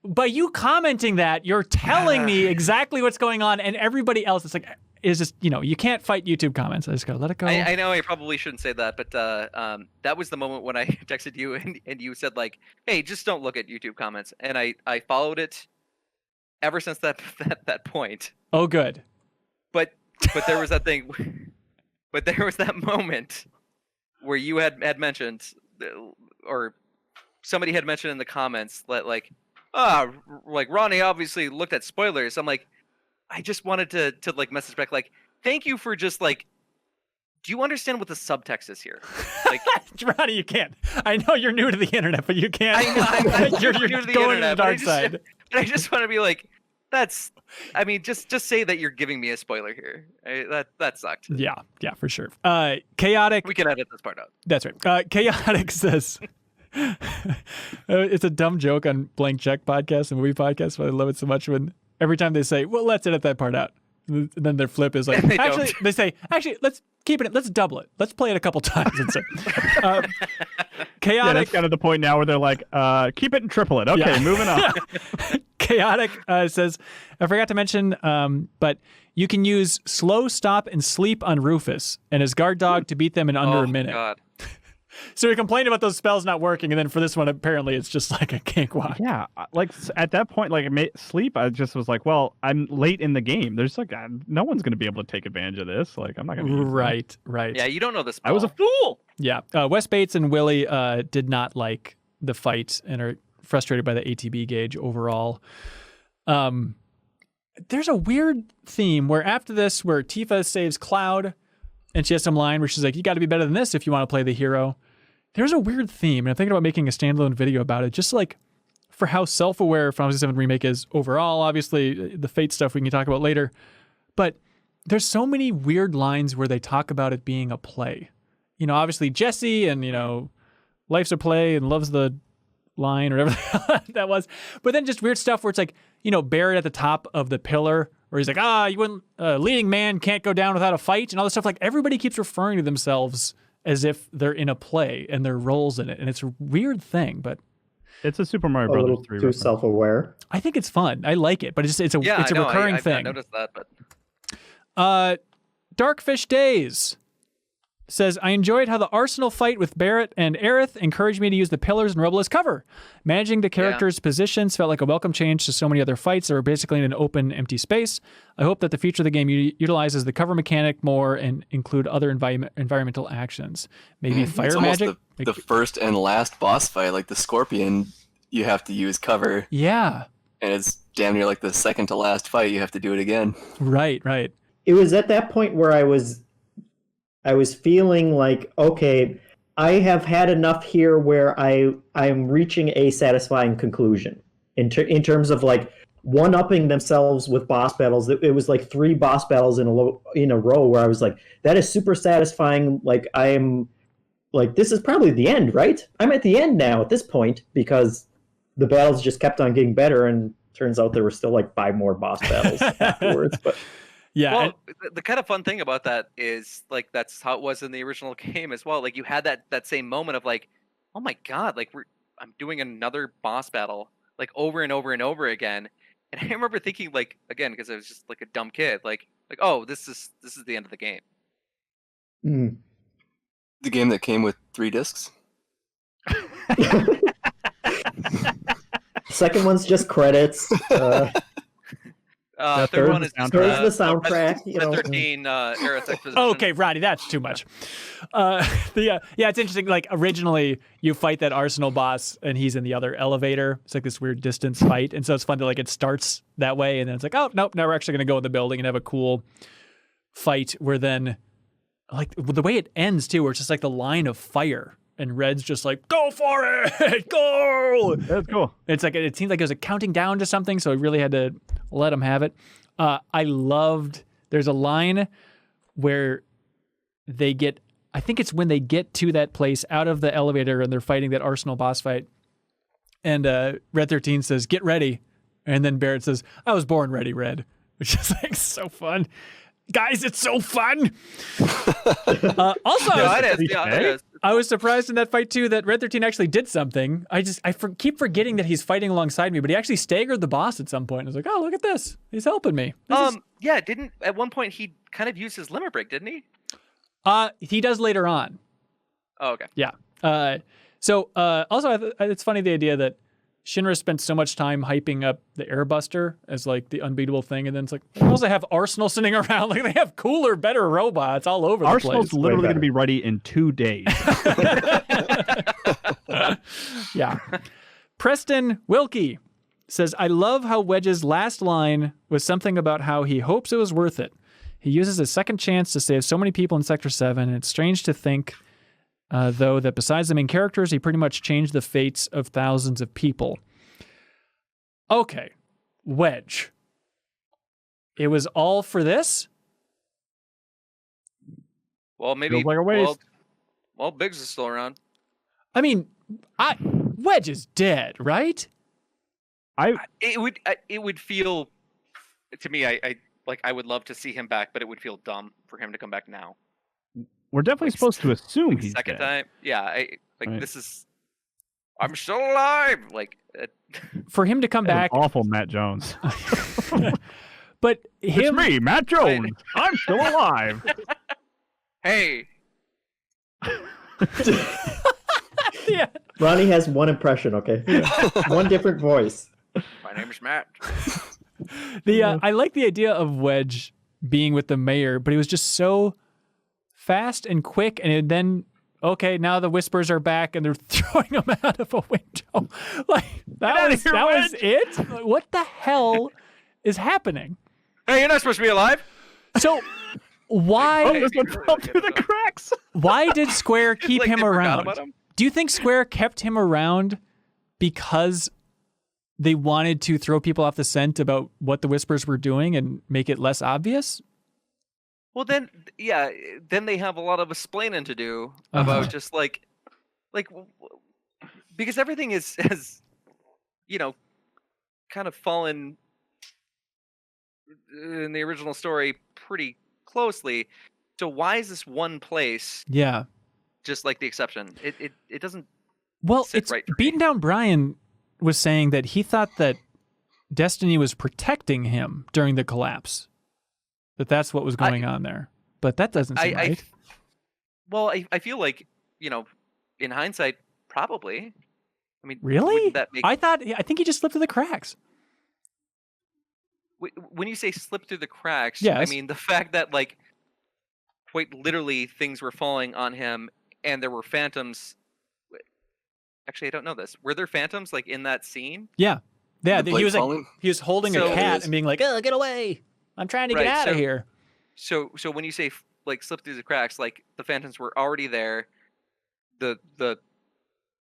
by you commenting that, you're telling me exactly what's going on, and everybody else, it's like, is just, you can't fight YouTube comments. I just gotta let it go. I know I probably shouldn't say that, but that was the moment when I texted you and you said like, hey, just don't look at YouTube comments. And I followed it ever since that point. Oh, good. But there was that thing... But there was that moment where you had mentioned, or somebody had mentioned in the comments that Ronnie obviously looked at spoilers. I'm like, I just wanted to message back thank you for just do you understand what the subtext is here? Ronnie, you can't. I know you're new to the internet, but you can't. I know you're new to the going internet, to the dark side. But I just want to be like, just say that you're giving me a spoiler here. That sucked. Yeah, for sure. Chaotic. We can edit this part out. That's right. Chaotic says, it's a dumb joke on Blank Check podcast and movie podcast, but I love it so much when every time they say, well, let's edit that part out. And then their flip is like, they say, let's keep it, let's double it. Let's play it a couple times instead. Chaotic. Yeah, that's kind of the point now where they're like, keep it and triple it. Okay, moving on. Chaotic says, I forgot to mention, but you can use slow, stop, and sleep on Rufus and his guard dog to beat them in under a minute. God. So we complained about those spells not working, and then for this one, apparently it's just like a cakewalk. Yeah, at that point, sleep, I just was like, well, I'm late in the game. There's no one's going to be able to take advantage of this. I'm not going to. Right. Yeah, you don't know the spell. I was a fool. Yeah, Wes Bates and Willie did not like the fight and are frustrated by the ATB gauge overall. There's a weird theme where after this, where Tifa saves Cloud, and she has some line where she's like, you got to be better than this if you want to play the hero. There's a weird theme, and I'm thinking about making a standalone video about it, just for how self-aware Final Fantasy VII Remake is overall. Obviously, the Fate stuff we can talk about later. But there's so many weird lines where they talk about it being a play. Obviously Jesse and, life's a play and loves the line or whatever that was. But then just weird stuff where it's like, Barrett at the top of the pillar, where he's like, you wouldn't, leading man can't go down without a fight, and all this stuff. Everybody keeps referring to themselves as if they're in a play and their roles in it. And it's a weird thing, but it's a Super Mario Brothers 3 too reference. self-aware. I think it's fun. I like it, but it's a recurring thing. I noticed that, but Darkfish Days says, I enjoyed how the Arsenal fight with Barrett and Aerith encouraged me to use the pillars and rubble as cover. Managing the characters' positions felt like a welcome change to so many other fights that were basically in an open, empty space. I hope that the future of the game utilizes the cover mechanic more and include other environmental actions. Maybe fire it's magic? The first and last boss fight, like the Scorpion, you have to use cover. Yeah. And it's damn near like the second to last fight, you have to do it again. Right. It was at that point where I was feeling like, okay, I have had enough here where I'm reaching a satisfying conclusion in terms of one-upping themselves with boss battles. It was 3 boss battles in a row where I was like, that is super satisfying. I'm this is probably the end, right? I'm at the end now at this point, because the battles just kept on getting better, and turns out there were still 5 more boss battles afterwards. But yeah. Well, the kind of fun thing about that is that's how it was in the original game as well. You had that same moment of oh my god, I'm doing another boss battle over and over and over again. And I remember thinking again, because I was just a dumb kid, oh, this is the end of the game. Mm. The game that came with 3 discs. Second one's just credits. Third one is Third's the soundtrack. Red 13 Aerith Exposition. Okay, Roddy, that's too much. Yeah, it's interesting. Like originally, you fight that Arsenal boss, and he's in the other elevator. It's like this weird distance fight, and so it's fun to like it starts that way, and then it's like, oh nope, now we're actually gonna go in the building and have a cool fight. Where then, like the way it ends too, where it's just like the line of fire. And Red's just like, go for it, go! That's cool. It's like it seems like it was a counting down to something, so we really had to let him have it. I loved. There's a line where they get. I think it's when they get to that place out of the elevator and they're fighting that Arsenal boss fight. And Red 13 says, "Get ready," and then Barrett says, "I was born ready, Red," which is like so fun. Guys, it's so fun. Also, I was surprised in that fight too that Red 13 actually did something. I keep forgetting that he's fighting alongside me, but he actually staggered the boss at some point. I was like, oh, look at this. He's helping me. Yeah, didn't at one point he kind of used his limit break, didn't he? He does later on. Oh, okay. Yeah. Also, it's funny the idea that Shinra spent so much time hyping up the Airbuster as like the unbeatable thing, and then it's like they also have Arsenal sitting around. Like they have cooler, better robots all over the place. Arsenal's literally going to be ready in 2 days. Yeah. Preston Wilkie says, I love how Wedge's last line was something about how he hopes it was worth it. He uses a second chance to save so many people in Sector 7, and it's strange to think though, that besides the main characters, he pretty much changed the fates of thousands of people. Okay, Wedge. It was all for this? Well, maybe. Feels like a waste. Well, Biggs is still around. I mean, Wedge is dead, right? It would feel to me. I would love to see him back, but it would feel dumb for him to come back now. We're definitely supposed to assume he's second dead. time. Yeah, Right. This is. I'm still alive. For him to come back, Awful Matt Jones. but It's me, Matt Jones. I'm still alive. Hey. Yeah. Ronnie has one impression, okay? One different voice. My name is Matt. I like the idea of Wedge being with the mayor, but he was just so fast and quick, and then okay, now the Whispers are back and they're throwing him out of a window. Like that was it? What the hell is happening? Hey, you're not supposed to be alive. So why This one fell through the cracks. why did Square keep him they forgot around? about him? Do you think Square kept him around because they wanted to throw people off the scent about what the Whispers were doing and make it less obvious? Well, then they have a lot of explaining to do about just like because everything has kind of fallen in the original story pretty closely. So why is this one place? Yeah, just like the exception. It doesn't. Well, sit it's right for me. BeatenDownBrian was saying that he thought that Destiny was protecting him during the collapse. That's what was going on there. But that doesn't seem right. I feel like, in hindsight, probably. I mean, really? wouldn't that make... I think he just slipped through the cracks. When you say slip through the cracks, yes. I mean the fact that, like, quite literally things were falling on him and there were phantoms. Actually, I don't know this. Were there phantoms, like, in that scene? Yeah. Yeah, he was holding a cat and being like, oh, get away. I'm trying to get out of here. So when you say like slip through the cracks, like the phantoms were already there, the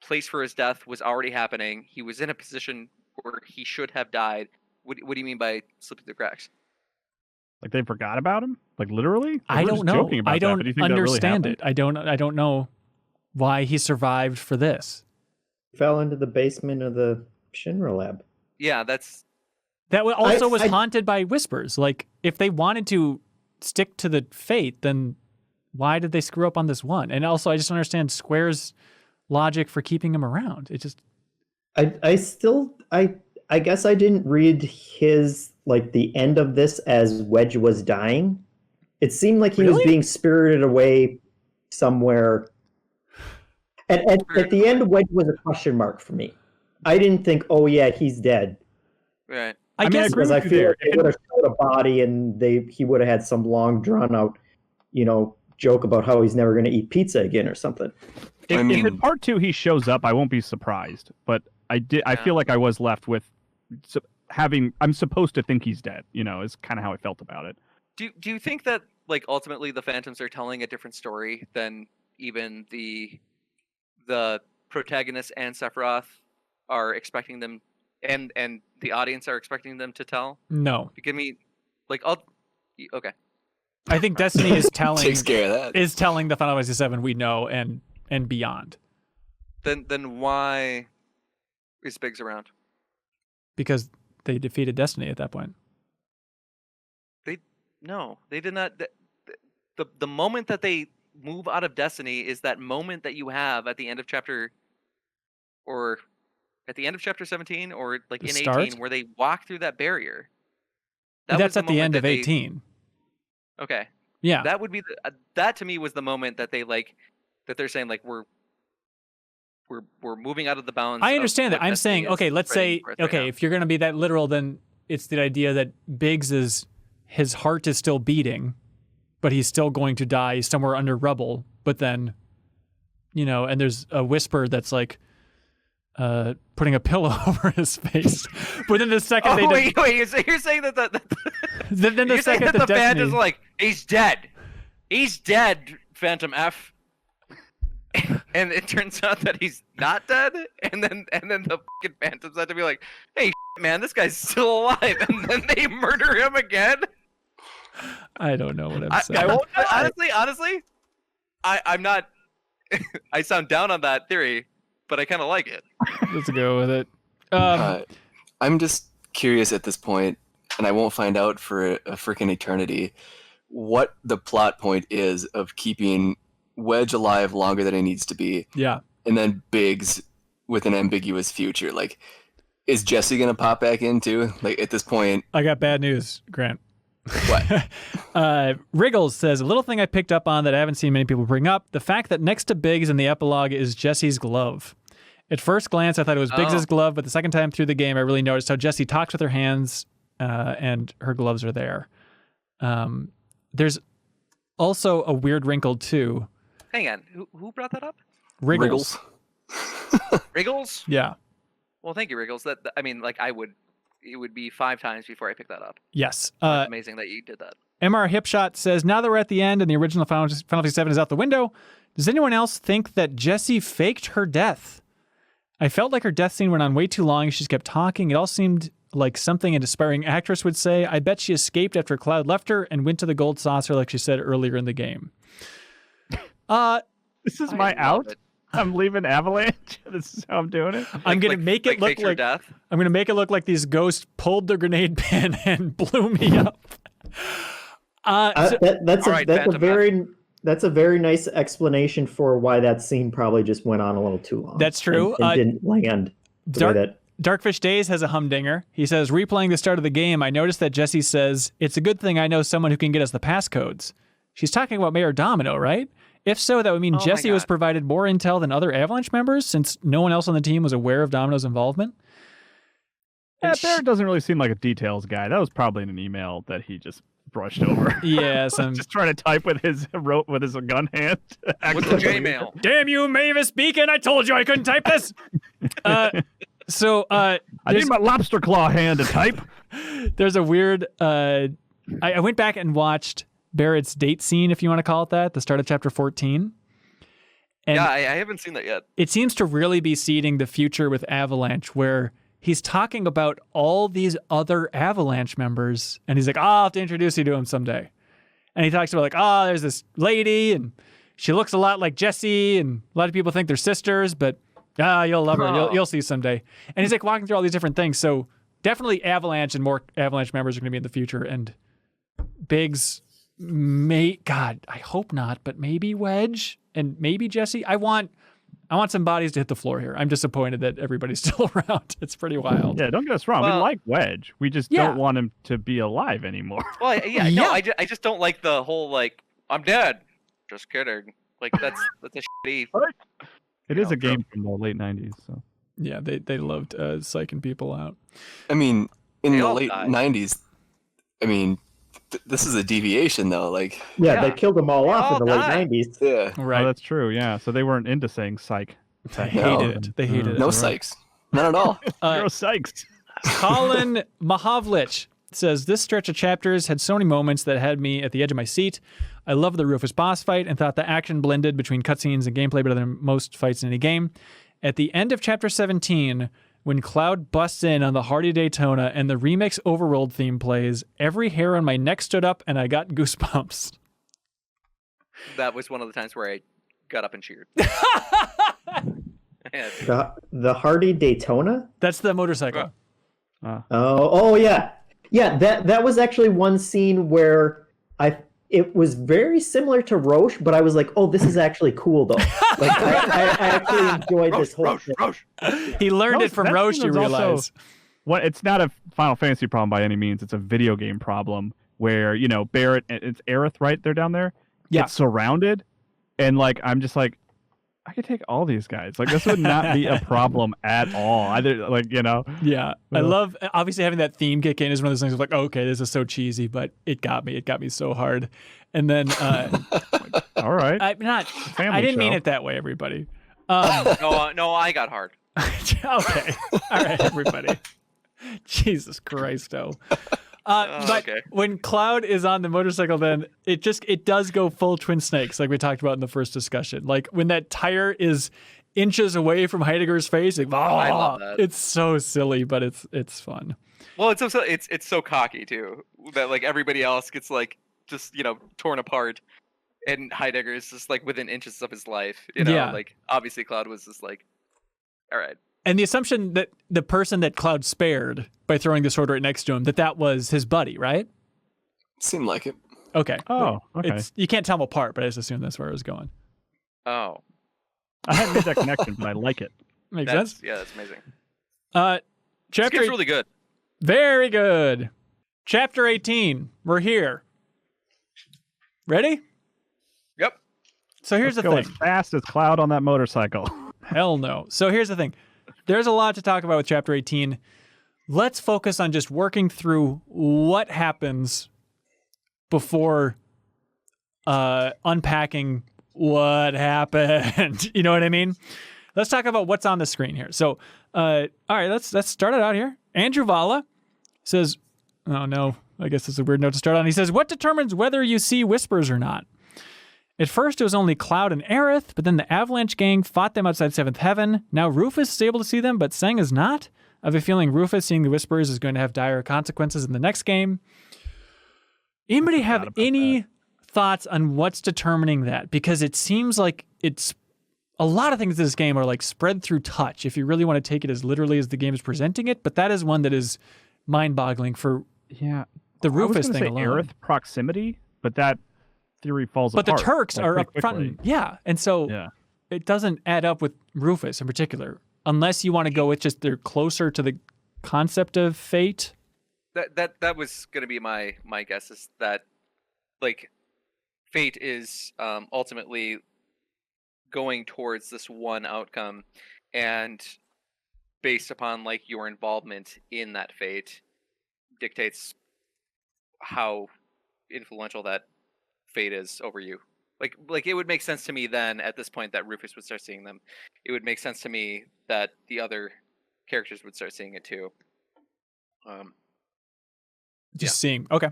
place for his death was already happening. He was in a position where he should have died. What do you mean by slip through the cracks? Like they forgot about him? Like literally? I don't know. I don't understand really it. I don't know why he survived for this. He fell into the basement of the Shinra lab. Yeah, that also was haunted by Whispers. Like, if they wanted to stick to the fate, then why did they screw up on this one? And also, I just don't understand Square's logic for keeping him around. It just... I guess I didn't read his, like, the end of this as Wedge was dying. It seemed like he was being spirited away somewhere. At the end, Wedge was a question mark for me. I didn't think, oh yeah, he's dead. Right. I guess because I feel like they would have out a body, and he would have had some long, drawn out, joke about how he's never going to eat pizza again or something. If in part 2 he shows up, I won't be surprised. But I feel like I was left with I'm supposed to think he's dead. Is kind of how I felt about it. Do you think that like ultimately the Phantoms are telling a different story than even the protagonist and Sephiroth are expecting them, and the audience are expecting them to tell? No. Give me okay. I think Destiny is telling takes care of that. Is telling the Final Fantasy VII we know and beyond. Then why is Biggs around? Because they defeated Destiny at that point. They did not. The moment that they move out of Destiny is that moment that you have at the end of chapter, or at the end of chapter 17, or like in 18, where they walk through that barrier. That's at the end of 18. Okay. Yeah. That would be that to me was the moment that they that they're saying like we're moving out of the bounds. I understand that. I'm saying, okay, let's say, if you're going to be that literal, then it's the idea that Biggs his heart is still beating, but he's still going to die somewhere under rubble. But then, and there's a whisper that's like putting a pillow over his face. But then the second wait, you're saying that then the second the band is like, he's dead, Phantom F. And it turns out that he's not dead, and then the fucking Phantoms had to be like, "Hey, man, this guy's still alive," and then they murder him again. I don't know what I'm saying. Honestly, I'm not. I sound down on that theory, but I kind of like it. Let's go with it. I'm just curious at this point, and I won't find out for a freaking eternity, what the plot point is of keeping Wedge alive longer than he needs to be. Yeah. And then Biggs with an ambiguous future. Like, is Jesse going to pop back in too? Like, at this point. I got bad news, Grant. What? Wriggles says, a little thing I picked up on that I haven't seen many people bring up, the fact that next to Biggs in the epilogue is Jesse's glove. At first glance, I thought it was Biggs's glove, but the second time through the game, I really noticed how Jessie talks with her hands and her gloves are there. There's also a weird wrinkle too. Hang on, who brought that up? Wriggles. Wriggles? Yeah. Well, thank you, Wriggles. It would be 5 times before I picked that up. Yes. That's amazing that you did that. MR Hipshot says, now that we're at the end and the original Final Fantasy VII is out the window, does anyone else think that Jessie faked her death? I felt like her death scene went on way too long. She just kept talking. It all seemed like something an aspiring actress would say. I bet she escaped after Cloud left her and went to the gold saucer like she said earlier in the game. This is my out. I'm leaving Avalanche. This is how I'm doing it. I'm gonna make it look like death. I'm gonna make it look like these ghosts pulled the grenade pin and blew me up. That's a very nice explanation for why that scene probably just went on a little too long. That's true. And didn't land. Darkfish Days has a humdinger. He says, replaying the start of the game, I noticed that Jessie says, it's a good thing I know someone who can get us the passcodes. She's talking about Mayor Domino, right? If so, that would mean Jessie was provided more intel than other Avalanche members, since no one else on the team was aware of Domino's involvement. Yeah, Barrett doesn't really seem like a details guy. That was probably in an email that he just brushed over. Yeah, just trying to type with his gun hand. With the J-mail. Damn you, Mavis Beacon! I told you I couldn't type this. I need my lobster claw hand to type. There's a weird. I went back and watched Barrett's date scene, if you want to call it that, the start of chapter 14. And yeah, I haven't seen that yet. It seems to really be seeding the future with Avalanche, where he's talking about all these other Avalanche members, and he's like, I'll have to introduce you to him someday. And he talks about like, there's this lady, and she looks a lot like Jessie, and a lot of people think they're sisters, but you'll love her. You'll see someday. And he's like walking through all these different things. So definitely Avalanche and more Avalanche members are going to be in the future, and Biggs God, I hope not, but maybe Wedge and maybe Jessie. I want some bodies to hit the floor here. I'm disappointed that everybody's still around. It's pretty wild. Yeah, don't get us wrong. We like Wedge. We just don't want him to be alive anymore. Well, no, I just don't like the whole like I'm dead. Just kidding. Like that's a shitty. It is a game from the late '90s, so yeah, they loved psyching people out. I mean, in the late '90s. I mean, this is a deviation, though. Like, Yeah, they killed them all off in the late died. 90s. yeah, Right. Oh, that's true. Yeah, so they weren't into saying psych. They No. hated it. They hated no it. psychs, none at all. Zero psychs. Colin Mahavlich says, this stretch of chapters had so many moments that had me at the edge of my seat. I love the Rufus boss fight and thought the action blended between cutscenes and gameplay better than most fights in any game. At the end of chapter 17, when Cloud busts in on the Hardy Daytona and the Remix Overworld theme plays, every hair on my neck stood up and I got goosebumps. That was one of the times where I got up and cheered. The Hardy Daytona? That's the motorcycle. Oh yeah. Yeah, that was actually one scene where it was very similar to Roche, but I was like, oh, this is actually cool though. Like I actually enjoyed this whole thing. Roche. He learned it from that Roche, scene you was also- realize. It's not a Final Fantasy problem by any means. It's a video game problem where, Barrett, it's Aerith, right? They're down there. Yeah. Get surrounded. And I'm just like, I could take all these guys. Like, this would not be a problem at all. Yeah. I love, obviously, having that theme kick in is one of those things of like, okay, this is so cheesy, but it got me. It got me so hard. And then, all right. I didn't mean show. it that way, everybody. No, I got hard. Okay. All right, everybody. Jesus Christ, but okay. when Cloud is on the motorcycle, then it does go full Twin Snakes, like we talked about in the first discussion. Like when that tire is inches away from Heidegger's face, like, I love that. It's so silly, but it's fun. Well, it's so cocky too that like everybody else gets like just torn apart, and Heidegger is just like within inches of his life. Yeah. Like obviously Cloud was just like, all right. And the assumption that the person that Cloud spared by throwing the sword right next to him, that was his buddy, right? Seemed like it. Okay. Oh, okay. You can't tell them apart, but I just assume that's where it was going. Oh, I hadn't made that connection, but I like it. Makes sense? Yeah, that's amazing. Chapter This game's really good. Very good. Chapter 18. We're here. Ready? Yep. So here's Let's the go thing. as fast as Cloud on that motorcycle. Hell no. So here's the thing. There's a lot to talk about with Chapter 18. Let's focus on just working through what happens before unpacking what happened. You know what I mean? Let's talk about what's on the screen here. So, all right, let's start it out here. Andrew Vala says, oh no, I guess this is a weird note to start on. He says, what determines whether you see whispers or not? At first, it was only Cloud and Aerith, but then the Avalanche gang fought them outside Seventh Heaven. Now Rufus is able to see them, but Sang is not. I have a feeling Rufus seeing the Whispers is going to have dire consequences in the next game. Anybody have any thoughts on what's determining that? Because it seems like it's a lot of things in this game are like spread through touch, if you really want to take it as literally as the game is presenting it. But that is one that is mind-boggling for the Rufus thing alone. Aerith proximity, but that theory falls apart. But the Turks like, are pretty up front. quickly. And so it doesn't add up with Rufus in particular, unless you want to go with just they're closer to the concept of fate. That was going to be my guess, is that like fate is ultimately going towards this one outcome, and based upon like your involvement in that fate dictates how influential that fate is over you. Like it would make sense to me then at this point that Rufus would start seeing them. It would make sense to me that the other characters would start seeing it too. Seeing. Okay.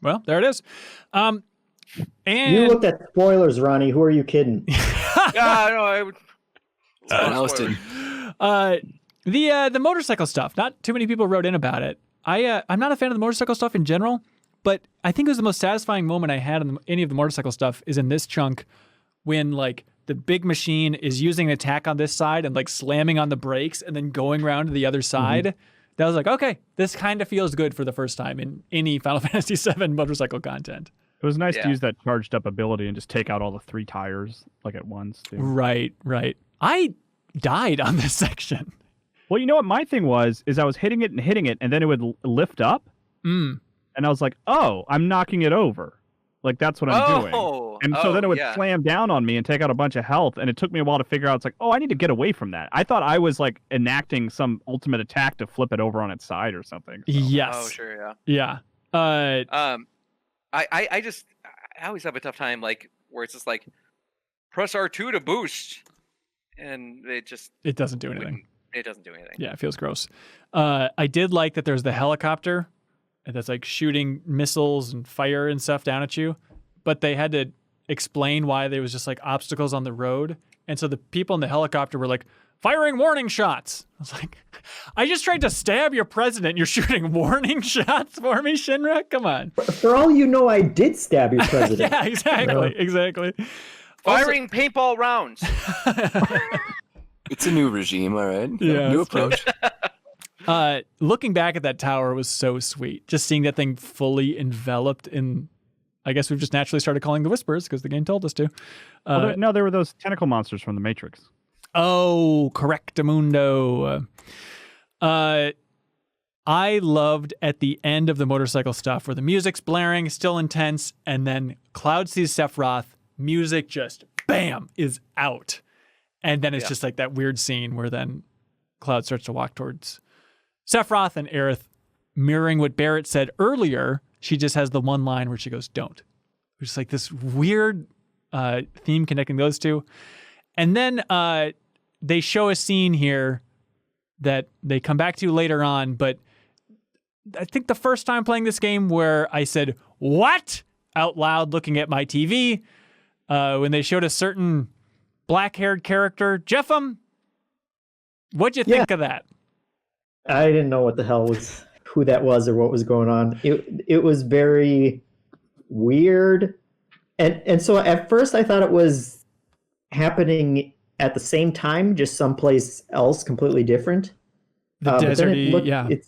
Well, there it is. And You looked at spoilers, Ronnie. Who are you kidding? No, I would. The motorcycle stuff. Not too many people wrote in about it. I'm not a fan of the motorcycle stuff in general, but I think it was the most satisfying moment I had in any of the motorcycle stuff is in this chunk when like the big machine is using an attack on this side and like slamming on the brakes and then going around to the other side. Mm-hmm. That was like, okay, this kind of feels good for the first time in any Final Fantasy VII motorcycle content. It was nice to use that charged up ability and just take out all the 3 tires like at once. Too. Right. I died on this section. Well, you know what my thing was, is I was hitting it, and then it would lift up. And I was like, oh, I'm knocking it over. Like, that's what I'm doing. And so then it would slam down on me and take out a bunch of health, and it took me a while to figure out, it's like, oh, I need to get away from that. I thought I was, like, enacting some ultimate attack to flip it over on its side or something. So. Yes. Oh, sure, Yeah. Uh, I always have a tough time like where it's just like press R2 to boost, and it doesn't do anything. It doesn't do anything. Yeah, it feels gross. I did like that there's the helicopter that's like shooting missiles and fire and stuff down at you, but they had to explain why there was just like obstacles on the road, and so the people in the helicopter were like firing warning shots. I was like, I just tried to stab your president. You're shooting warning shots for me, Shinra? Come on. For all you know, I did stab your president. Yeah, exactly. Firing paintball rounds. It's a new regime, all right. Yeah, new approach. Looking back at that tower was so sweet. Just seeing that thing fully enveloped in, I guess we've just naturally started calling the Whispers because the game told us to. No, there were those tentacle monsters from the Matrix. Oh, correctamundo. I loved at the end of the motorcycle stuff where the music's blaring, still intense, and then Cloud sees Sephiroth, music just, bam, is out. And then it's just like that weird scene where then Cloud starts to walk towards Sephiroth, and Aerith, mirroring what Barrett said earlier, she just has the one line where she goes, don't. Which is like this weird theme connecting those two. And then they show a scene here that they come back to later on, but I think the first time playing this game where I said, what? Out loud looking at my TV, when they showed a certain black-haired character. Jeffem, what'd you think of that? I didn't know what the hell was, who that was or what was going on. It was very weird. And so at first I thought it was happening at the same time, just someplace else completely different. The deserty,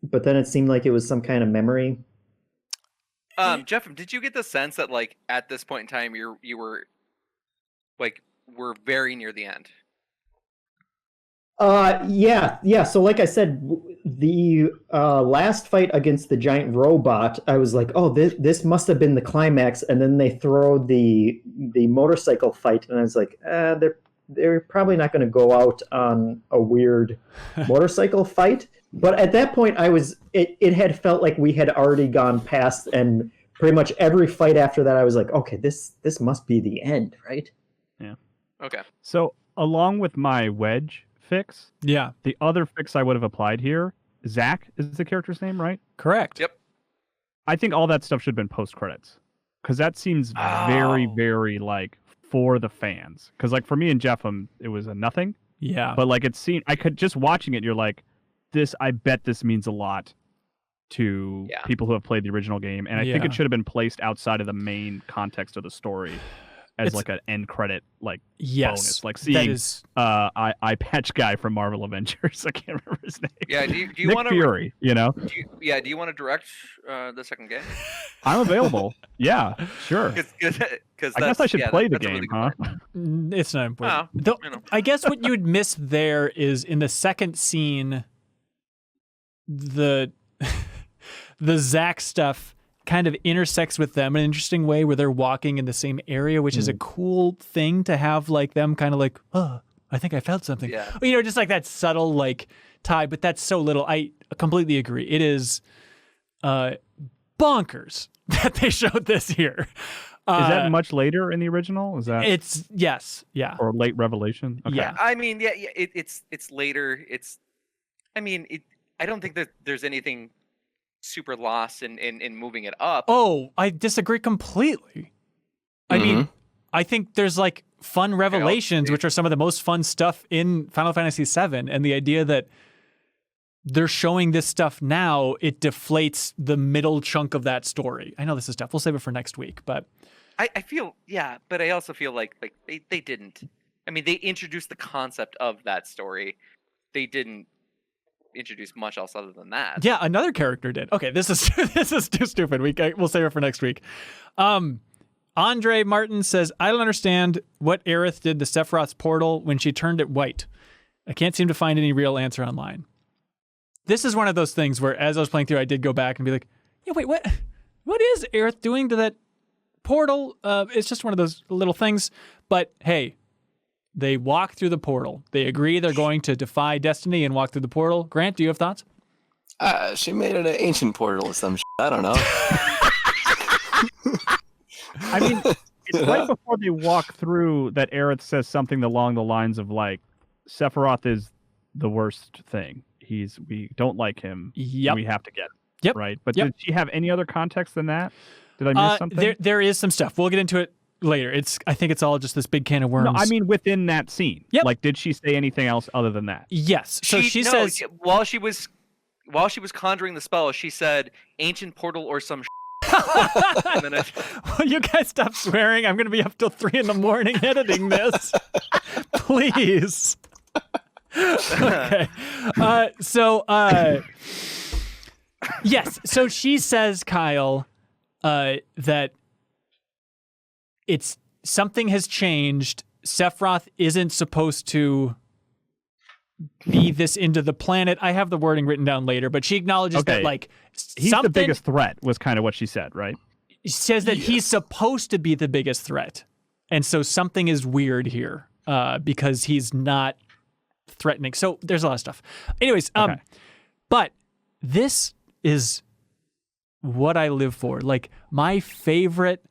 but then it seemed like it was some kind of memory. Jeff, did you get the sense that like at this point in time you were like we're very near the end? Yeah. So like I said, the last fight against the giant robot, I was like, oh, this must have been the climax. And then they throw the motorcycle fight, and I was like, they're probably not going to go out on a weird motorcycle fight. But at that point, it had felt like we had already gone past, and pretty much every fight after that, I was like, okay, this must be the end, right? Yeah. Okay. So along with my wedge fix, the other fix I would have applied here, Zach is the character's name, right? Correct. Yep. I think all that stuff should have been post credits, because that seems very, very like for the fans. Because like for me and Jeff, it was a nothing. Yeah. But like I could just watching it, you're like, I bet this means a lot to people who have played the original game, and I think it should have been placed outside of the main context of the story as like an end credit bonus, like seeing eye patch guy from Marvel Avengers. I can't remember his name. Yeah, do you Nick want to Fury? Do you want to direct the second game? I'm available. Yeah, sure. Because I guess I should play the game, really huh? It's not important. I guess what you would miss there is in the second scene, the Zach stuff kind of intersects with them in an interesting way where they're walking in the same area, which is a cool thing to have, like them kind of like, oh, I think I felt something. Yeah. Just like that subtle like tie, but that's so little. I completely agree. It is bonkers that they showed this here. Is that much later in the original? It's yes, yeah, or late revelation? Okay. Yeah, I mean, it's later. I don't think that there's anything super lost in moving it up. Oh, I disagree completely. I mean, I think there's like fun revelations, which are some of the most fun stuff in Final Fantasy VII, and the idea that they're showing this stuff now, it deflates the middle chunk of that story. I know this is tough. We'll save it for next week, but I feel, but I also feel like they didn't. I mean, they introduced the concept of that story. They didn't introduce much else other than that. Yeah, another character did. Okay, this is too stupid. We'll save it for next week. Andre Martin says, I don't understand what Aerith did to Sephiroth's portal when she turned it white. I can't seem to find any real answer online. This is one of those things where, as I was playing through, I did go back and be like, yeah, wait, what is Aerith doing to that portal? It's just one of those little things. But hey, they walk through the portal. They agree they're going to defy destiny and walk through the portal. Grant, do you have thoughts? She made it an ancient portal or some shit. I don't know. I mean, it's right before they walk through that Aerith says something along the lines of like, Sephiroth is the worst thing. We don't like him. Yep. We have to get him. Yep. Right. But Yep. did she have any other context than that? Did I miss something? There is some stuff. We'll get into it later. I think it's all just this big can of worms. No, I mean within that scene. Yep. Like, did she say anything else other than that? Yes. So she says while she was conjuring the spell, she said ancient portal or some and then Will you guys stop swearing? I'm going to be up till 3 a.m. editing this. Please. Okay. Yes. So she says, Kyle, that it's something has changed. Sephiroth isn't supposed to be this into the planet. I have the wording written down later, but she acknowledges that like he's the biggest threat was kind of what she said, right? She says that he's supposed to be the biggest threat, and so something is weird here because he's not threatening. So there's a lot of stuff. Anyways, but this is what I live for. Like, my favorite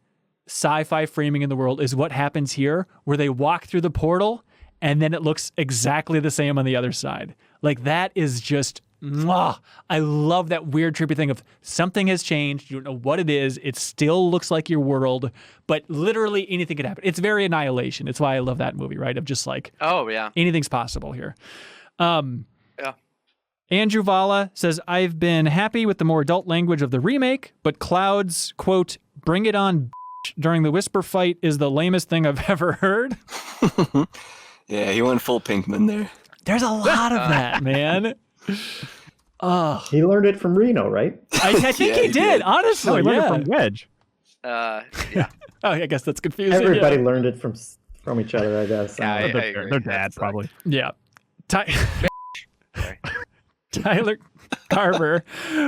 sci-fi framing in the world is what happens here, where they walk through the portal and then it looks exactly the same on the other side. Like, that is just, I love that weird trippy thing of something has changed. You don't know what it is. It still looks like your world, but literally anything could happen. It's very Annihilation. It's why I love that movie, right? Of just like, oh yeah, anything's possible here. Yeah. Andrew Vala says, I've been happy with the more adult language of the remake, but Cloud's, quote, bring it on during the whisper fight is the lamest thing I've ever heard. Yeah, he went full Pinkman there. There's a lot of that, man. He learned it from Reno, right? I think he did, honestly. No, he learned it from Wedge. Yeah. Oh, I guess that's confusing. Everybody learned it from each other, I guess. Yeah, Their dad, probably. Yeah. Tyler Carver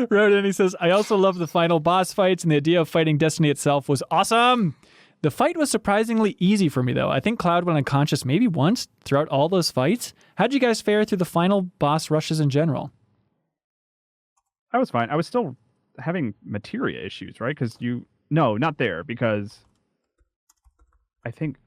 wrote in, he says, I also love the final boss fights, and the idea of fighting Destiny itself was awesome. The fight was surprisingly easy for me, though. I think Cloud went unconscious maybe once throughout all those fights. How'd you guys fare through the final boss rushes in general? I was fine. I was still having materia issues, right? No, not there, because I think,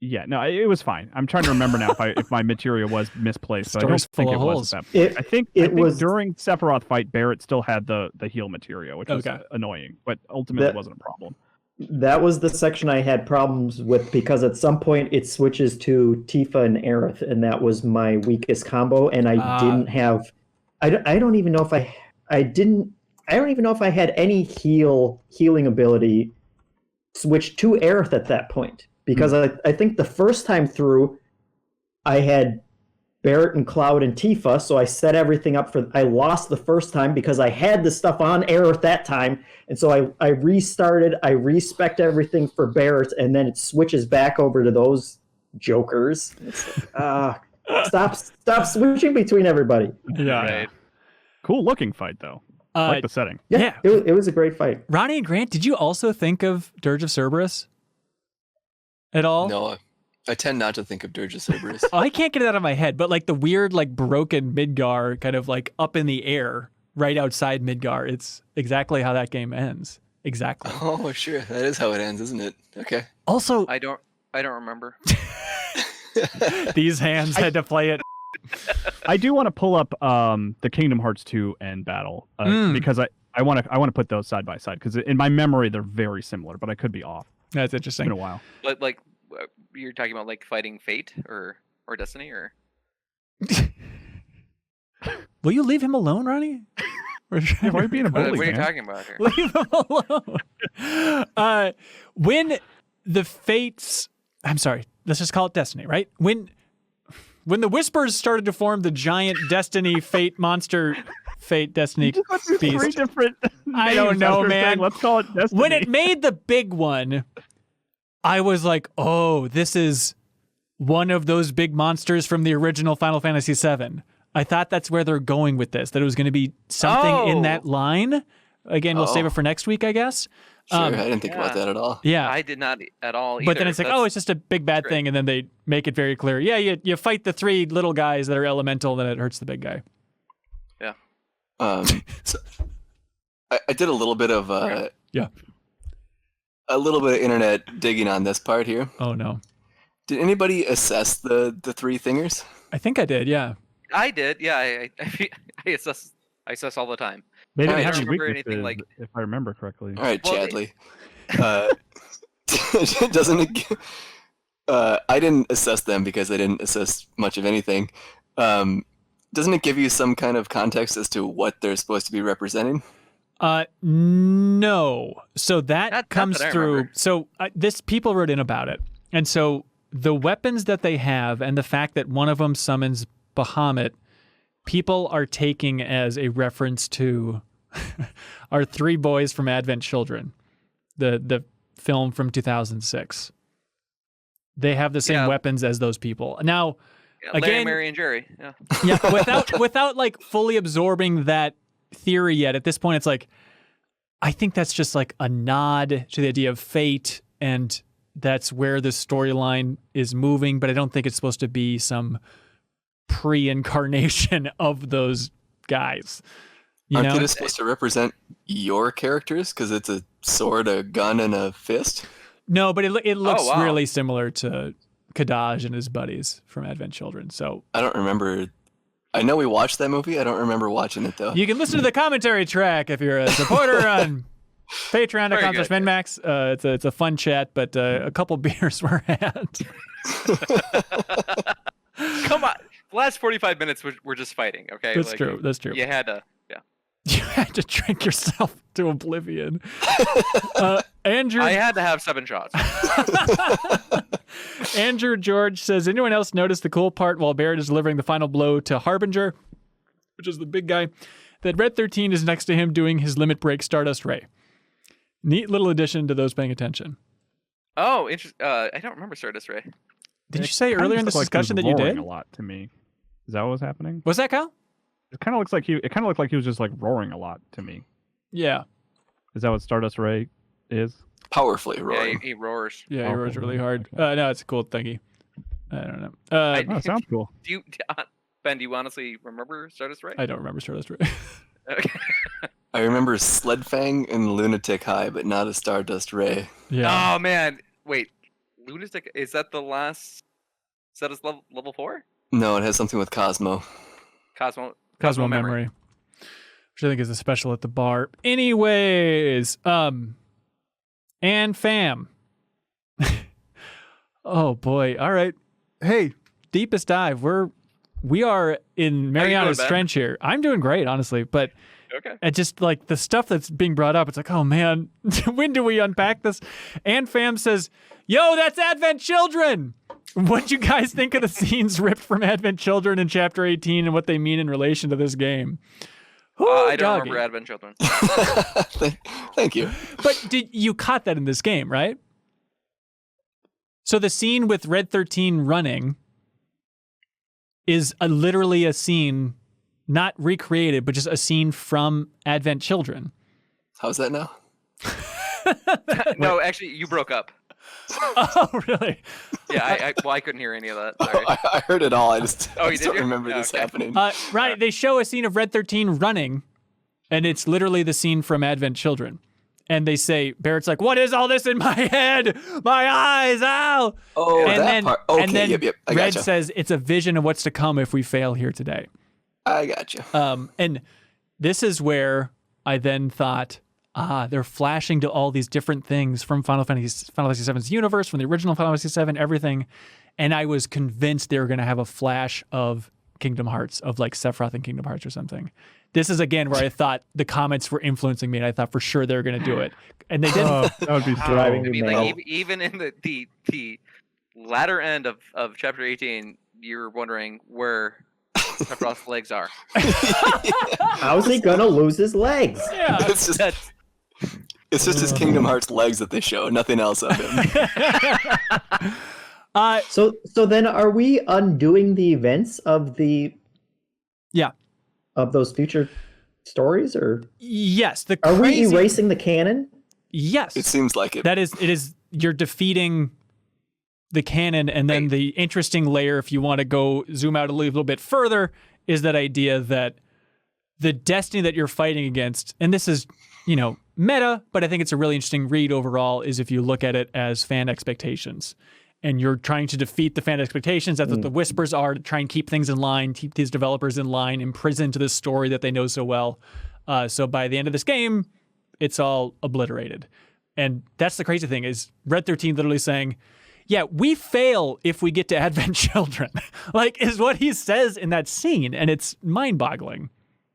it was fine. I'm trying to remember now if my materia was misplaced, but I don't think it was that point. I think during Sephiroth fight, Barrett still had the heal materia, which was annoying, but ultimately it wasn't a problem. That was the section I had problems with, because at some point it switches to Tifa and Aerith, and that was my weakest combo, and I didn't have... I don't even know if I don't even know if I had any healing ability switched to Aerith at that point. Because I think the first time through, I had Barrett and Cloud and Tifa, so I set everything up for... I lost the first time because I had the stuff on Aerith that time, and so I restarted, I respec'd everything for Barrett, and then it switches back over to those jokers. Stop switching between everybody. Yeah. Right. Cool looking fight, though. I like the setting. Yeah. It was a great fight. Ronnie and Grant, did you also think of Dirge of Cerberus at all? No, I tend not to think of Dirge of Cerberus. I can't get it out of my head, but like the weird, like broken Midgar kind of like up in the air right outside Midgar. It's exactly how that game ends. Exactly. Oh, sure. That is how it ends, isn't it? Okay. Also, I don't remember. These hands had to play it. I do want to pull up the Kingdom Hearts 2 end battle because I want to put those side by side, because in my memory they're very similar, but I could be off. That's interesting. It's been a while. But like, you're talking about like fighting Fate or Destiny or? Will you leave him alone, Ronnie? Why are you being a bully, What are you man? talking about here? Leave him alone. When the Fates, I'm sorry, let's just call it Destiny, right? When the Whispers started to form the giant Destiny Fate monster, Fate Destiny Three beast. different I don't names know, after man. saying, let's call it Destiny. When it made the big one, I was like, oh, this is one of those big monsters from the original Final Fantasy VII. I thought that's where they're going with this, that it was going to be something in that line. Again, we'll save it for next week, I guess. Sure, I didn't think about that at all. Yeah. I did not at all either. But then it's like, it's just a big bad thing, and then they make it very clear. Yeah, you fight the 3 little guys that are elemental, then it hurts the big guy. Yeah. So I did a little bit of a little bit of internet digging on this part here. Oh no! Did anybody assess the three thingers? I think I did. Yeah, I did. Yeah, I assess all the time. They didn't I have don't any remember weaknesses, anything like. if I remember correctly. All right, Well, Chadley. Doesn't it? I didn't assess them because I didn't assess much of anything. Doesn't it give you some kind of context as to what they're supposed to be representing? No. So that Not comes that I through. remember. So this people wrote in about it, and so the weapons that they have, and the fact that one of them summons Bahamut, people are taking as a reference to our three boys from Advent Children, the film from 2006. They have the same weapons as those people. Now, Larry, again, Mary, and Jerry. Yeah. yeah, without like fully absorbing that theory yet, at this point, it's like, I think that's just like a nod to the idea of fate, and that's where the storyline is moving, but I don't think it's supposed to be some pre-incarnation of those guys. Aren't they just supposed to represent your characters? Because it's a sword, a gun, and a fist? No, but it looks really similar to Kadaj and his buddies from Advent Children. So I don't remember. I know we watched that movie. I don't remember watching it, though. You can listen to the commentary track if you're a supporter on Patreon.com/MinnMax. It's a fun chat, but a couple beers were had. Come on. The last 45 minutes we're just fighting, okay? That's true. That's true. You had to, You had to drink yourself to oblivion. Andrew, I had to have 7 shots. Andrew George says, anyone else notice the cool part while Barrett is delivering the final blow to Harbinger, which is the big guy, that Red 13 is next to him doing his limit break Stardust Ray? Neat little addition to those paying attention. Oh, interesting. I don't remember Stardust Ray. Did you say earlier in this discussion that you did? A lot to me. Is that what was happening? Was that Kyle? It kind of looks like he was just like roaring a lot to me. Yeah. Is that what Stardust Ray is? Powerfully roaring. Yeah, he roars. Yeah, he roars really hard. No, it's a cool thingy. I don't know. Sounds cool. Ben, do you honestly remember Stardust Ray? I don't remember Stardust Ray. Okay. I remember Sledfang and Lunatic High, but not a Stardust Ray. Yeah. Oh man, wait, Lunatic, is that the last? Is that his level 4? No, it has something with Cosmo. Cosmo Memory. Which I think is a special at the bar. Anyways, and fam. Oh boy. All right. Hey, deepest dive. We are in Mariana's Trench here. I'm doing great, honestly, but it just like the stuff that's being brought up, it's like, oh man, when do we unpack this? And fam says, yo, that's Advent Children. What'd you guys think of the scenes ripped from Advent Children in Chapter 18 and what they mean in relation to this game? I don't remember Advent Children. Thank you. But you caught that in this game, right? So the scene with Red 13 running is literally a scene, not recreated, but just a scene from Advent Children. How's that now? No, actually, you broke up. Oh, really? Yeah, I couldn't hear any of that. Sorry. I heard it all. I just don't remember this happening. Right, they show a scene of Red 13 running, and it's literally the scene from Advent Children. And they say, Barrett's like, what is all this in my head? My eyes, ow! Oh, and that then, part. Okay, and then yep. I Red gotcha. says it's a vision of what's to come if we fail here today. I gotcha. And this is where I then thought, they're flashing to all these different things from Final Fantasy VII's universe, from the original Final Fantasy VII, everything. And I was convinced they were going to have a flash of Kingdom Hearts, of like Sephiroth and Kingdom Hearts or something. This is again where I thought the comments were influencing me, and I thought for sure they were going to do it, and they didn't. Oh, that would be driving I me mean, mad. like even in the latter end of Chapter 18, you're wondering where Sephiroth's legs are. How's he gonna lose his legs? Yeah, It's just his Kingdom Hearts legs that they show, nothing else of him. So then are we undoing the events of of those future stories, or yes, are we erasing the canon? Yes, It seems like it. it is. You're defeating the canon, and then the interesting layer, if you want to go zoom out a little bit further, is that idea that the destiny that you're fighting against, and this is, meta, but I think it's a really interesting read overall, is if you look at it as fan expectations. And you're trying to defeat the fan expectations. That's what the whispers are, to try and keep things in line, keep these developers in line, imprisoned to this story that they know so well. So by the end of this game, it's all obliterated. And that's the crazy thing, is Red 13 literally saying, yeah, we fail if we get to Advent Children, is what he says in that scene. And it's mind-boggling.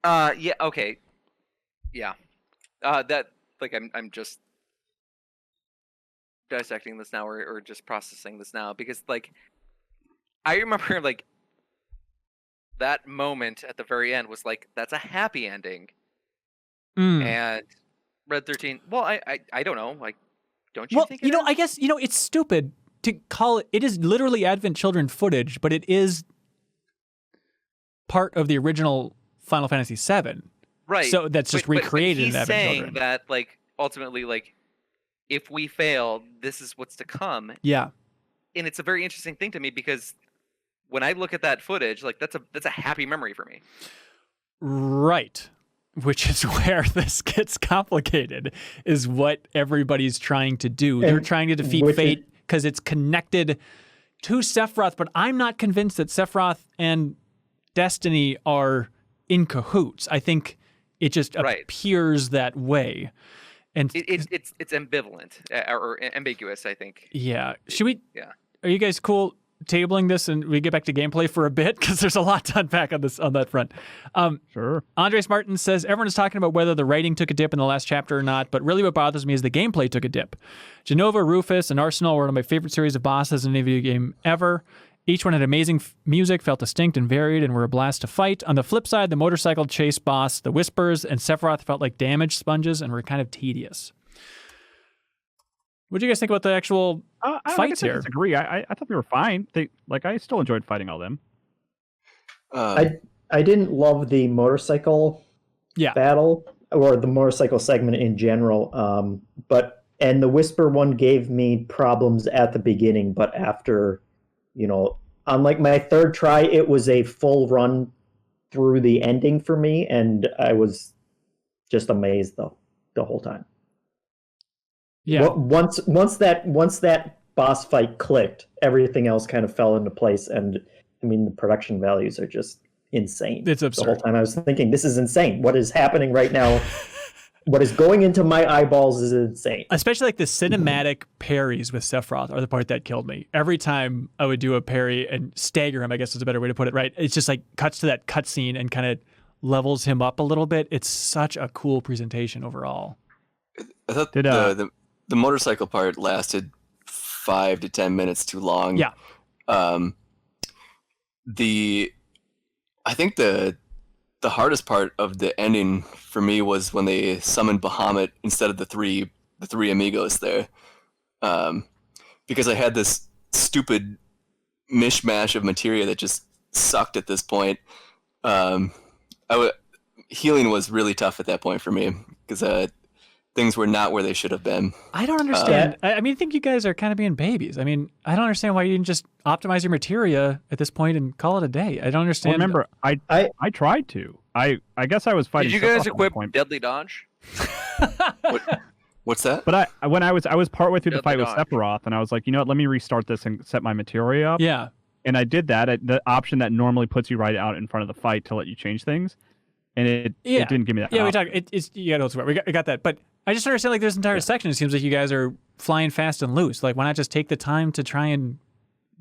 Yeah, okay. Yeah. I'm just dissecting this now or just processing this now, because I remember that moment at the very end was that's a happy ending. And Red 13, well, I don't know, don't you think I guess it's stupid to call it is literally Advent Children footage, but it is part of the original Final Fantasy VII, right? So that's just recreated in Advent Children. He's saying that ultimately if we fail, this is what's to come. Yeah. And it's a very interesting thing to me, because when I look at that footage, that's a happy memory for me. Right. Which is where this gets complicated, is what everybody's trying to do. They're trying to defeat fate because it's connected to Sephiroth, but I'm not convinced that Sephiroth and Destiny are in cahoots. I think it just appears that way. And it's ambivalent or ambiguous, I think. Yeah. Should we? Yeah. Are you guys cool tabling this and we get back to gameplay for a bit? Because there's a lot to unpack on that front. Sure. Andres Martin says, everyone is talking about whether the writing took a dip in the last chapter or not, but really what bothers me is the gameplay took a dip. Genova, Rufus, and Arsenal were one of my favorite series of bosses in any video game ever. Each one had amazing music, felt distinct and varied, and were a blast to fight. On the flip side, the motorcycle chase boss, the Whispers, and Sephiroth felt like damage sponges and were kind of tedious. What do you guys think about the actual fights here? I disagree. I thought they were fine. I still enjoyed fighting all them. I didn't love the motorcycle battle, or the motorcycle segment in general. And the Whisper one gave me problems at the beginning, but after, on my third try, it was a full run through the ending for me, and I was just amazed the whole time. Yeah. Once that boss fight clicked, everything else kind of fell into place, and the production values are just insane. It's absurd. The whole time I was thinking, this is insane. What is happening right now? What is going into my eyeballs is insane. Especially the cinematic parries with Sephiroth are the part that killed me. Every time I would do a parry and stagger him, I guess is a better way to put it, right? It's just cuts to that cutscene and kind of levels him up a little bit. It's such a cool presentation overall. I thought the motorcycle part lasted 5 to 10 minutes too long. Yeah. I think the hardest part of the ending for me was when they summoned Bahamut instead of the three amigos there, because I had this stupid mishmash of materia that just sucked at this point. Healing was really tough at that point for me, because things were not where they should have been. I don't understand. I think you guys are kind of being babies. I don't understand why you didn't just optimize your materia at this point and call it a day. I don't understand. Well, remember, I tried to. I guess I was fighting. Did you guys equip Deadly Dodge? What's that? But when I was partway through the fight with Sephiroth, and I was like, you know what? Let me restart this and set my materia up. Yeah. And I did that. The option that normally puts you right out in front of the fight to let you change things, and it didn't give me that. Yeah, we talked. You got to. We got that, but. I just understand this entire section. It seems like you guys are flying fast and loose. Why not just take the time to try and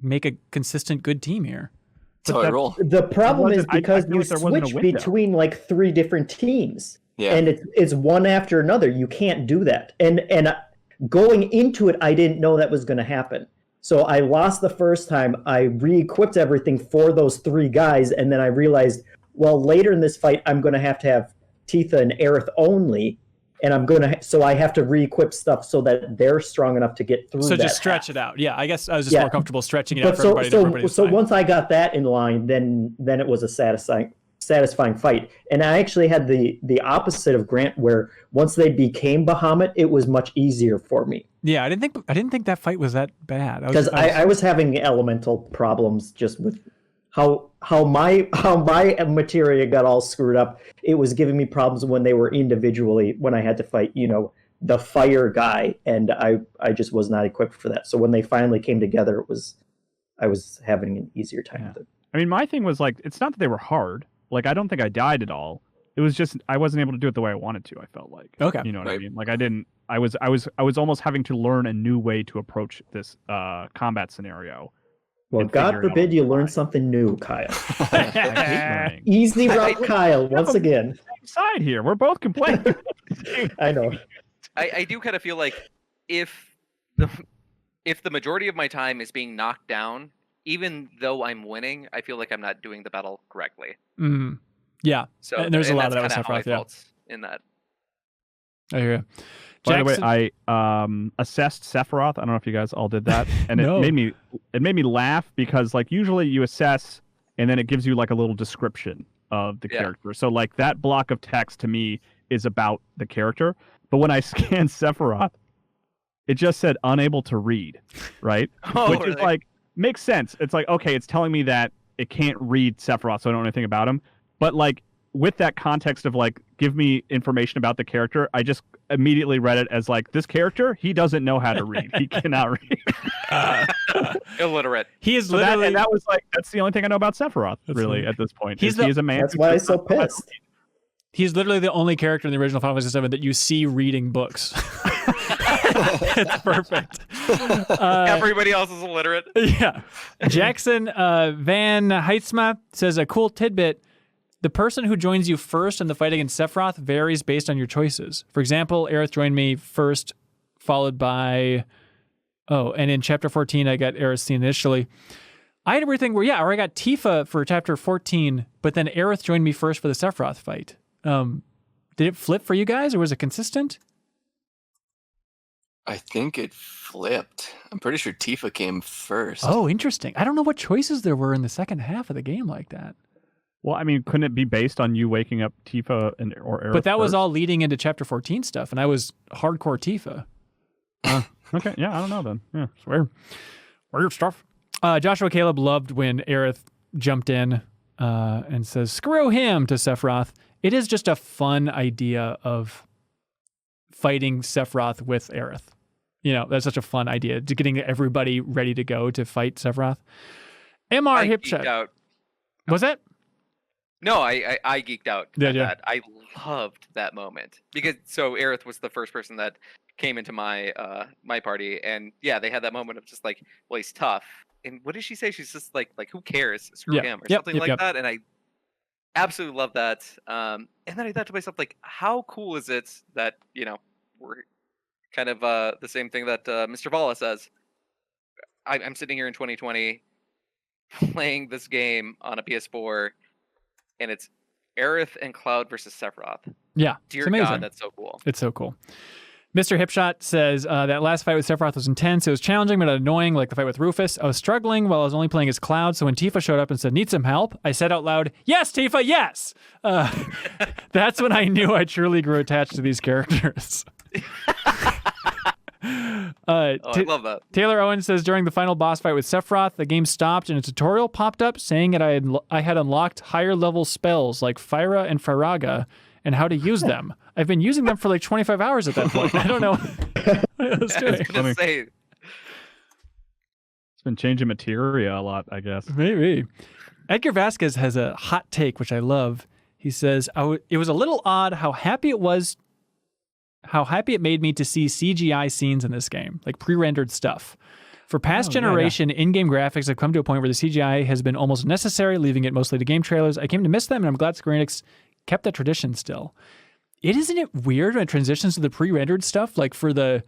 make a consistent, good team here? That's how I roll. The problem is because you switch between 3 different teams, and it's one after another. You can't do that. And going into it, I didn't know that was going to happen. So I lost the first time. I re-equipped everything for those 3 guys, and then I realized, well, later in this fight, I'm going to have Tifa and Aerith only. And so I have to re-equip stuff so that they're strong enough to get through. So that just stretch it out. Yeah, I guess I was just more comfortable stretching it out for everybody. So once I got that in line, then it was a satisfying fight. And I actually had the opposite of Grant, where once they became Bahamut, it was much easier for me. Yeah, I didn't think that fight was that bad. Because I was having elemental problems just with how my materia got all screwed up. It was giving me problems when they were individually, when I had to fight, the fire guy, and I just was not equipped for that. So when they finally came together, I was having an easier time with it. I mean, my thing was like, it's not that they were hard. Like, I don't think I died at all. It was just I wasn't able to do it the way I wanted to. I felt like, okay, you know what I mean? Like, I was almost having to learn a new way to approach this combat scenario. Well, God forbid you learn something new, Kyle. I hate learning. Easy route, Kyle. Once again, same side here. We're both complaining. I know. I do kind of feel like if the majority of my time is being knocked down, even though I'm winning, I feel like I'm not doing the battle correctly. Mm. Yeah. So and there's a lot of that with Sephiroth, Sephiroth, in that. I hear you. By the way, I assessed Sephiroth. I don't know if you guys all did that, and it made me laugh because like usually you assess and then it gives you like a little description of the character. So like that block of text to me is about the character. But when I scanned Sephiroth, it just said unable to read, right? Which is like makes sense. It's like, okay, it's telling me that it can't read Sephiroth, so I don't know anything about him. But like with that context of like give me information about the character, I just immediately read it as like this character, he doesn't know how to read. He cannot read. Illiterate. He is literally that was like that's the only thing I know about Sephiroth really at this point. He is a man. That's why I'm so pissed. He's literally the only character in the original Final Fantasy VII that you see reading books. It's perfect. Everybody else is illiterate. Yeah. Jackson Van Heitzma says a cool tidbit. The person who joins you first in the fight against Sephiroth varies based on your choices. For example, Aerith joined me first, followed by... Oh, and in Chapter 14, I got Aerith's scene initially. I had everything where, or I got Tifa for Chapter 14, but then Aerith joined me first for the Sephiroth fight. Did it flip for you guys, or was it consistent? I think it flipped. I'm pretty sure Tifa came first. Oh, interesting. I don't know what choices there were in the second half of the game like that. Well, I mean, couldn't it be based on you waking up Tifa or Aerith? But that was first? all leading into Chapter 14 stuff, and I was hardcore Tifa. Okay, yeah, I don't know then. Yeah, it's weird stuff. Joshua Caleb loved when Aerith jumped in and says, "Screw him" to Sephiroth. It is just a fun idea of fighting Sephiroth with Aerith. That's such a fun idea, to getting everybody ready to go to fight Sephiroth. MR Hipshot. Was that? No, I geeked out at Yeah. that. I loved that moment because Aerith was the first person that came into my my party, and they had that moment of just like, well, he's tough, and what did she say? She's just like who cares? Screw him or something like that, and I absolutely love that. And then I thought to myself, like, how cool is it that we're kind of the same thing that Mr. Vala says. I'm sitting here in 2020 playing this game on a PS4. And it's Aerith and Cloud versus Sephiroth. Yeah, dear God, that's so cool. It's so cool. Mr. Hipshot says that last fight with Sephiroth was intense. It was challenging but annoying, like the fight with Rufus. I was struggling while I was only playing as Cloud. So when Tifa showed up and said, "Need some help?" I said out loud, "Yes, Tifa, yes." That's when I knew I truly grew attached to these characters. I love that. Taylor Owen says during the final boss fight with Sephiroth, the game stopped and a tutorial popped up saying that I had unlocked higher level spells like Fyra and Firaga and how to use them. I've been using them for like 25 hours at that point. I don't know what I was doing. I was gonna say. It's been changing materia a lot, I guess. Maybe. Edgar Vasquez has a hot take, which I love. He says, it was a little odd how happy it made me to see CGI scenes in this game, like pre-rendered stuff. For past generation, in-game graphics have come to a point where the CGI has been almost necessary, leaving it mostly to game trailers. I came to miss them, and I'm glad Square Enix kept that tradition still. Isn't it weird when it transitions to the pre-rendered stuff, like for the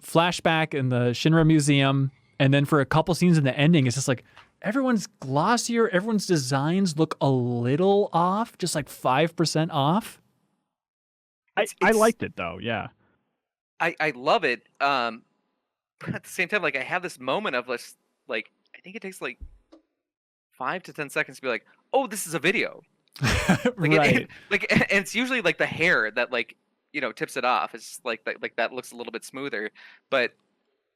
flashback in the Shinra Museum, and then for a couple scenes in the ending, it's just like everyone's glossier, everyone's designs look a little off, just like 5% off. I liked it though, yeah. I love it. But at the same time, like I have this moment of this, like I think it takes like 5 to 10 seconds to be like, oh, this is a video. Like, right. And it's usually like the hair that like tips it off. It's like that looks a little bit smoother. But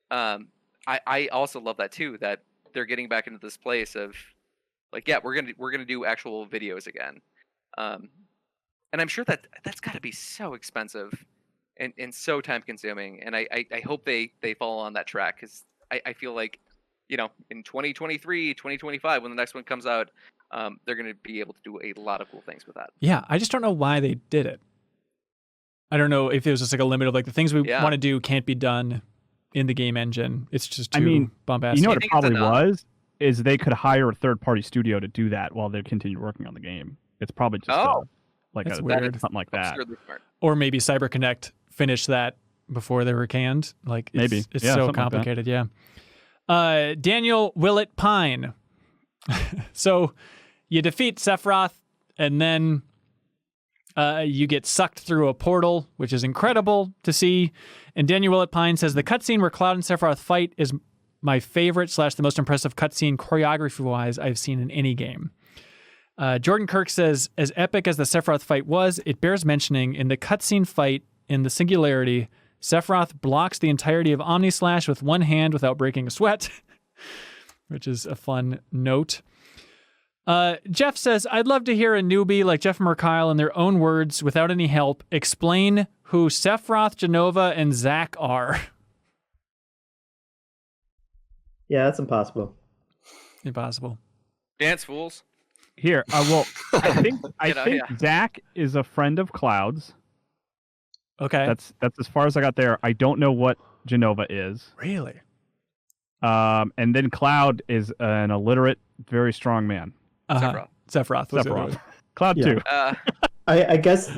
I also love that too. That they're getting back into this place of like, yeah, we're gonna do actual videos again. And I'm sure that's got to be so expensive and so time consuming. And I hope they follow on that track, because I feel like, you know, in 2023, 2025, when the next one comes out, they're going to be able to do a lot of cool things with that. Yeah, I just don't know why they did it. I don't know if it was just like a limit of like the things we want to do can't be done in the game engine. It's just too bombastic. You know what it probably was? Is they could hire a third-party studio to do that while they continue working on the game. It's probably just weird. Something like that. Or maybe CyberConnect finished that before they were canned. Like it's so complicated. Daniel Willett Pine. So you defeat Sephiroth, and then you get sucked through a portal, which is incredible to see. And Daniel Willett Pine says the cutscene where Cloud and Sephiroth fight is my favorite / the most impressive cutscene choreography-wise I've seen in any game. Jordan Kirk says, as epic as the Sephiroth fight was, it bears mentioning in the cutscene fight in the Singularity, Sephiroth blocks the entirety of Omnislash with one hand without breaking a sweat, which is a fun note. Jeff says, I'd love to hear a newbie like Jeff Merkyle in their own words, without any help, explain who Sephiroth, Jenova, and Zach are. Yeah, that's impossible. Impossible. Dance fools. Here, I think Zach is a friend of Cloud's. Okay. That's as far as I got there. I don't know what Jenova is. Really? And then Cloud is an illiterate, very strong man. Sephiroth. Cloud too. I guess,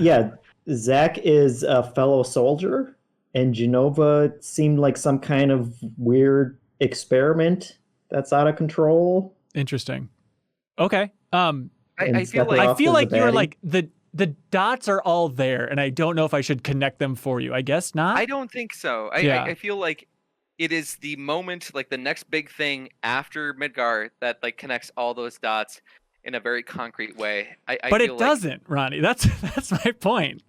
Zach is a fellow soldier, and Jenova seemed like some kind of weird experiment that's out of control. Interesting. Okay. I feel like you're like the dots are all there, and I don't know if I should connect them for you. I guess not. I don't think so. I feel like it is the moment, like the next big thing after Midgar, that like connects all those dots in a very concrete way. But it doesn't, Ronnie. That's my point.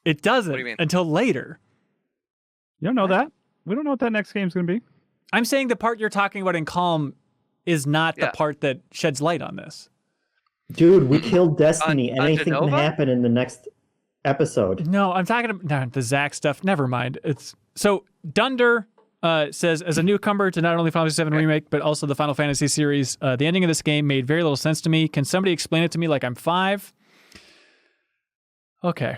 It doesn't. What do you mean? Until later. You don't know that. We don't know what that next game's going to be. I'm saying the part you're talking about in Calm is not the part that sheds light on this. Dude, we killed Destiny. Anything can happen in the next episode. No, I'm talking about the Zach stuff. Never mind. So Dunder says, as a newcomer to not only Final Fantasy VII Remake, but also the Final Fantasy series, the ending of this game made very little sense to me. Can somebody explain it to me like I'm 5? Okay.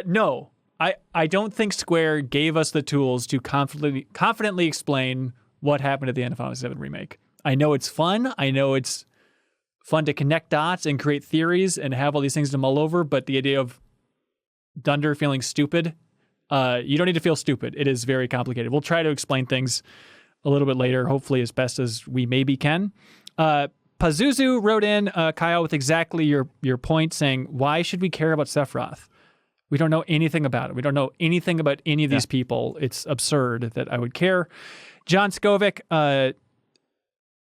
No. I don't think Square gave us the tools to confidently explain what happened at the end of Final Fantasy VII Remake. I know it's fun. I know it's fun to connect dots and create theories and have all these things to mull over, but the idea of Dunder feeling stupid, you don't need to feel stupid. It is very complicated. We'll try to explain things a little bit later, hopefully as best as we maybe can. Pazuzu wrote in, Kyle, with exactly your point, saying, why should we care about Sephiroth? We don't know anything about it. We don't know anything about any of these people. It's absurd that I would care. John Skovic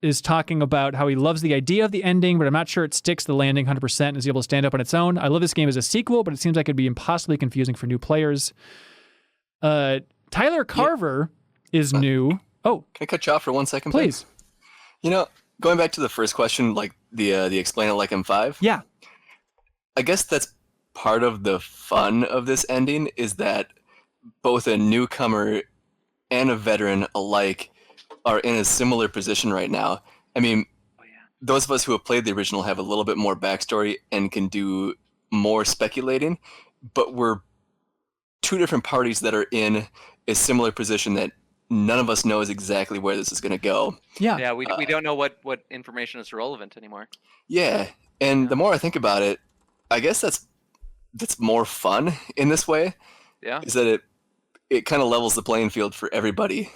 is talking about how he loves the idea of the ending, but I'm not sure it sticks the landing 100% and is able to stand up on its own. I love this game as a sequel, but it seems like it'd be impossibly confusing for new players. Tyler Carver is new. Oh, can I cut you off for 1 second, please? You know, going back to the first question, like the explain it like M5. Yeah. I guess that's part of the fun of this ending, is that both a newcomer and a veteran alike are in a similar position right now. I mean, those of us who have played the original have a little bit more backstory and can do more speculating, but we're two different parties that are in a similar position that none of us knows exactly where this is going to go. Yeah, we don't know what information is relevant anymore. Yeah, and the more I think about it, I guess that's more fun in this way. Yeah. Is that it kind of levels the playing field for everybody.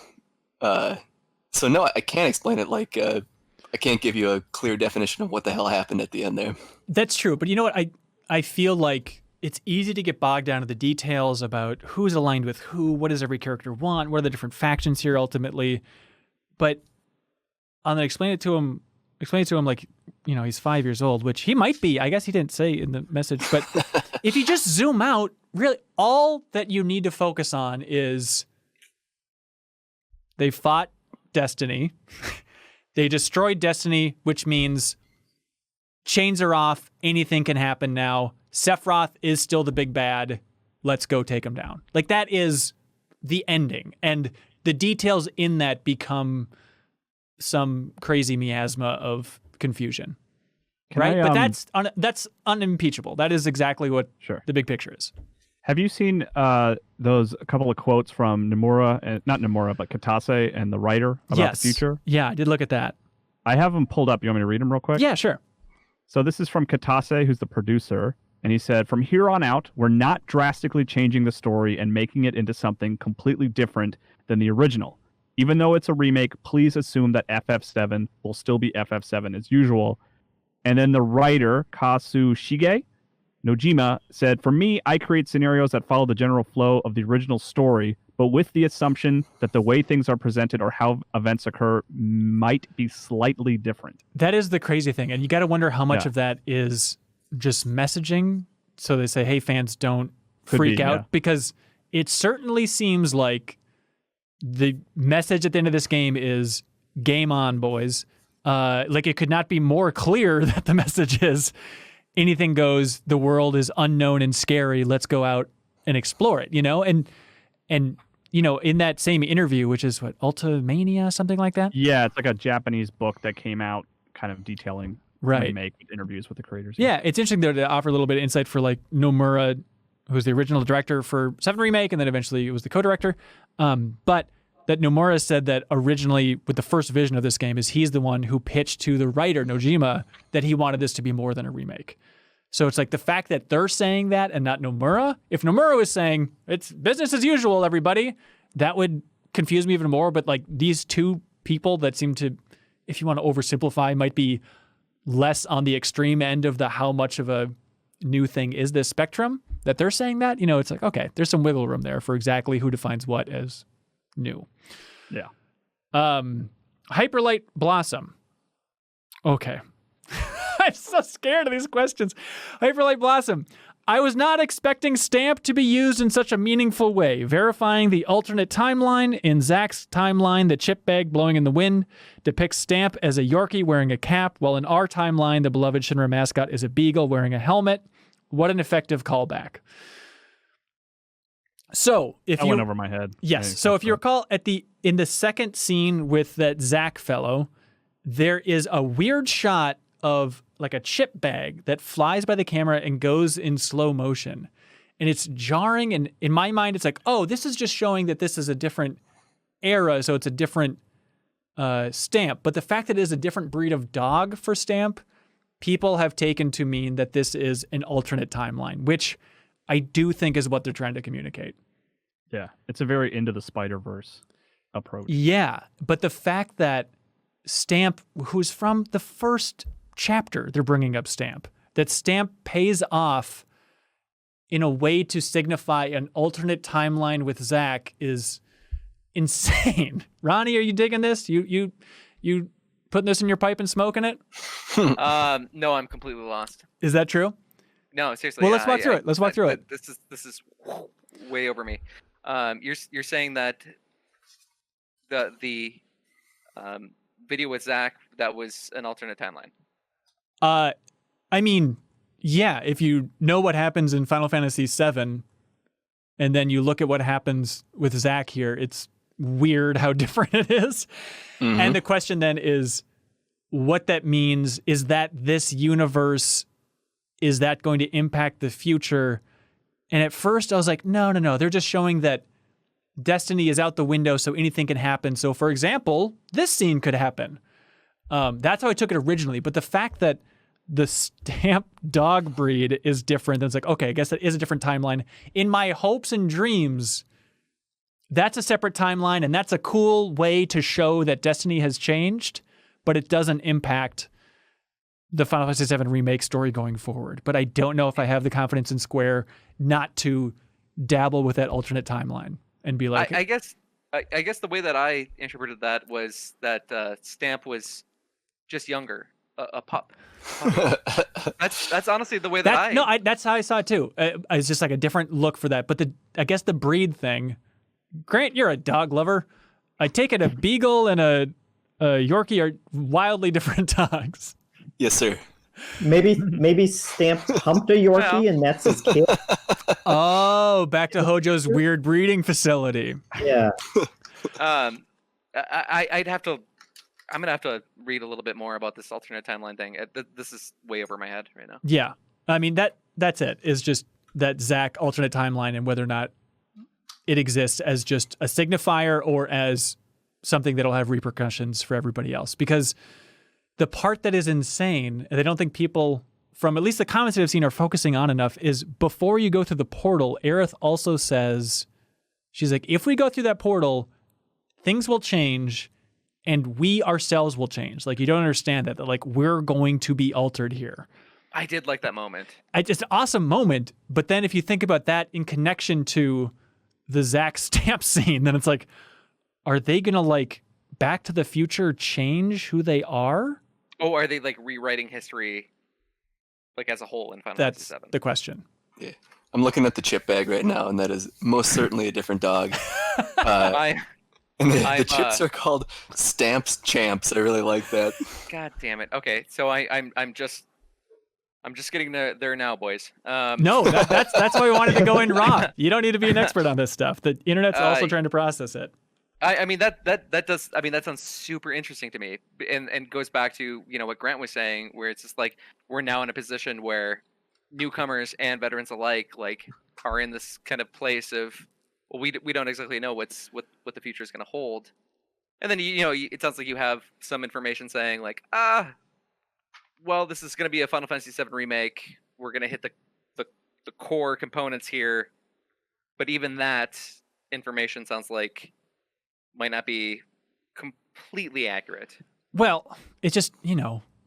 So no, I can't explain it like I can't give you a clear definition of what the hell happened at the end there. That's true, but you know what? I feel like it's easy to get bogged down in the details about who's aligned with who, what does every character want, what are the different factions here ultimately. But on the explain it to him like, you know, he's 5 years old, which he might be. I guess he didn't say in the message, but if you just zoom out, really all that you need to focus on is they fought Destiny. They destroyed Destiny, which means chains are off. Anything can happen now. Sephiroth is still the big bad. Let's go take him down. Like, that is the ending. And the details in that become some crazy miasma of confusion. Right? But that's unimpeachable. That is exactly what the big picture is. Have you seen those a couple of quotes from Nomura, not Nomura, but Kitase and the writer about the future? Yeah, I did look at that. I have them pulled up. You want me to read them real quick? Yeah, sure. So this is from Kitase, who's the producer, and he said, "From here on out, we're not drastically changing the story and making it into something completely different than the original. Even though it's a remake, please assume that FF7 will still be FF7 as usual." And then the writer, Kazushige Nojima, said, "For me, I create scenarios that follow the general flow of the original story, but with the assumption that the way things are presented or how events occur might be slightly different." That is the crazy thing. And you got to wonder how much of that is just messaging. So they say, hey, fans, don't freak out. Because it certainly seems like the message at the end of this game is game on, boys. Like, it could not be more clear that the message is anything goes, the world is unknown and scary, let's go out and explore it, you know? And you know, in that same interview, which is what, Ultimania, something like that? Yeah, it's like a Japanese book that came out kind of detailing Remake interviews with the creators. Yeah, it's interesting though to offer a little bit of insight for like Nomura, who's the original director for 7 Remake, and then eventually it was the co-director. But that Nomura said that originally with the first vision of this game is he's the one who pitched to the writer, Nojima, that he wanted this to be more than a remake. So it's like the fact that they're saying that and not Nomura, if Nomura was saying, it's business as usual, everybody, that would confuse me even more. But like these two people that seem to, if you want to oversimplify, might be less on the extreme end of the how much of a new thing is this spectrum, that they're saying that, you know, it's like, okay, there's some wiggle room there for exactly who defines what as new. Yeah. Hyperlight Blossom. Okay. I'm so scared of these questions. Hyperlight Blossom. I was not expecting Stamp to be used in such a meaningful way. Verifying the alternate timeline. In Zach's timeline, the chip bag blowing in the wind depicts Stamp as a Yorkie wearing a cap, while in our timeline, the beloved Shinra mascot is a beagle wearing a helmet. What an effective callback. So if that went over my head. Yes. So if you recall in the second scene with that Zach fellow, there is a weird shot of like a chip bag that flies by the camera and goes in slow motion. And it's jarring. And in my mind, it's like, oh, this is just showing that this is a different era. So it's a different Stamp. But the fact that it is a different breed of dog for Stamp, people have taken to mean that this is an alternate timeline, which I do think is what they're trying to communicate. Yeah, it's a very Into the Spider-Verse approach. Yeah, but the fact that Stamp, who's from the first chapter, they're bringing up Stamp, that Stamp pays off in a way to signify an alternate timeline with Zach is insane. Ronnie, are you digging this? You putting this in your pipe and smoking it? No, I'm completely lost. Is that true? No, seriously. Well, let's walk through it. Let's walk through it. This is way over me. You're saying that the video with Zach, that was an alternate timeline. I mean, yeah, if you know what happens in Final Fantasy VII, and then you look at what happens with Zach here, it's weird how different it is. Mm-hmm. And the question then is, what that means is that this universe, is that going to impact the future? And at first I was like, no. They're just showing that Destiny is out the window, so anything can happen. So for example, this scene could happen. That's how I took it originally. But the fact that the Stamp dog breed is different, it's like, okay, I guess that is a different timeline. In my hopes and dreams, that's a separate timeline, and that's a cool way to show that Destiny has changed, but it doesn't impact the Final Fantasy VII Remake story going forward. But I don't know if I have the confidence in Square not to dabble with that alternate timeline and be like... I guess the way that I interpreted that was that Stamp was just younger, a pup. That's honestly the way that that's how I saw it too. It's just like a different look for that. But I guess the breed thing, Grant, you're a dog lover. I take it a beagle and a Yorkie are wildly different dogs. Yes, sir. Maybe Stamp humped a Yorkie and that's his kid. Oh, back to Hojo's weird breeding facility. Yeah. I'm gonna have to read a little bit more about this alternate timeline thing. This is way over my head right now. Yeah, I mean that's it. Is just that Zach alternate timeline and whether or not it exists as just a signifier or as something that'll have repercussions for everybody else. Because the part that is insane, and I don't think people from at least the comments that I've seen are focusing on enough, is before you go through the portal, Aerith also says, she's like, if we go through that portal, things will change and we ourselves will change. Like, you don't understand that like we're going to be altered here. I did like that moment. It's an awesome moment, but then if you think about that in connection to the Zach Stamp scene, then it's like, are they gonna like Back to the Future change who they are? Oh, are they like rewriting history like as a whole in Final Fantasy VII? That's the question. Yeah. I'm looking at the chip bag right now, and that is most certainly a different dog. And the chips are called Stamps Champs. I really like that. God damn it. Okay, so I'm just getting there now, boys. No, that's why we wanted to go in raw. You don't need to be an expert on this stuff. The internet's also trying to process it. I mean that does. I mean, that sounds super interesting to me, and goes back to what Grant was saying, where it's just like we're now in a position where newcomers and veterans alike like are in this kind of place of, well, we don't exactly know what the future is going to hold, and then it sounds like you have some information saying like, well, this is going to be a Final Fantasy VII remake. We're going to hit the core components here, but even that information sounds like might not be completely accurate. Well, it's just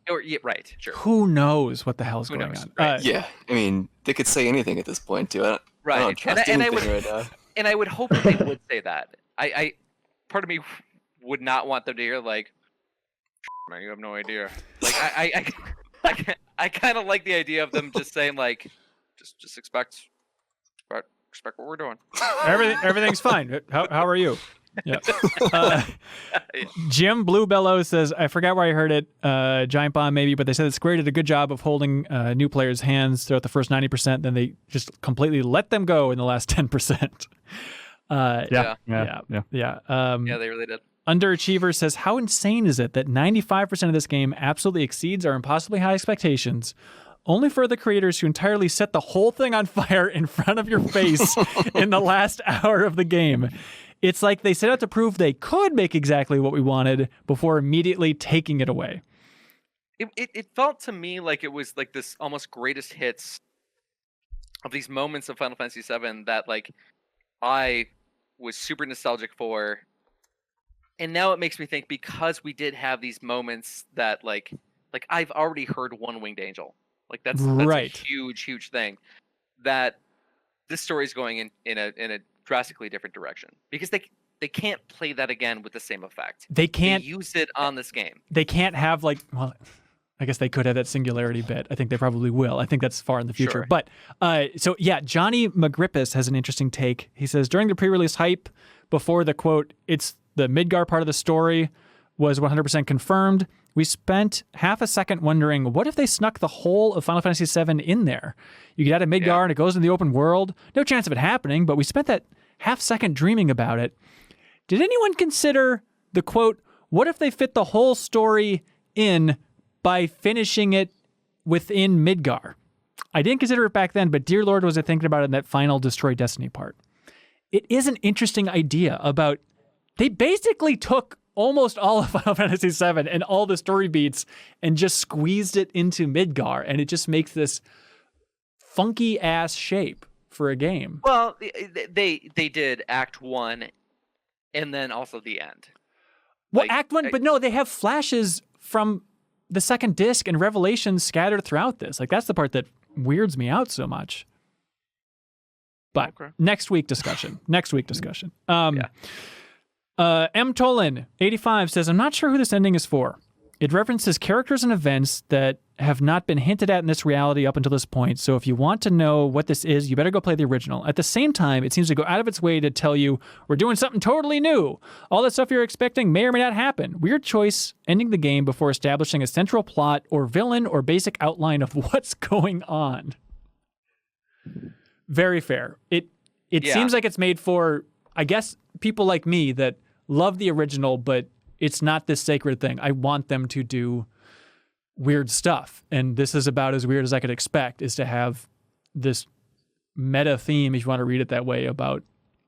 Or yeah, right, sure. Who knows what the hell's going on? Right. Yeah, I mean, they could say anything at this point too. I don't trust anything right now. And I would hope that they would say that. I part of me would not want them to hear like, man, you have no idea. Like I kind of like the idea of them just saying like, just expect what we're doing. Everything's fine. How are you? Yeah. Jim Bluebellow says, I forgot where I heard it, Giant Bomb maybe, but they said that Square did a good job of holding new players' hands throughout the first 90%, then they just completely let them go in the last 10%. Yeah, they really did. Underachiever says, how insane is it that 95% of this game absolutely exceeds our impossibly high expectations, only for the creators who entirely set the whole thing on fire in front of your face in the last hour of the game. It's like they set out to prove they could make exactly what we wanted before immediately taking it away. It felt to me like it was like this almost greatest hits of these moments of Final Fantasy VII that like I was super nostalgic for. And now it makes me think, because we did have these moments that like I've already heard One Winged Angel. Like that's right. A huge thing. That this story is going in a drastically different direction, because they can't play that again with the same effect. They can't use it on this game. They can't have like, well, I guess they could have that singularity bit. I think they probably will. I think that's far in the future. Sure. But so yeah, Johnny McGrippus has an interesting take. He says, during the pre-release hype, before the quote, it's the Midgar part of the story was 100% confirmed, we spent half a second wondering, what if they snuck the whole of Final Fantasy VII in there? You get out of Midgar and it goes in the open world. No chance of it happening, but we spent that half second dreaming about it. Did anyone consider the quote, what if they fit the whole story in by finishing it within Midgar? I didn't consider it back then, but dear Lord, was I thinking about it in that final Destroy Destiny part. It is an interesting idea about, they basically took almost all of Final Fantasy VII and all the story beats and just squeezed it into Midgar, and it just makes this funky ass shape for a game. Well, they did Act 1 and then also the end. Well, Act 1, but no, they have flashes from the second disc and revelations scattered throughout this. Like, that's the part that weirds me out so much. But next week discussion. M. Tolan, 85, says, I'm not sure who this ending is for. It references characters and events that have not been hinted at in this reality up until this point. So if you want to know what this is, you better go play the original. At the same time, it seems to go out of its way to tell you, we're doing something totally new. All that stuff you're expecting may or may not happen. Weird choice ending the game before establishing a central plot or villain or basic outline of what's going on. Very fair. It seems like it's made for, I guess, people like me that love the original, but it's not this sacred thing. I want them to do weird stuff. And this is about as weird as I could expect, is to have this meta theme, if you want to read it that way, about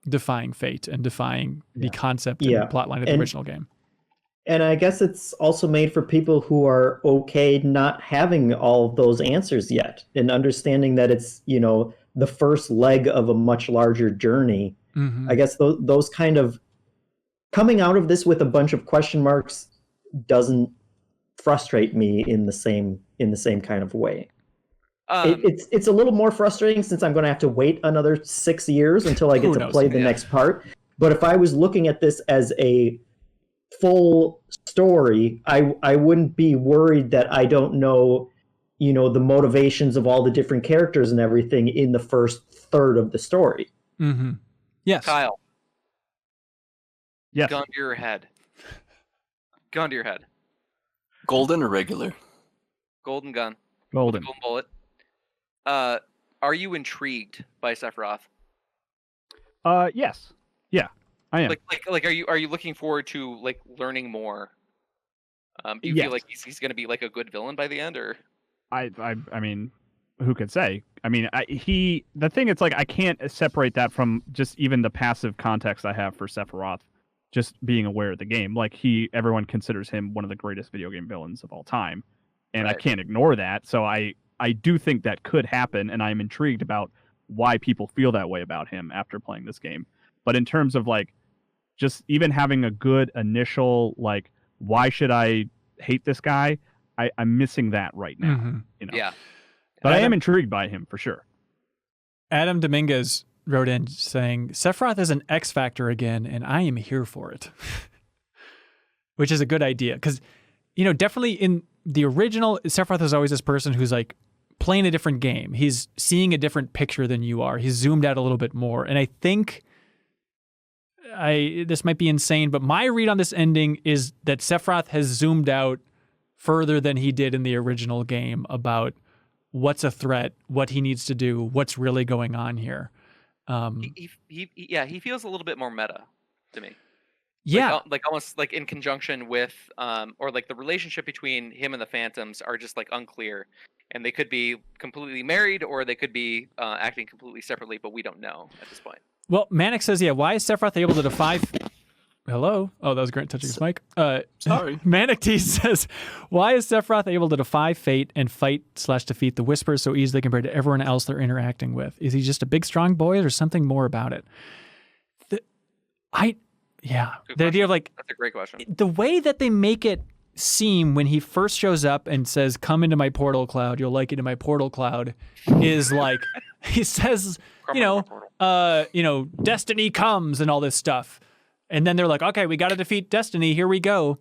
defying fate and defying the concept and the plotline of the original game. And I guess it's also made for people who are okay not having all of those answers yet, and understanding that it's, the first leg of a much larger journey. I guess those kind of coming out of this with a bunch of question marks doesn't frustrate me in the same kind of way. It's a little more frustrating since I'm going to have to wait another 6 years until I get to play the next part. But if I was looking at this as a full story, I wouldn't be worried that I don't know, the motivations of all the different characters and everything in the first third of the story. Mm-hmm. Yes. Kyle. Yes. Gun to your head. Gun to your head. Golden or regular? Golden gun. Golden. Golden bullet. Are you intrigued by Sephiroth? Yes. Yeah, I am. Like, are you looking forward to learning more? Do you feel like he's going to be like a good villain by the end, or? I mean, who could say? I mean, the thing it's like I can't separate that from just even the passive context I have for Sephiroth, just being aware of the game. Everyone considers him one of the greatest video game villains of all time, and I can't ignore that. So I do think that could happen, and I'm intrigued about why people feel that way about him after playing this game. But in terms of just even having a good initial why should I hate this guy? I'm missing that right now. Mm-hmm. Yeah. But I am intrigued by him for sure. Adam Dominguez wrote in saying, Sephiroth is an X Factor again, and I am here for it. Which is a good idea. Because, definitely in the original, Sephiroth is always this person who's playing a different game. He's seeing a different picture than you are. He's zoomed out a little bit more. And I think this might be insane, but my read on this ending is that Sephiroth has zoomed out further than he did in the original game about what's a threat, what he needs to do, what's really going on here. He feels a little bit more meta to me. Yeah, almost in conjunction with, or the relationship between him and the Phantoms are just unclear, and they could be completely married or they could be acting completely separately, but we don't know at this point. Well, Manic says, why is Sephiroth able to defy... Hello? Oh, that was great touching his mic. Sorry. Manic T says, why is Sephiroth able to defy fate and fight/defeat the Whispers so easily compared to everyone else they're interacting with? Is he just a big, strong boy, or there's something more about it? The idea of That's a great question. The way that they make it seem when he first shows up and says, come into my portal cloud, you'll like it in my portal cloud, is he says, destiny comes and all this stuff. And then they're like, okay, we got to defeat Destiny. Here we go.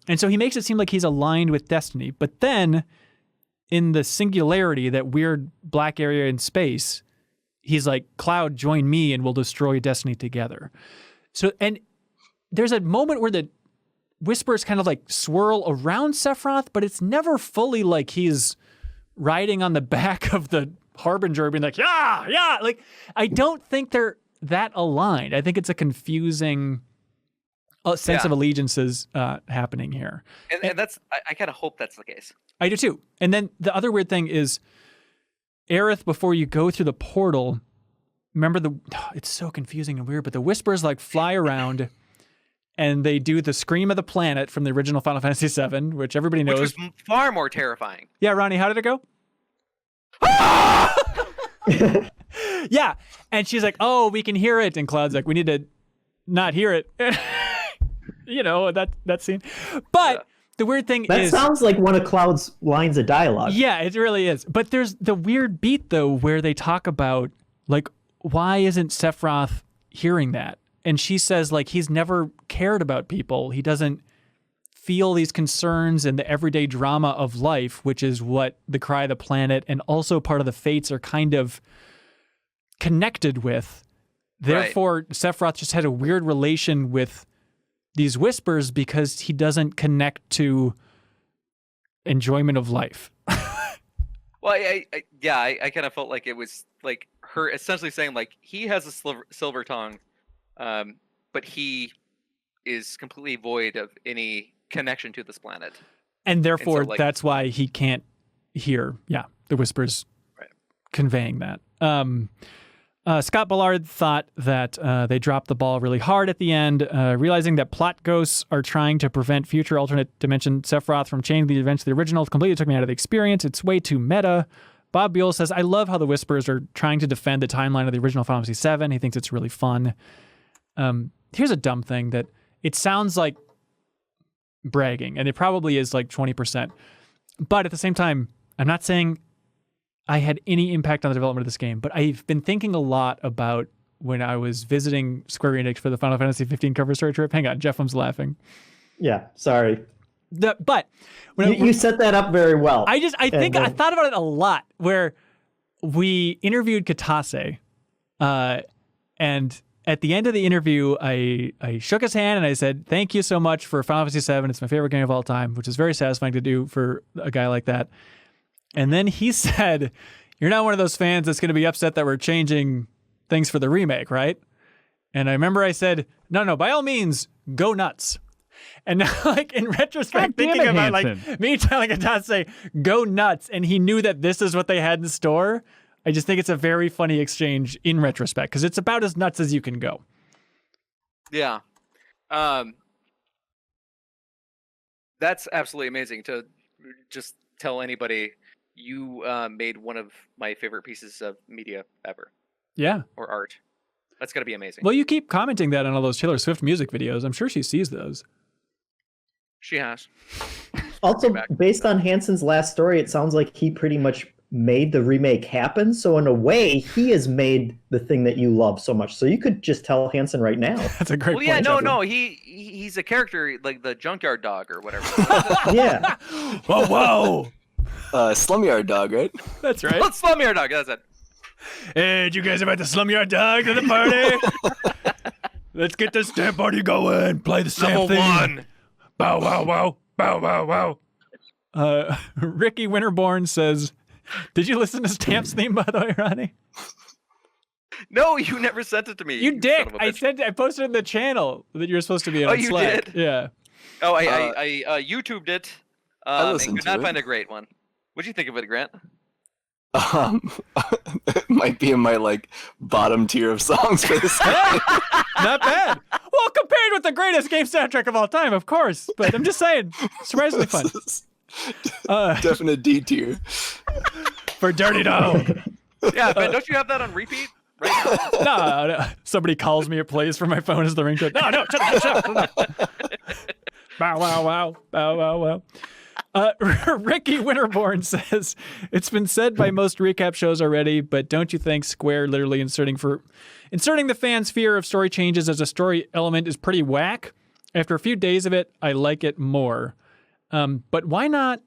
And so he makes it seem like he's aligned with Destiny. But then in the singularity, that weird black area in space, he's like, Cloud, join me and we'll destroy Destiny together. So, and there's a moment where the Whispers kind of swirl around Sephiroth, but it's never fully like he's riding on the back of the Harbinger being like, yeah. I don't think they're that aligned. I think it's a confusing sense of allegiances happening here. And that's, I kind of hope that's the case. I do too. And then the other weird thing is, Aerith, before you go through the portal, remember it's so confusing and weird, but the Whispers fly around and they do the Scream of the Planet from the original Final Fantasy VII, which everybody knows. Which was far more terrifying. Yeah, Ronnie, how did it go? Yeah. And she's like, oh, we can hear it. And Cloud's like, we need to not hear it. that scene. But the weird thing is... That sounds like one of Cloud's lines of dialogue. Yeah, it really is. But there's the weird beat, though, where they talk about, why isn't Sephiroth hearing that? And she says, he's never cared about people. He doesn't feel these concerns and the everyday drama of life, which is what the Cry of the Planet and also part of the Fates are kind of connected with. Therefore, Sephiroth just had a weird relation with these whispers because he doesn't connect to enjoyment of life. Well, I kind of felt like it was like her essentially saying like he has a silver tongue, but he is completely void of any connection to this planet. And therefore, that's why he can't hear, the whispers conveying that. Scott Ballard thought that they dropped the ball really hard at the end, realizing that plot ghosts are trying to prevent future alternate dimension Sephiroth from changing the events of the original. It completely took me out of the experience. It's way too meta. Bob Buell says, I love how the Whispers are trying to defend the timeline of the original Final Fantasy VII. He thinks it's really fun. Here's a dumb thing that it sounds like bragging, and it probably is like 20%. But at the same time, I'm not saying I had any impact on the development of this game, but I've been thinking a lot about when I was visiting Square Enix for the Final Fantasy 15 cover story trip. Hang on, Jeff, I'm laughing. Yeah, sorry. But when you set that up very well. I thought about it a lot, where we interviewed Katase, and at the end of the interview, I shook his hand and I said, thank you so much for Final Fantasy VII. It's my favorite game of all time, which is very satisfying to do for a guy like that. And then he said, you're not one of those fans that's going to be upset that we're changing things for the remake, right? And I remember I said, no, by all means, go nuts. And now, like, in retrospect, thinking about like me telling Katase, go nuts, and he knew that this is what they had in store, I just think it's a very funny exchange in retrospect, because it's about as nuts as you can go. Yeah. That's absolutely amazing to just tell anybody you made one of my favorite pieces of media ever. Yeah. Or art. That's got to be amazing. Well, you keep commenting that on all those Taylor Swift music videos. I'm sure she sees those. She has. Also, based on Hansen's last story, it sounds like he pretty much made the remake happen. So in a way, he has made the thing that you love so much. So you could just tell Hansen right now. That's a great point. Yeah, no, he's a character like the Junkyard Dog or whatever. Yeah. Whoa. Slumyard Dog, right? That's right. Oh, Slumyard Dog, that's it. Hey, did you guys invite the Slumyard Dog to the party? Let's get this damn party going. Play the same thing. Level 1. Bow, wow, wow. Bow, wow, wow. Ricky Winterborn says, did you listen to Stamp's theme, by the way, Ronnie? No, you never sent it to me. You dick. I posted it in the channel that you're supposed to be on Slack. You did? Yeah. Oh, I YouTubed it. I and could not find a great one. What'd you think of it, Grant? It might be in my bottom tier of songs for this game. Not bad. Well, compared with the greatest game soundtrack of all time, of course. But I'm just saying, surprisingly fun. Definite D tier. For Dirty Dog. Yeah, Ben, don't you have that on repeat right now? No. Somebody calls me, it plays for my phone as the ringtone. No, shut up. Bow, wow, wow. Bow, wow, wow. Ricky Winterborn says, it's been said by most recap shows already, but don't you think Square literally inserting the fans' fear of story changes as a story element is pretty whack? After a few days of it, I like it more. But why not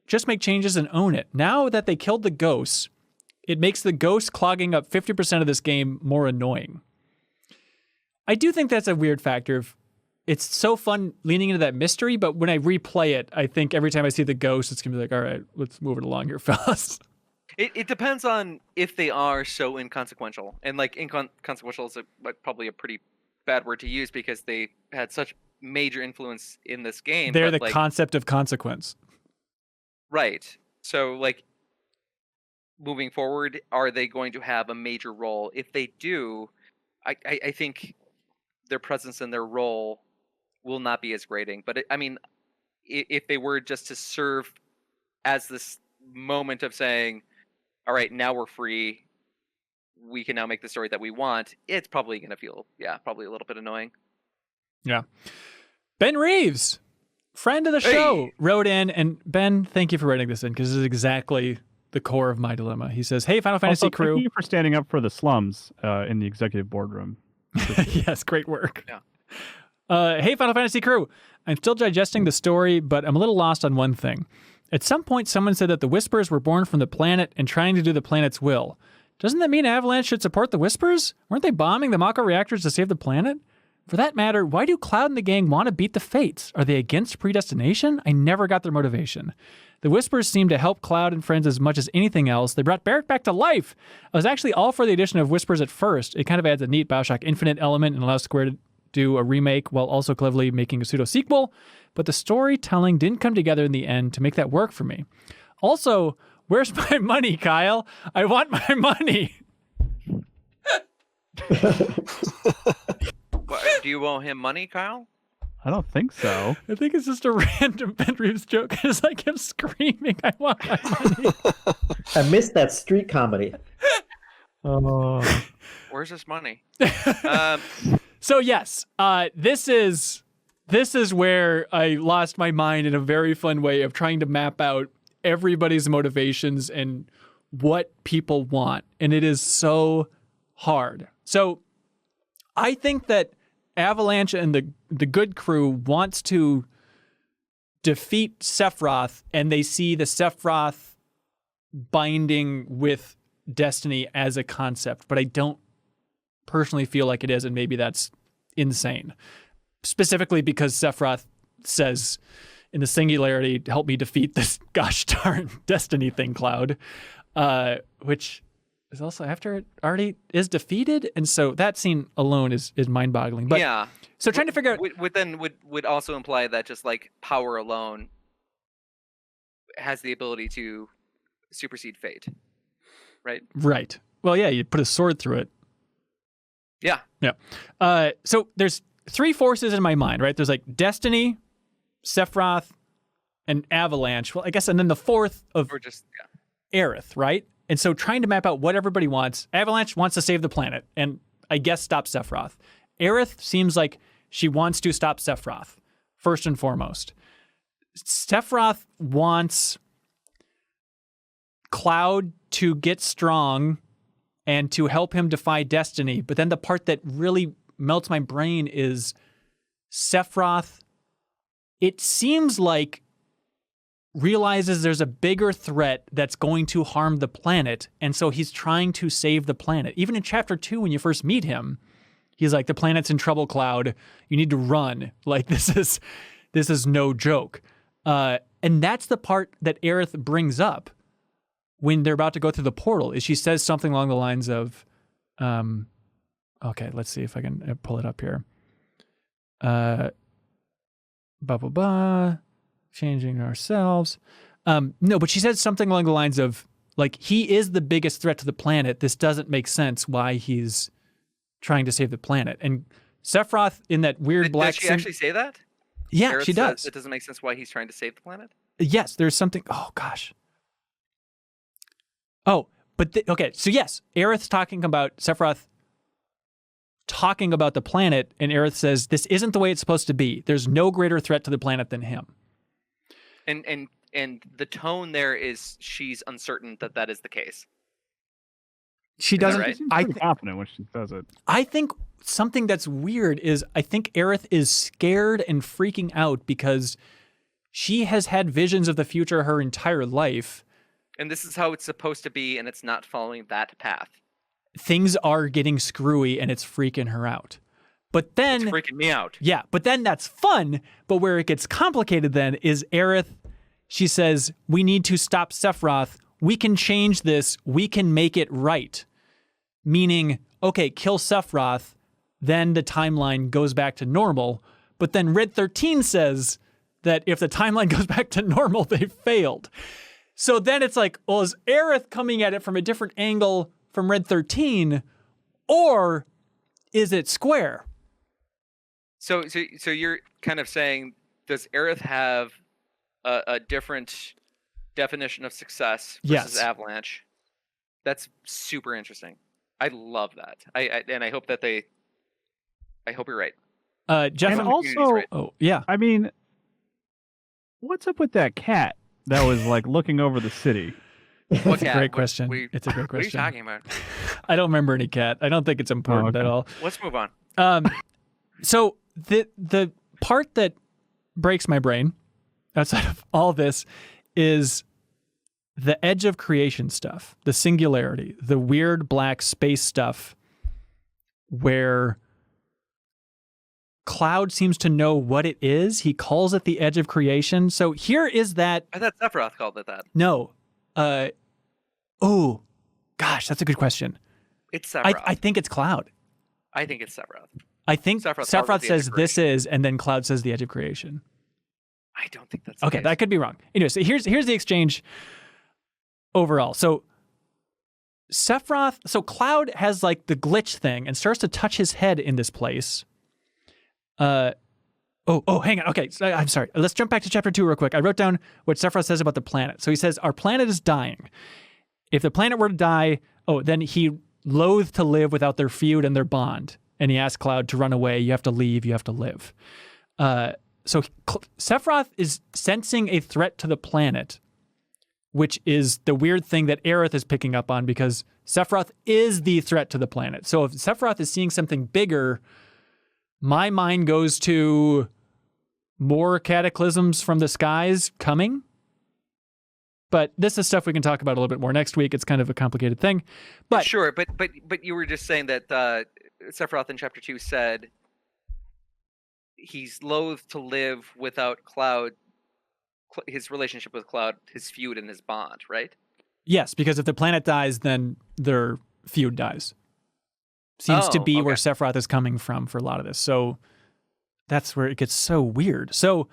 just make changes and own it? Now that they killed the ghosts, it makes the ghosts clogging up 50% of this game more annoying. I do think that's a weird factor. It's so fun leaning into that mystery, but when I replay it, I think every time I see the ghost, it's going to be like, all right, let's move it along here, fellas. It depends on if they are so inconsequential. And inconsequential is probably a pretty bad word to use because they had such major influence in this game. They're the concept of consequence. Right. So, moving forward, are they going to have a major role? If they do, I think their presence and their role will not be as grating. But if they were just to serve as this moment of saying, all right, now we're free, we can now make the story that we want, it's probably going to feel, probably a little bit annoying. Yeah. Ben Reeves, friend of the show, wrote in, and Ben, thank you for writing this in, because this is exactly the core of my dilemma. He says, hey, Final Fantasy crew. Thank you for standing up for the slums in the executive boardroom. Yes, great work. Yeah. Hey, Final Fantasy crew. I'm still digesting the story, but I'm a little lost on one thing. At some point, someone said that the Whispers were born from the planet and trying to do the planet's will. Doesn't that mean Avalanche should support the Whispers? Weren't they bombing the Mako reactors to save the planet? For that matter, why do Cloud and the gang want to beat the Fates? Are they against predestination? I never got their motivation. The Whispers seem to help Cloud and friends as much as anything else. They brought Barrett back to life. I was actually all for the addition of Whispers at first. It kind of adds a neat Bioshock Infinite element and allows Square to do a remake while also cleverly making a pseudo-sequel, but the storytelling didn't come together in the end to make that work for me. Also, where's my money, Kyle? I want my money. Do you owe him money, Kyle? I don't think so. I think it's just a random Ben Reeves joke. It's like him screaming, I want my money. I missed that street comedy. Oh. Where's this money? So yes, this is where I lost my mind in a very fun way of trying to map out everybody's motivations and what people want. And it is so hard. So I think that Avalanche and the good crew wants to defeat Sephiroth, and they see the Sephiroth binding with Destiny as a concept, but I don't personally feel like it is, and maybe that's insane. Specifically because Sephiroth says in the singularity, help me defeat this gosh darn Destiny thing, Cloud, which is also after it already is defeated, and so that scene alone is mind-boggling. But yeah, so trying to figure out would also imply that just like power alone has the ability to supersede fate, right? Right. Well, yeah, you put a sword through it. Yeah. Yeah. So there's three forces in my mind, right? There's like Destiny, Sephiroth, and Avalanche. Well, I guess, and then the fourth of Aerith, right? And so trying to map out what everybody wants. Avalanche wants to save the planet and I guess stop Sephiroth. Aerith seems like she wants to stop Sephiroth, first and foremost. Sephiroth wants Cloud to get strong and to help him defy Destiny. But then the part that really melts my brain is Sephiroth, it seems like, realizes there's a bigger threat that's going to harm the planet, and so he's trying to save the planet. Even in Chapter 2, when you first meet him, he's like, the planet's in trouble, Cloud. You need to run. Like, this is no joke. And that's the part that Aerith brings up when they're about to go through the portal, is she says something along the lines of, okay, let's see if I can pull it up here. Changing ourselves. No, but she says something along the lines of, like, he is the biggest threat to the planet. This doesn't make sense why he's trying to save the planet. And Sephiroth in that weird black... Does she actually say that? Yeah, Aerith she does. It doesn't make sense why he's trying to save the planet? Yes, there's something... Oh, gosh. Oh, but... okay, so yes, Aerith's talking about Sephiroth talking about the planet, and Aerith says, this isn't the way it's supposed to be. There's no greater threat to the planet than him. And the tone there is she's uncertain that is the case. She doesn't. Right? I'm confident when she says it. I think something that's weird is I think Aerith is scared and freaking out because she has had visions of the future her entire life. And this is how it's supposed to be, and it's not following that path. Things are getting screwy, and it's freaking her out. But then... It's freaking me out. Yeah, but then that's fun. But where it gets complicated then is Aerith, she says, we need to stop Sephiroth. We can change this. We can make it right. Meaning, okay, kill Sephiroth, then the timeline goes back to normal. But then Red 13 says that if the timeline goes back to normal, they failed. So then it's like, well, is Aerith coming at it from a different angle from Red 13? Or is it Square? So you're kind of saying, does Aerith have a different definition of success versus Avalanche? That's super interesting. I love that. I hope that I hope you're right. Jeff, and also, right. Oh yeah. I mean, what's up with that cat that was like looking over the city? What It's a great question. It's a great question. What are you talking about? I don't remember any cat. I don't think it's important at all. Let's move on. So the part that breaks my brain outside of all this is the edge of creation stuff, the singularity, the weird black space stuff where Cloud seems to know what it is. He calls it the edge of creation. So here is that. I thought Sephiroth called it that. No. Oh, gosh, that's a good question. It's Sephiroth. I think it's Cloud. I think it's Sephiroth. I think Sephiroth says this is, and then Cloud says the edge of creation. I don't think that's okay. That could be wrong. Anyway, so here's the exchange overall. So Sephiroth, so Cloud has like the glitch thing and starts to touch his head in this place. Hang on. Okay, so I'm sorry. Let's jump back to chapter 2 real quick. I wrote down what Sephiroth says about the planet. So he says, our planet is dying. If the planet were to die, then he loathed to live without their feud and their bond. And he asked Cloud to run away. You have to leave. You have to live. So Sephiroth is sensing a threat to the planet, which is the weird thing that Aerith is picking up on because Sephiroth is the threat to the planet. So if Sephiroth is seeing something bigger, my mind goes to more cataclysms from the skies coming. But this is stuff we can talk about a little bit more next week. It's kind of a complicated thing. But sure, but you were just saying that Sephiroth in chapter 2 said he's loath to live without Cloud, his relationship with Cloud, his feud and his bond, right? Yes, because if the planet dies, then their feud dies. Seems to be where Sephiroth is coming from for a lot of this. So that's where it gets so weird. So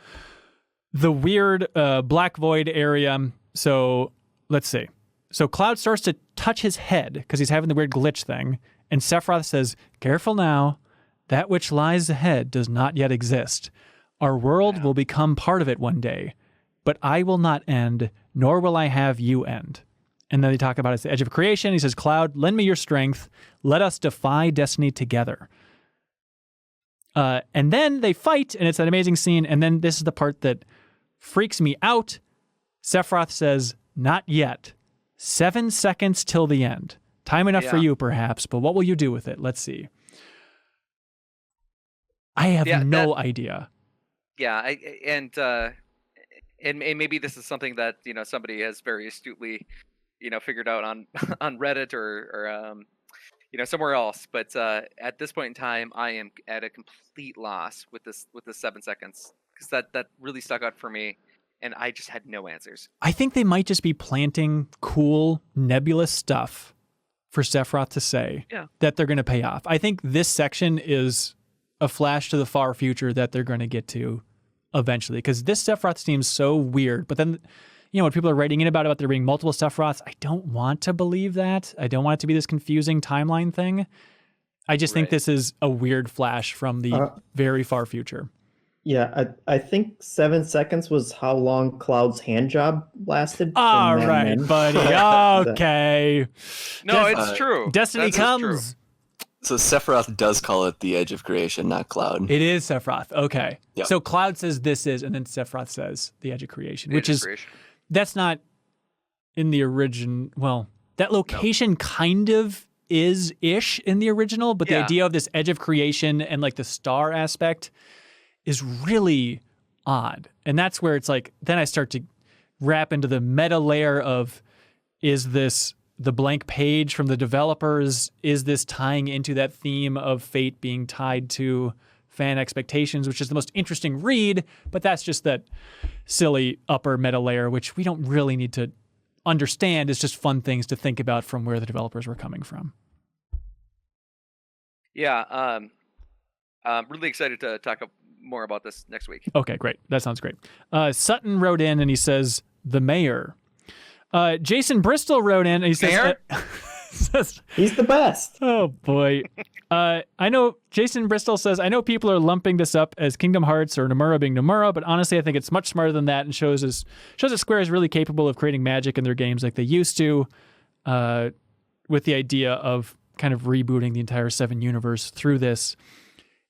the weird black void area. So let's see. So Cloud starts to touch his head because he's having the weird glitch thing. And Sephiroth says, careful now. That which lies ahead does not yet exist. Our world will become part of it one day. But I will not end, nor will I have you end. And then they talk about it's the edge of creation. He says, Cloud, lend me your strength. Let us defy destiny together. And then they fight, and it's an amazing scene. And then this is the part that freaks me out. Sephiroth says, not yet. 7 seconds till the end. Time enough for you, perhaps, but what will you do with it? Let's see. I have no idea. Yeah, and maybe this is something that somebody has very astutely figured out on Reddit or somewhere else. But at this point in time, I am at a complete loss with this 7 seconds because that really stuck out for me, and I just had no answers. I think they might just be planting cool nebulous stuff for Sephiroth to say that they're going to pay off. I think this section is a flash to the far future that they're going to get to eventually, because this Sephiroth seems so weird. But then, when people are writing in about there being multiple Sephiroths, I don't want to believe that. I don't want it to be this confusing timeline thing. I just think this is a weird flash from the very far future. Yeah, I think 7 seconds was how long Cloud's hand job lasted. All right, buddy. Okay. No, it's true. Destiny comes. So Sephiroth does call it the edge of creation, not Cloud. It is Sephiroth. Okay. Yep. So Cloud says this is, and then Sephiroth says the edge of creation, that's not in the original. Well, that location kind of is-ish in the original, but the idea of this edge of creation and like the star aspect is really odd. And that's where it's like, then I start to wrap into the meta layer of, is this the blank page from the developers? Is this tying into that theme of fate being tied to fan expectations, which is the most interesting read, but that's just that silly upper meta layer, which we don't really need to understand. It's just fun things to think about from where the developers were coming from. Yeah, I'm really excited to talk more about this next week. Okay, great. That sounds great. Sutton wrote in and he says, the mayor. Jason Bristol wrote in and he says, he's the best. Oh boy. I know Jason Bristol says, I know people are lumping this up as Kingdom Hearts or Nomura being Nomura, but honestly, I think it's much smarter than that and shows that Square is really capable of creating magic in their games like they used to, with the idea of kind of rebooting the entire VII universe through this.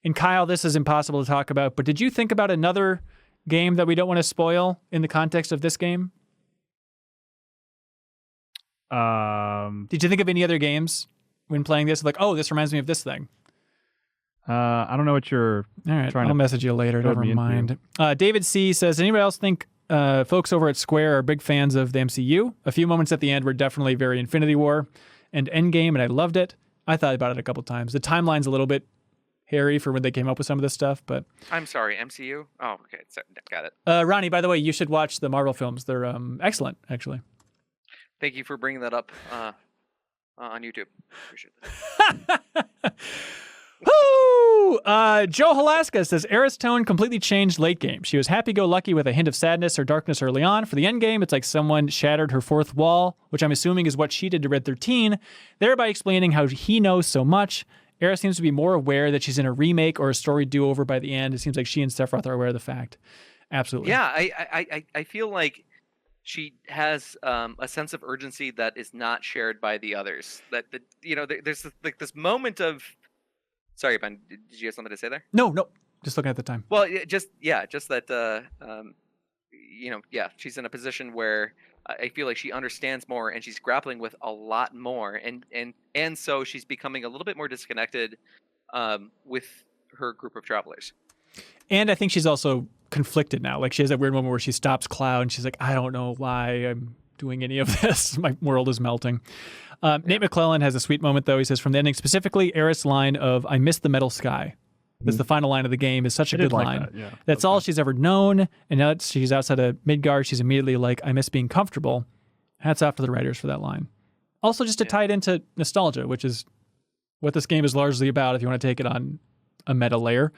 And Kyle, this is impossible to talk about, but did you think about another game that we don't want to spoil in the context of this game? Did you think of any other games when playing this? Like, oh, this reminds me of this thing. I don't know what you're All right, trying I'll to message you later. code Never me into. mind. David C. says, anybody else think folks over at Square are big fans of the MCU? A few moments at the end were definitely very Infinity War and Endgame, and I loved it. I thought about it a couple times. The timeline's a little bit hairy for when they came up with some of this stuff, but... I'm sorry, MCU? Oh, okay. Got it. Ronnie, by the way, you should watch the Marvel films. They're excellent, actually. Thank you for bringing that up on YouTube. Appreciate that. Woo! Joe Halaska says, Era's tone completely changed late game. She was happy-go-lucky with a hint of sadness or darkness early on. For the end game, it's like someone shattered her fourth wall, which I'm assuming is what she did to Red 13, thereby explaining how he knows so much. Era seems to be more aware that she's in a remake or a story do-over by the end. It seems like she and Sephiroth are aware of the fact. Absolutely. Yeah, I feel like she has a sense of urgency that is not shared by the others. There's this moment of... Sorry, Ben, did you have something to say there? No, just looking at the time. Well, just that, she's in a position where I feel like she understands more and she's grappling with a lot more, and so she's becoming a little bit more disconnected with her group of travelers. And I think she's also conflicted now. Like, she has that weird moment where she stops Cloud and she's like, I don't know why I'm doing any of this. My world is melting. Nate McClellan has a sweet moment, though. He says, from the ending specifically, Aerith's line of, I miss the metal sky. That's the final line of the game, is such a good line. Like that, yeah. That's all she's ever known. And now that she's outside of Midgard, she's immediately like, I miss being comfortable. Hats off to the writers for that line. Also, just to tie it into nostalgia, which is what this game is largely about, if you want to take it on a meta layer.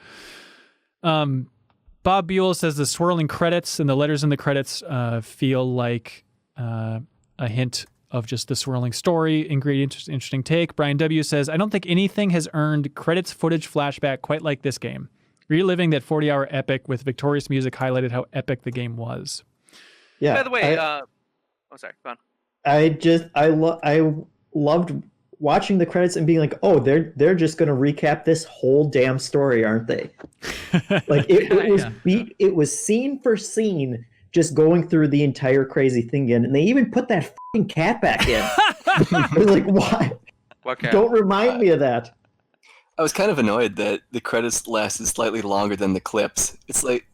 Bob Buell says the swirling credits and the letters in the credits feel like a hint of just the swirling story. Ingredient, interesting take. Brian W. says, I don't think anything has earned credits footage flashback quite like this game. Reliving that 40-hour epic with victorious music highlighted how epic the game was. Yeah. By the way, sorry, go on. I loved watching the credits and being like, oh, they're just going to recap this whole damn story, aren't they? Like it was scene for scene, just going through the entire crazy thing again, and they even put that fucking cat back in. I was like, why? What cat? Don't remind me of that. I was kind of annoyed that the credits lasted slightly longer than the clips. It's like,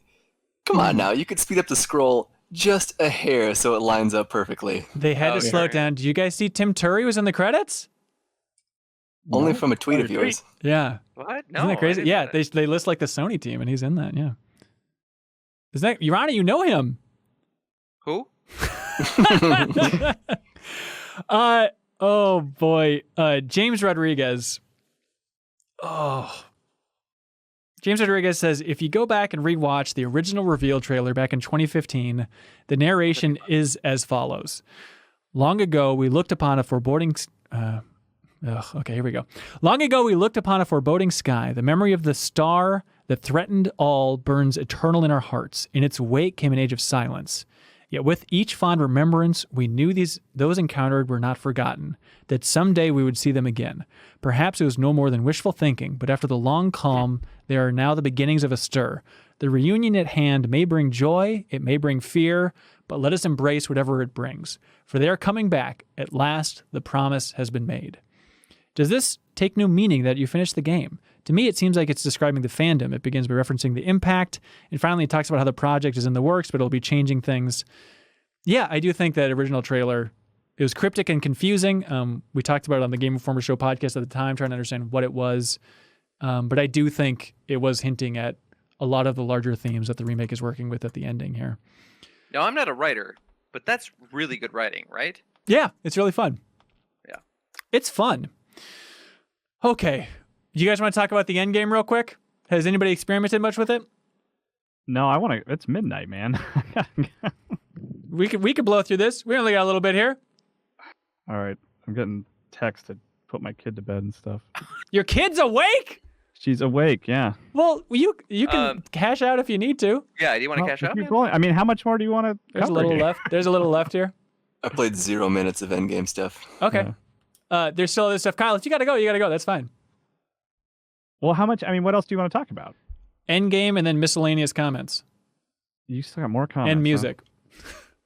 come on now, you could speed up the scroll just a hair so it lines up perfectly. They had to slow it down. Did you guys see Tim Curry was in the credits? Only from a tweet of yours. Yeah. What? No. Isn't that crazy? Yeah, they list like the Sony team, and he's in that. Yeah. Is that Urana? You know him? Who? Oh boy. James Rodriguez. Oh. James Rodriguez says, if you go back and rewatch the original reveal trailer back in 2015, the narration is as follows. Long ago, we looked upon a foreboding... okay, here we go. Long ago, we looked upon a foreboding sky. The memory of the star that threatened all burns eternal in our hearts. In its wake came an age of silence. Yet with each fond remembrance, we knew those encountered were not forgotten, that someday we would see them again. Perhaps it was no more than wishful thinking, but after the long calm, there are now the beginnings of a stir. The reunion at hand may bring joy, it may bring fear, but let us embrace whatever it brings. For they are coming back. At last, the promise has been made. Does this take new meaning that you finish the game? To me, it seems like it's describing the fandom. It begins by referencing the impact, and finally it talks about how the project is in the works, but it'll be changing things. Yeah, I do think that original trailer, it was cryptic and confusing. We talked about it on the Game Informer Show podcast at the time, trying to understand what it was. But I do think it was hinting at a lot of the larger themes that the remake is working with at the ending here. Now, I'm not a writer, but that's really good writing, right? Yeah, it's really fun. Yeah. It's fun. Okay. Do you guys want to talk about the end game real quick? Has anybody experimented much with it? No, I want to. It's midnight, man. We could blow through this. We only got a little bit here. All right. I'm getting text to put my kid to bed and stuff. Your kid's awake? She's awake, yeah. Well, you can cash out if you need to. Yeah, do you want to cash out? I mean, how much more do you want to There's a little left. There's a little left here. I played 0 minutes of endgame stuff. Okay. Yeah. There's still other stuff. Kyle, if you got to go, you got to go. That's fine. Well, how much? I mean, what else do you want to talk about? Endgame and then miscellaneous comments. You still got more comments. And music.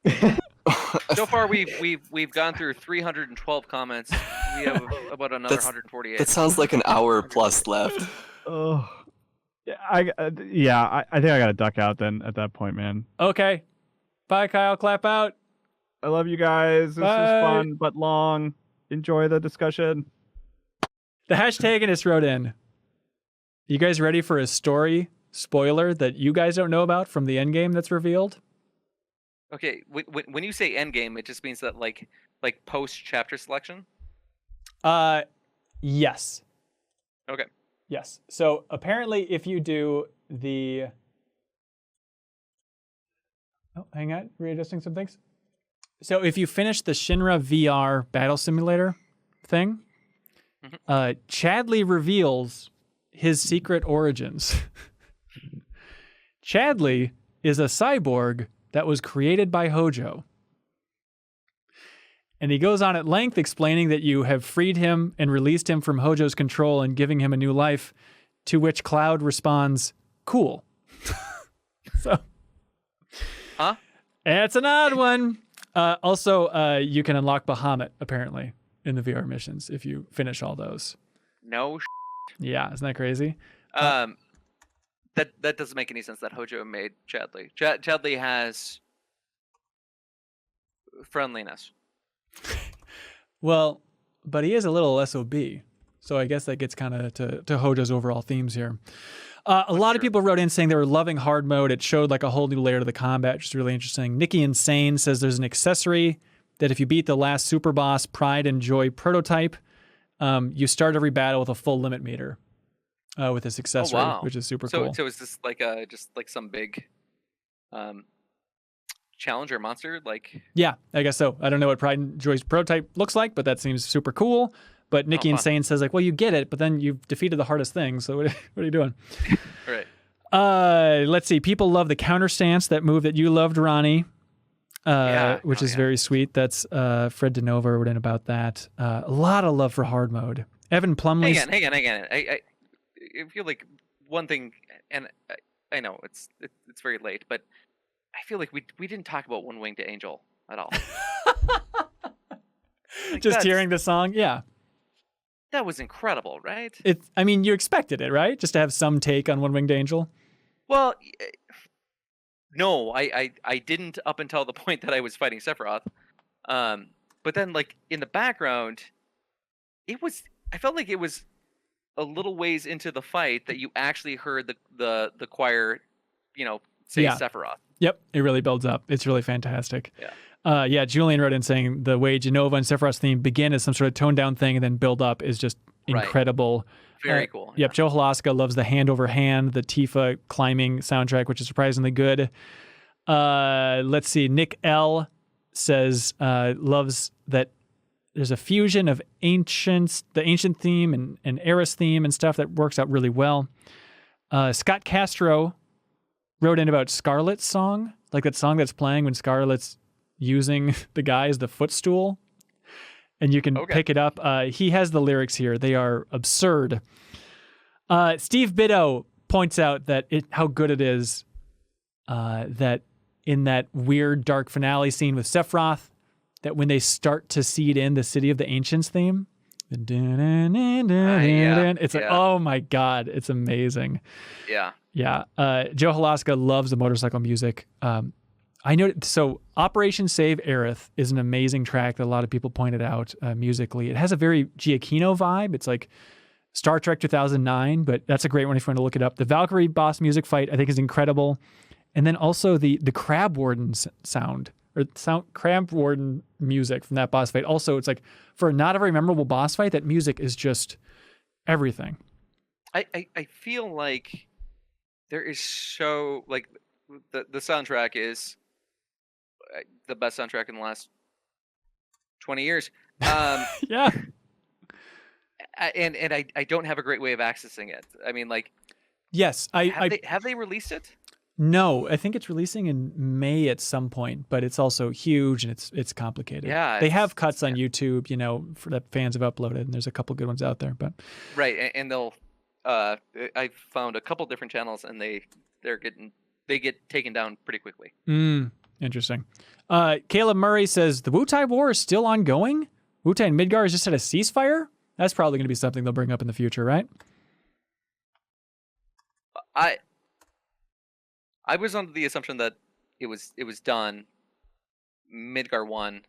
Huh? So far, we've gone through 312 comments. We have about another 148. That sounds like an hour plus left. Oh, I think I gotta duck out then at that point, man. Okay. Bye, Kyle. Clap out. I love you guys. This was fun but long. Enjoy the discussion. The hashtagonist wrote in. You guys ready for a story spoiler that you guys don't know about from the endgame that's revealed? Okay, when you say endgame, it just means that like post chapter selection. Yes. Okay. Yes. So apparently, if you do the hang on, readjusting some things. So if you finish the Shinra VR battle simulator thing, Chadley reveals his secret origins. Chadley is a cyborg that was created by Hojo. And he goes on at length explaining that you have freed him and released him from Hojo's control and giving him a new life, to which Cloud responds, cool. So, it's an odd one. Also, you can unlock Bahamut, apparently, in the VR missions if you finish all those. No. Yeah, isn't that crazy? That doesn't make any sense that Hojo made Chadley. Chadley has friendliness. Well, but he is a little SOB. So I guess that gets kind of to Hojo's overall themes here. A lot of people wrote in saying they were loving hard mode. It showed like a whole new layer to the combat, which is really interesting. Nikki Insane says there's an accessory that if you beat the last super boss, Pride and Joy prototype, you start every battle with a full limit meter with this accessory, which is super cool. So is this like just like some big challenger monster? Yeah, I guess so. I don't know what Pride and Joy's prototype looks like, but that seems super cool. But Nikki Insane says like, well, you get it, but then you've defeated the hardest thing. So what are you doing? Right. Let's see. People love the counter stance, that move that you loved, Ronnie, which is very sweet. That's Fred DeNova wrote in about that. A lot of love for hard mode. Evan Plumley. Hang on. I feel like one thing, and I know it's very late, but I feel like we didn't talk about One Winged Angel at all. Just hearing the song, yeah. That was incredible, right? I mean, you expected it, right? Just to have some take on One Winged Angel? Well, no, I didn't up until the point that I was fighting Sephiroth. But then, like, in the background, I felt like it was a little ways into the fight that you actually heard the choir, say Sephiroth. Yep, it really builds up. It's really fantastic. Yeah. Julian wrote in saying the way Genova and Sephiroth's theme begin as some sort of toned down thing and then build up is just incredible. Very cool. Yep, Joe Halaska loves the hand over hand, the Tifa climbing soundtrack, which is surprisingly good. Let's see, Nick L says loves that there's a fusion of the ancient theme and Eris theme and stuff that works out really well. Scott Castro wrote in about Scarlet's song, like that song that's playing when Scarlet's using the guy as the footstool, and you can pick it up. He has the lyrics here. They are absurd. Steve Biddo points out that how good it is that in that weird dark finale scene with Sephiroth, that when they start to seed in the City of the Ancients theme, it's like, oh my God, it's amazing. Yeah. Joe Halaska loves the motorcycle music. I know. So Operation Save Aerith is an amazing track that a lot of people pointed out musically. It has a very Giacchino vibe. It's like Star Trek 2009, but that's a great one if you want to look it up. The Valkyrie boss music fight, I think, is incredible. And then also the Crab Warden Crab Warden music from that boss fight. Also, it's like for not a very memorable boss fight, that music is just everything. I feel like there is so like the soundtrack is the best soundtrack in the last 20 years. Yeah. And I don't have a great way of accessing it. I mean, like, yes, have they released it? No, I think it's releasing in May at some point, but it's also huge and it's complicated. Yeah, they have cuts on YouTube, for that fans have uploaded, and there's a couple good ones out there. But right, and they'll. I found a couple different channels, and they get taken down pretty quickly. Interesting. Caleb Murray says the Wutai War is still ongoing. Wutai and Midgar has just had a ceasefire. That's probably going to be something they'll bring up in the future, right? I was under the assumption that it was done. Midgar won.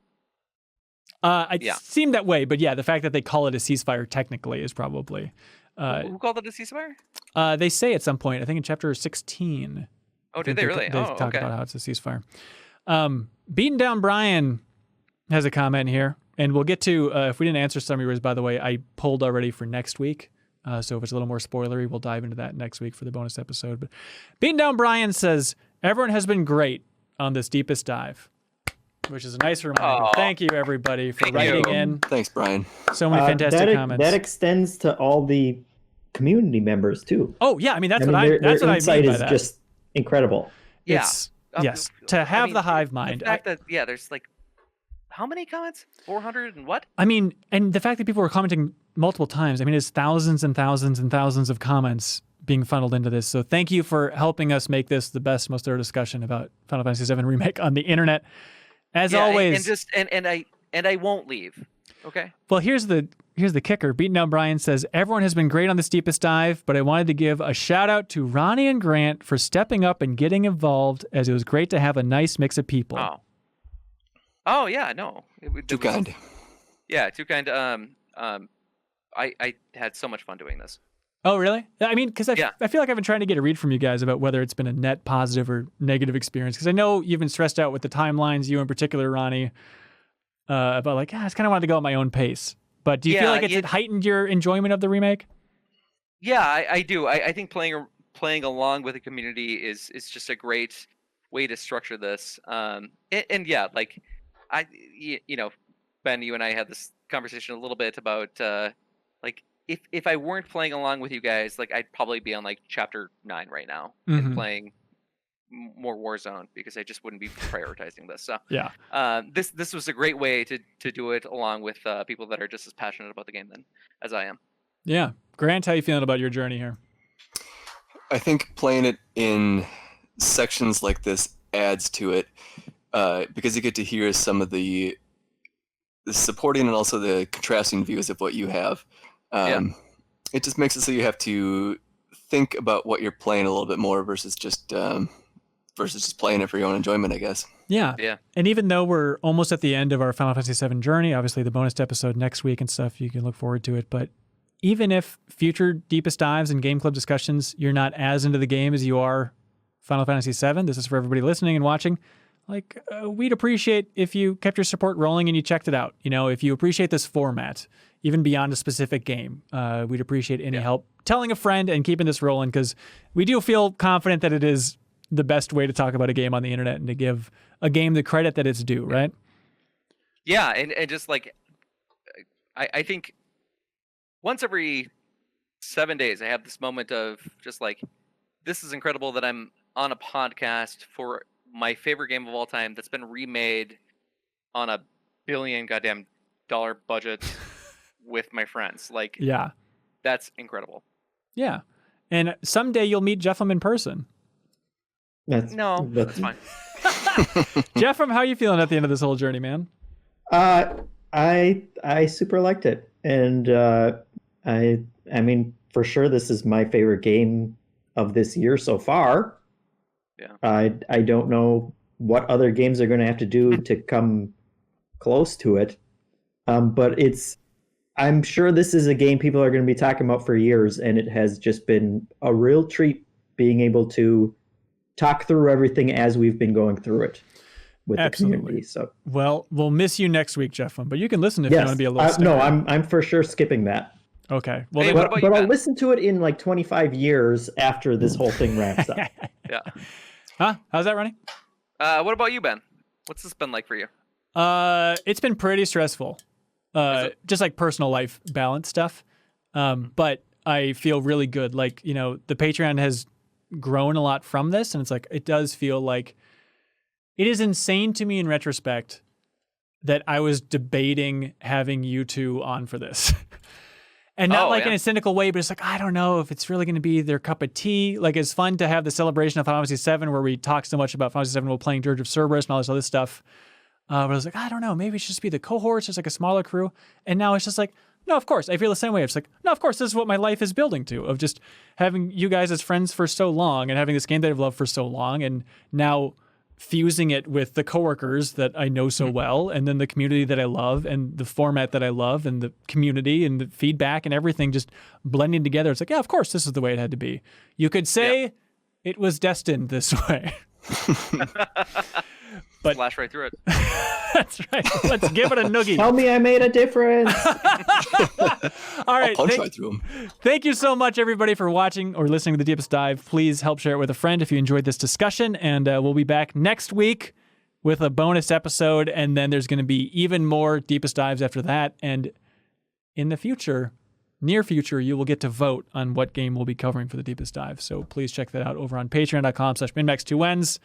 It seemed that way, but yeah, the fact that they call it a ceasefire technically is probably. Who called it a ceasefire? They say at some point, I think in chapter 16. Oh, did they really? They talk about how it's a ceasefire. BeatenDownBrian has a comment here, and we'll get to, if we didn't answer some of yours, by the way, I pulled already for next week. So if it's a little more spoilery, we'll dive into that next week for the bonus episode. But BeatenDownBrian says, everyone has been great on this deepest dive, which is a nice reminder. Thank you, everybody, for writing in. Thanks, Brian. So many fantastic comments. That extends to all the community members, too. Oh, yeah. I mean, that's what I mean by that. Their insight is just incredible. Yeah. Yes. To have the hive mind. The fact that, there's like, how many comments? 400 and what? I mean, and the fact that people were commenting multiple times, I mean, it's thousands and thousands and thousands of comments being funneled into this. So thank you for helping us make this the best, most thorough discussion about Final Fantasy VII Remake on the internet. As always. And I won't leave. Okay. Well, here's the kicker. BeatenDownBrian says, everyone has been great on this deepest dive, but I wanted to give a shout out to Ronnie and Grant for stepping up and getting involved, as it was great to have a nice mix of people. Oh yeah, no. Too kind. Yeah, too kind. I had so much fun doing this. Oh, really? I mean, because I feel like I've been trying to get a read from you guys about whether it's been a net positive or negative experience. Because I know you've been stressed out with the timelines, you in particular, Ronnie, about like, I just kind of wanted to go at my own pace. But do you feel like it heightened your enjoyment of the remake? Yeah, I do. I think playing along with the community is just a great way to structure this. And yeah, like Ben, you and I had this conversation a little bit about like if I weren't playing along with you guys, like I'd probably be on like chapter 9 right now and playing more Warzone because I just wouldn't be prioritizing this. So this was a great way to do it along with people that are just as passionate about the game as I am. Yeah, Grant, how you feeling about your journey here? I think playing it in sections like this adds to it because you get to hear some of the supporting and also the contrasting views of what you have. It just makes it so you have to think about what you're playing a little bit more versus just playing it for your own enjoyment, I guess. Yeah. And even though we're almost at the end of our Final Fantasy VII journey, obviously the bonus episode next week and stuff, you can look forward to it. But even if future deepest dives and game club discussions, you're not as into the game as you are Final Fantasy VII, this is for everybody listening and watching. Like, we'd appreciate if you kept your support rolling and you checked it out. You know, if you appreciate this format, even beyond a specific game, we'd appreciate any help telling a friend and keeping this rolling, because we do feel confident that it is the best way to talk about a game on the internet and to give a game the credit that it's due, right? Yeah, and just like, I think once every 7 days, I have this moment of just like, this is incredible that I'm on a podcast for my favorite game of all time that's been remade on $1 billion goddamn dollar budget with my friends. Like, that's incredible. Yeah. And someday you'll meet Jeffem in person. That's fine. Jeffem, how are you feeling at the end of this whole journey, man? I super liked it. And I mean, for sure, this is my favorite game of this year so far. Yeah. I don't know what other games are going to have to do to come close to it. But I'm sure this is a game people are going to be talking about for years, and it has just been a real treat being able to talk through everything as we've been going through it with the community. So, well, we'll miss you next week, Jeffem, but you can listen if you want to be a little no, I'm for sure skipping that. Okay. Well, hey, but I'll listen to it in like 25 years after this whole thing wraps up. Yeah. Huh? How's that, Ronnie? What about you, Ben? What's this been like for you? It's been pretty stressful. Just like personal life balance stuff. But I feel really good. Like, you know, the Patreon has grown a lot from this, and it's like, it does feel like it is insane to me in retrospect that I was debating having you two on for this. And not in a cynical way, but it's like, I don't know if it's really going to be their cup of tea. Like, it's fun to have the celebration of Final Fantasy VII where we talk so much about Final Fantasy VII while playing Dirge of Cerberus and all this other stuff. But I was like, I don't know, maybe it should just be the cohorts, just like a smaller crew. And now it's just like, no, of course. I feel the same way. It's like, no, of course, this is what my life is building to, of just having you guys as friends for so long and having this game that I've loved for so long, and now fusing it with the coworkers that I know so well, and then the community that I love, and the format that I love, and the community and the feedback and everything just blending together. It's like, yeah, of course, this is the way it had to be. You could say it was destined this way. But flash right through it. That's right. Let's give it a noogie. Tell me I made a difference. All right. I'll punch right through him. Thank you so much, everybody, for watching or listening to The Deepest Dive. Please help share it with a friend if you enjoyed this discussion. And we'll be back next week with a bonus episode. And then there's going to be even more Deepest Dives after that. And in the future, near future, you will get to vote on what game we'll be covering for The Deepest Dive. So please check that out over on patreon.com/MinnMax2Ns.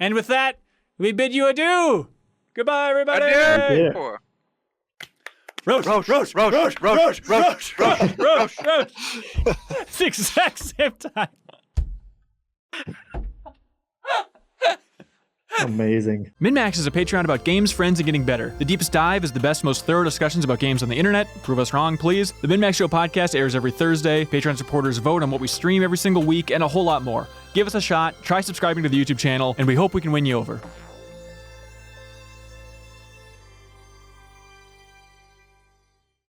And with that, we bid you adieu. Goodbye, everybody. Adieu. Roach. It's the exact same time. Amazing. MinnMax is a Patreon about games, friends, and getting better. The Deepest Dive is the best, most thorough discussions about games on the internet. Prove us wrong, please. The MinnMax Show podcast airs every Thursday. Patreon supporters vote on what we stream every single week, and a whole lot more. Give us a shot, try subscribing to the YouTube channel, and we hope we can win you over.